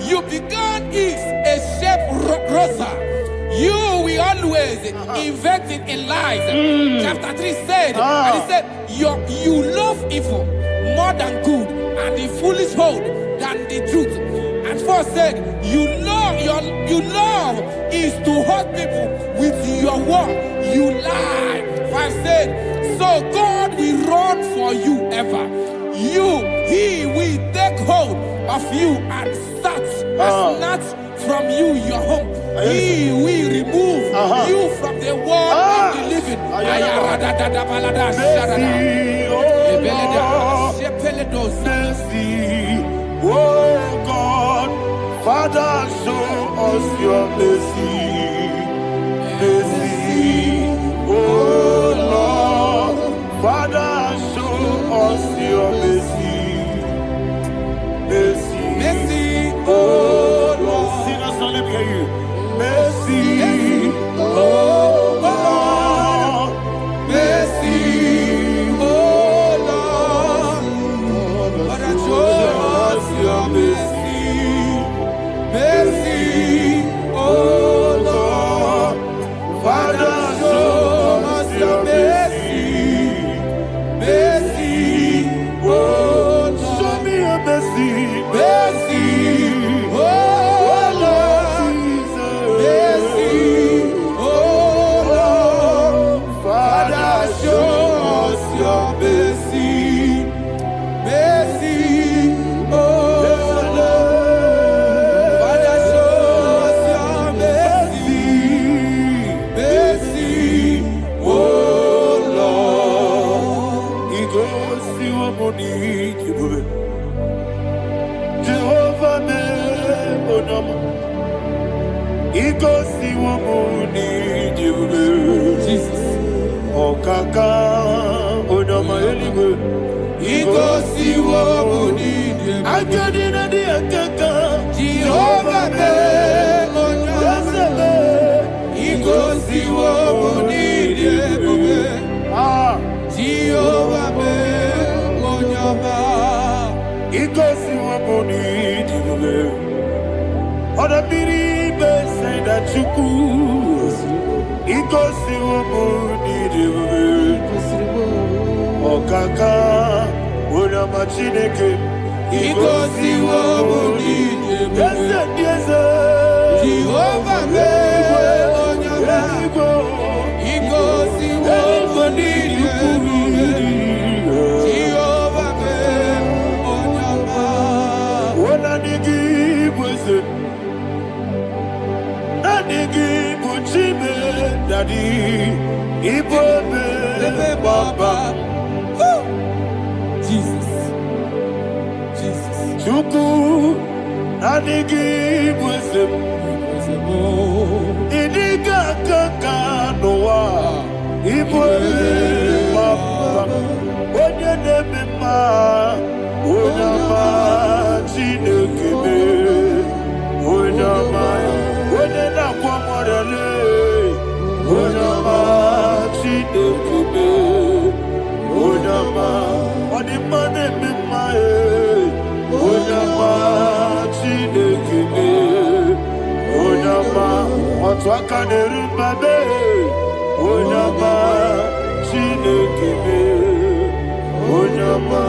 You began is a shape rosa. You will always invent it in lies. Chapter 3 said, and he said, you love evil more than good, and the foolish hold than the truth. And 4 said, you love is to hurt people with your word. You lie. 5 said, so God will run for you ever. He will take hold of you and snatch from you your home. He will remove you from the world of the living. Oh God, Father, show us your mercy. Mercy, oh Lord, Father, show us your mercy. Mercy, mercy, oh Lord. Sinners, let me hear you. Mercy, oh Lord. Mercy, oh Lord. Father, show us your mercy. Mercy, oh Lord. Father, show us your mercy. Mercy, oh Lord. Show me your mercy. Mercy, oh Lord. Mercy, oh Lord. Father, show us your mercy. Mercy, oh Lord. Father, show us your mercy. Mercy, oh Lord. He goes to a money. Jehovah me onama. He goes to a money. Jesus. Oh kaka onama eliwe. He goes to a money. I get in the kaka. Jehovah me onama. He goes to a money. Jehovah me onama. He goes to a money. Other people say that you could. He goes to a money. Oh kaka, una machineke. He goes to a money. Yes, yes, Jehovah me onama. He goes to a money. Jehovah me onama. When I give was it. Daddy, Ibobe, Chuku Nanigi Wisdom Idiga Kaka Noa Ibwe Papa Onye Nebima Onyama Chinekebe Onyama Onena Kwamorele Onyama Chinekebe Onyama Odimane Mimae Onyama Chinekebe Onyama Otwakane Babe Onyama Chinekebe Onyama.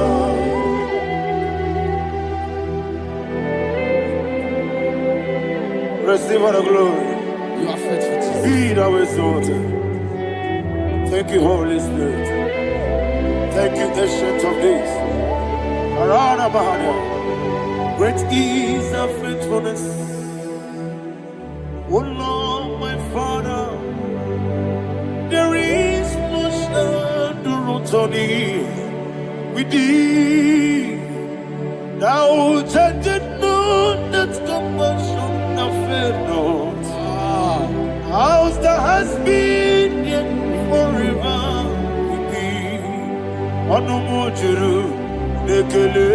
Receive all the glory. You are faithful. Be thou exalted. Thank you, Holy Spirit. Thank you, Ancient of Days. Arana Bahania. Great is our faithfulness. Oh Lord, my Father, there is much understanding with thee. Thou judgest not that compassion of faith not. House that has been yet forever with thee. Onomojuru nekele.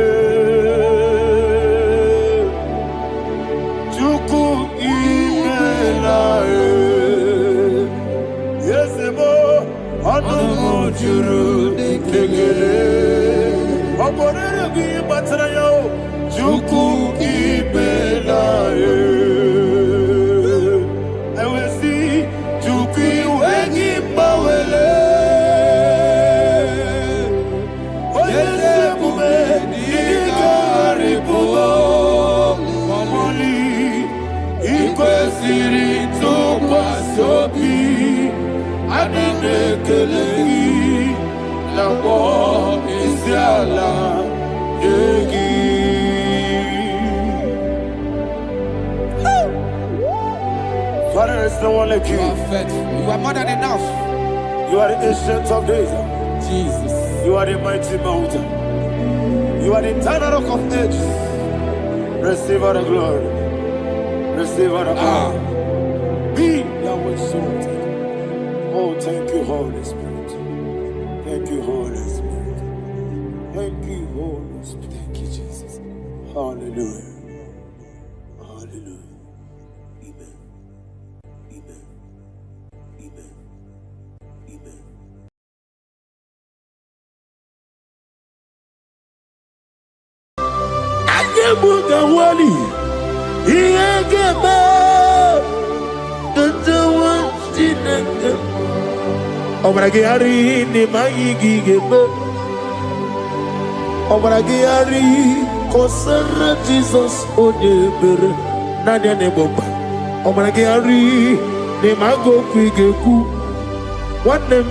Chuku imelae. Yesebo onomojuru nekele. Oborere bi batrayo. Chuku imelae. Father, there is no one like you. You are faithful. You are more than enough. You are the ancient of days. Jesus. You are the mighty mountain. You are the eternal rock of ages. Receive all the glory. Receive all the honor. Be thou exalted. Oh, thank you, Holy Spirit. Thank you, Holy Spirit. Thank you, Holy Spirit. Thank you, Jesus. Hallelujah. Hallelujah. Amen. Amen. Amen. Amen. Agebuga wali Iageba Dotawa Chineke Obragiari ni Magigebe Obragiari Kosara Jesus Onyebere Nadia Neboba Obragiari ni Mago Kwigeku What name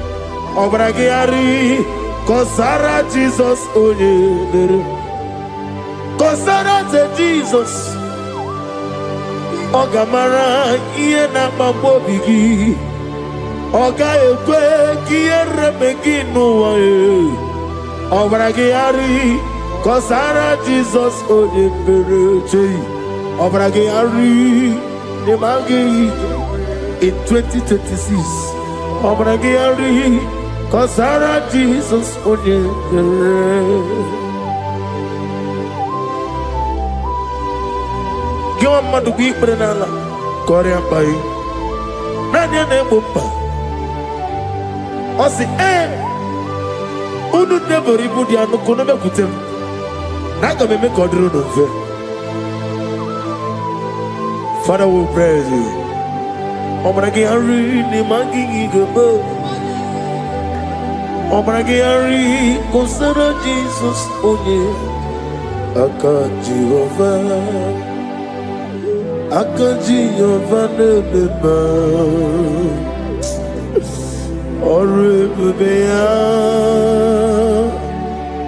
Obragiari Kosara Jesus Onyebere Kosara te Jesus Ogamara iye na mambobigi Oga ekwe kiye remegi nuwa Obragiari Kosara Jesus Onyebere Obragiari Nemagi in 2026 Obragiari Kosara Jesus Onyebere Give madu bi prenala Korea pai Nadia nebumpa Osi Unu nebori budi anu kono me kutem Naga me kodro no fe Father we praise you Obragi ari ni magi gebe Obragi ari Kosara Jesus onye Aka Jehovah Akaji Yovanebeba Orebea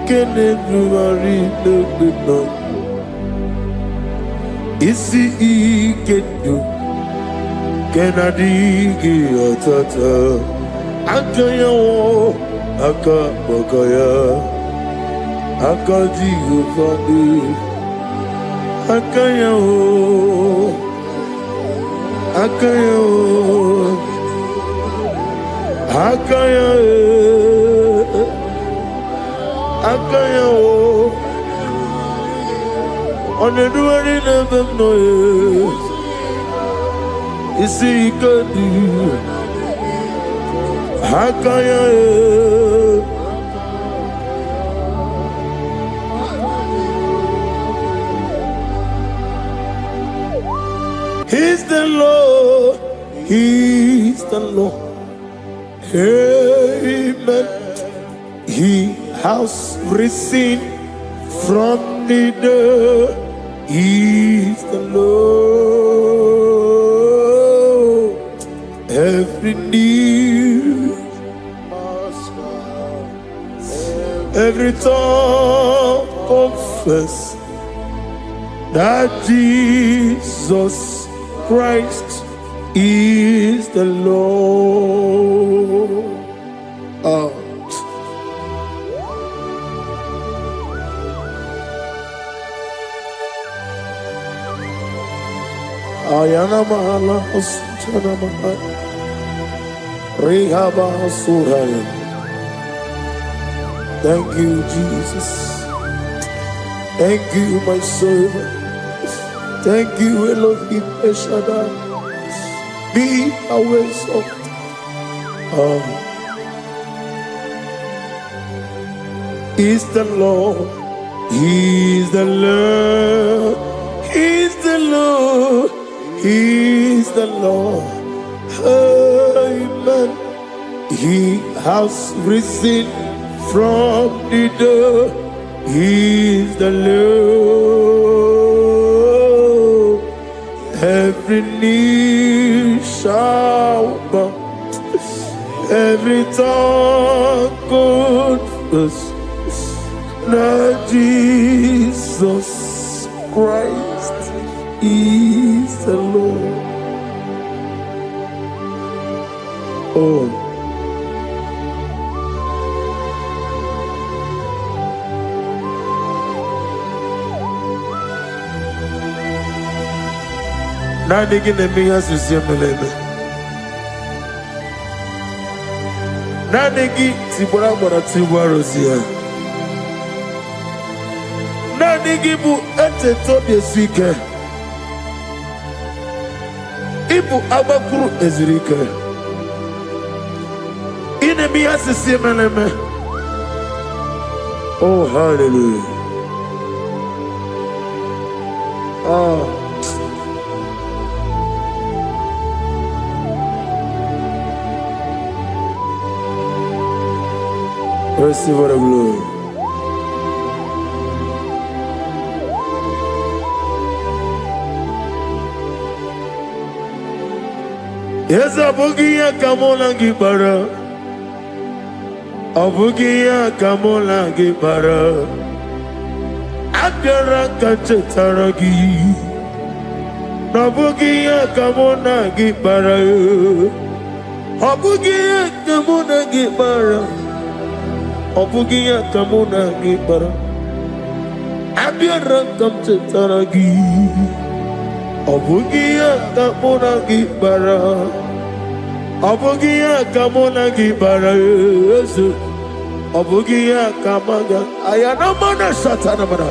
Kenebruari Nebeba Isi Ikedu Kenadigi Atata Akayawo Akabakaya Akaji Yovanebeba Akaya o, akaya o, akaya o, akaya o. On the doing of them noise, you see, you can do. Akaya o. He's the Lord, He's the Lord. Amen. He has risen from the dead. He's the Lord. Every knee, every tongue confess that Jesus Christ is the Lord. Ayana mahala osana mahala rehaba suraya. Thank you, Jesus. Thank you, my servant. Thank you, Elohim Eshadai. Be our salt. He's the Lord. He's the Lord. He's the Lord. He's the Lord. Amen. He has risen from the dead. He's the Lord. Every knee shall bow, every tongue confess that Jesus Christ is the Lord. Oh. Nanigi nemiya sisemeleme. Nanigi tibora bora tibora rozia. Nanigi bu ete tobe swike. Ibu abakuru ezirike. Inemiya sisemeleme. Oh, hallelujah. Oh. Receive the glory. Yes, Abugia Kamola Gibara. Abugia Kamola Gibara. Abdara Kachetaragi. Nabugia Kamona Gibara. Abugia Kamona Gibara. Obugia Kamuna Gibara Abiara Kamchetaragi Obugia Kamuna Gibara Obugia Kamuna Gibara Obugia Kamaga Ayana Mana Satana Mana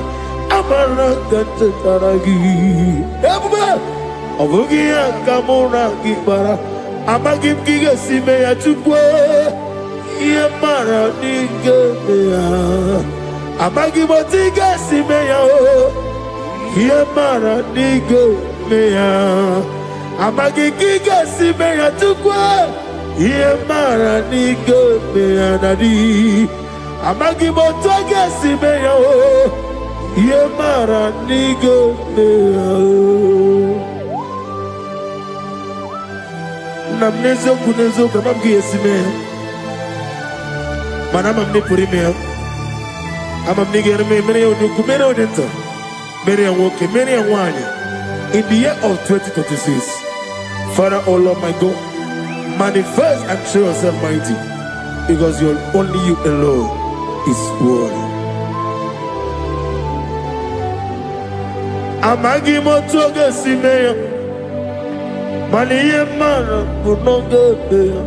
Amara Kamchetaragi Obugia Kamuna Gibara Amagim Giga Simeya Chukwe Yemara nigemeya, abagi motiga simeya o. Yemara nigemeya, abagi giga simeya tukwa. Yemara nigemeya nadi, abagi motiga simeya o. Yemara nigemeya o. Namnezo kunezo kamabgi simeya. Manama mnipurime ama mnigere mere onuku mere odento mere woke mere wanya in the year of 2026. Father, oh Lord my God, manifest and show yourself mighty, because only you alone is worthy. Amagi motoga simeya. Maniye mara kunoga beya.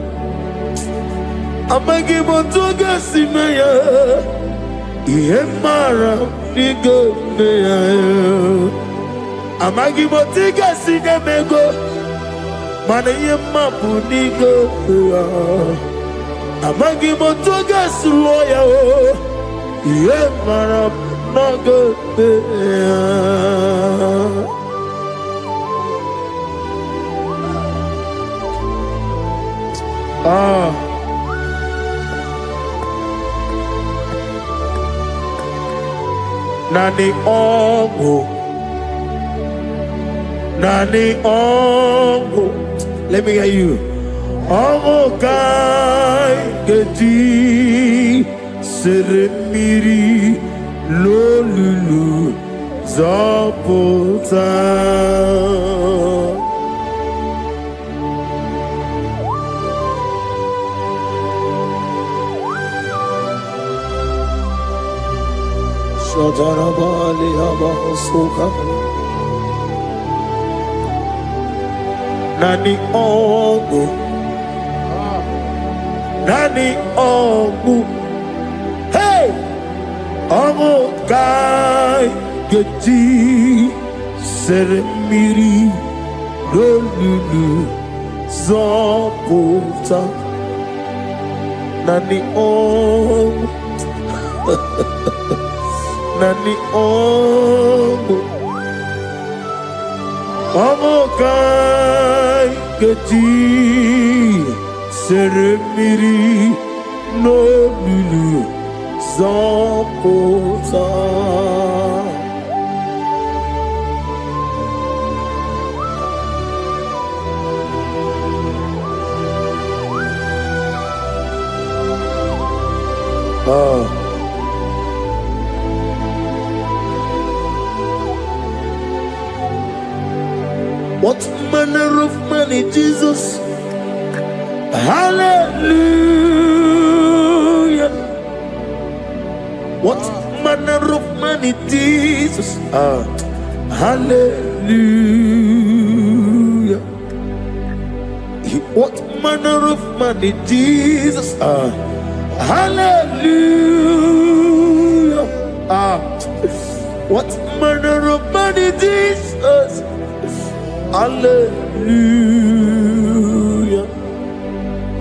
Amagi motoga simeya. Iye mara niga beya. Amagi motiga sinemego. Maniye mapu niga beya. Amagi motoga suloya. Iye mara niga beya. Nani ongo, nani ongo. Let me hear you. Ongo kai gedi seremiri lolulu zapota. Shadarabali Abasuka Nani Ogu Nani Ogu Hey Ogu Kai Geti Seremiri Lolulu Zaputa Nani Ogu Nani omo Omo kai geti seremiri no lulu zapota. What manner of money, Jesus? Hallelujah. What manner of money, Jesus? Hallelujah. What manner of money, Jesus? Hallelujah. What manner of money, Jesus? Hallelujah.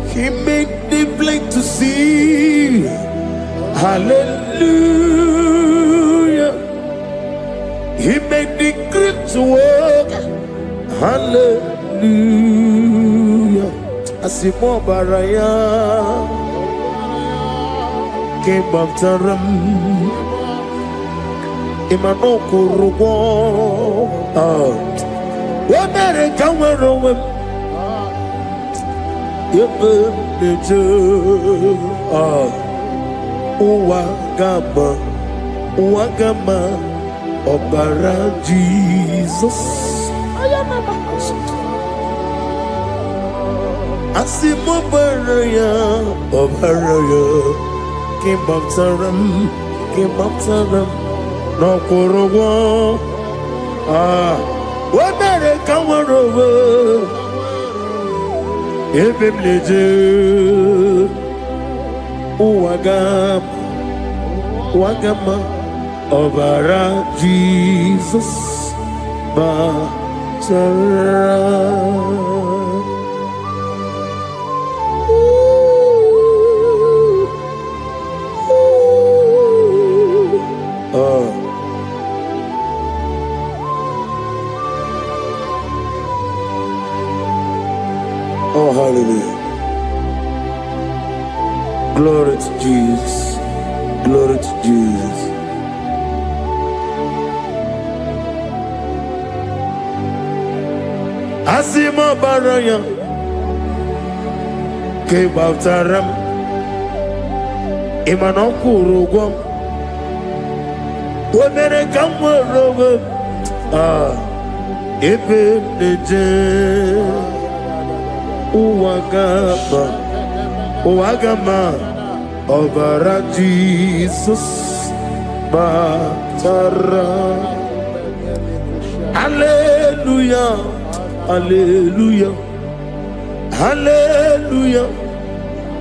He made the blind to see. Hallelujah. He made the crippled to walk. Hallelujah. Asimo baraya came after him. Imano kurugo. America were away. Uwagama, Uwagama, Obara Jesus. Asimo Baraya, Obaraya, came up to them, no Kuruwa. America were over. Ebem leje Uwagama Obara Jesus Batara. Oh, hallelujah. Glory to Jesus. Glory to Jesus. Asima baraya ke baftaram imanokuru wemere kamworowe ebe neje Uwagama Obara Jesus Batara. Hallelujah. Hallelujah. Hallelujah.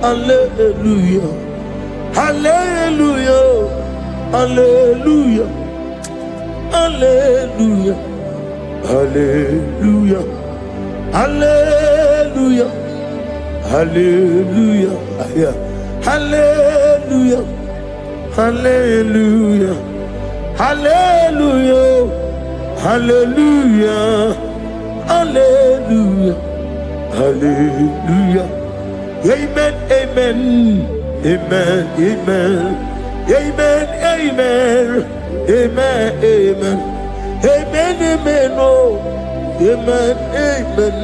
Hallelujah. Hallelujah. Hallelujah. Hallelujah. Hallelujah. Hallelujah. Hallelujah. Hallelujah. Hallelujah. Hallelujah. Hallelujah. Hallelujah. Hallelujah. Amen. Amen. Amen. Amen. Amen. Amen. Amen. Amen. Amen. Amen. Oh. Amen. Amen.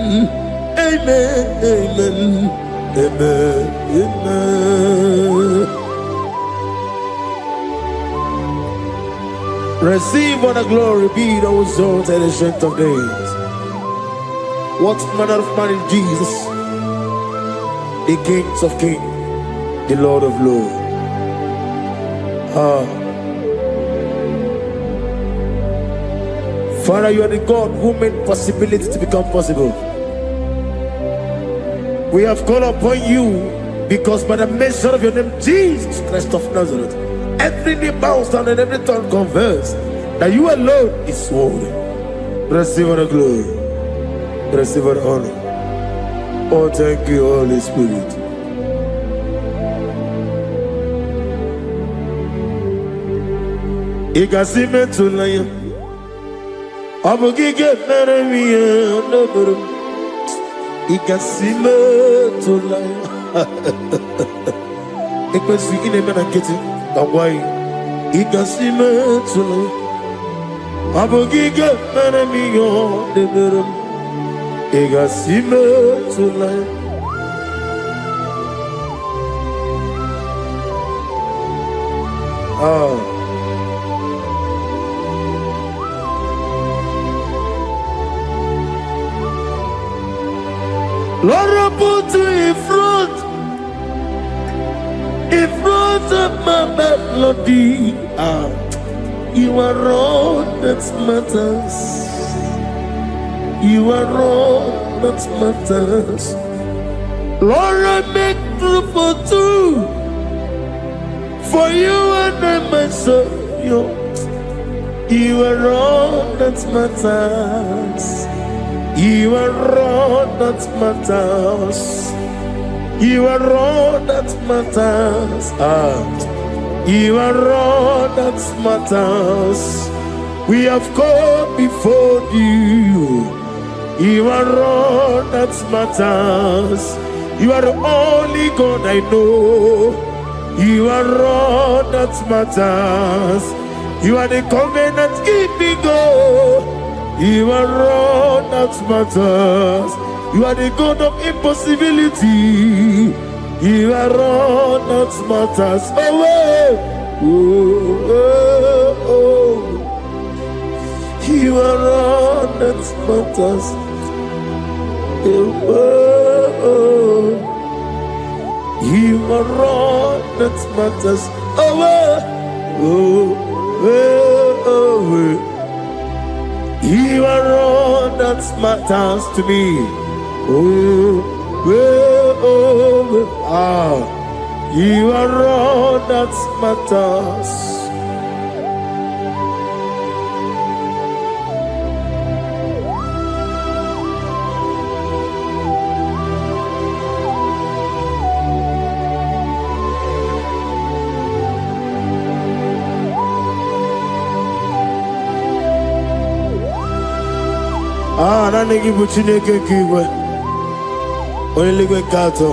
Amen. Amen. Amen. Amen. Receive all the glory, be thou exalted and the strength of days. What manner of man is Jesus? The King of kings, the Lord of lords. Father, you are the God who made possibility to become possible. We have called upon you because by the mention of your name, Jesus Christ of Nazareth, every knee bows down and every tongue confesses that you alone is worthy. Receive all the glory. Receive all the honor. Oh, thank you, Holy Spirit. Ikasime tulaya, abugige meremiya naburu. Ikasime tulaya. Ikasi inemena kiti kawai. Ikasime tulaya, abugige meremiya naburu. Ikasime tulaya. Lord, I put you in front of my melody. You are all that matters. You are all that matters. Lord, I make room for two, for you and I myself. You are all that matters. You are all that matters. You are all that matters. You are all that matters. We have come before you. You are all that matters. You are the only God I know. You are all that matters. You are the covenant keeping God. You are all that matters. You are the God of impossibility. You are all that matters. Oh, oh, oh. You are all that matters. Oh, oh. You are all that matters. Oh, oh, oh, oh. You are all that matters to me. Oh, oh, oh, you are all that matters. Nani give Chineke kiwe. Only we kato.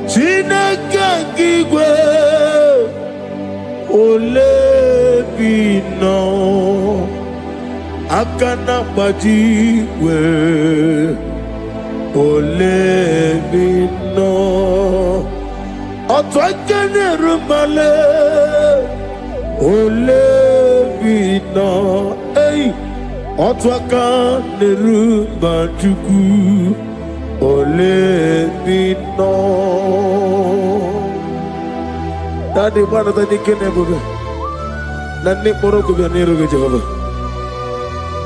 Chineke kiwe. Ole bino. Akana bajiwe. Ole bino. Otwakene rumale. Ole bino. Hey. Otwaka nerumba chuku. Ole bino. Daddy, what are the kene bube? Nani Morocco Bianero Jehovah.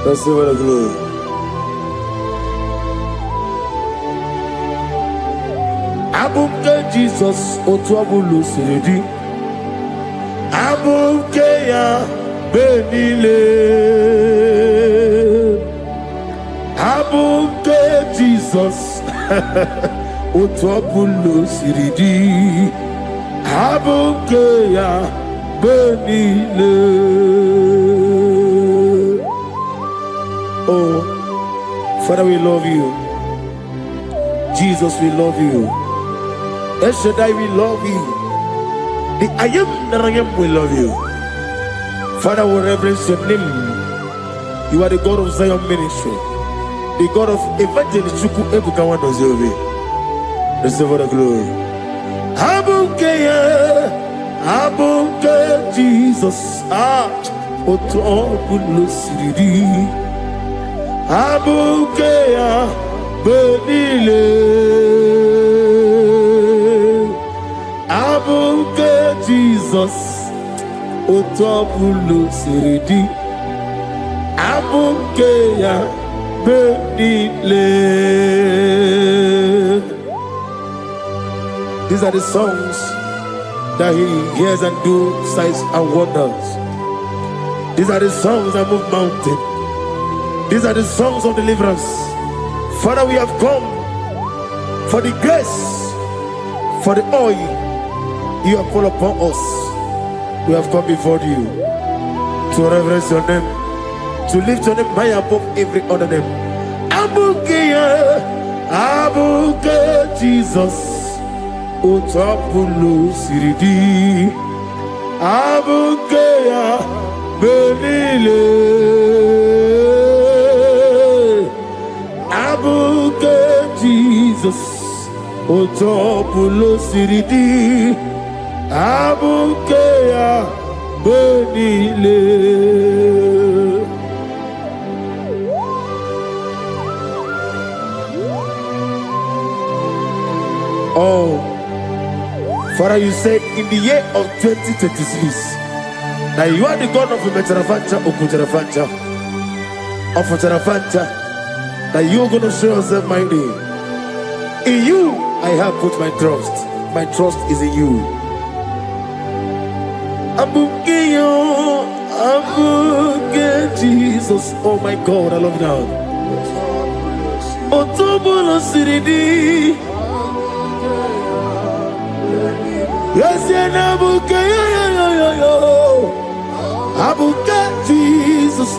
That's the word of glory. Abumke Jesus Otuabulu Siridi. Abumke ya Benile. Abumke Jesus Otuabulu Siridi. Abumke ya Benile. Oh, Father, we love you. Jesus, we love you. El Shaddai, we love you. The I am that I am, we love you. Father, we reverence your name. You are the God of Zion ministry, the God of Evangelist Chuku Ebukawa Nozovi. Receive all the glory. Abuke Jesus, Oto Bulusiri. Abuke Benile. Abuke Jesus, Otobulo Siridi. Abuke Benile. These are the songs that he hears and do signs and wonders. These are the songs that move mountains. These are the songs of deliverance. Father, we have come for the grace, for the oil you have poured upon us. We have come before you to reverence your name, to lift your name high above every other name. Abuke Jesus, Otapulu Siridi. Abuke Benile. Abuke Jesus, Otopulo Siridi. Abuke Benile. Oh, Father, you said in the year of 2026 that you are the God of Metarafancha, Okutarafancha, of Tarafancha, that you're going to show yourself mighty. In you, I have put my trust. My trust is in you. Abuke Jesus. Oh my God, I love you now. Otobulo Siridi. Yes, Abuke, Abuke Jesus.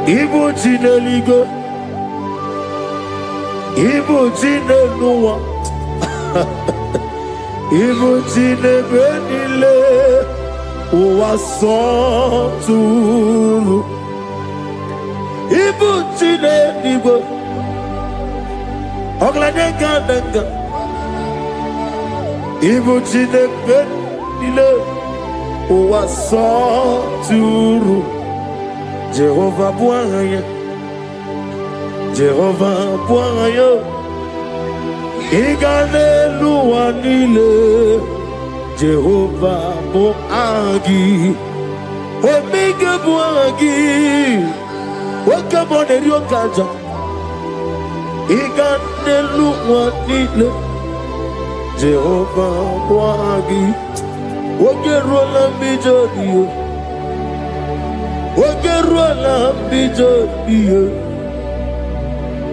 Ibo Jineligo, Ibo Jinelua, Ibo Jinebenile, Uwasotulu. Ibu Chine Nibo Oglanega. Ibu Chine Benile Uwasoturu. Jehovah Buaya, Jehovah Buaya, Igane Luanile, Jehovah Buagi, Omega Buagi. Welcome on the Rio Kaja. Iganelu Wanile Jehovah Wagi. Ogerola Bijodio. Ogerola Bijodio.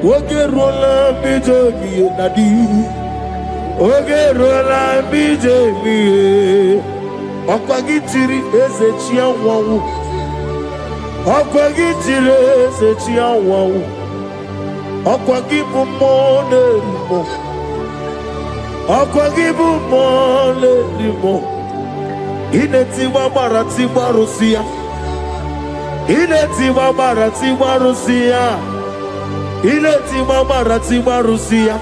Ogerola Bijodio Nadi. Ogerola Bijodio. Okwagitiri Ezechia Wawu. Okwagitire Ezechia Wawu. Okwagibu Mone Limo. Okwagibu Mone Limo. Inetiwa Maratiwa Rusia. Inetiwa Maratiwa Rusia. Inetiwa Maratiwa Rusia.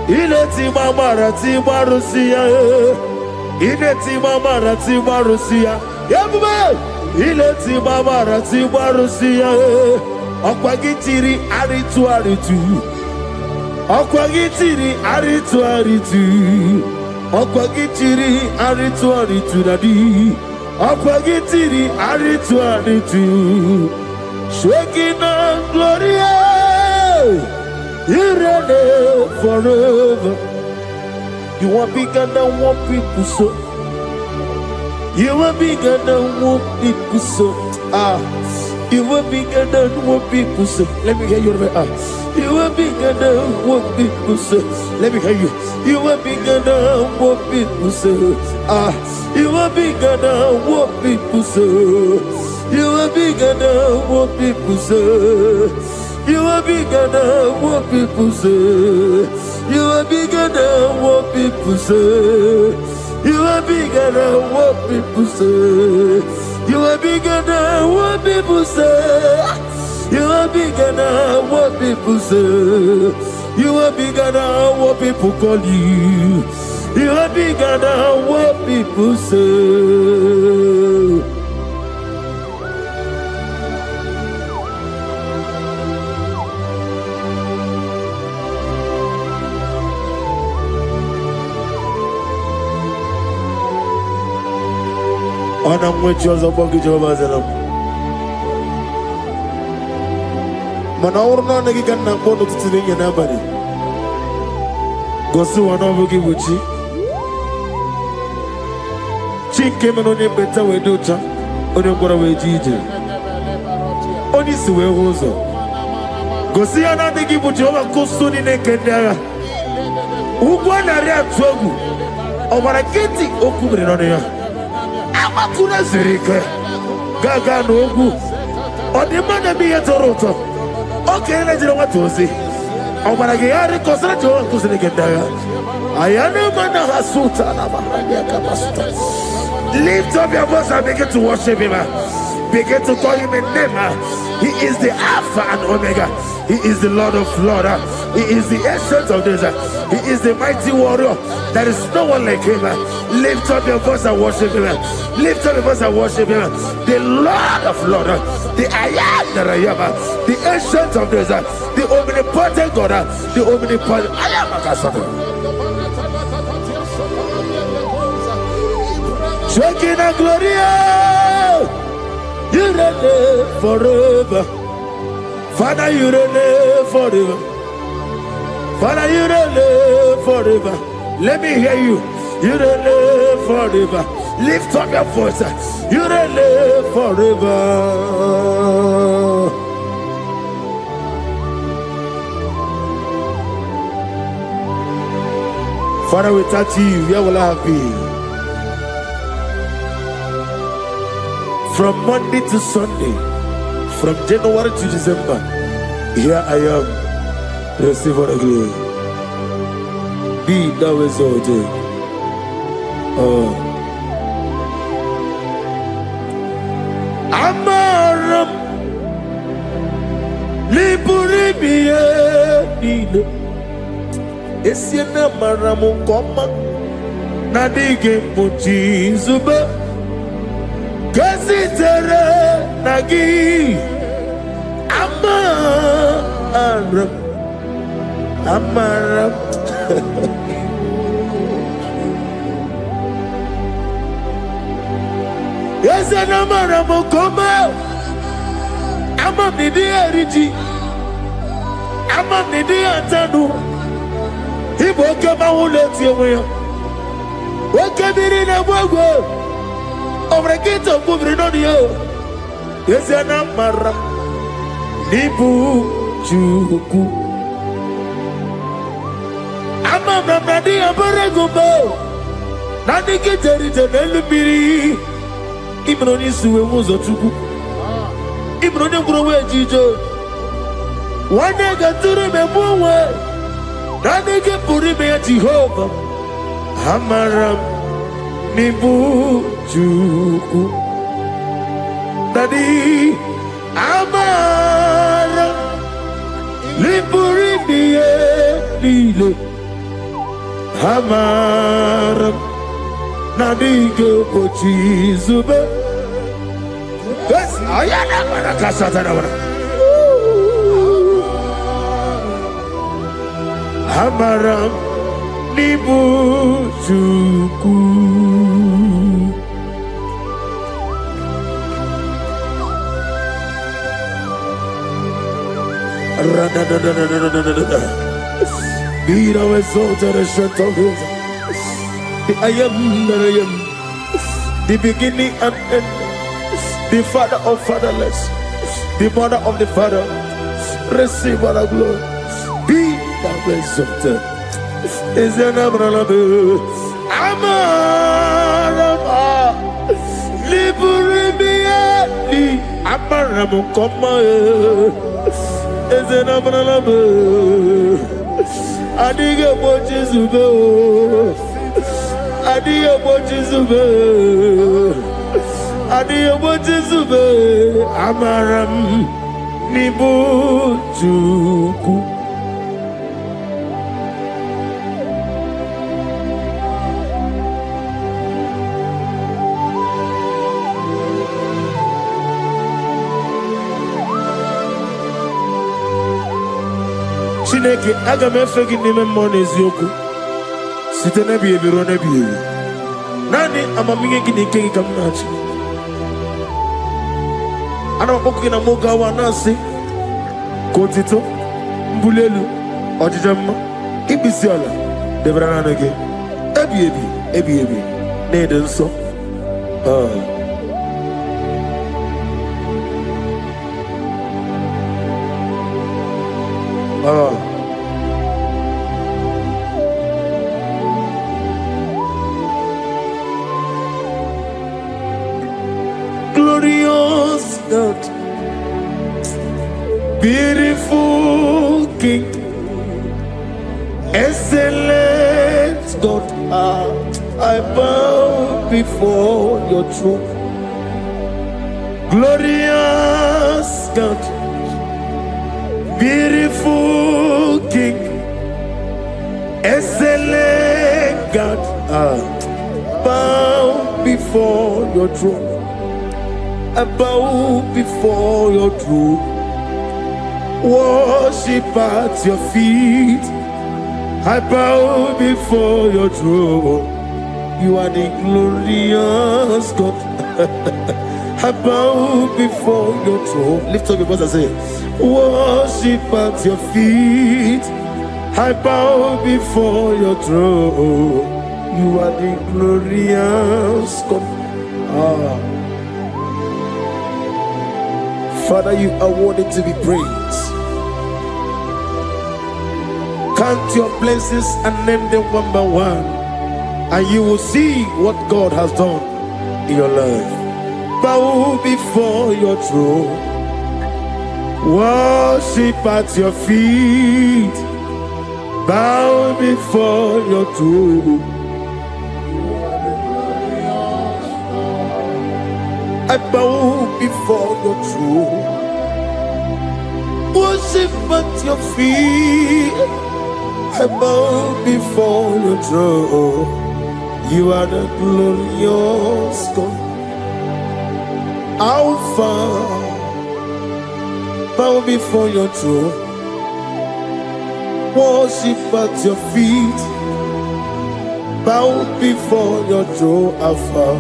Inetiwa Maratiwa Rusia. Inetiwa Maratiwa Rusia. Everybody. Inetiwa Maratiwa Rusia. Okwagitiri aritu. Okwagitiri aritu aritu. Okwagitiri aritu aritu dadi. Okwagitiri aritu aritu. Shaking gloria. You reign forever. You are bigger than what people so. You are bigger than what people so. You are bigger than what people say. Let me hear you. You are bigger than what people say. Let me hear you. You are bigger than what people say. You are bigger than what people say. You are bigger than what people say. You are bigger than what people say. You are bigger than what people say. You are bigger than what people say. You are bigger than what people say. You are bigger than what people say. You are bigger than what people call you. You are bigger than what people say. Ona mwechoza bogi Jehovah Zelam. Mana urna nagi kanna bono tutuninya nabari. Gosu wana bogi buchi. Chinke menone beta weducha. Oni ngora wejije. Oni siwe hozo. Gosi ana nagi buchi oba kusuni nekendaya. Ugwana ria tsogu. Obara kiti okubere noneya. Amakuna zirike gaga n'ogwu ọdịmma mi yetoroto oke na jiri nwata ozi ọgbara gị ya rịkọsịrị Jehova nkụziri gị ndị agha ayana mana ha suta na mahania kapasita. Lift up your voice and begin to worship him. Begin to call him a name. He is the Alpha and Omega. He is the Lord of Lords. He is the Ancient of Days. He is the mighty warrior. There is no one like him. Lift up your voice and worship him. Lift up your voice and worship him. The Lord of Lords, the I am that I am, the Ancient of Days, the omnipotent God, the omnipotent I am. Shaking a gloria, you reign forever. Father, you reign forever. Father, you reign forever. Let me hear you. You reign forever. Lift up your voice. You reign forever. Father, without you, where will I have been? From Monday to Sunday, from January to December, here I am. Receive all the glory. Be thou exalted. Amaram Liburimiye Nino Esiena Maramu Koma Nadige Muchi Zuba Kasitere Nagi Amaram Yes, and Amaram Koma Amam Nidi Eriji Amam Nidi Antanu He woke up my let you away. What can be in a world? Over a gate of moving on you. Yes, and Amaram Nibu Chuku Amam Nadi Abaragumbo Nadi Kitari Telebiri Ibroni Suwe Muzotuku Ibroni Growe Jijo One day got to remember where Nadi Puri me Jehovah Amaram Nibu Chuku Nadi Amaram Nipuri Bie Lilo Amaram Nadige Pochi Zube. Yes, I am a Amaram Nibujuku. Be thou exalted and shut of his. The I am that I am, the beginning and end, the father of fatherless, the mother of the father. Receive all the glory. Be thou exalted. Is an Abraham. Amarama. Liburibiati. Amarama. Come. Is an Abraham. IGBO Jizube. IGBO Jizube. IGBO Jizube. Amaram Nibujuku. Chineke aga m efe gị n'ime mmụọ na eziokwu site n'ebighị ebi ruo n'ebighị ebi. Naanị amamihe gị na ike gị ka m na-achị. Ana m akpọkụ gị na mmoge awa na-asị ka otito, mbuli elu, ọjịja mma, ikpisi ala debere naanị gị ebighị ebi ebighị ebi na-ede nsọ. Glorious God, beautiful King, excellent God, I bow before your throne. Glorious God, beautiful King, excellent God, bow before your throne. I bow before your throne, worship at your feet. I bow before your throne. You are the glorious God. I bow before your throne. Lift up your voice and say, worship at your feet. I bow before your throne. You are the glorious God. Father, you are worthy to be praised. Count your blessings and name them one by one, and you will see what God has done in your life. Bow before your throne, worship at your feet. Bow before your throne. I bow before your throne, worship at your feet. I bow before your throne. You are the glorious God, Alpha. Bow before your throne, worship at your feet. Bow before your throne, Alpha.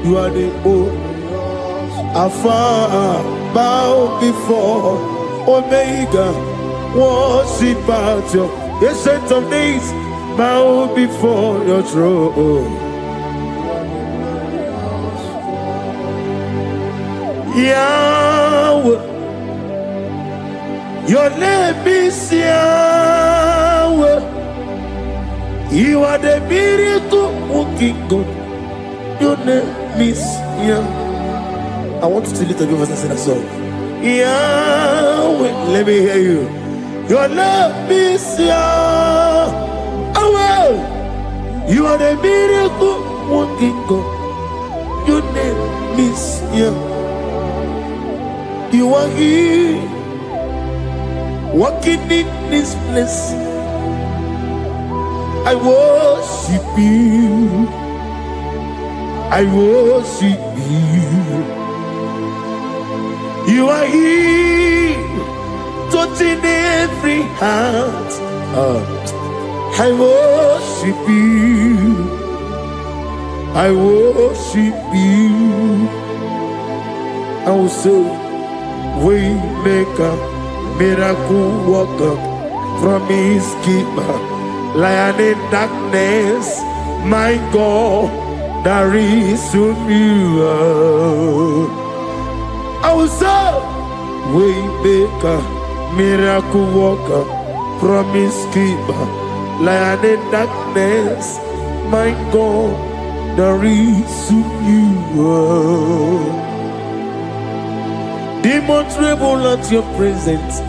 You are the old Alpha. Bow before Omega, worship at your ancient of days. Bow before your throne. Yahweh, your name is Yahweh. You are the miracle working God. Your name is Yahweh. I want you to lift up your voice and sing that song. Yahweh, let me hear you. Your name is Yahweh. You are the miracle working God. Your name is Yahweh. You are here, walking in this place. I worship you. I worship you. You are here, touching every heart. I worship you. I worship you. I will say, Waymaker, miracle worker, promise keeper, lion in darkness, my God, there is you. I will say, Waymaker, miracle worker, promise keeper, lion in darkness, my God, there is you. Demons tremble at your presence.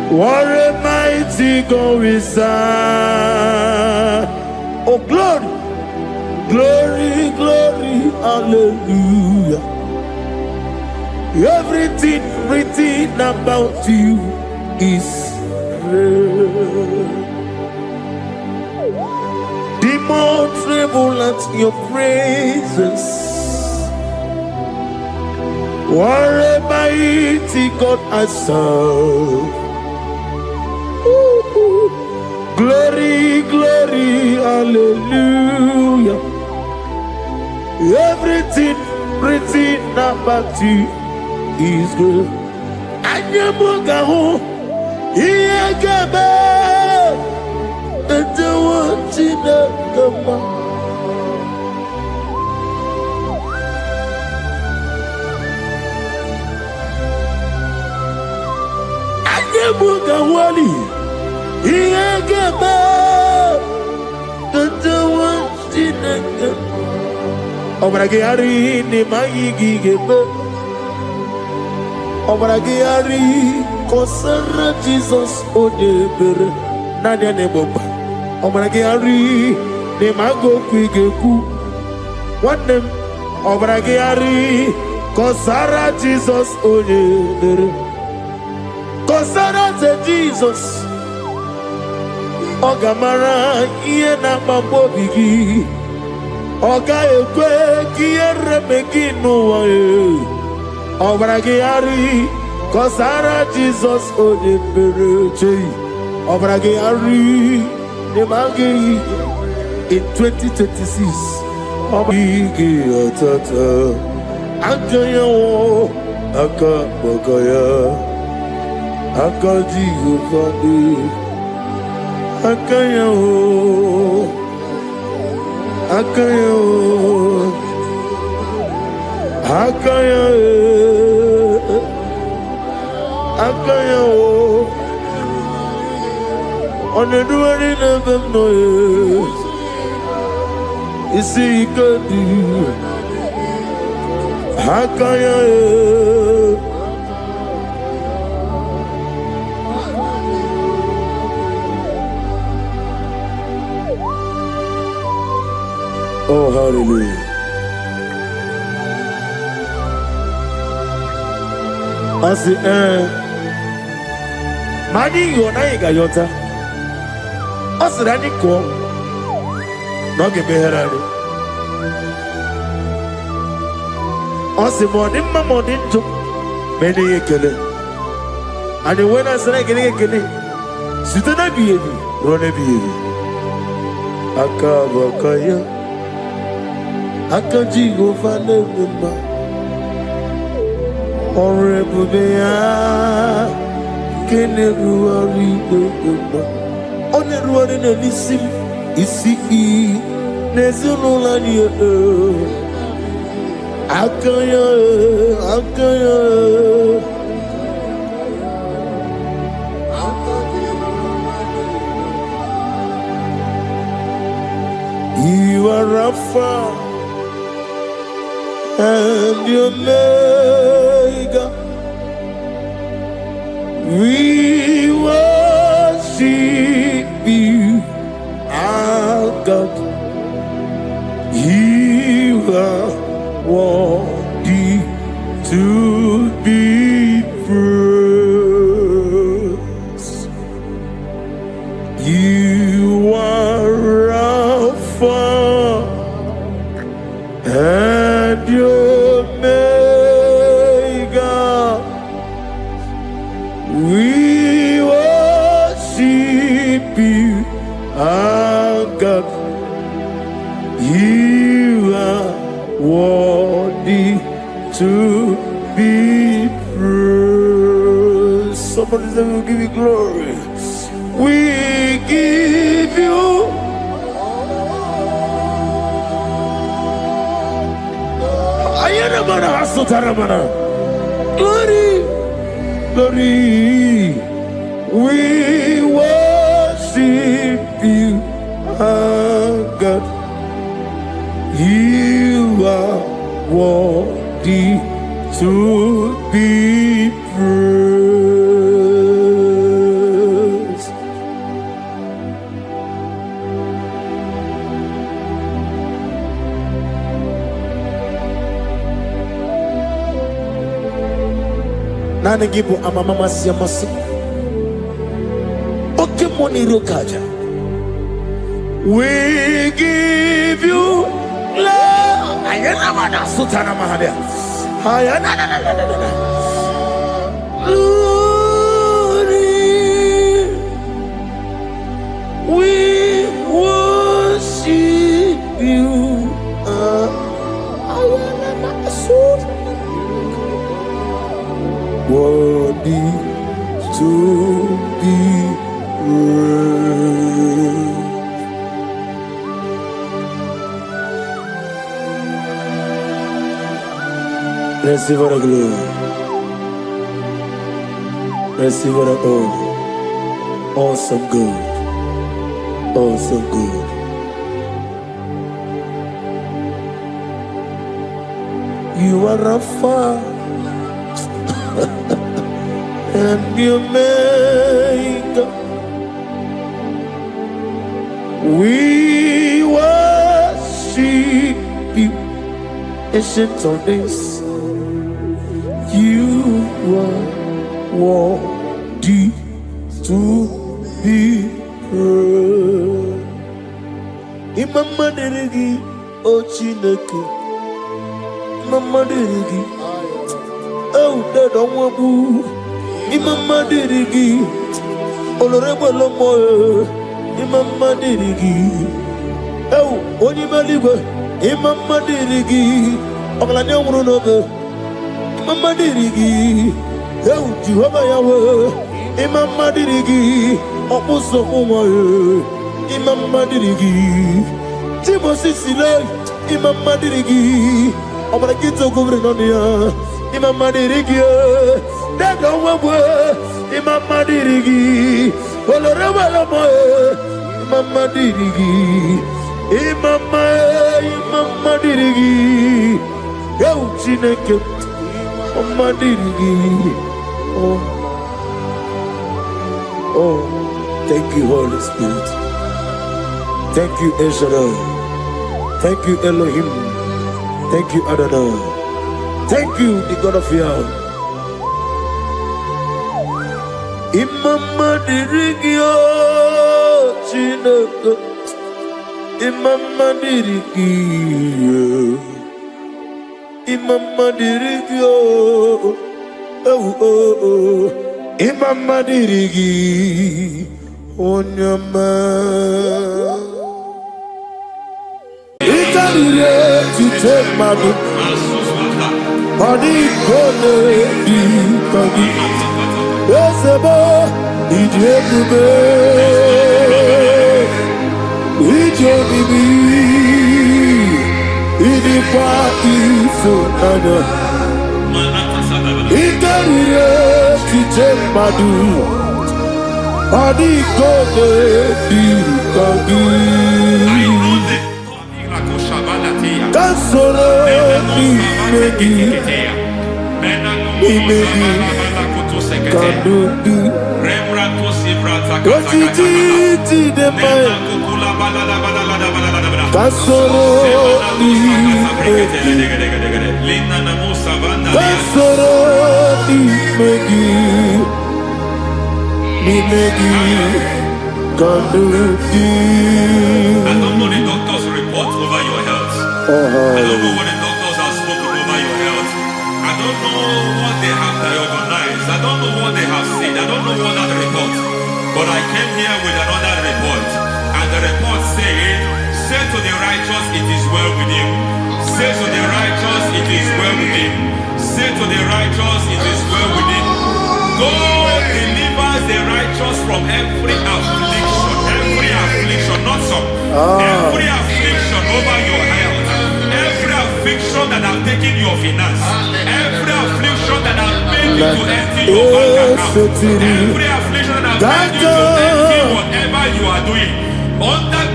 What a mighty God we serve. Oh, glory, glory, glory, hallelujah. Everything written about you is real. Demons tremble at your presence. What a mighty God I serve. Glory, glory, hallelujah. Everything written about you is good. Anyamugaho, Iyagaba, and the one in the Mugawali, Iyagaba, Tatawantinaka, Obragiari, Nimayigigebe, Obragiari, Kosara Jesus, Odebere, Nadia Neboba, Obragiari, Nimago Quigeku, one name, Obragiari, Kosara Jesus, Odebere. Kosara Jesus, Ogamara, Iena Mambobigi, Oga Ekwe, Kiere Megino, Obragiari, Kosara Jesus, Odebereche, Obragiari, Nemagi, in 2026, Obigi Atata, Ankayo, Akabakaya. Akaji Ufadi Akayo Akayo Akayo Akayo On the duty of them noise Isi Ikadi Akayo Oh, hallelujah. I say, Mani Yona Yota. I said, I need to go. Not give me her. I said, Morning, my morning, to many a killer. And when I said, I get a killer, sit on a baby, run a baby. Akabakaya. Akaji go fane mama Honorable Bea Kene ruari mama One ruari na lisim Isi Nezuno lani Akaya Akaya You are Rafa and your Omega, we worship you, our God. You are worthy to be praised. You are Alpha and your Omega, we worship to be praised. Somebody say, we'll give you glory. We give you glory, glory. We worship you, our God. You are worthy to be praised. Nani gibu amamama siyamasi. Oke moni rokaja. We give you love. Ayana mana sutana mahadia. Ayana na na na na na. Glory. We worship you. Ayana mana sutana. Worthy to be praised. Receive the glory. Receive the honor. Awesome God. Awesome God. You are Alpha and the Omega. We worship you, ancient of days. You are worthy to be praised. Imama deregi o Chineke. Imama deregi o Dadonwabu. Imama deregi olorebo lomo. Imama deregi o Onimaligwe. Imama deregi oglanya wurunobe. Imama dirigi, eu Jehovah Yahweh. Imama dirigi, opuso umoye. Imama dirigi, Timosi Sile. Imama dirigi, obrakito kubrinonia. Imama dirigi, Dega Wabwe. Imama dirigi, Olorewala moye. Imama dirigi, Imama dirigi, eu Chineke. Oh, thank you, Holy Spirit. Thank you, El Shaddai. Thank you, Elohim. Thank you, Adonai. Thank you, the God of Yahweh. Imama dirigio, Chineke. Imama dirigio. Imama dirigio, Imama dirigi, Onyama. Itanire to take my book, Body Kone di Kagi, Esebo, Idjebe, Idjobibi. Idi party so nana. Itariye kije madu. Adi kode di kagi. Kansoro ni megi. Imegi. Kandudu. Kotiti de mai. Kansoro ni megi. Kansoro ni megi. Mimegi. Kandudu. I don't know the doctor's report over your health. I don't know what the doctors have spoken over your health. I don't know what they have diagnosed. I don't know what they have said. I don't know what that report. But I came here with another report. And the report said Say to the righteous, it is well with him. Say to the righteous, it is well with him. Say to the righteous, it is well with him. God delivers the righteous from every affliction, not some. Every affliction over your health, every affliction that have taken your finance, every affliction that have made you to empty your bank account, every affliction that have made you to empty whatever you are doing. Under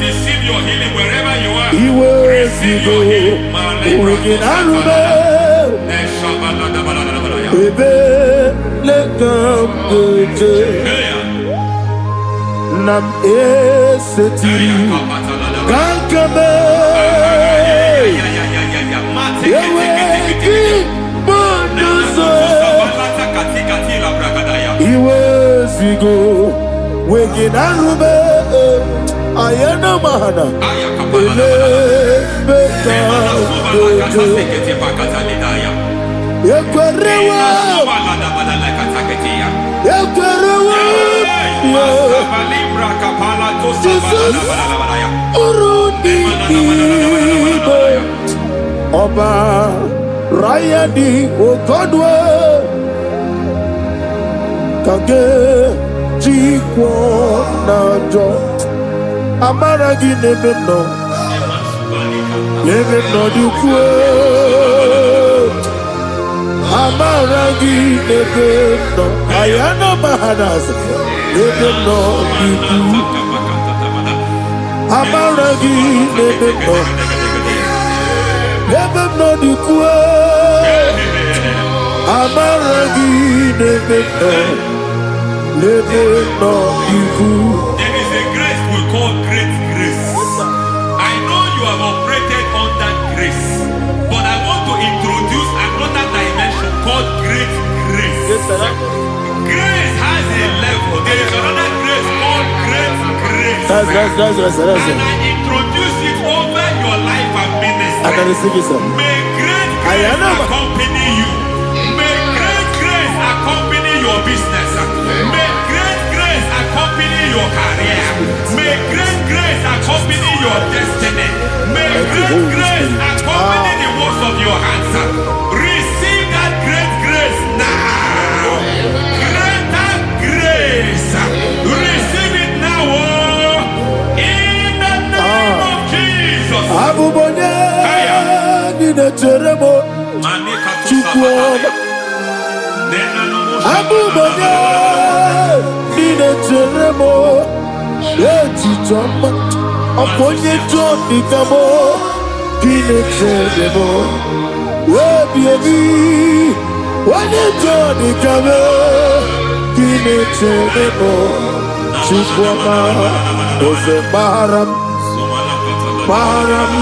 receive your healing wherever you are. Receive your healing. Nam eseti kankame yeweki bonuso iwezigo weginarube ayana mahana ele beka yekwerewa Jesus Urundi Oba Rayadi Ogodwe Kage Jikwo Najo Amaragi Nebeno Nebeno Dukwe Amaragi Nebeno Ayana Mahanas Nebeno Dukwe Amaragi Nebeno Nebeno Dukwe Amaragi Nebeno Nebeno Dukwe. There is a grace we call great grace. I know you have operated under grace, but I want to introduce another dimension called great grace. Grace has a level. There is another grace called great grace. That's and I introduce it over your life and ministry. May great grace accompany you. May great grace accompany your business. May great grace accompany your career. May great grace accompany your destiny. May great grace accompany the works of your hands. Receive that great grace now. Greater grace. Receive it now. In the name of Jesus. Abubonye nina teremo chukwu. Abubonye nina teremo etichoma. Oponye Johnny Kamo nina teremo. Baby, wanye Johnny Kamo nina teremo. Chukwama Ose Baram Baram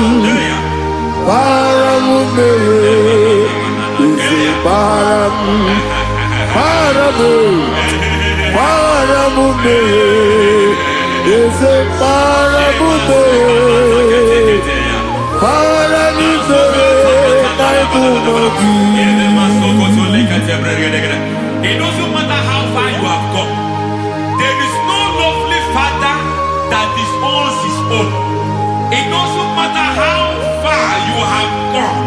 Baramume Ose Baram Baramu Baramume Ose Baramume Baramume Naibumogi. It doesn't matter how far you have gone. There is no lovely father that disowns his own. It doesn't matter how far you have gone.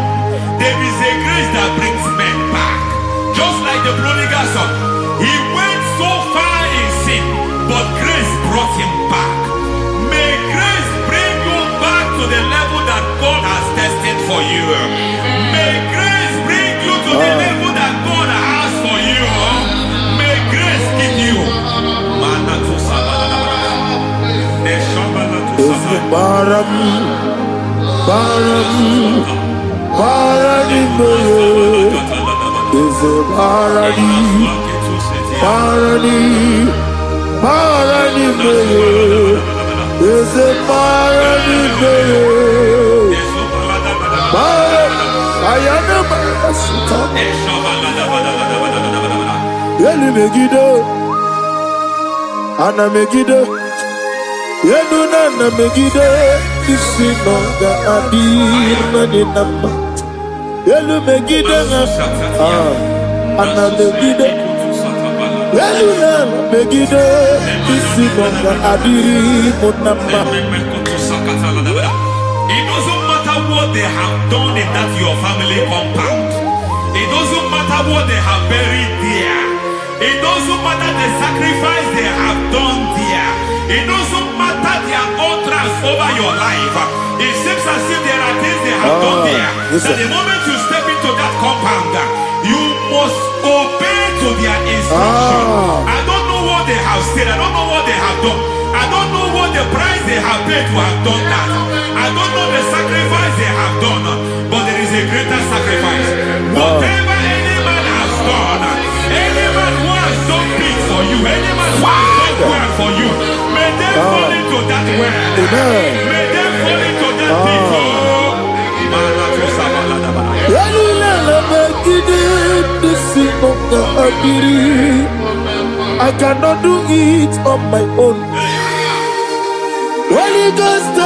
There is a grace that brings men back. Just like the prodigal son. He went so far in sin, but grace brought him back. May grace bring you back to the level that God has destined for you. May grace bring you to the level that God has for you. May grace give you. Baram Baram Baranime is a Barani Barani Baranime is a Baranime Ayana Barasuta Yeli Megido Ana Megido Yenuna na Megide Isinonga Adir Maninama Yelu Megide Ana Megide Eluna Megide, Isimonga Adiri Munamba. It doesn't matter what they have done in that your family compound. It doesn't matter what they have buried there. It doesn't matter the sacrifice they have done there. It doesn't matter their utterance over your life. It seems as if there are things they have done there. That the moment you step into that compound, you must obey to their instruction. I don't know what they have said. I don't know what they have done. I don't know what the price they have paid to have done that. I don't know the sacrifice they have done. But there is a greater sacrifice. Whatever any man has done, any man who has done big for you, any man who has done well for you, may they fall into that well. May they fall into that pit. I cannot do it on my own. Holy Ghost,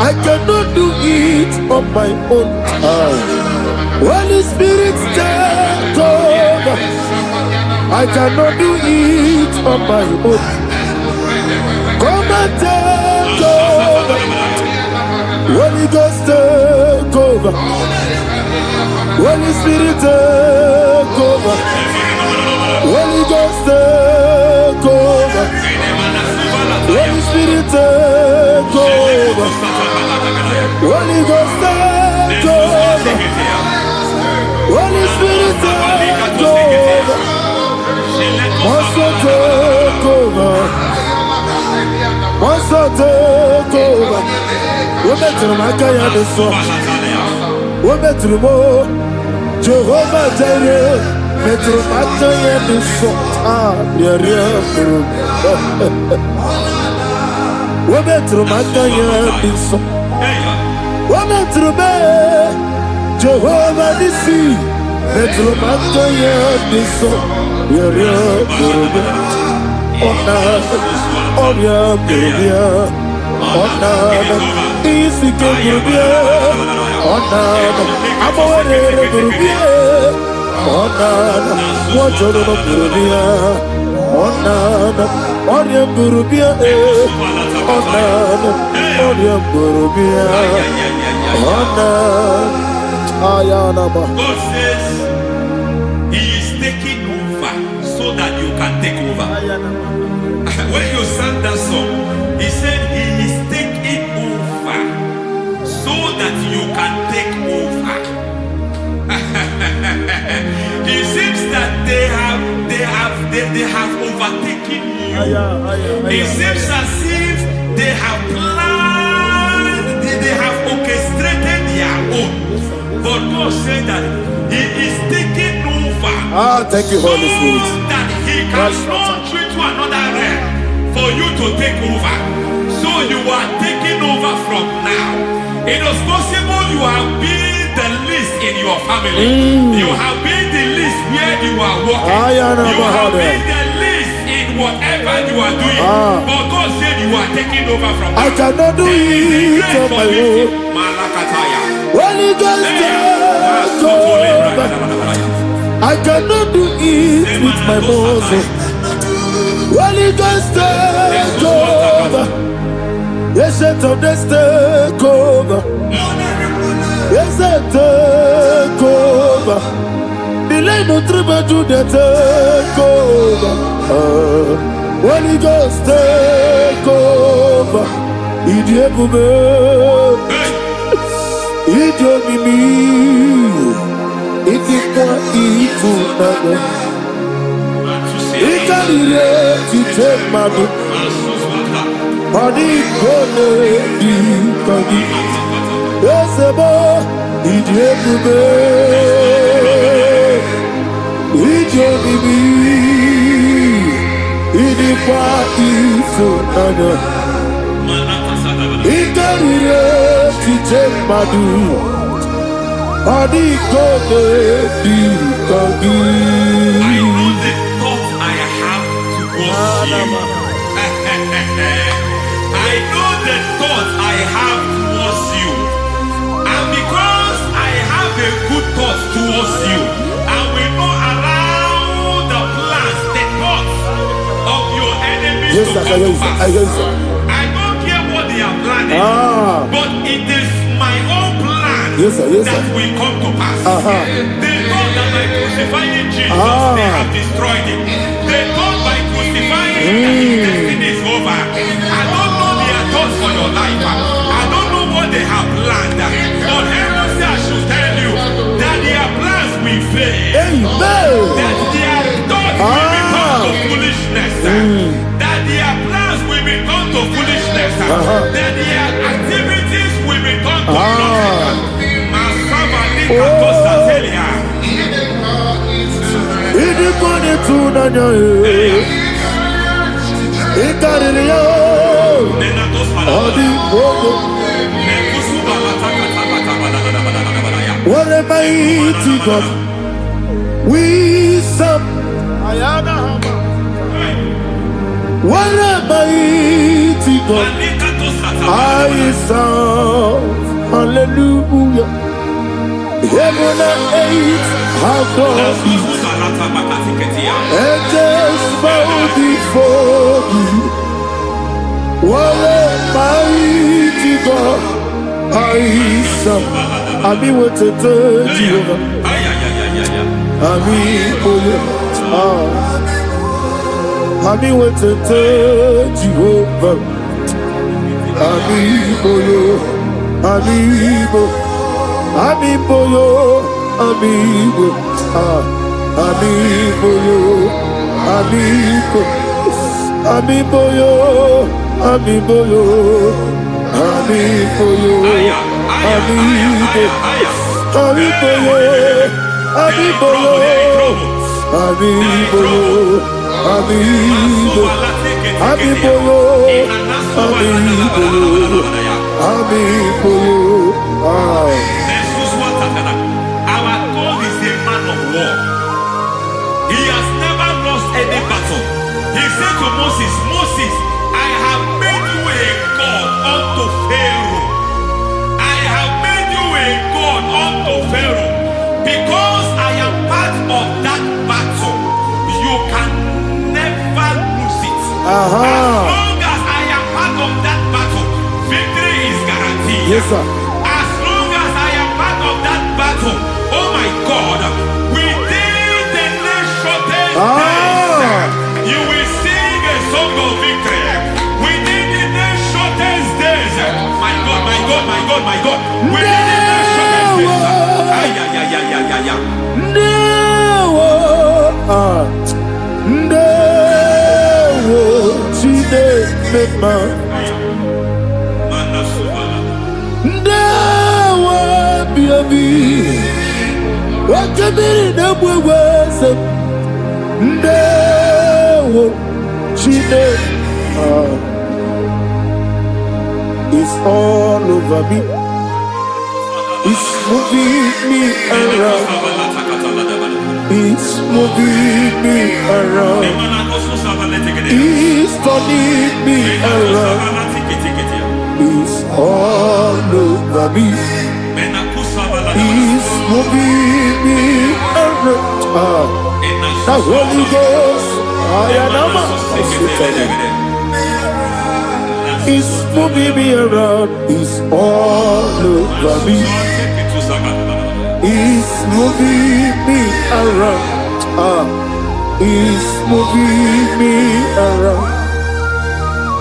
I cannot do it on my own. Holy Spirit, take over. I cannot do it on my own. Come and take over. Holy Ghost, take over. Holy Spirit, take over. Holy Ghost, take over. Holy Spirit, take over. Holy Ghost, take over. Holy Spirit, take over. Master, take over. Master, take over. We're better than my guy on the song. We're better than more. Jehovah Jireh, Metro Mataya the song. Yeah, we're better Mataya the song. We're better than Jehovah the sea. Metro Mataya the song. Yeah, Easy can be I'm already Burubia. What you know Burubia? Onya Burubia. Onya Burubia. God says He is taking over so that you can take over. When you sang that song, He said He is taking over so that you can take over. It seems that they have overtaken you. It seems as if they have planned, they have orchestrated their own. But God said that He is taking over. Thank you, Holy Spirit. So that He can launch you to another realm for you to take over. So you are taking over from now. It is possible you have been the least in your family. You have been the least where you are working. You have been the least in whatever you are doing. But God said you are taking over from now. I cannot do it on my own. Holy Ghost, take over. I cannot do it with my muscle. Holy Ghost, take over. Yes, it's of this take over. Yes, it take over. Delay no trouble to the take over. Holy Ghost, take over. Idiebube, idiomimi, idikwa ifunana. Ikarire titemadu. Adi kone di kagi. Esebo idiebube, idiomimi, idikwa ifunana. Ikarire titemadu. Adi kone di kagi. I know the thoughts I have towards you. I know the thoughts I have towards you. And because I have a good thought towards you, I will not Yes, to sir. come to pass. I hear you, sir. I don't care what they are planning, but it is my own plan Yes, sir. Yes, that sir. will come to pass. They thought that by crucifying Jesus, they have destroyed him. They thought by crucifying him that his destiny is over. I don't know their thoughts for your life. I don't know what they have planned. But heaven I should tell you that their plans will fail. Amen. That their thoughts will become to foolishness. That their plans will become to foolishness. That their activities will become to nothing. Anybody to Nanya? Ikario. What a mighty God we serve. What a mighty God I serve. Hallelujah. Heaven and earth have gone, angels bow before you. What a mighty God I serve. I mean, what a Jehovah. I mean, I mean, what a Jehovah. I mean, I mean, Amiboyo, amigo, amiboyo, amigo, amiboyo, amiboyo, amiboyo, amigo, amiboyo, amiboyo, amiboyo, amigo, amiboyo, amiboyo, amiboyo. Our God is a man of war. He has never lost any battle. He said to Moses, Moses, I have made you a God unto Pharaoh. I have made you a God unto Pharaoh. Because I am part of that battle, you can never lose it. As long as I am part of that battle, victory is guaranteed. Yes, sir. As long as I am part of that battle, oh my God, within the next shortest days, you will sing a song of victory. Within the next shortest days, my God, my God, my God, my God, within the next shortest days, It's all over me. It's moving me around. It's moving me around. It's turning me around. It's all over me. It's moving me around. The Holy Ghost, it's moving me around. It's all over me. It's moving me around. It's moving me around.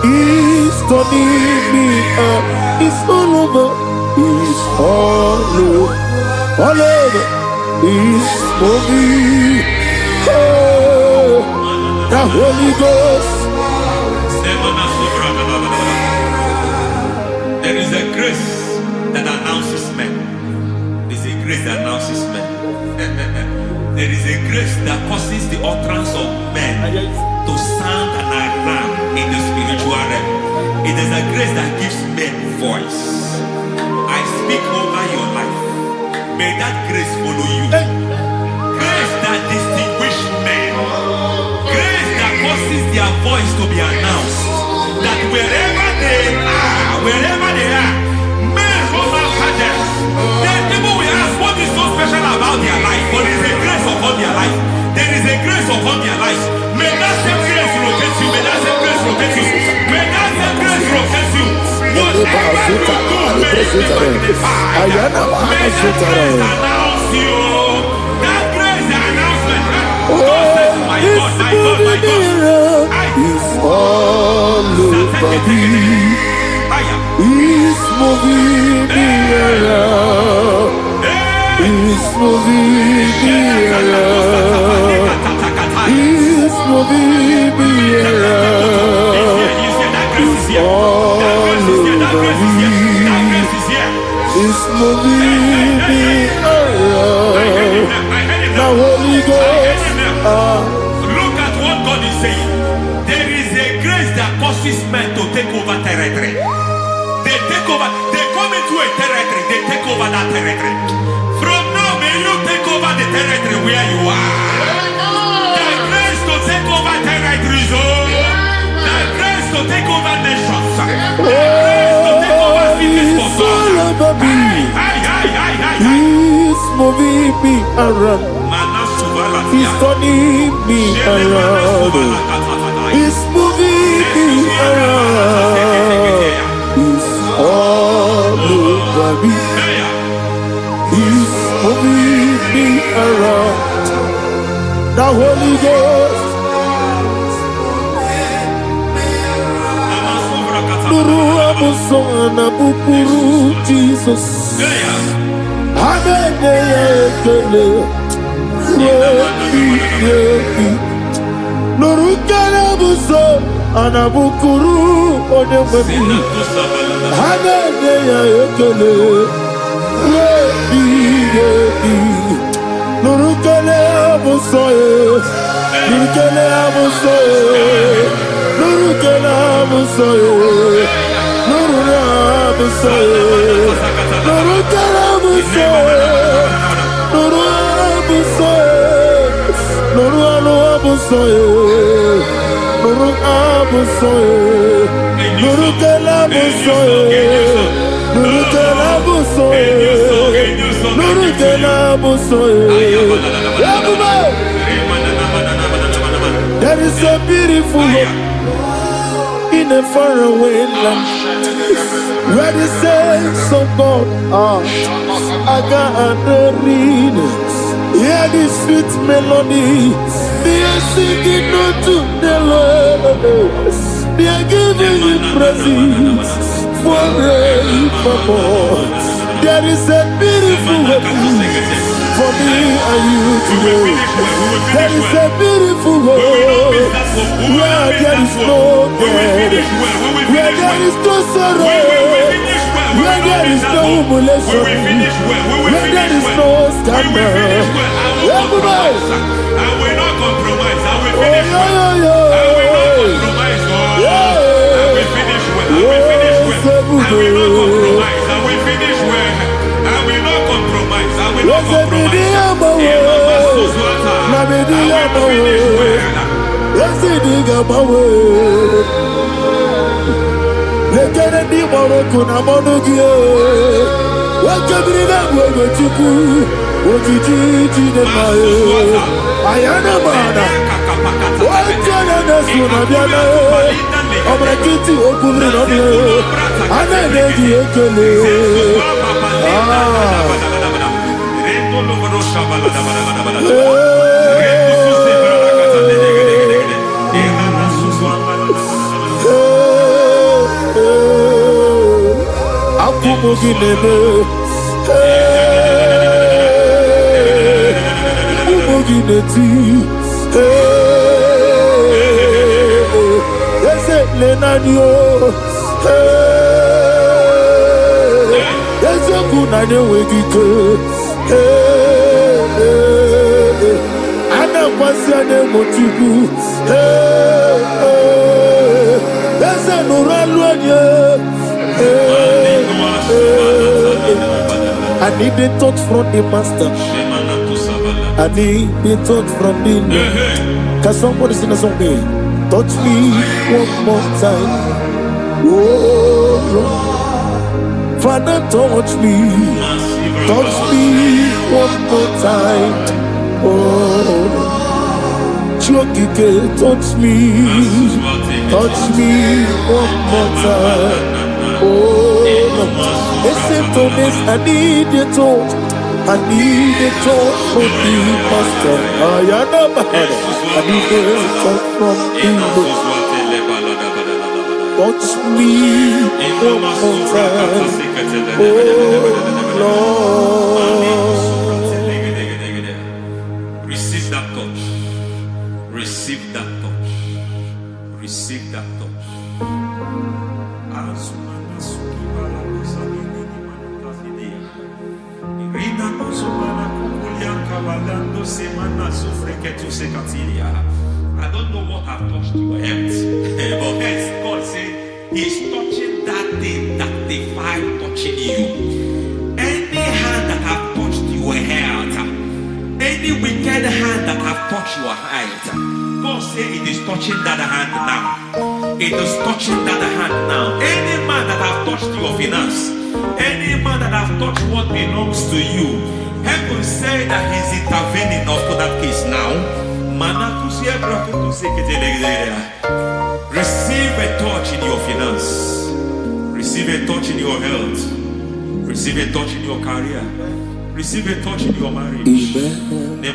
It's turning me up. It's all over. It's all over. All over. It's moving. Oh, the Holy Ghost. There is a grace that announces men. There is a grace that announces men. There is a grace that causes the utterance of men to sound an alarm in the spiritual realm. It is a grace that gives men voice. I speak over your life. May that grace follow you. Grace that distinguishes men. Grace that causes their voice to be announced. That wherever they are, men hold after them. Then people will ask what is so special about their life. But there is a grace upon their life. There is a grace upon their life. May that same grace locate you. May that same grace locate you. Ayana Mahana Sutara. That grace announcement. Oh, my God, my God, my God. He's all over me. He's moving me around. He's moving me around. He's moving me around. He's all over me. He's moving me around. Now Holy Ghost. Look at what God is saying. There is a grace that causes men to take over territory. They take over. They come into a territory. They take over that territory. From now, may you take over the territory where you are. The grace to take over territories. The grace to take over nations. The grace to take over cities for God. He's moving me around. He's turning me around. He's moving me around. He's all over me. He's moving me around. The Holy Ghost. Nuru amusona bukuru Jesus. Amen. Nurukana buso anabukuru onememi hanene ya ekele nurukana buso nurukana buso nurukana buso nurukana buso nurukana buso Nuru abusoye, Nuru abusoye, Nuru kelabusoye, Nuru kelabusoye, Nuru kelabusoye. There is a beautiful hope in a faraway land where the saints of God are. I got the reading. Hear the sweet melody. They are singing unto the Lord. They are giving you praise forevermore. There is a beautiful hope for me and you today. There is a beautiful hope where there is no death, where there is no sorrow, where there is no humiliation, where there is no scandal. I will not compromise. I will finish well. I will not compromise, God. I will finish well. I will finish well. I will not compromise. I will finish well. I will not compromise. I will not compromise. Ayana mana, wajana nasuna biana, omrakiti okubri nobie, ananeji ekele. Akumugi nebe. Umugineti, ese lenanyo, ese kunanye wegike, ana kwasi ane motiku, ese nuraluanye. I need a touch from the master. I need a touch from the Lord. Can somebody sing a song me? Touch me one more time. Oh Lord, Father, touch me. Touch me one more time. Oh, Chokike, touch me. Touch me one more time. Oh Lord, listen to this. I need you to. I need you to put me, Master. I need you to from me. Touch me one more time. Oh Lord. Receive that touch. Receive that touch. Receive that touch. I don't know what I've touched your health, but hence God said He's touching that thing that defied touching you. Any hand that have touched your health, any wicked hand that have touched your health, God said it is touching that hand now. It is touching that hand now. Any man that have touched your finance, any man that have touched what belongs to you, heaven say that He's intervening for that case now. Receive a touch in your finance. Receive a touch in your health. Receive a touch in your career. Receive a touch in your marriage. Amen. He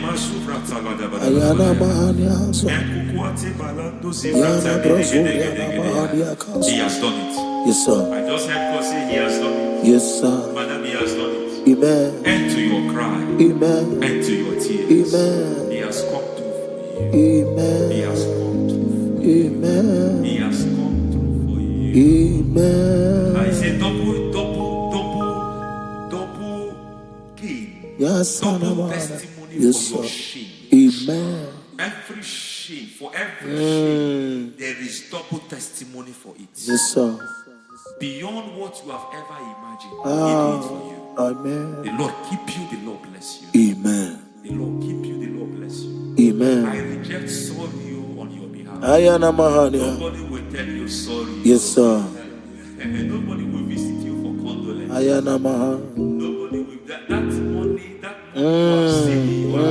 has done it. Yes, sir. I just heard God say He has done it. Yes, sir. Madam, He has done it. Amen. End to your cry. Amen. End to your tears. Amen. He has come through for you. Amen. He has come through for you. Amen. He has come through for you. Amen. I say double gain. Yes, double testimony yes, for your sir. shame. Amen. Every shame, for every shame, there is double testimony for it. Yes, sir. Beyond what you have ever imagined, He did it for you. Amen. The Lord keep you, the Lord bless you. Amen. The Lord keep you, the Lord bless you. Amen. I reject sorry on your behalf. Nobody will tell you sorry. Yes, sir. And nobody will visit you for condolence. Nobody will. That money you have saved, you have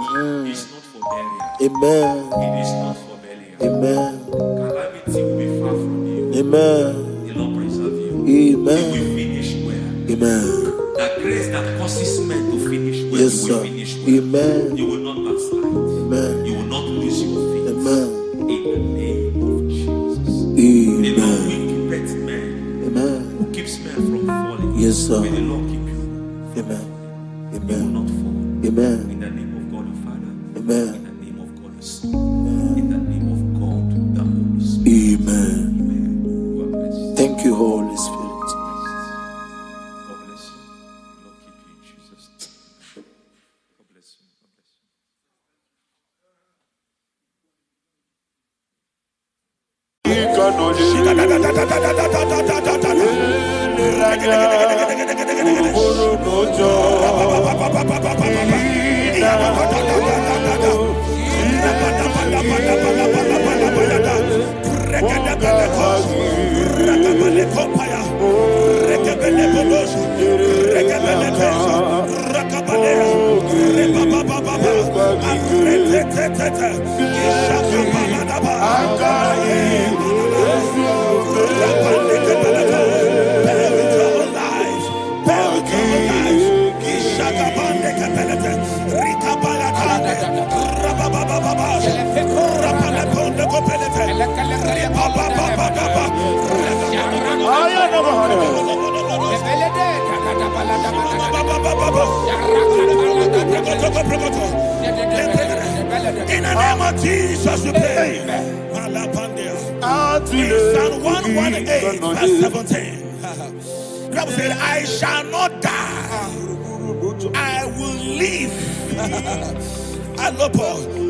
found, is not for burial. Amen. It is not for burial. Amen. Calamity will be far from you. Amen. The Lord preserve you. Amen. You will finish well. Amen. That grace that causes men to finish well, Yes, you will sir. finish well. Amen. You will not backslide. Amen. You will not lose your faith. Amen. In the name of Jesus. The Lord Amen. will keep men. Amen. Who keeps men from falling? Yes, sir. May the Lord keep you. Amen. You will Amen. not fall. Amen. In the name of God the Father. Amen. In the name of God the Son. In the name of God the Holy Spirit. Amen. Amen. You are blessed. Thank you, Holy Spirit. God bless you. The Lord keep you in Jesus' name. God bless you. God bless you. In the name of Jesus, we pray. In Psalm 118, verse 17, the Bible said, I shall not die, I will live.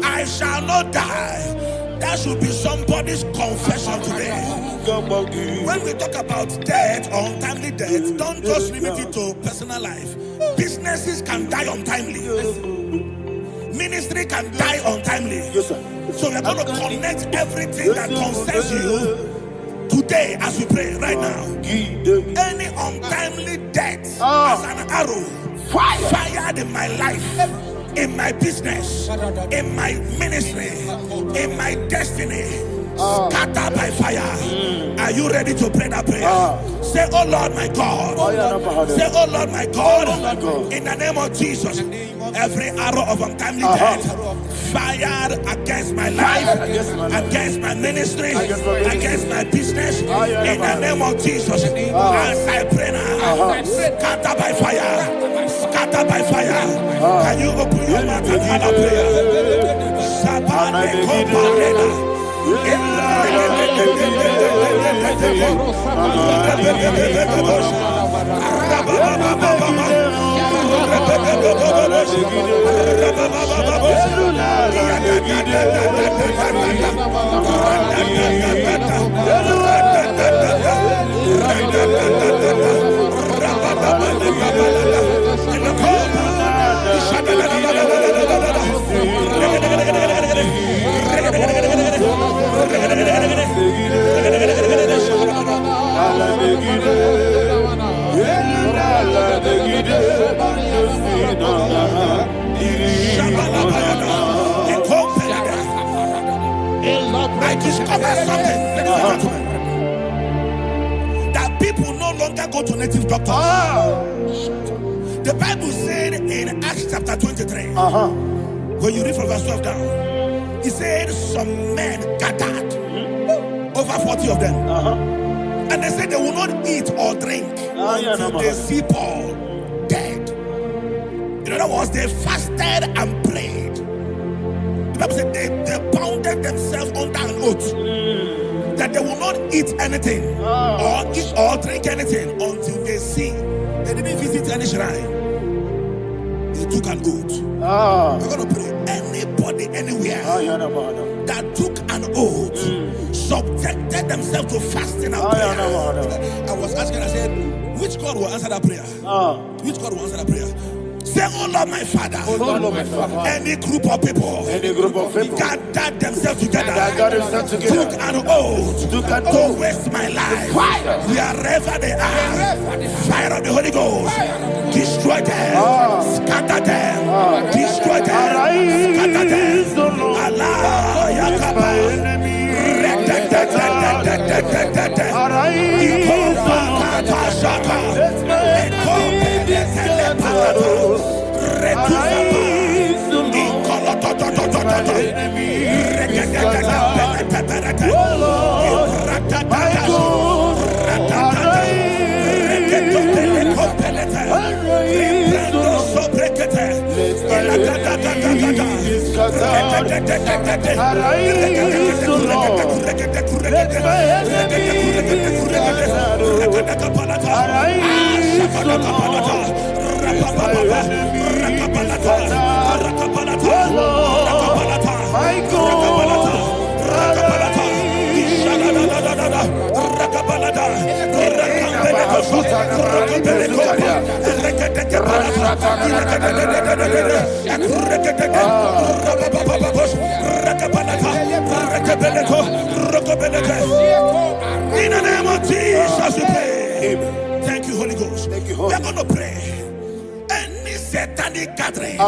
I shall not die. That should be somebody's confession today. When we talk about death or untimely death, don't just limit it to personal life. Businesses can die untimely. Ministry can die untimely. So we're going to connect everything that concerns you today as we pray right now. Any untimely death as an arrow fired in my life, in my business, in my ministry, in my destiny, Scatter by fire. Are you ready to pray that prayer? Say, oh Lord my God. Say, oh Lord my God. In the name of Jesus. Every arrow of untimely death fired against my life, against my ministry, against my business. In the name of Jesus. As I pray now, scatter by fire. Scatter by fire. Can you open your mouth and have a prayer? Sabane Koparena. I discovered something, ladies and gentlemen, that people no longer go to native doctors. The Bible said in Acts chapter 23, when you read from verse 12 down, it said some men gathered, over 40 of them, and they said they will not eat or drink until they see Paul dead. In other words, they fasted and prayed. The Bible said they bounded themselves under an oath that they will not eat anything or drink anything until they see. They didn't visit any shrine. They took an oath. We're going to pray. Anybody, anywhere that took an oath, subjected themselves to fasting and prayer. I was asking, I said, which God will answer that prayer? Which God will answer that prayer? Say, oh Lord my Father, any group of people, gathered themselves together, took an oath to waste my life. Wherever they are, fire of the Holy Ghost, destroy them, scatter them, destroy them, scatter them. Allah, Yakaba, In the name of Jesus we pray. Thank you, Holy Ghost. We're going to pray. Any satanic gathering,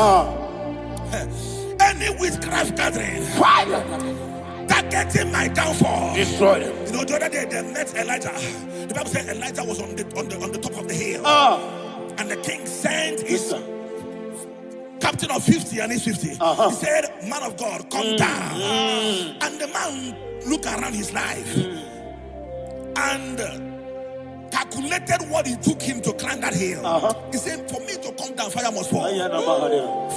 any witchcraft gathering, targeting my downfall, destroy them. You know, the other day they met Elijah. The Bible said Elijah was on the top of the hill, and the king sent his captain of 50 and his 50. He said, man of God, come down. And the man looked around his life and calculated what it took him to climb that hill. He said, for me to come down, fire must fall.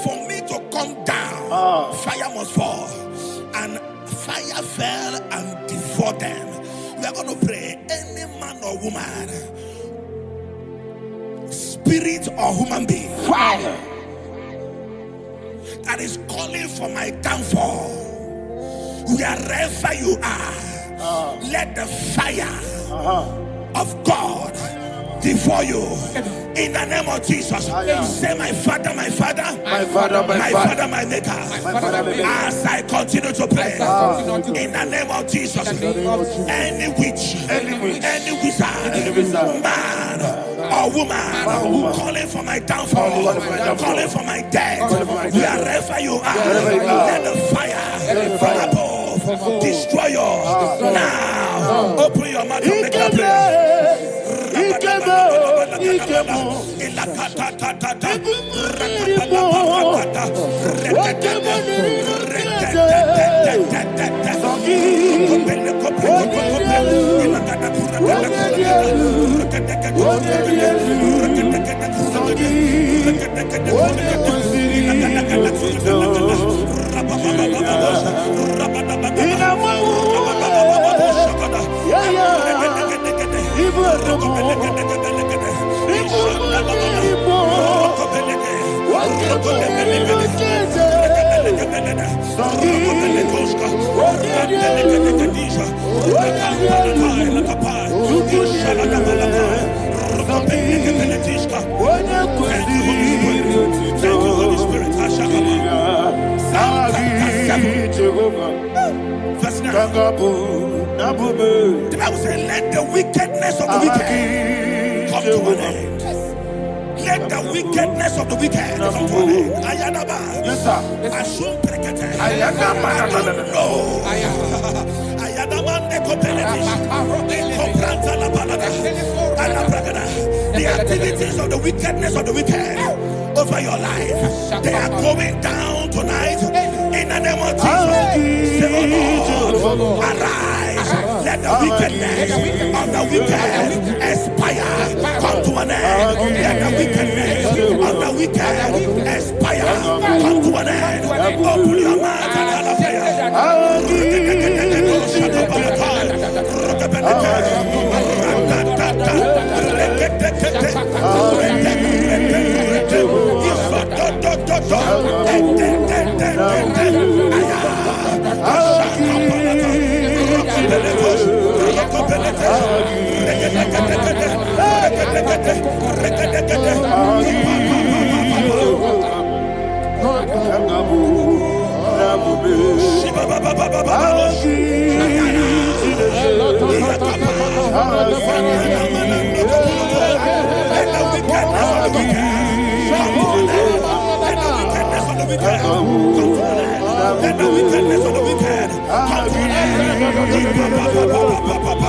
For me to come down, fire must fall. And fire fell and devoured them. We are going to pray. Any man or woman, spirit or human being, fire, that is calling for my downfall, wherever you are, let the fire of God devour you. In the name of Jesus, say, my Father, my Father, my Father, my Father, my Maker. As I continue to pray, in the name of Jesus, any witch, any wizard, man or woman, calling for my downfall, calling for my death, wherever you are, let the fire from above destroyers. Now, open your mouth and make that prayer. Verse 9. The Bible says, let the wickedness of the wicked come to an end. Let the wickedness of the wicked come to an end. Ayadaba. Yes, sir. Assume prekete. Ayadaba. No. Ayadamande kopeletis. Kopranta la balada. Alabragada. The activities of the wickedness of the wicked over your life, they are going down tonight in the name of Jesus. Say, oh Lord, arise. Let the wickedness of the wicked expire. Come to an end. Let the wickedness of the wicked expire. Come to an end. Open your mouth and have a prayer. Let the wickedness of the wicked come to an end.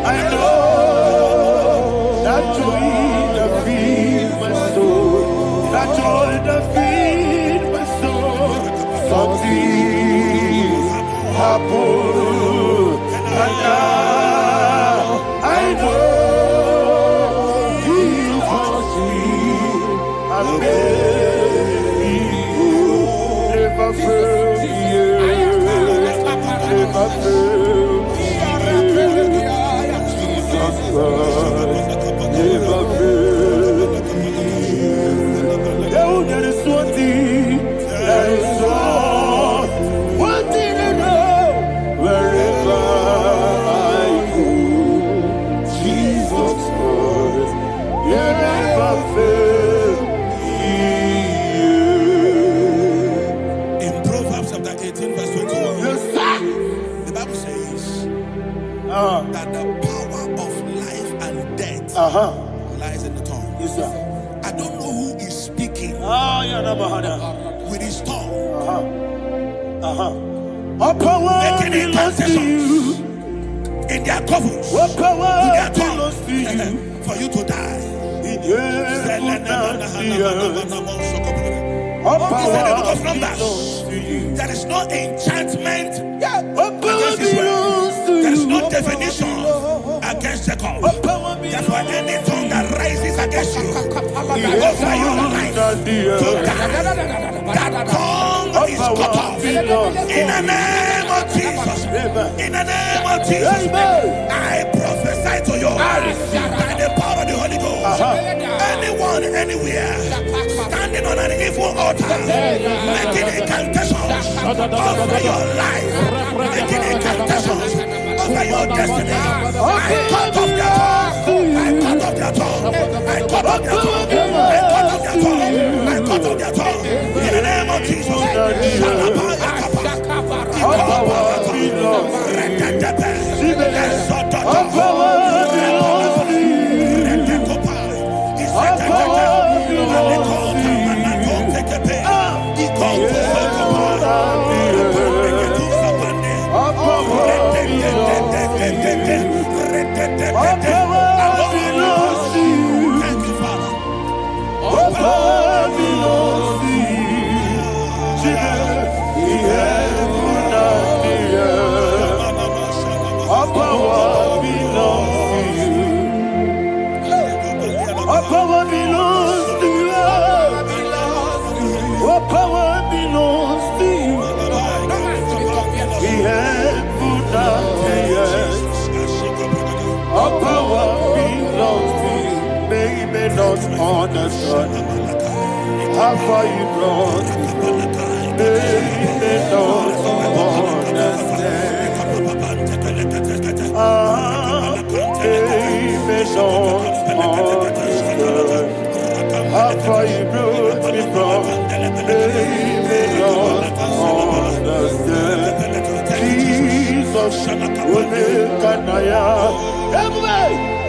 I know that joy that feeds my soul, that joy that feeds my soul. Something happened, and now I know He wants me. I never failed me, never failed me. Never fail. There is one thing, there is one thing I know. Wherever I go, Jesus Christ, you never fail. In Proverbs chapter 18, verse 21, Yes, sir. the Bible says that the power of life and death lies in the tongue. Yes, sir. I don't know who is speaking with his tongue, All power making belongs to you. intercessions in their covers All with power their belongs to you. tongue for you to die. In heaven and the earth. All He said in the book power of Numbers, belongs to you. there is no enchantment All power against Israel. belongs to There is you. no definition against Jacob. All power Therefore, belongs any tongue that rises against you over your life and the to earth. die, that tongue is cut off. In the name of Jesus. In the name of Jesus. I prophesy to you by the power of the Holy Ghost. Anyone, anywhere, standing on an evil altar, making incantations over your life, making incantations over your destiny. I cut off their tongue. I cut off their tongue. I cut off their tongue. I cut off their tongue. I cut off their tongue. All power belongs to you. All power belongs to you. All power belongs to you. Understand how far you brought me. They don't understand. They don't understand how far you brought me from. They don't understand. Jesus, will make an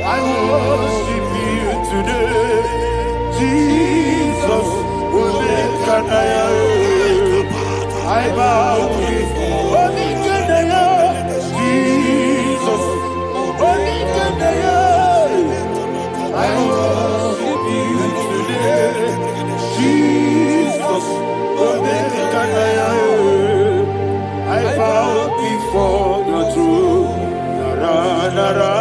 I worship you today. Jesus, will make an I bow before Jesus, will make an I worship you today. Jesus, will make an I bow before your throne. Nara, nara.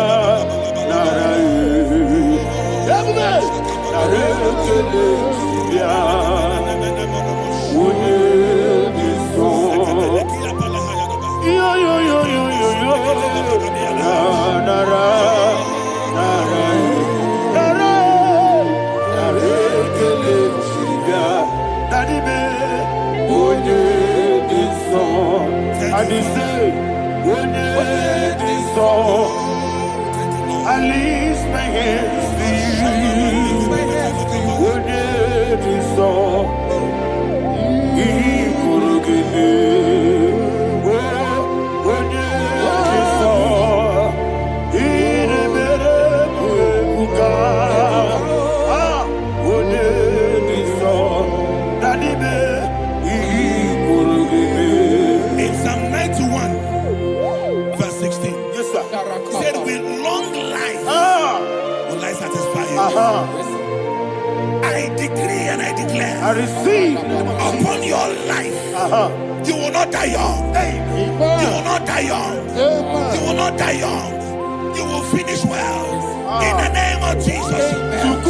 I lift my hands to you. Would it be so? In Psalm 91, verse 16, yes, sir. Said with long life will I satisfy you. I decree and I declare, I receive upon your life, you will not die young. You will not die young. You will not die young. You will finish well. In the name of Jesus.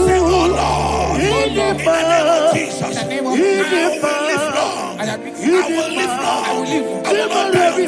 Say, oh Lord, in the name of Jesus, I will live long. I will live long. I will not die young.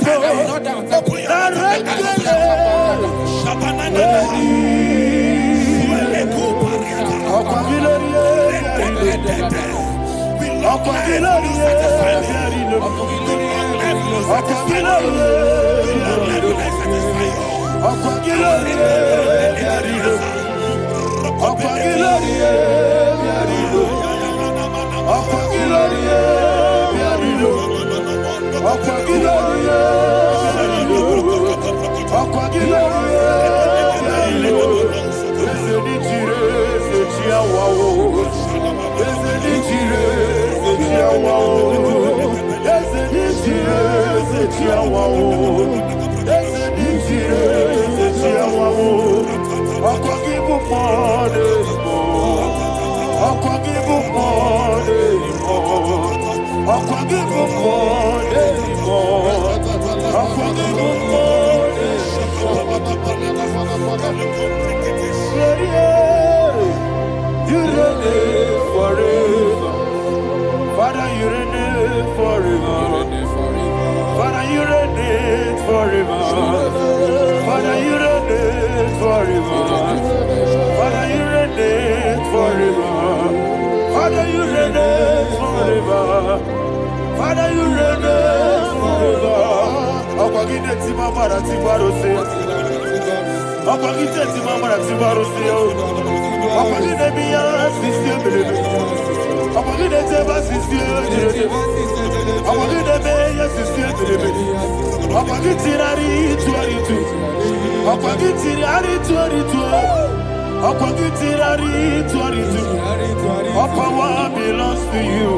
All power belongs to you.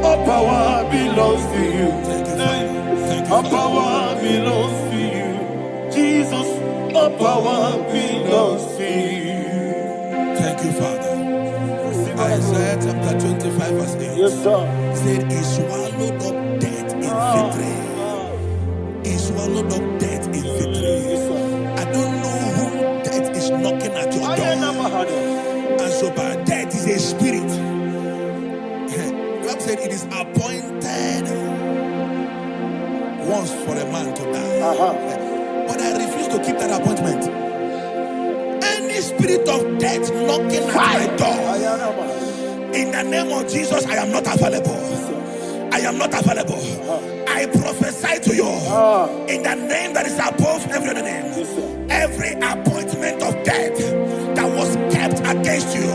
All power belongs to you. All power belongs to you. Jesus, all power belongs to you. Thank you, Father. Isaiah chapter 25 verse 8. Yes, sir. Said he swallowed up death in victory. He swallowed up death in victory. I don't know who death is knocking at your door. And so, but death is a spirit. God said it is appointed once for a man to die. But I refuse to keep that appointment. Any spirit of death knocking at my door, in the name of Jesus, I am not available. I am not available. I prophesy to you in the name that is above every other name. Every appointment of death that was kept against you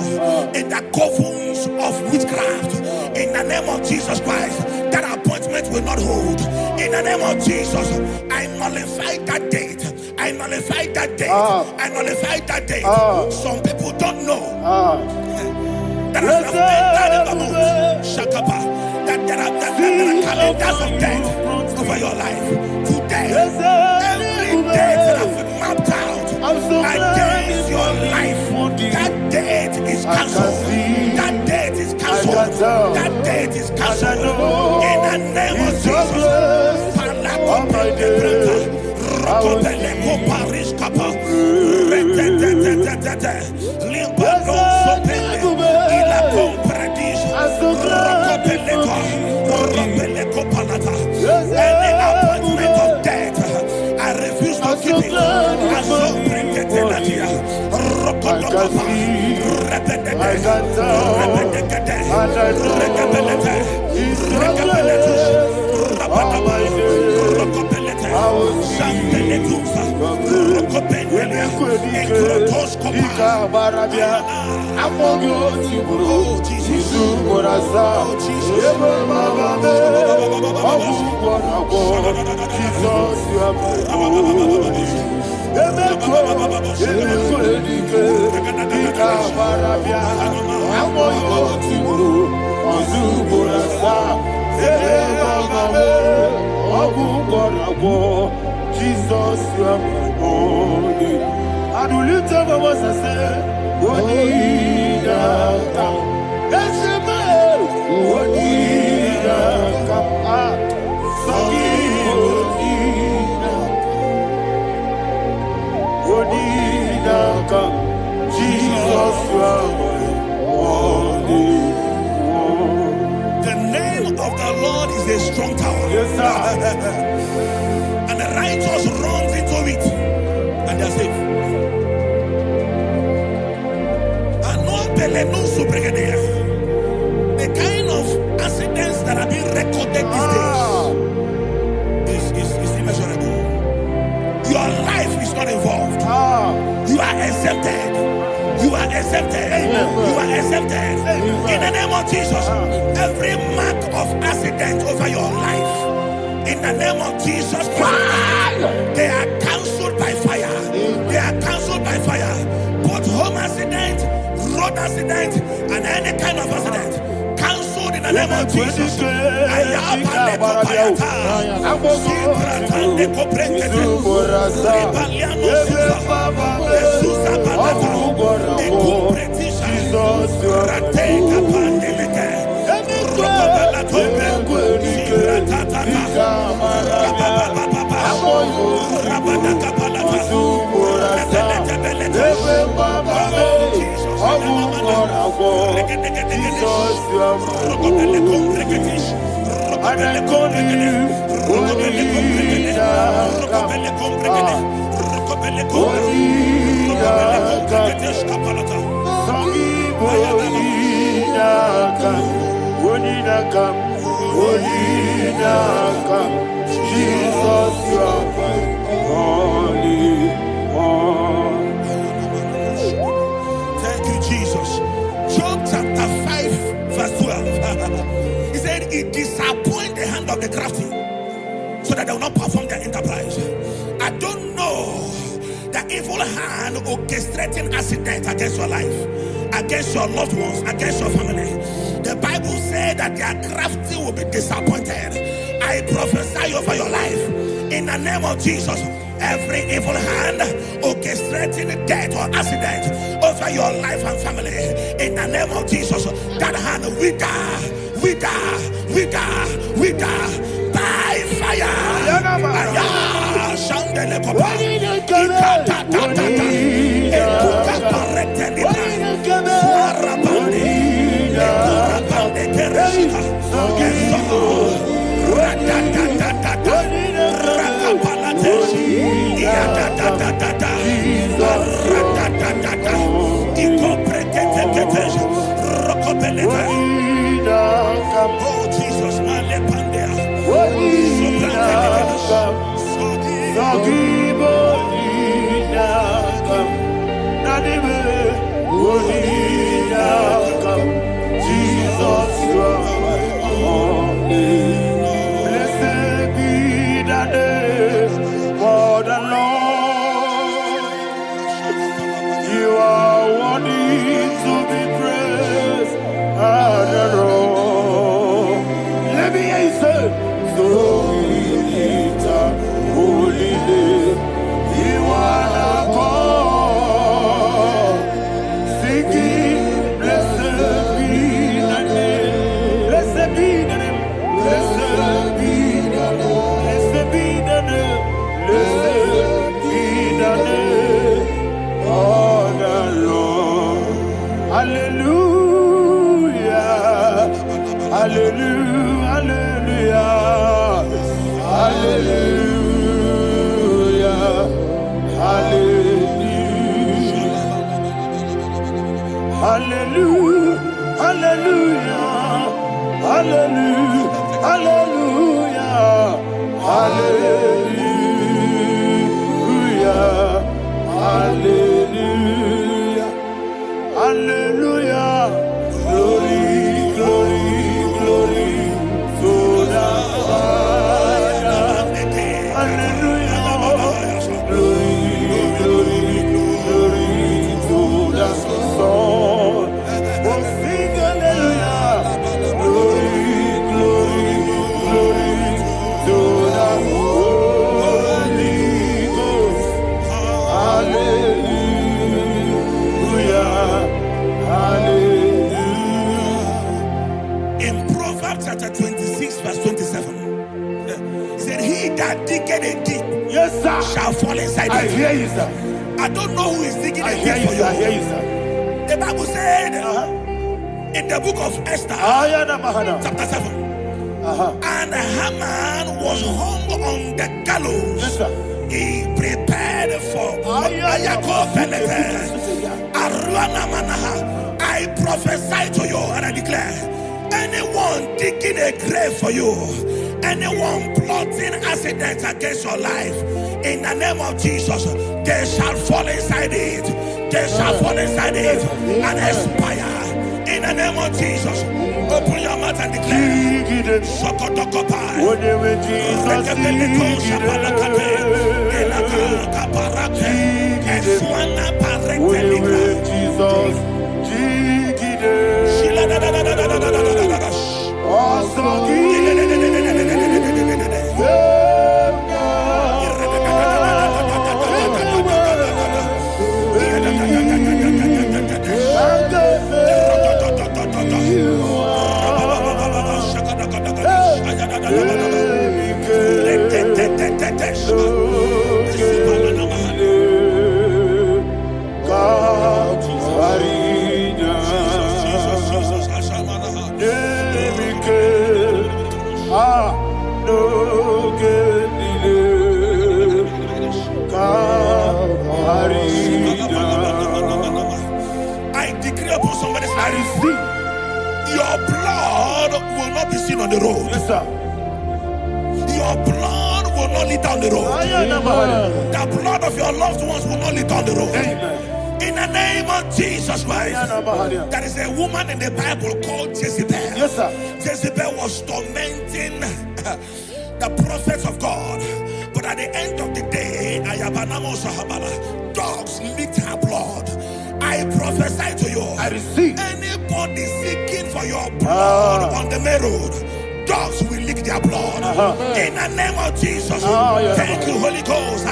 in the covens of witchcraft, in the name of Jesus Christ, that appointment will not hold. In the name of Jesus, I nullify that date. I nullify that date. I nullify that date. Some people don't know that as of Shakapa, that there are calendars of death over your life. Today, every date that I've mapped out against your life, that date is cancelled. That date is cancelled. That date is cancelled. In the name of Jesus. Any appointment of death, I refuse to keep it. Jesus, you are my only. And we lift up our voice and say, Wonida come. Let's say, Wonida come. Songi Wonida come. Jesus, you are my only. The name of the Lord is a strong tower. Yes, sir. And the righteous runs into it and they are safe. The kind of accidents that are being recorded these days is immeasurable. Your life is not involved. You are exempted. You are exempted. You are exempted. In the name of Jesus, every mark of accident over your life, in the name of Jesus Christ, they are cancelled by fire. They are cancelled by fire. Both home accident, road accident, and any kind of accident, cancelled in the name of Jesus. Jesus, you are my only one. Thank you, Jesus. Job chapter 5, that they will not perform their enterprise. I don't know the evil hand orchestrating accidents against your life, against your loved ones, against your family. The Bible said that their crafty will be disappointed. I prophesy over your life in the name of Jesus. Every evil hand orchestrating death or accident over your life and family, in the name of Jesus, that hand wither by fire. Shandele kopa ikatatata ekuka parete libra warabande ekurabande kereshika eso ratatatata rakapalateshi iatatatata ratatatata ikopreketeketesh rokopelete. Oh Jesus, malepandea Jesus, blessed be the name for the Lord. You are worthy to be praised and adored. Let me hear you say, so we lift up holy name. You are the God. Singing, blessed be the name. Blessed be the name. Blessed be the name. Blessed be the name. Blessed be the name of the Lord. Hallelujah. Hallelujah. Hallelujah. Hallelujah. Hallelujah. Hallelujah. Hallelujah. Hallelujah. Hallelujah. Hallelujah. Hallelujah. Glory, glory, glory to the Father. Hallelujah. Glory, glory, glory to the Son. Oh, sing hallelujah. Glory, glory, glory to the Holy Ghost. Hallelujah. Hallelujah. In Proverbs chapter 26 verse 27, he said, he that diggeth a deep, Yes, sir. shall fall inside I it. hear you, sir. I don't know who is digging I a hear deep you, for sir. I hear you. you, sir. The Bible said in the book of Esther chapter 7, and Haman was hung on the gallows. Yes, sir. He prepared for I prophesy to you and I declare, anyone digging a grave for you, anyone plotting accidents against your life, in the name of Jesus, they shall fall inside it. They shall fall inside it and expire. In the name of Jesus, open your mouth and declare. Sokotokopai. I decree upon somebody's life, your blood will not be seen on the road. Yes, sir. Your blood will not lead down the road. The blood of your loved ones will not lead down the road. In the name of Jesus Christ. There is a woman in the Bible called Jezebel. Yes, sir. Jezebel was tormenting the prophets of God. But at the end of the day, dogs licked her blood. I prophesy to you. I receive. Anybody seeking for your blood on the main road, dogs will lick their blood. In the name of Jesus. Thank you, Holy Ghost.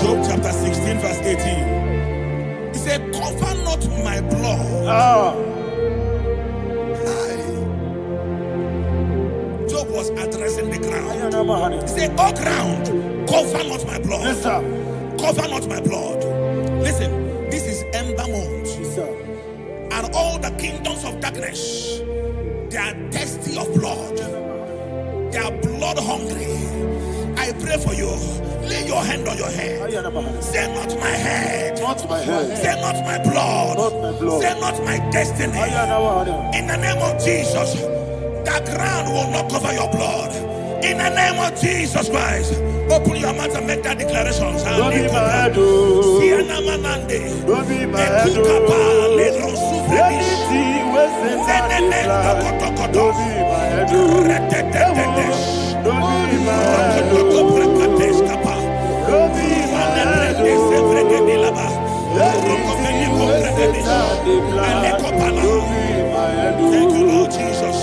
Job chapter 16 verse 18. He said, cover not my blood. Job was addressing the ground. He said, oh ground, cover not my blood. Yes, sir. Cover not my blood. Listen, this is ember month. Yes, sir. And all the kingdoms of darkness, they are thirsty of blood. They are blood hungry. I pray for you. Lay your hand on your head. Say not my head. Not my head. Say not my blood. Not my blood. Say not my destiny. In the name of Jesus, the ground will not cover your blood. In the name of Jesus Christ, open your mouth and make that declaration. Don't be mad, oh. Don't be mad, oh. Anything was in that plan. Don't be mad, oh. Don't be mad, oh. Don't be mad, oh. Anything was in that plan. Don't be mad, oh. Thank you, Lord Jesus.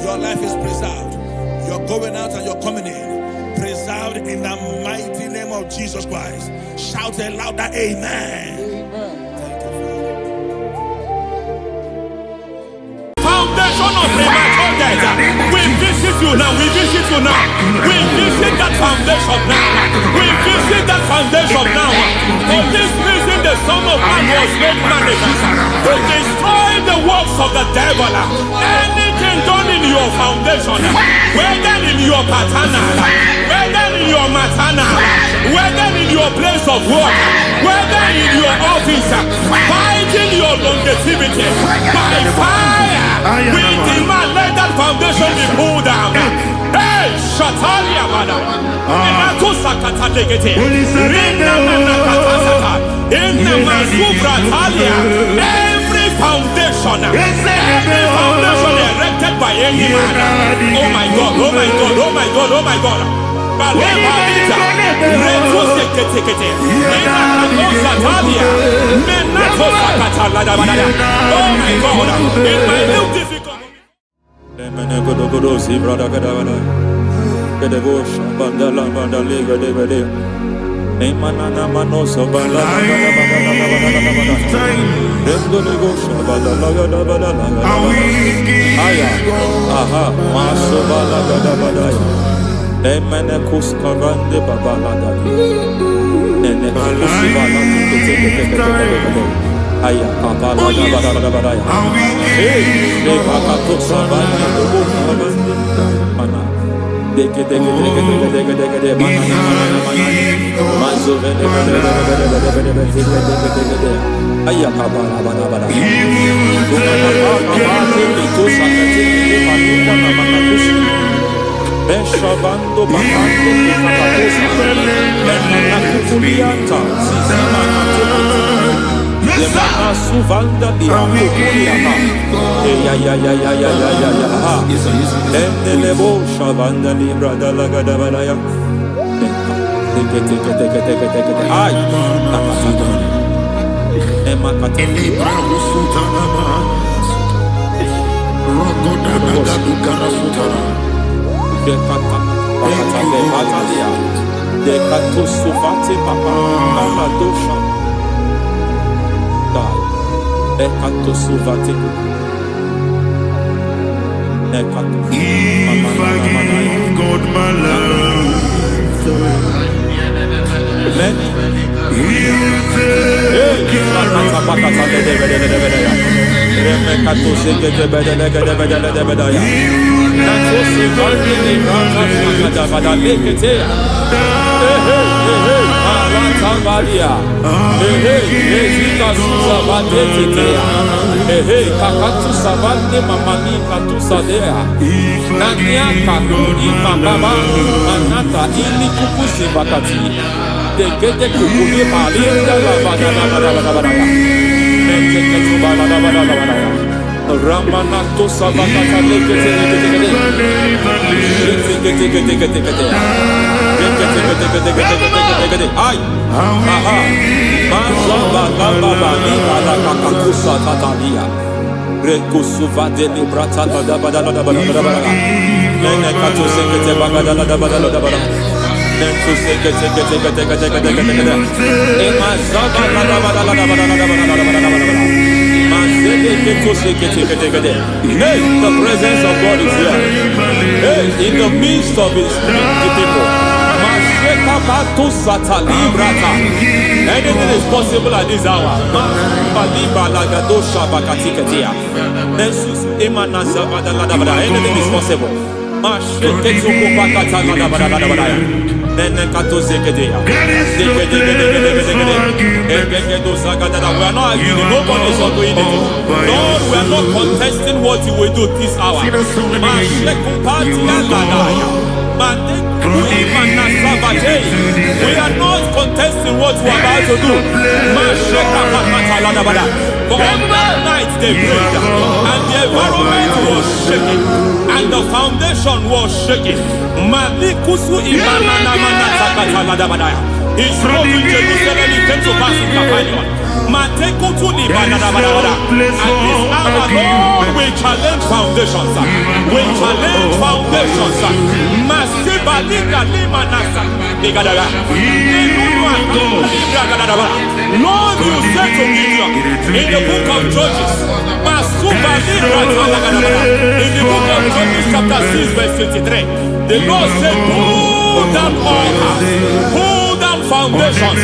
Your life is preserved. You're going out and you're coming in. Preserved in the mighty name of Jesus Christ. Shout a louder amen. Thank you, Foundation of premature death. We visit you now. We visit you now. We visit that foundation now. We visit that foundation now. For this reason, the Son of Man was made manifest to destroy the works of the devil. Anything done in your foundation, whether in your paternal, whether in your maternal, whether in your place of work, whether in your office, fighting your longevity by fire, we demand let that foundation be pulled down. Hey, Shatalia Bada, Minato Sakata Legate, Rina Nakatasata, in the Masubra Talia, every foundation erected by any man. Oh my God, oh my God, oh my God, oh my God. Baleba Lita, Reto Sekete, Minato Satalia, Minato Sakata Ladabada. Oh my God, in my new difficult. Beshabando bahande kikakosa Enana kukulianta Yemana suvanda bihakukuliata Ya Enelebo shavanda libra dalagadabalaya Teke Ay Nakasata Emakata Libra Usutanama Rogodana Sutara. Dekatosuvate papa aladosha dai dekatosuvate If I give God my love, He will take care Ramanato Sabakata Ay, aha, Mazaba Baba Nibala Kakakusa Tatalia, Rekusuva de Librata Badabada, Nene Katu Sekete Bagada, Nentu Sekete, Emazaba Hey, the presence of God is here. Hey, in the midst of His people. Anything is possible at this hour. Anything is possible. We are not arguing, nobody is doing it. Lord, we are not contesting what you will do this hour. We are not contesting what we are about to do. For all night they prayed, and the environment was shaking, and the foundation was shaking. He spoke in Jerusalem, he came to pass in Capernaum. At this hour, Lord, we challenge foundations. We challenge foundations. Lord, you said to Gideon in the book of Judges, in the book of Judges chapter 6 verse 23, the Lord said, pull down altars, pull down foundations.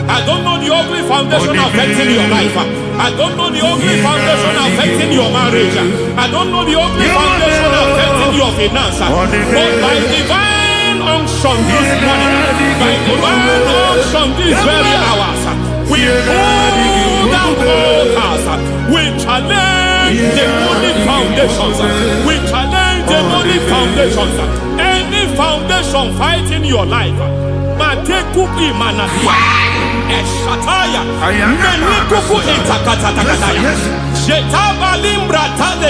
I don't know the ugly foundation affecting your life. I don't know the ugly foundation affecting your marriage. I don't know the ugly foundation affecting your finance. But by divine unction this morning, by divine unction these very hours, we pull down altars. We challenge demonic foundations. We challenge demonic foundations. Any foundation fighting your life, Matekuki Manasia, Eshataya, Menikuku Itakatatakataya, Jetavalimbra Tade,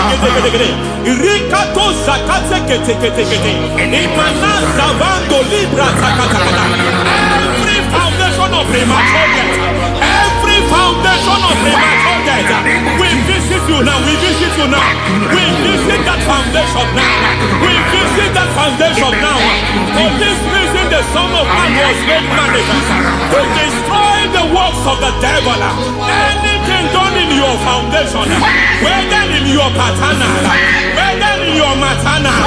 Rikato Zakate Ketekete, Imanasa Vando Libra Takataka. Every foundation of premature death, every foundation of premature death, we visit you now, we visit you now, we visit that foundation now, we visit that foundation now. For this reason, the Son of Man was made manifest to destroy the works of the devil. Anything done in your foundation, whether in your paternal, whether in your maternal,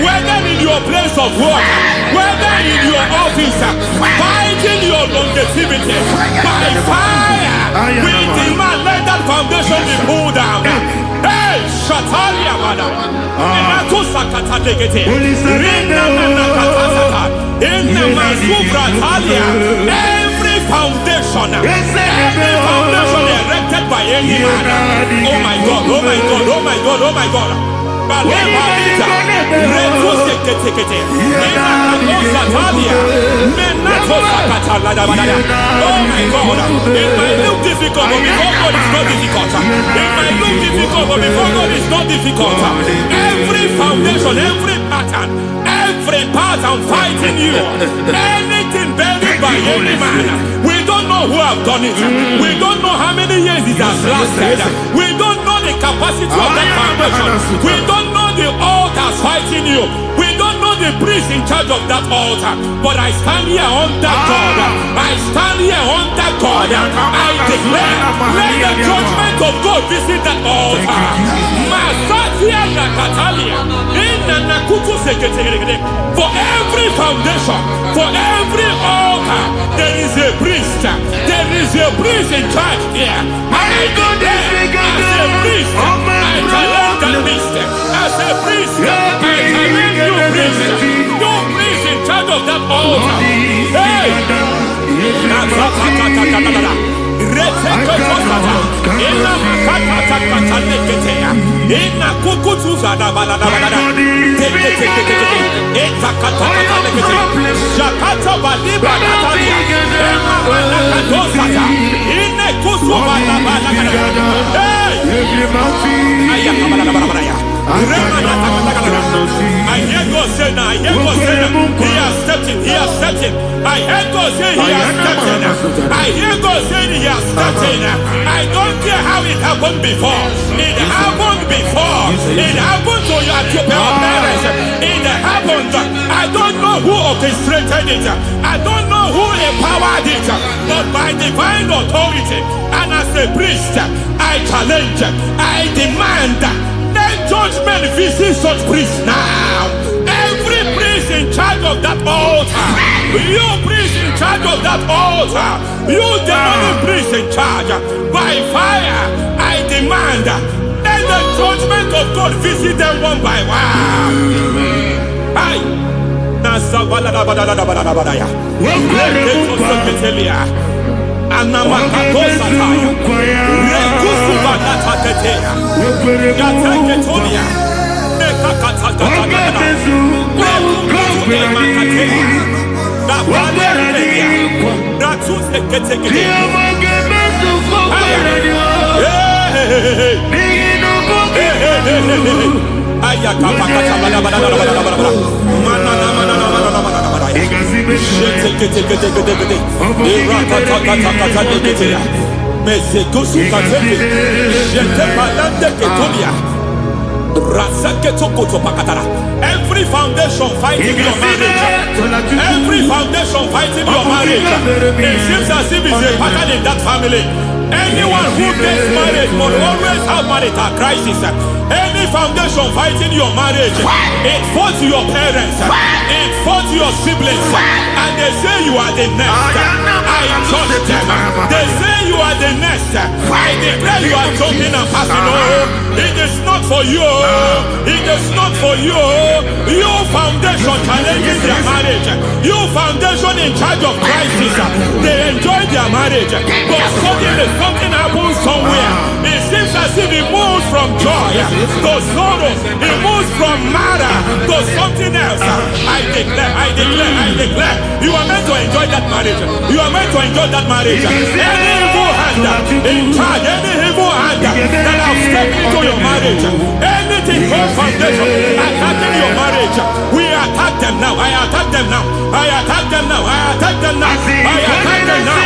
whether in your place of work, whether in your office, fighting your longevity by fire, we demand let that foundation be pulled down. Hey! Ratalia Bada. Menato Sakata Legate. Rina Nakatasata. In the Masubra Talia. Every foundation erected by any man. Oh my God, oh my God, oh my God, oh my God. Oh my God, it might look difficult, but before God it's not difficult. It might look difficult, but before God it's not difficult. Every foundation, every pattern, every pattern fighting you, anything buried by any man, we don't know who have done it. We don't know how many years it has lasted. We don't know the capacity of that foundation. We don't know the altars fighting you. We don't know the priest in charge of that altar. But I stand here under God. I stand here under God. I declare, let the judgment of God visit that altar. For every foundation, for every altar, there is a priest. There is a priest in charge here. I declare, as a priest, I challenge that priest. As a priest, I challenge you priest. You priest in charge of that altar. Hey! I hear God say now, he has stepped in, he has stepped in. I hear God say he has stepped in. I hear God say he has stepped in. I don't care how it happened before. It happened before. It happened to your parents. It happened. I don't know who orchestrated it. I don't know who empowered it. But by divine authority and as a priest, I challenge, I demand, let judgment visit such priests now. Every priest in charge of that altar, you priest in charge of that altar, you demonic priest in charge, by fire, I demand, let the judgment of God visit them one by one. Aye. Every foundation fighting your marriage, every foundation fighting your marriage, it seems as if it's a pattern in that family. Anyone who gets married will always have marital crisis. Any foundation fighting your marriage, it fought your parents, it fought your siblings, and they say you are the next. I judge them. They say you are the next. I declare you are joking and passing. Oh, it is not for you. It is not for you. You foundation challenges their marriage. You foundation in charge of crisis. They enjoy their marriage, but suddenly something happens somewhere. It seems as if it moves from joy to sorrow. It moves from matter to something else. I declare, you are meant to enjoy that marriage. You are meant to enjoy that marriage. Any evil hand in charge, any evil hand that have stepped into your marriage, anything called foundation attacking your marriage, we attack them now. I attack them now. I attack them now. I attack them now. I attack them now.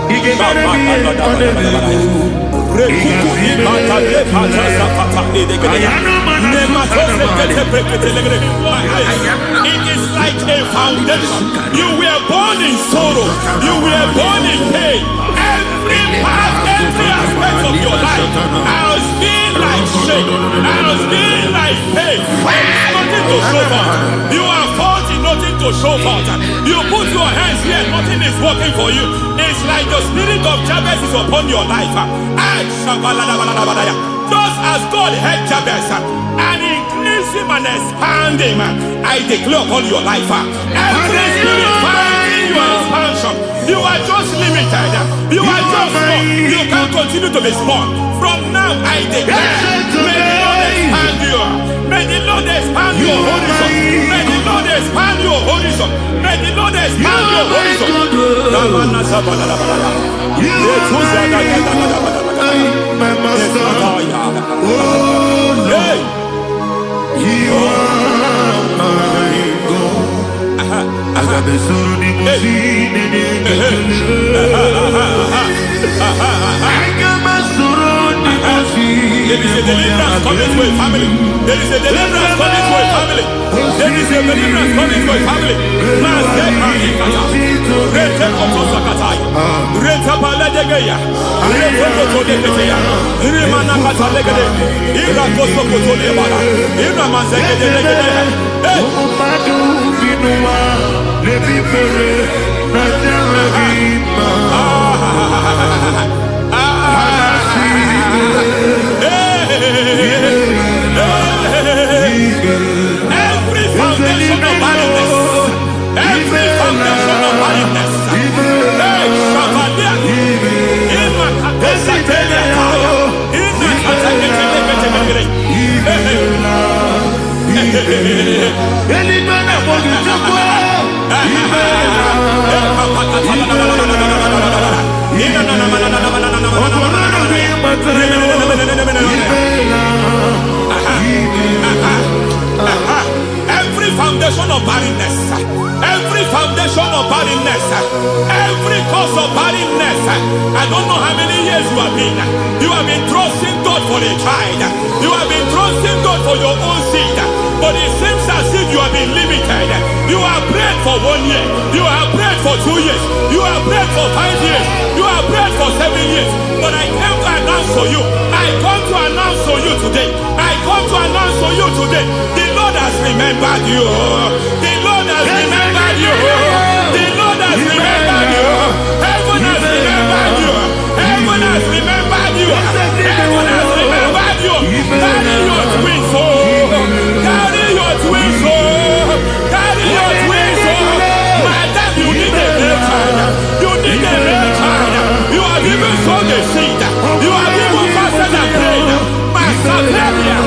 It is like a foundation. You were born in sorrow. You were born in pain. Every part, every aspect of your life has been like shame. Has been like pain. There is nothing to show for. You are faulty, nothing to to show forth. You put your hands here, nothing is working for you. It's like the spirit of Jabez is upon your life. Just as God had Jabez and increase him and expand him, I declare upon your life. Every spirit finding your expansion, you are just limited. You are just small. You can't continue to be small. From now, I declare, may the Lord expand you. May the Lord expand your horizon. May the Lord expand your horizon. May the Lord expand your horizon. My master, Hey. you are my God. I got the soul in my feet. I got my soul in my feet. There is a deliverance coming to a family. There is a deliverance coming to a family. There is a deliverance coming to a family. Every foundation of barrenness, every foundation of barrenness, every foundation of barrenness, every foundation of barrenness, every cause of barrenness. I don't know how many years you have been trusting God for a child. You have been trusting God for your own seed, but it seems as if you have been limited. You have prayed for 1 year, you have prayed for 2 years, you have prayed for 5 years, you have prayed for 7 years. But I came to announce to you, I come to announce to you today, I come to announce to you today, the Lord has remembered you. The Lord has remembered you. The Lord has remembered you. Heaven has remembered you. Heaven has remembered you. Heaven has remembered you. Carry your twins, oh. Carry your twins, oh. Carry your twins, oh. Madam, you need a real child. You need a real child. You have even sown the seed. You have even fasted and prayed. Masaperia,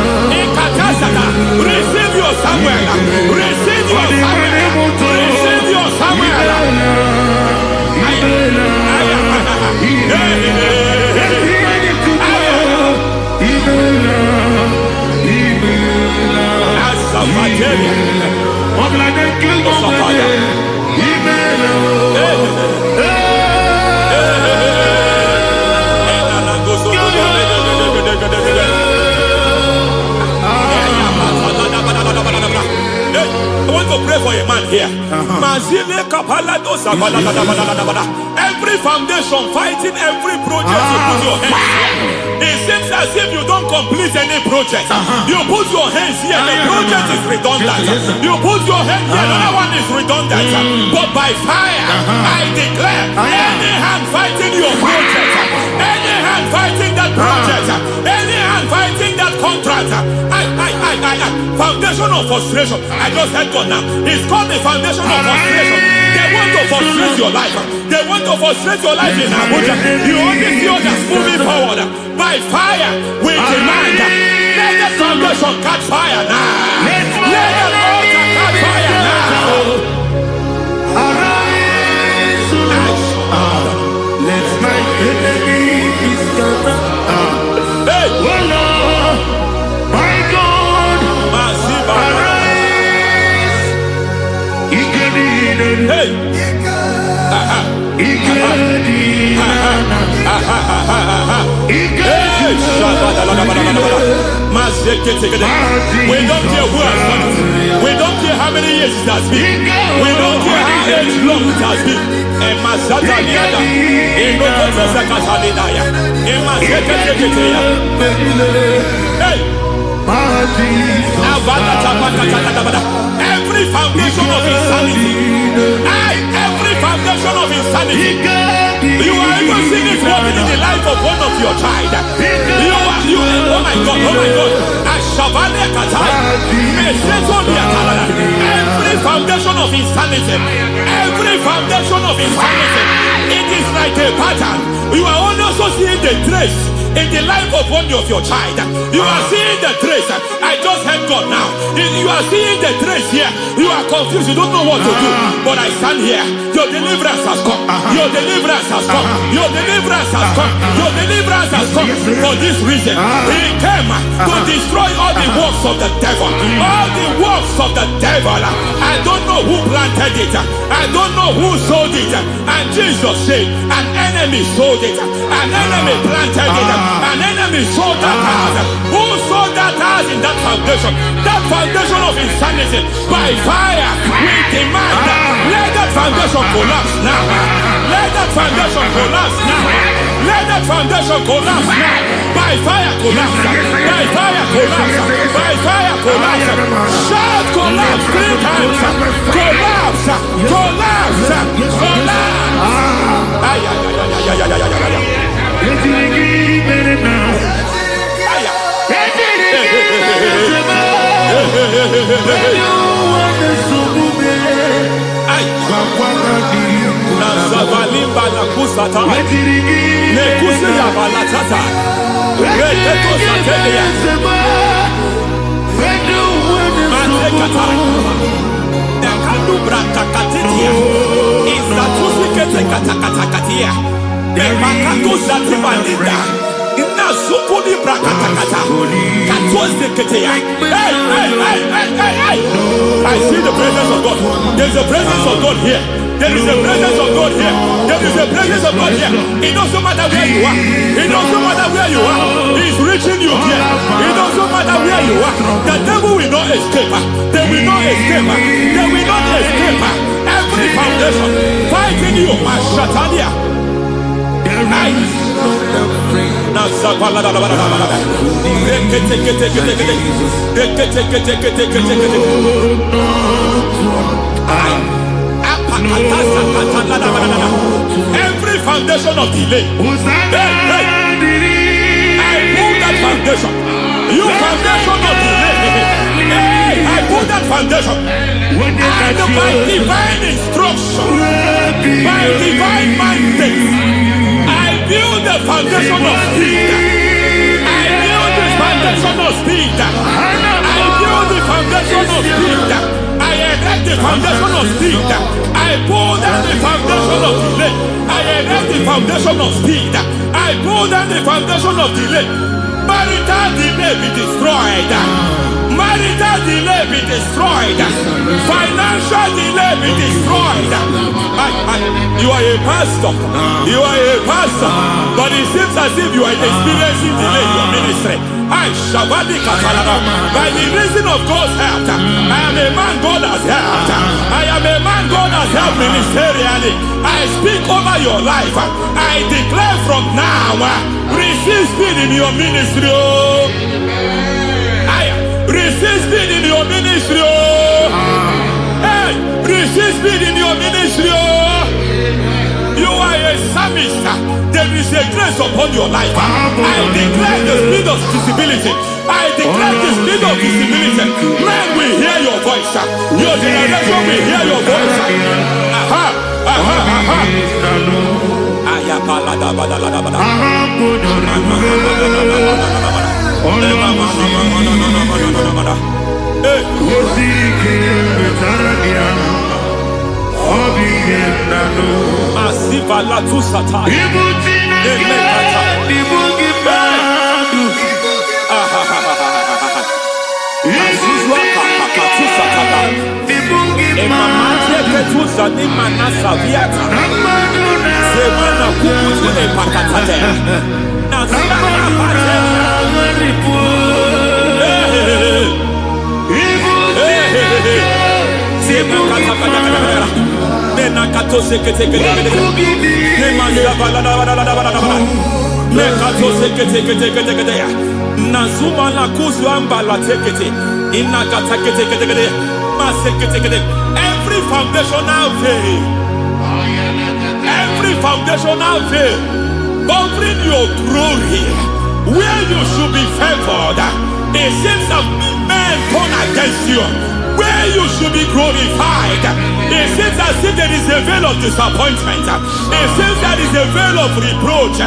Ekatasata, receive your Samuel. Receive your Samuel. Receive your Samuel. I want to pray for a man here. Every foundation fighting every project you put your hands here. It seems as if you don't complete any project. You put your hands here, the project is redundant. You put your hand here, another one is redundant. But by fire, I declare, any hand fighting your project, any hand fighting that project, any hand fighting that contract, foundation of frustration. I just heard God now. It's called the foundation of frustration. They want to frustrate your life. They want to frustrate your life in Abuja. You only see others moving forward. By fire, we demand. Let the foundation catch fire now. Let the altar catch fire now. Arise, let my enemy be scattered. Hey, Oh Lord, my God, arise. hey, we don't care who has done it. We don't care how many years it has been. We don't care how long it has been. Hey, every every foundation of insanity. Every foundation of insanity. You are even seeing it working in the life of one of your child. Oh my God, oh my God. Every foundation of insanity, every foundation of insanity, it is like a pattern. You are also seeing the trace in the life of one of your child. You are seeing the trace. I just heard God now. You are seeing the trace here. You are confused. You don't know what to do. But I stand here. Your deliverance has come. Your deliverance has come. Your deliverance has come. Your deliverance has come. For this reason, He came to destroy all the works of the devil. All the works of the devil. I don't know who planted it. I don't know who sold it. And Jesus said, an enemy sold it. An enemy planted it. An enemy sold that house. Who sold that house in that foundation? That foundation of insanity. By fire, we demand let that foundation collapse now. Let that foundation collapse now. Let that foundation collapse now. By fire collapse. By fire collapse. By fire collapse. Shout collapse 3 times. Collapse. Collapse. Collapse. I see the presence of God. There's a presence of God here. There is a presence of God here. There is a presence of God here. It doesn't matter where you are. It doesn't matter where you are. He's reaching you here. It doesn't matter where you are. The devil will not escape. They will not escape. They will not escape. Every foundation fighting you. Mashatalia. Every foundation of delay, I pull that foundation. You foundation of delay, I pull that foundation. And by divine instruction, by divine mandate, I build the foundation of speed. I build the foundation of speed. I build the foundation of speed. I erect the foundation of speed. I pull down the foundation of delay. I erect the foundation of speed. I pull down the foundation of delay. Marital delay be destroyed. Marital delay be destroyed. Financial delay be destroyed. You are a pastor. You are a pastor. But it seems as if you are experiencing delay in your ministry. By the reason of God's help, I am a man God has helped. I am a man God has helped ministerially. I speak over your life. I declare from now, receive speed in your ministry. Receive speed in your ministry. Hey, receive speed in your ministry. You are a psalmist. There is a grace upon your life. I declare the speed of visibility. I declare the speed of visibility. Men will hear your voice. Your generation will hear your voice. Aha, aha, aha. Asiva la tu sata. Nazuma la kuzu amba la tekete. Inakata kete. Every foundational veil, covering your glory, where you should be favored, it seems that men turn against you. Where you should be glorified, it seems as if there is a veil of disappointment. It seems there is a veil of reproach.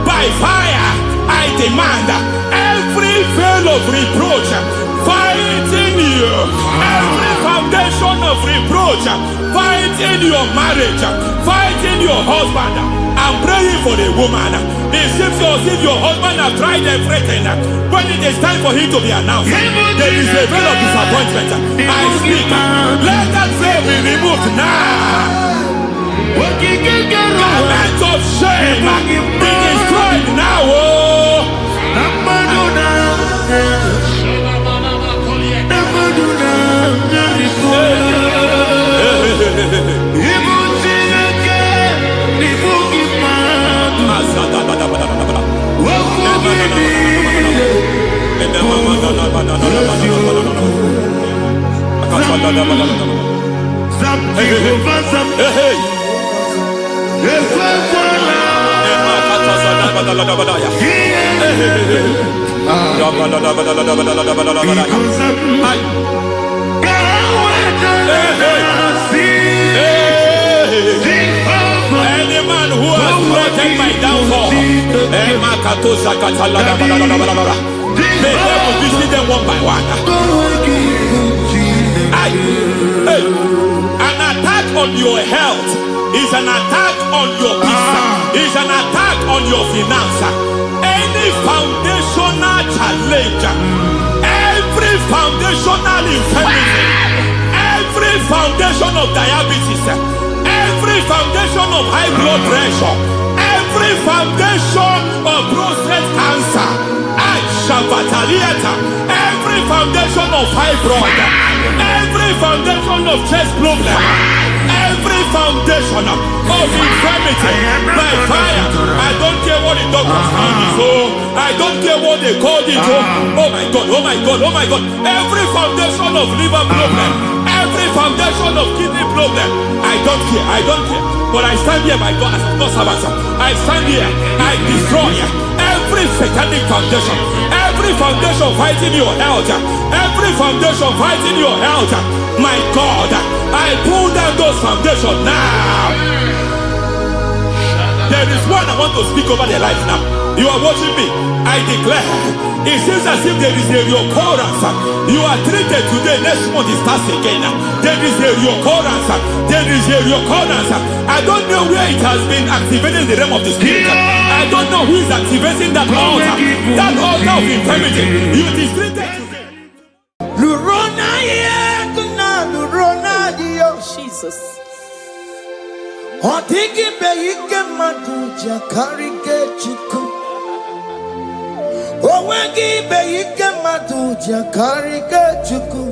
By fire, I demand every veil of reproach fighting you, every foundation of reproach fighting your marriage, fighting your husband. I'm praying for the woman. It seems as if your husband has tried everything. When it is time for him to be announced, there is a veil of disappointment. I speak. Let that veil be removed now. Garment of shame be destroyed now. Any man who has plotted my downfall, may devil visit them one by one. An attack on your health is an attack on your peace, is an attack on your finance. Any foundational challenge, every foundational infirmity, every foundation of diabetes, every foundation of high blood pressure, every foundation of prostate cancer, every foundation of fibroid, every foundation of chest problem, every foundation of infirmity, by fire. I don't care what the doctors call it, so I don't care what they called it. Oh my God, oh my God, oh my God. Every foundation of liver problem, every foundation of kidney problem, I don't care, I don't care. But I stand here, my God, as God's servant. I stand here, I destroy every satanic foundation, every foundation fighting your health, every foundation fighting your health. My God, I pull down those foundations now. There is one I want to speak over their life now. You are watching me. I declare, it seems as if there is a reoccurrence. You are treated today, next month it starts again. There is a reoccurrence. There is a reoccurrence. I don't know where it has been activated in the realm of the spirit. I don't know who is activating that altar of infirmity. You is treated today. Jesus. Otigi beike maduja karike chiku. Owegi beike maduja karike chiku.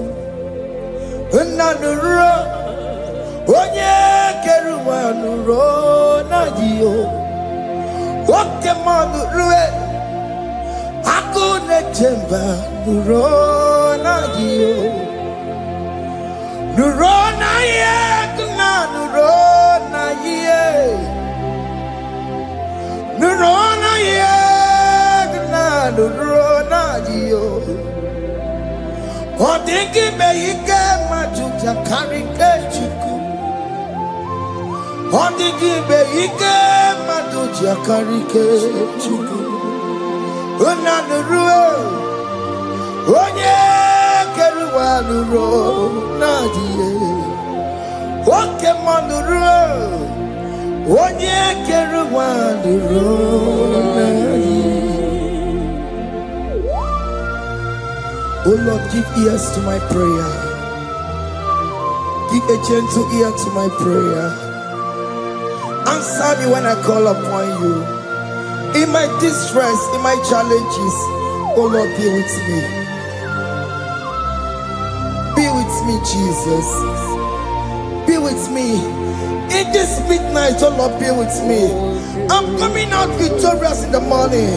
Unanuro onye keruwa nuro na jiyo. Woke manurue akune chemba nuro na jiyo. Nurona ye, nurona ye, nurona ye, nurona yo. Odingi beike majuja karike chiku. Odingi beike majuja karike chiku. Unanurue, onye. Keruwanuro nadie, woke manuro, onye keruwanuro nadie. Oh Lord, give ears to my prayer. Give a gentle ear to my prayer. Answer me when I call upon you. In my distress, in my challenges, oh Lord, be with me. Be with me, Jesus. Be with me. In this midnight, oh Lord, be with me. I'm coming out victorious in the morning.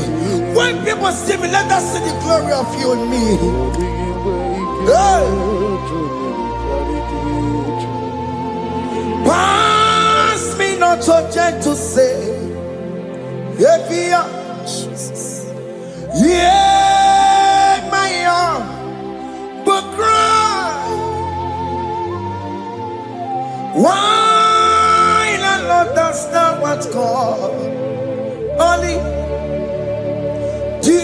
When people see me, let us see the glory of you in me. Hey. Pass me not so gentle to say, Jesus. Yeah, my arm, but cry. Why not understand what's called? Only do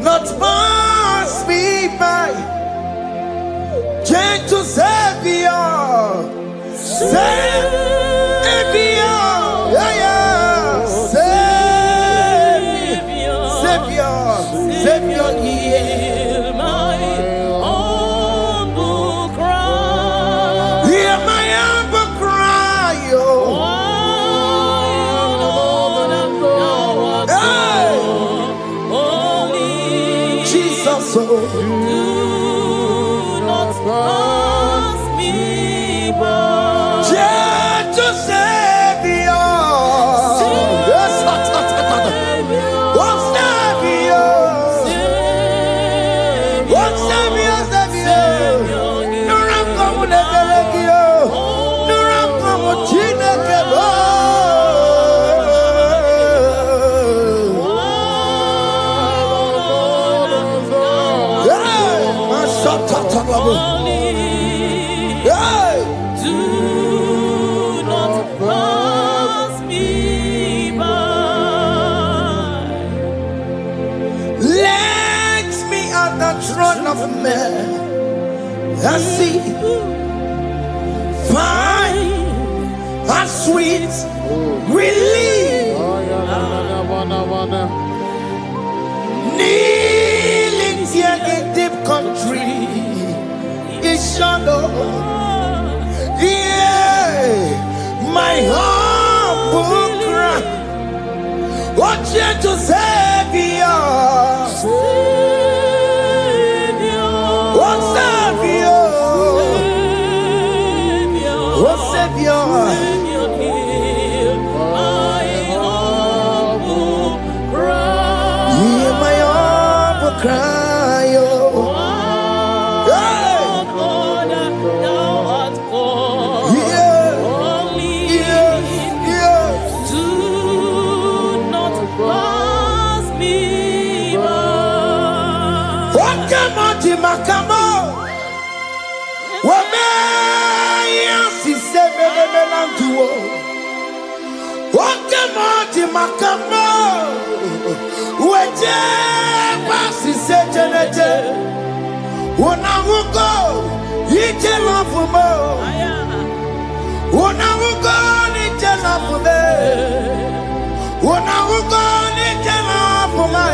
not pass me by, gentle Savior, Savior, Savior, hear my humble cry. Hear my humble cry, Jesus, do not pass me by. Gentle Savior, do not pass me by. Let me at the throne of men and see, find a sweet relief, kneeling here in deep country is shadow. Yeah, my humble cry, oh gentle Savior, oh Savior, oh Savior, hear my humble cry. hear my humble cry, oh. Makamo, Wamea, si sebe melantuo. Wakamo, Makamo, Weje, si sejenete. Unahugo, ije lafumo. Unahugo, ije lafume. Unahugo, ije lafume.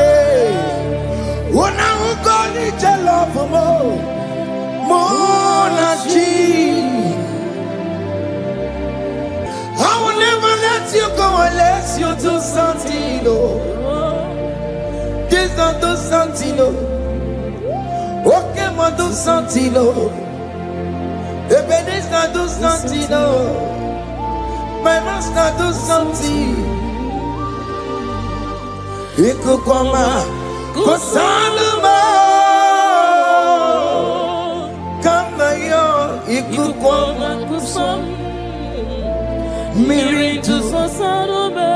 Unahugo, ije lafumo. Monachi, I will never let you go unless you do something. This not do something. Okay, mo do something. Baby, this not do something. My master do something. Ikukoma, kusanuma. Ikukoma kusam Mirintu sasarume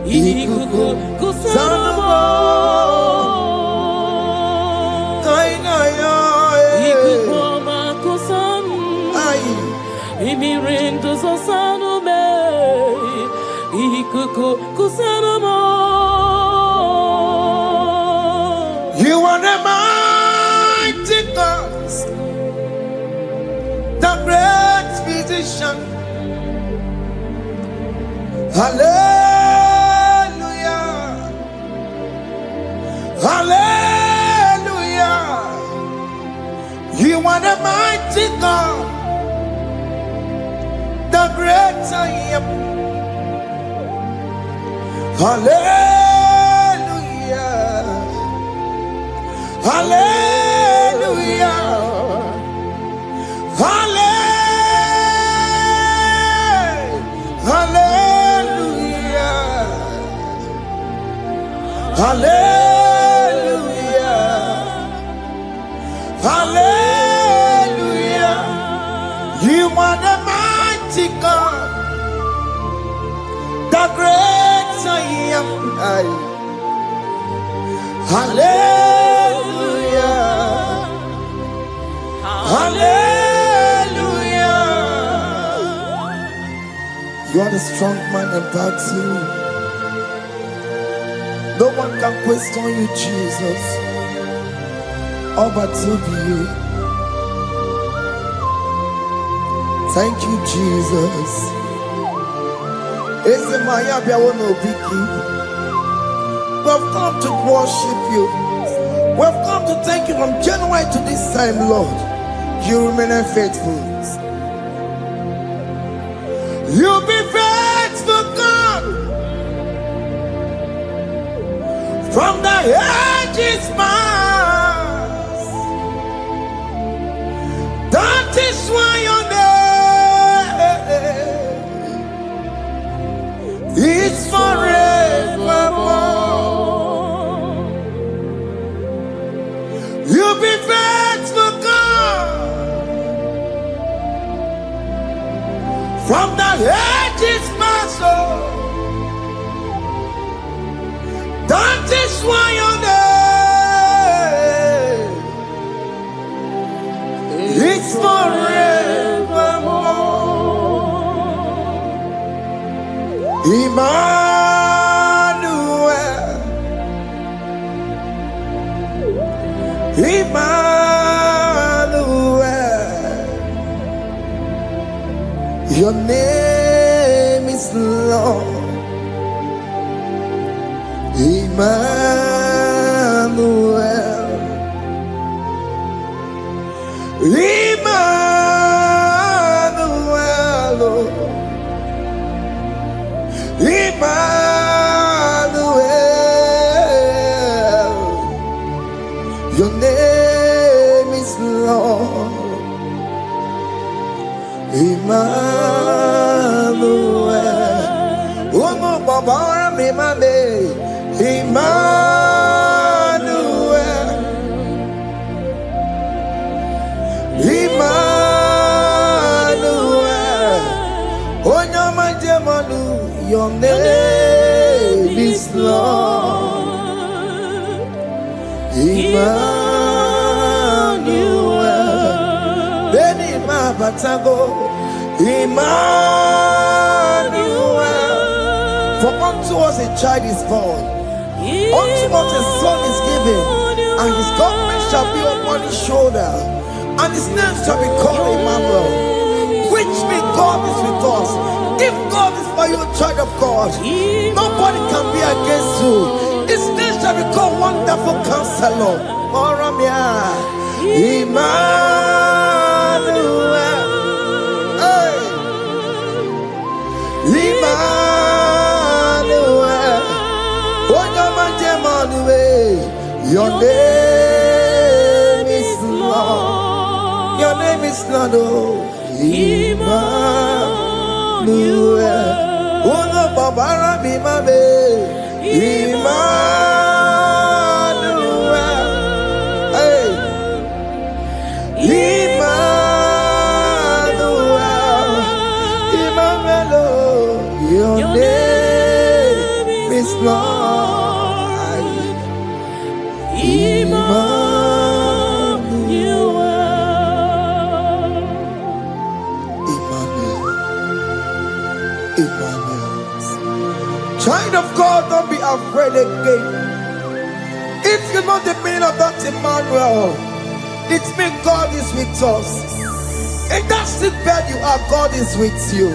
Ikuku kusarumo Ikukoma kusam Mirintu sasarume Ikuku kusarumo. You are the mighty God, the great physician. Hallelujah, hallelujah. You are the mighty God, the great I am. Hallelujah, hallelujah, hallelujah, hallelujah, hallelujah. are the mighty God, the great I am. Hallelujah, hallelujah. You are the strong man in battle. No one can question you, Jesus. All but to be you. Thank you, Jesus. We've come to worship you. We've come to thank you from January to this time, Lord. You remain faithful. You be faithful, God. From the ages past. That is why your name is forevermore. You be faithful, God. From the ages past, that is why your name is forevermore. Emmanuel, Emmanuel, your name is Lord. Emmanuel, Emmanuel, Emmanuel, your name is Lord. Emmanuel, oh no, Baba, me mame. Emmanuel, Emmanuel, oh no, my demonu, your name is Lord. Emmanuel, Beni Mabatago, Emmanuel, for unto us a child is born. Unto us a son is given, and his government shall be upon his shoulder, and his name shall be called Emmanuel, which means God is with us. If God is for you, child of God, nobody can be against you. His name shall be called Wonderful Counselor. Emmanuel, hey. Emmanuel, your name is Lord. Your name is Lord. Emmanuel. Uno babara bimabe. Emmanuel. Hey. Emmanuel. Emmanuel. Your name is Lord. Child of God, don't be afraid again. If you know the meaning of that Emmanuel, it means God is with us. In that sick bed you are, God is with you.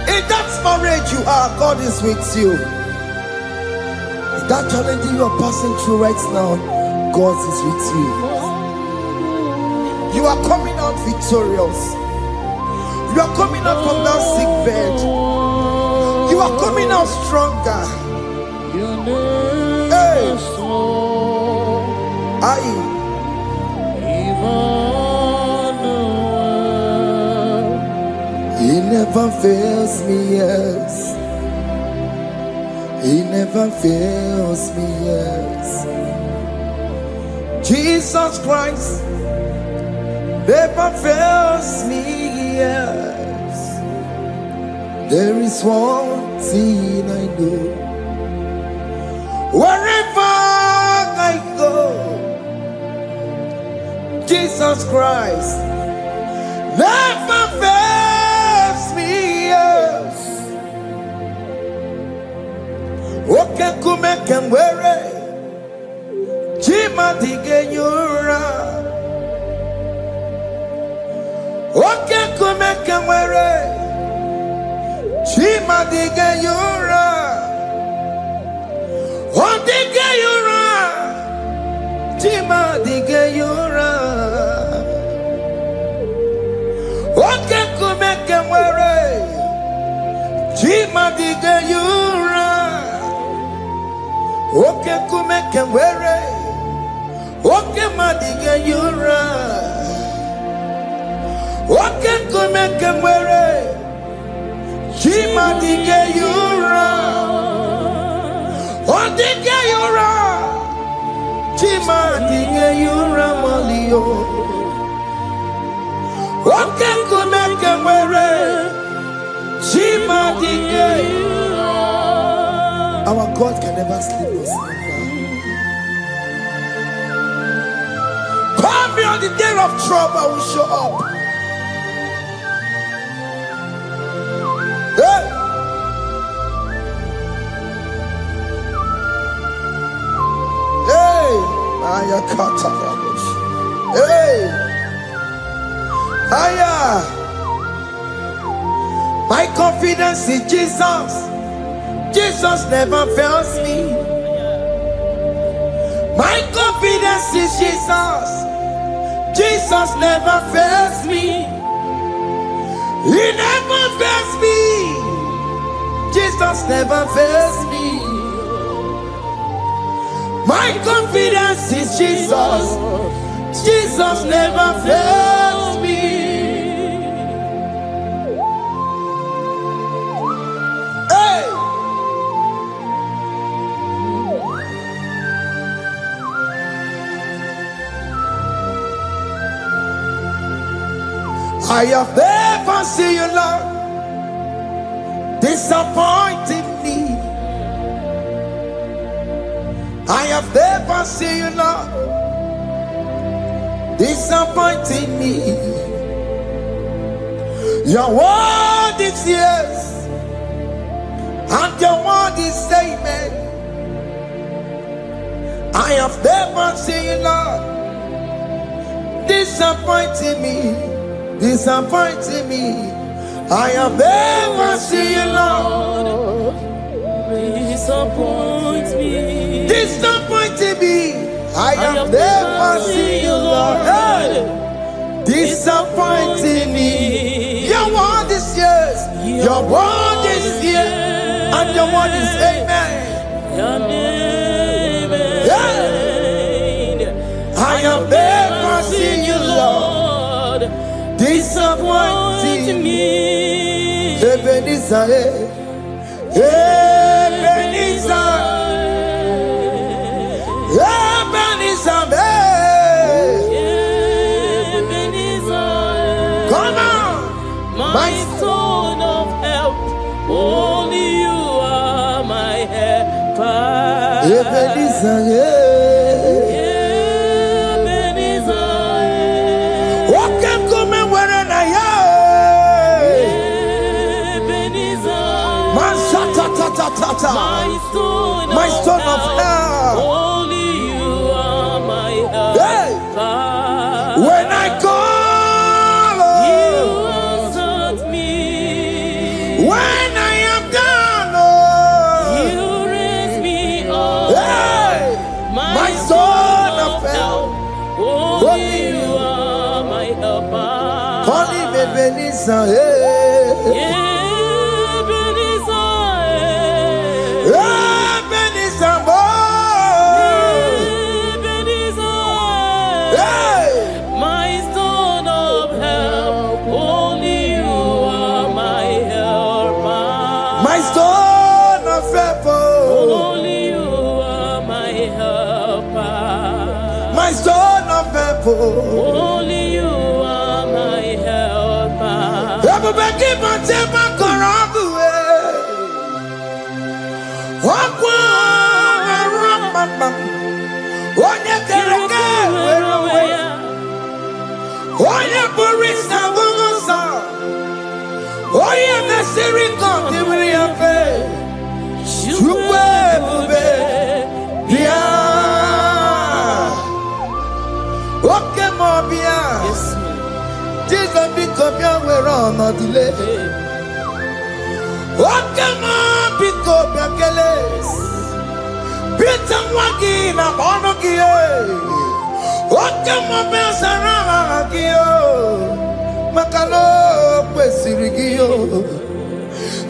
In that marriage you are, God is with you. In that challenge you are passing through right now, God is with you. You are coming out victorious. You are coming out from that sick bed. You are coming out stronger. Hey. He never fails me, yes. He never fails me, yes. Jesus Christ, never fails me. Yes, there is one thing I know. Wherever I go, Jesus Christ never fails me. Yes, okay, come and wear it. Jima dige yura. Okay, come and wear it. Jima dige yura. Oh, dige yura. Jima dige yura. Okay, come and wear it. Jima dige yura. Okay, come and wear it. Okay, madiga yura. Okay, come and wear it. Jima diga yura. Oh, diga yura. Jima diga yura malio. Okay, come and wear it. Jima diga yura. Our God can never sleep or slumber. Call me on the day of trouble, I will show up. Hey! Hey! Aya kata rabush. Hey! Aya! My confidence in Jesus. Jesus never fails me. My confidence is Jesus. Jesus never fails me. He never fails me. Jesus never fails me. My confidence is Jesus. Jesus never fails me. Hey! I have never seen you, Lord, disappointing me. I have never seen you, Lord, disappointing me. Your word is yes, and your word is amen. I have never seen you, Lord, disappointing me. Disappointing me. I have never seen you, Lord. Disappoint me. Disappointing me. I have never seen you, Lord. Hey. Disappointing me. Your word is yes. Your word is yes. And your word is amen. Your name is I have never seen you, Lord. Disappointing me. Ebenezer, Ebenezer, Ebenezer, Ebenezer. come on, My stone of help. Only you are my helper. Ebenezer, my stone of help. Only you are my help. Hey. When I call, you answered me. When I am down, you raise me up. Hey. My stone of help. Only you are my helper. Only Ebenezer, Only you are Delay. What can I pick up your keles? Peter Wagina Bonogie. What can I pass around Gio? Macalo, Pesirigio.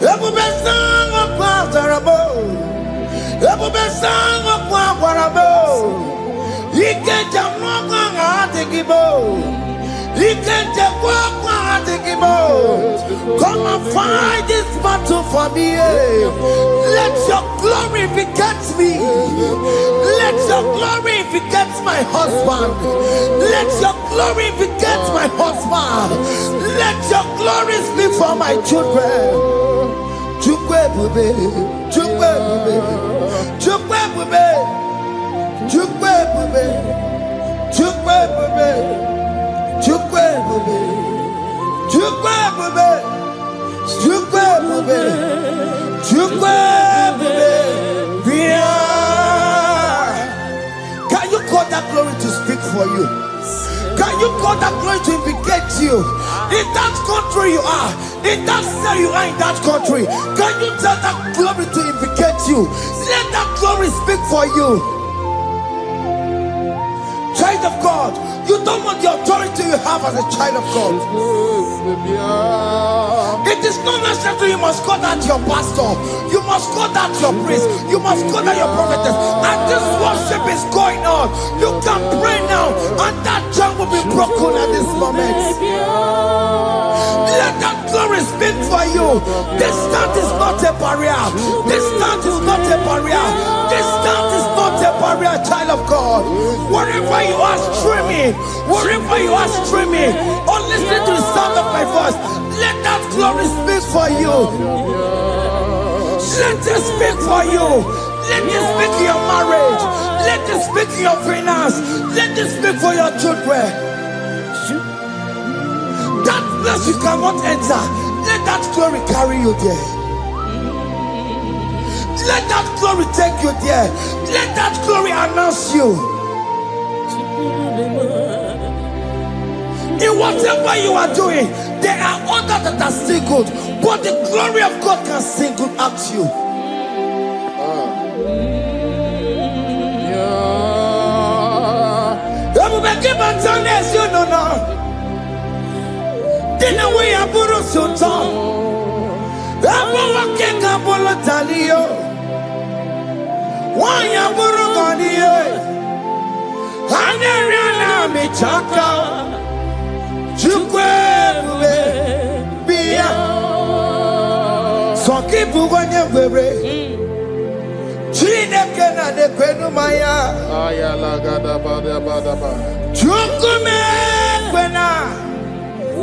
Ebu Besang of Quatarabo. Ebu Besang of Quatarabo. He can't jump on IGBO. He can't jump on IGBO. Come and fight this battle for me. Let your glory beget me. Let your glory beget my husband. Let your glory beget my husband. Let your glory speak for my children. Chukwe bube, chukwe bube, chukwe bube, chukwe bube, chukwe bube, chukwe bube, chukwe bube, chukwe bube, chukwe bube. Can you call that glory to speak for you? Can you call that glory to indicate you? In that country you are, in that cell you are in that country, can you tell that glory to indicate you? Let that glory speak for you. Child of God, you don't want the authority you have as a child of God. It is not necessary you must call that your pastor, you must call that your priest, you must call that your prophetess. And this worship is going on. You can pray now, and that chain will be broken at this moment. Let that glory speak for you. Distance is not a barrier. Distance is not a barrier. Distance is not a barrier, child of God. Wherever you are streaming, wherever you are streaming, or listening to the sound of my voice, let that glory speak for you. Let it speak for you. Let it speak in your marriage. Let it speak in your finance. Let it speak for your children. That place you cannot enter, let that glory carry you there. Let that glory take you there. Let that glory announce you. In whatever you are doing, there are others that are still good, but the glory of God can single out you. You know now. Dina we aburu sultan. Abo wakenga bolo talio. Wanya buru goniye. Haneriana michaka. Chukwe bube bia. Soki buganye were. Chine kena de kwenu maya. Ayala gada bada bada ba. Chukume kwena.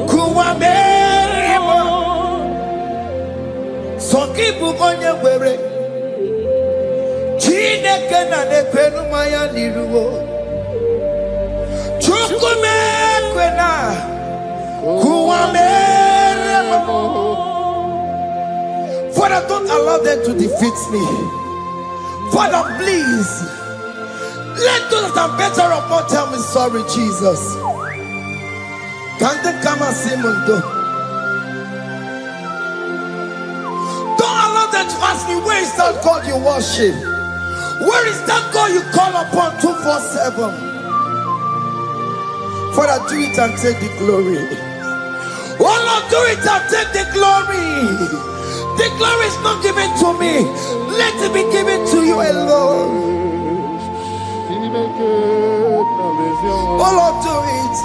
Kuwa meremo. Soki bugonye were. Chineke na nekwenu maya niruwo. Chukume kwena. Kuwa meremo. Father, don't allow them to defeat me. Father, please. Let those that are better off not tell me sorry, Jesus. Can't they come and see me? Don't allow them to ask me, where is that God you worship? Where is that God you call upon 247? Father, do it and take the glory. Oh Lord, do it and take the glory. The glory is not given to me. Let it be given to you alone. Oh Lord, do it.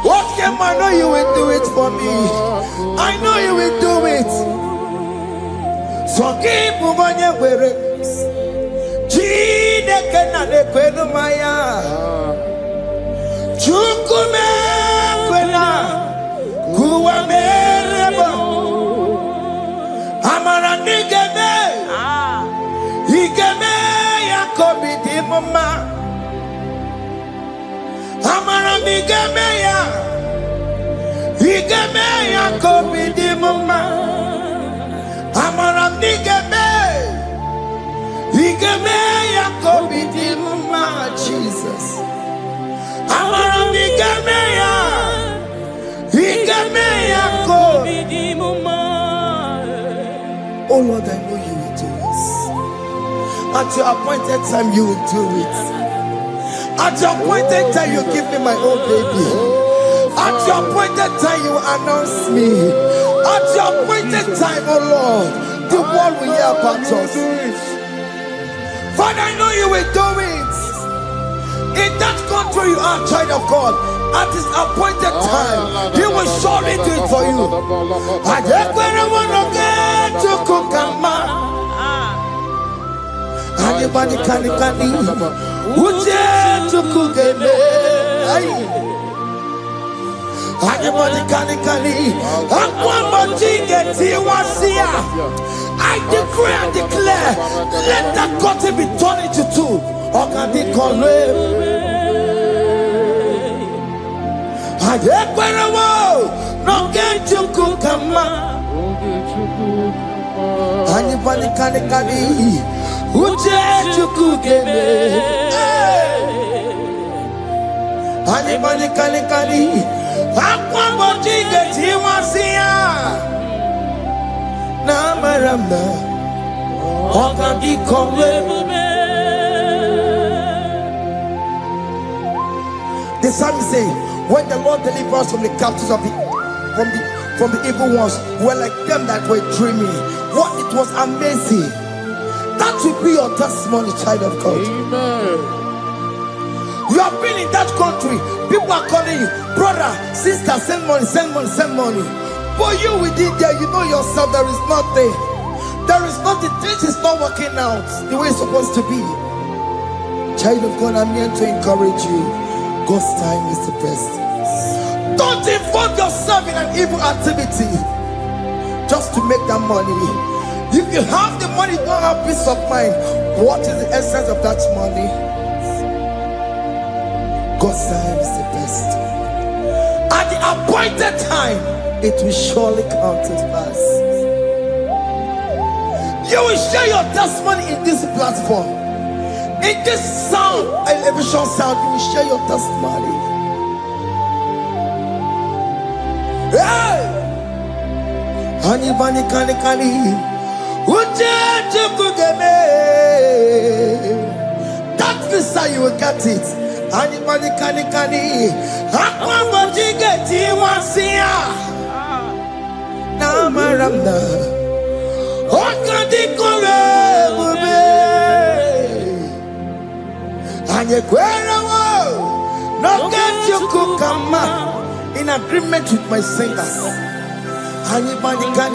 What can I know you will do it for me? I know you will do it. So keep moving where it. Chide kena de kwenu maya. Chukume kwena. Kuwa mereba. mama. Amara migemeya. Igemeya kobi di mama. Amara migemeya. Igemeya kobi di mama. Jesus. Amara migemeya. Igemeya kobi di mama. Oh Lord, I know you will do it. At your appointed time, you will do it. At your appointed time, you give me my own baby. At your appointed time, you announce me. At your appointed time, oh Lord, the world will hear about us. Father, I know you will do it. In that country, you are a child of God. At his appointed time, he will surely do it for you. I just want to get to Kokama. Anybody can Uje to Kugeme. Anybody can I decree and declare, let that curtain be torn into two. Or can they call no get to Kukama. Anybody can Uje to Kugeme. Anybody can Aquamoti get Tiwasia. Namaramba. Okandi Kome. The psalmist say, when the Lord delivers us from the captives of from the evil ones, we're like them that were dreaming. What it was amazing. That will be your testimony, child of God. Amen. You have been in that country. People are calling you, brother, sister, send money, send money, send money. But you within there, you know yourself, there is nothing. There is nothing. This is not working out the way it's supposed to be. Child of God, I'm here to encourage you. God's time is the best. Don't involve yourself in an evil activity just to make that money. If you have the money, you don't have peace of mind. What is the essence of that money? God's time is the best. At the appointed time, it will surely come to pass. You will share your testimony in this platform. In this sound, elevation sound, you will share your testimony. Hey! Anybody can that visa, you will get it. Anybody can Aquamoti get Tiwasia. Namaranda. Okandi Kore. No get you Kukama in agreement with my singers. Anybody can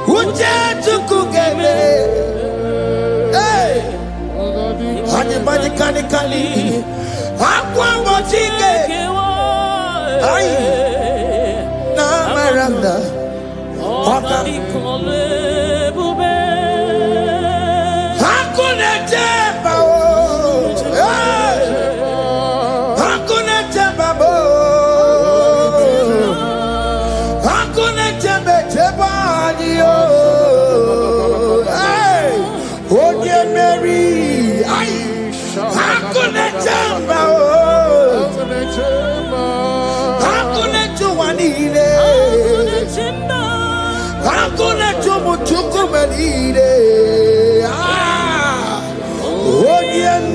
Uje to Kugeme. Hey, anybody can Aquamoti get Namaranda. Okandi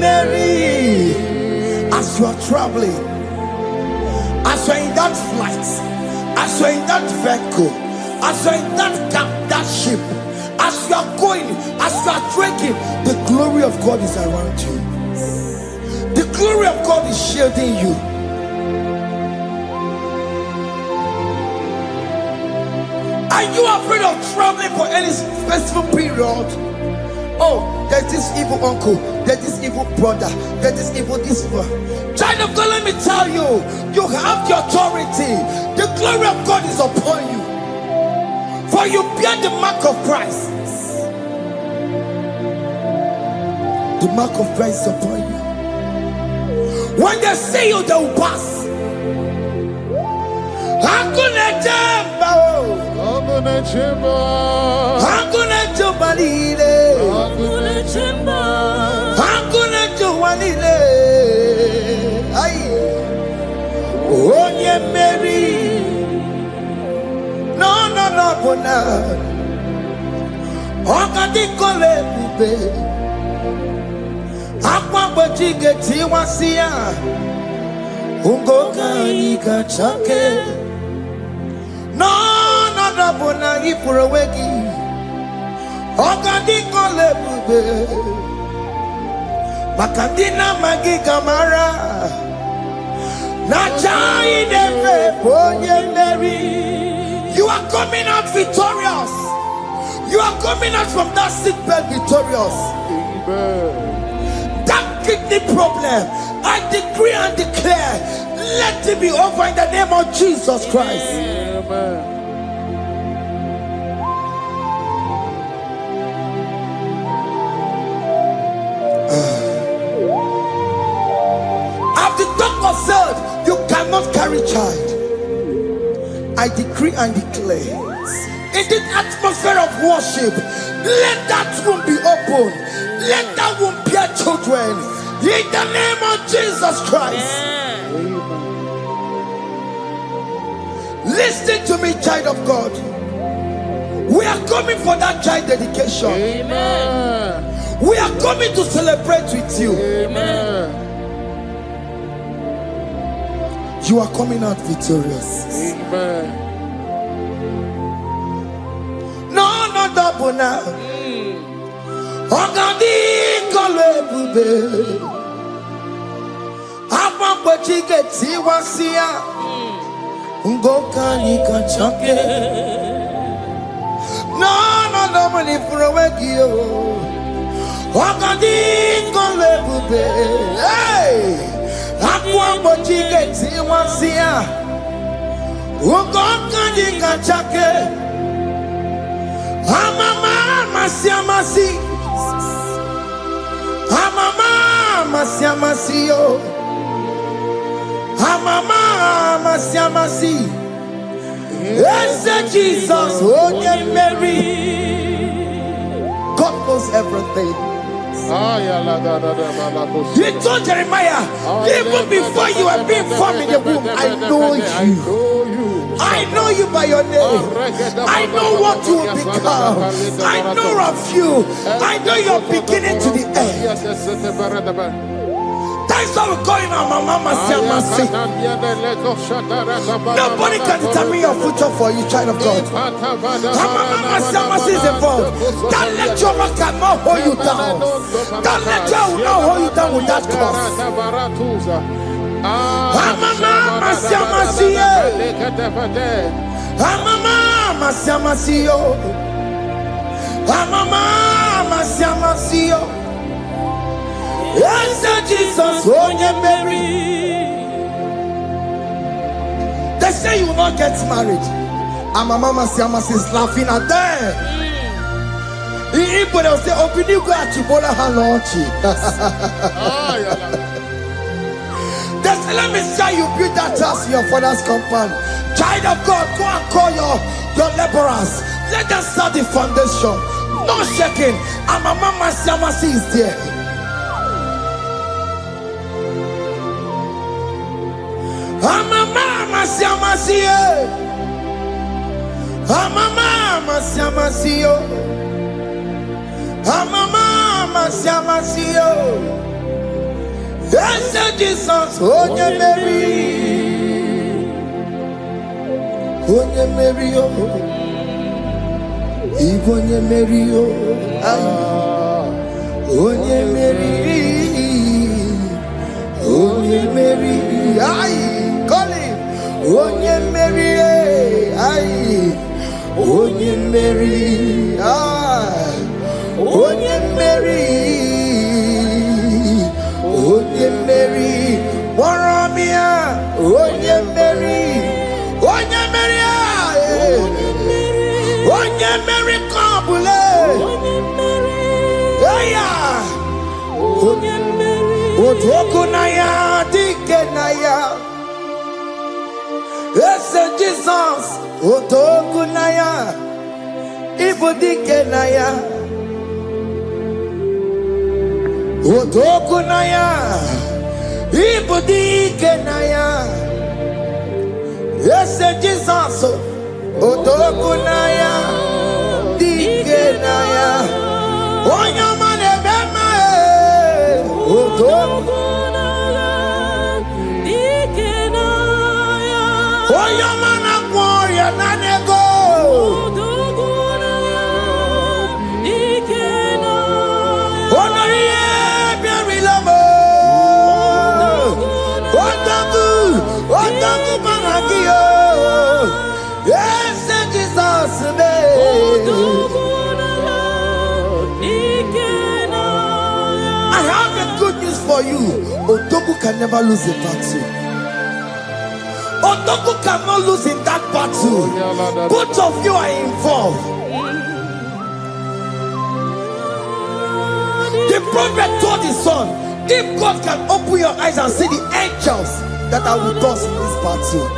Mary, as you are traveling, as you are in that flight, as you are in that vehicle, as you are in that ship, as you are going, as you are drinking, the glory of God is around you. The glory of God is shielding you. Are you afraid of traveling for any specific period? Oh, there's this evil uncle, there's this evil brother, there's this evil this one. Child of God, let me tell you, you have the authority. The glory of God is upon you. For you bear the mark of Christ. The mark of Christ upon you. When they see you, they will pass. Hakuna jambo, hakuna jambo, hakuna jambalile, hakuna jambo, hakuna jambalile. Ay, onye Mary, no, bona. Okadi kole bube, akwa bojige tiwasia, ungoka ikachake. No, bona ifurowegi, okadi kole bube, makandina magi kamara, na chai neve onye Mary. You are coming out victorious. You are coming out from that sick bed victorious. Amen. That kidney problem, I decree and declare, let it be over in the name of Jesus Christ. Amen. As the doctor said, you cannot carry child. I decree and declare, in this atmosphere of worship, let that womb be open. Let that womb bear children. In the name of Jesus Christ. Amen. Listen to me, child of God. We are coming for that child dedication. Amen. We are coming to celebrate with you. Amen. You are coming out victorious. Amen. Bona Ogadi kole bube Apa bojige tiwasia Ngoka ikachake No mani furowegi yo Ogadi kole bube Hey Apa bojige tiwasia Ngoka ikachake Amama masiamasi, amama masiamasi yo, amama masiamasi. Yes, Jesus, onye Mary. God knows everything. He told Jeremiah, even before you were being formed in the womb, I know you. I know you by your name. I know what you will become. I know of you. I know your beginning to the end. That's why we're calling our Mama Siamasi. Nobody can determine your future for you, child of God. Mama Siamasi is involved. Don't let your man cannot hold you down. Don't let your not hold you down with that cross. Mama Siamasi. Mama Siamasi. Mama Siamasi. Yes, Jesus, onye Mary. They say you will not get married. And my Mama Siamasi is laughing at them. People will say, open you go at Chibola Halochi. They say, let me say you build that house in your father's compound. Child of God, go and call your laborers. Let them start the foundation. No shaking. And my Mama Siamasi is there. Mama Siamasi, Mama Siamasi, Mama Siamasi. Yes, Jesus, onye Mary, onye Mary, onye Mary, onye Mary, onye Mary, call him. Onye Mary, Onye Mary, Onye Mary, Onye Mary, Moramia, Onye Mary, Onye Mary, Onye Mary, Kabule, Otokunaya dikenaya. Yes, Jesus. Otokunaya. Ibu dikenaya. Otokunaya. Ibu dikenaya. Yes, Jesus. Otokunaya dikenaya. Onyamane bema. Otokunaya dikenaya. Oyamana gloria nanego. Otokunaya dikenaya. Onoye biari lamo. Otoku managio. Yes, Jesus name. I have a good news for you. Otoku can never lose a battle. Otoku cannot lose in that battle. Both of you are involved. The prophet told his son, if God can open your eyes and see the angels that are with us in this battle.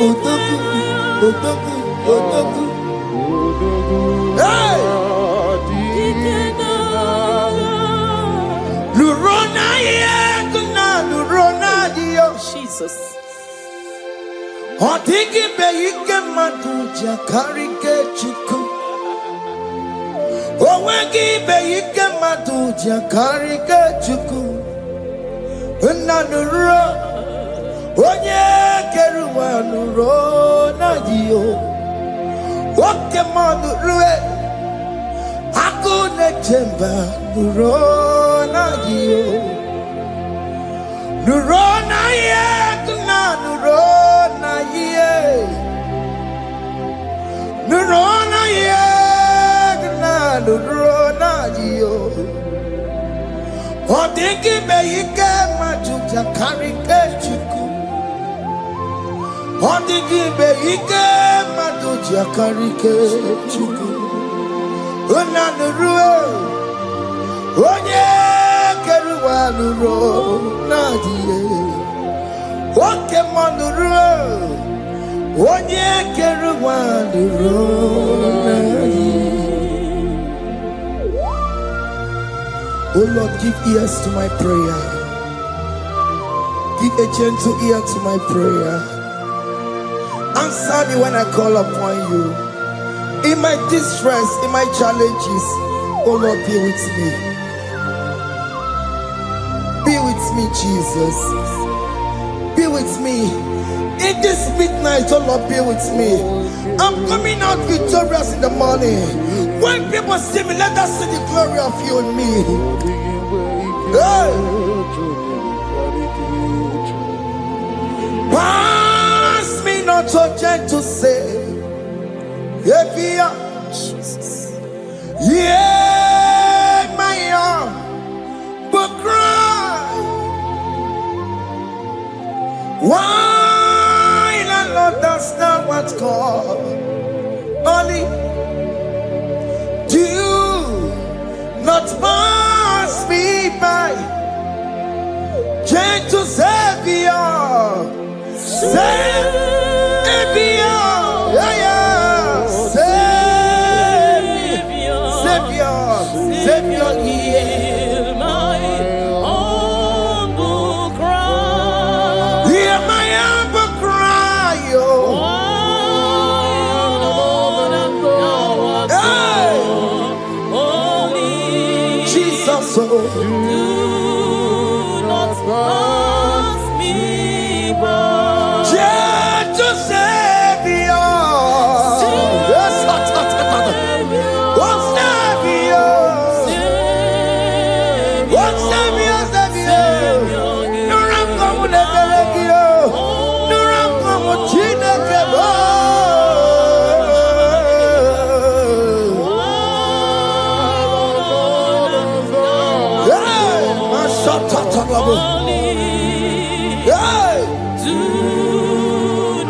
Otoku, Otoku, Otoku. Hey! Lurona yekuna, Lurona dio. Jesus. Otiki beyike maduja karike chuku. Owegi beyike maduja karike chuku. Unanuro, onye keruwa Lurona dio. Woke manurue, akune chemba Lurona dio. Lurona yekuna, Lurona ye. Lurona yekuna, Lurona dio. Odingi beyike majuja karike chuku. Odingi beyike majuja karike chuku. Unanurue, onye keruwa Lurona dio. Woke manurue, onye keruwa Lurona dio. Oh Lord, give ears to my prayer. Give a gentle ear to my prayer. Answer me when I call upon you. In my distress, in my challenges, oh Lord, be with me. Be with me, Jesus. Be with me. In this midnight, oh Lord, be with me. I'm coming out victorious in the morning. When people see me, let us see the glory of you in me. Hey. Pass me not so gentle say, Jesus. Yeah, my arm, but cry. Why not understand what's called? Only do not pass me by. Gentle Savior, Savior, yeah, yeah. Savior, hear my humble cry. Hear my humble cry, oh. Hey. Jesus, oh. Do not pass me by. Gentle Savior.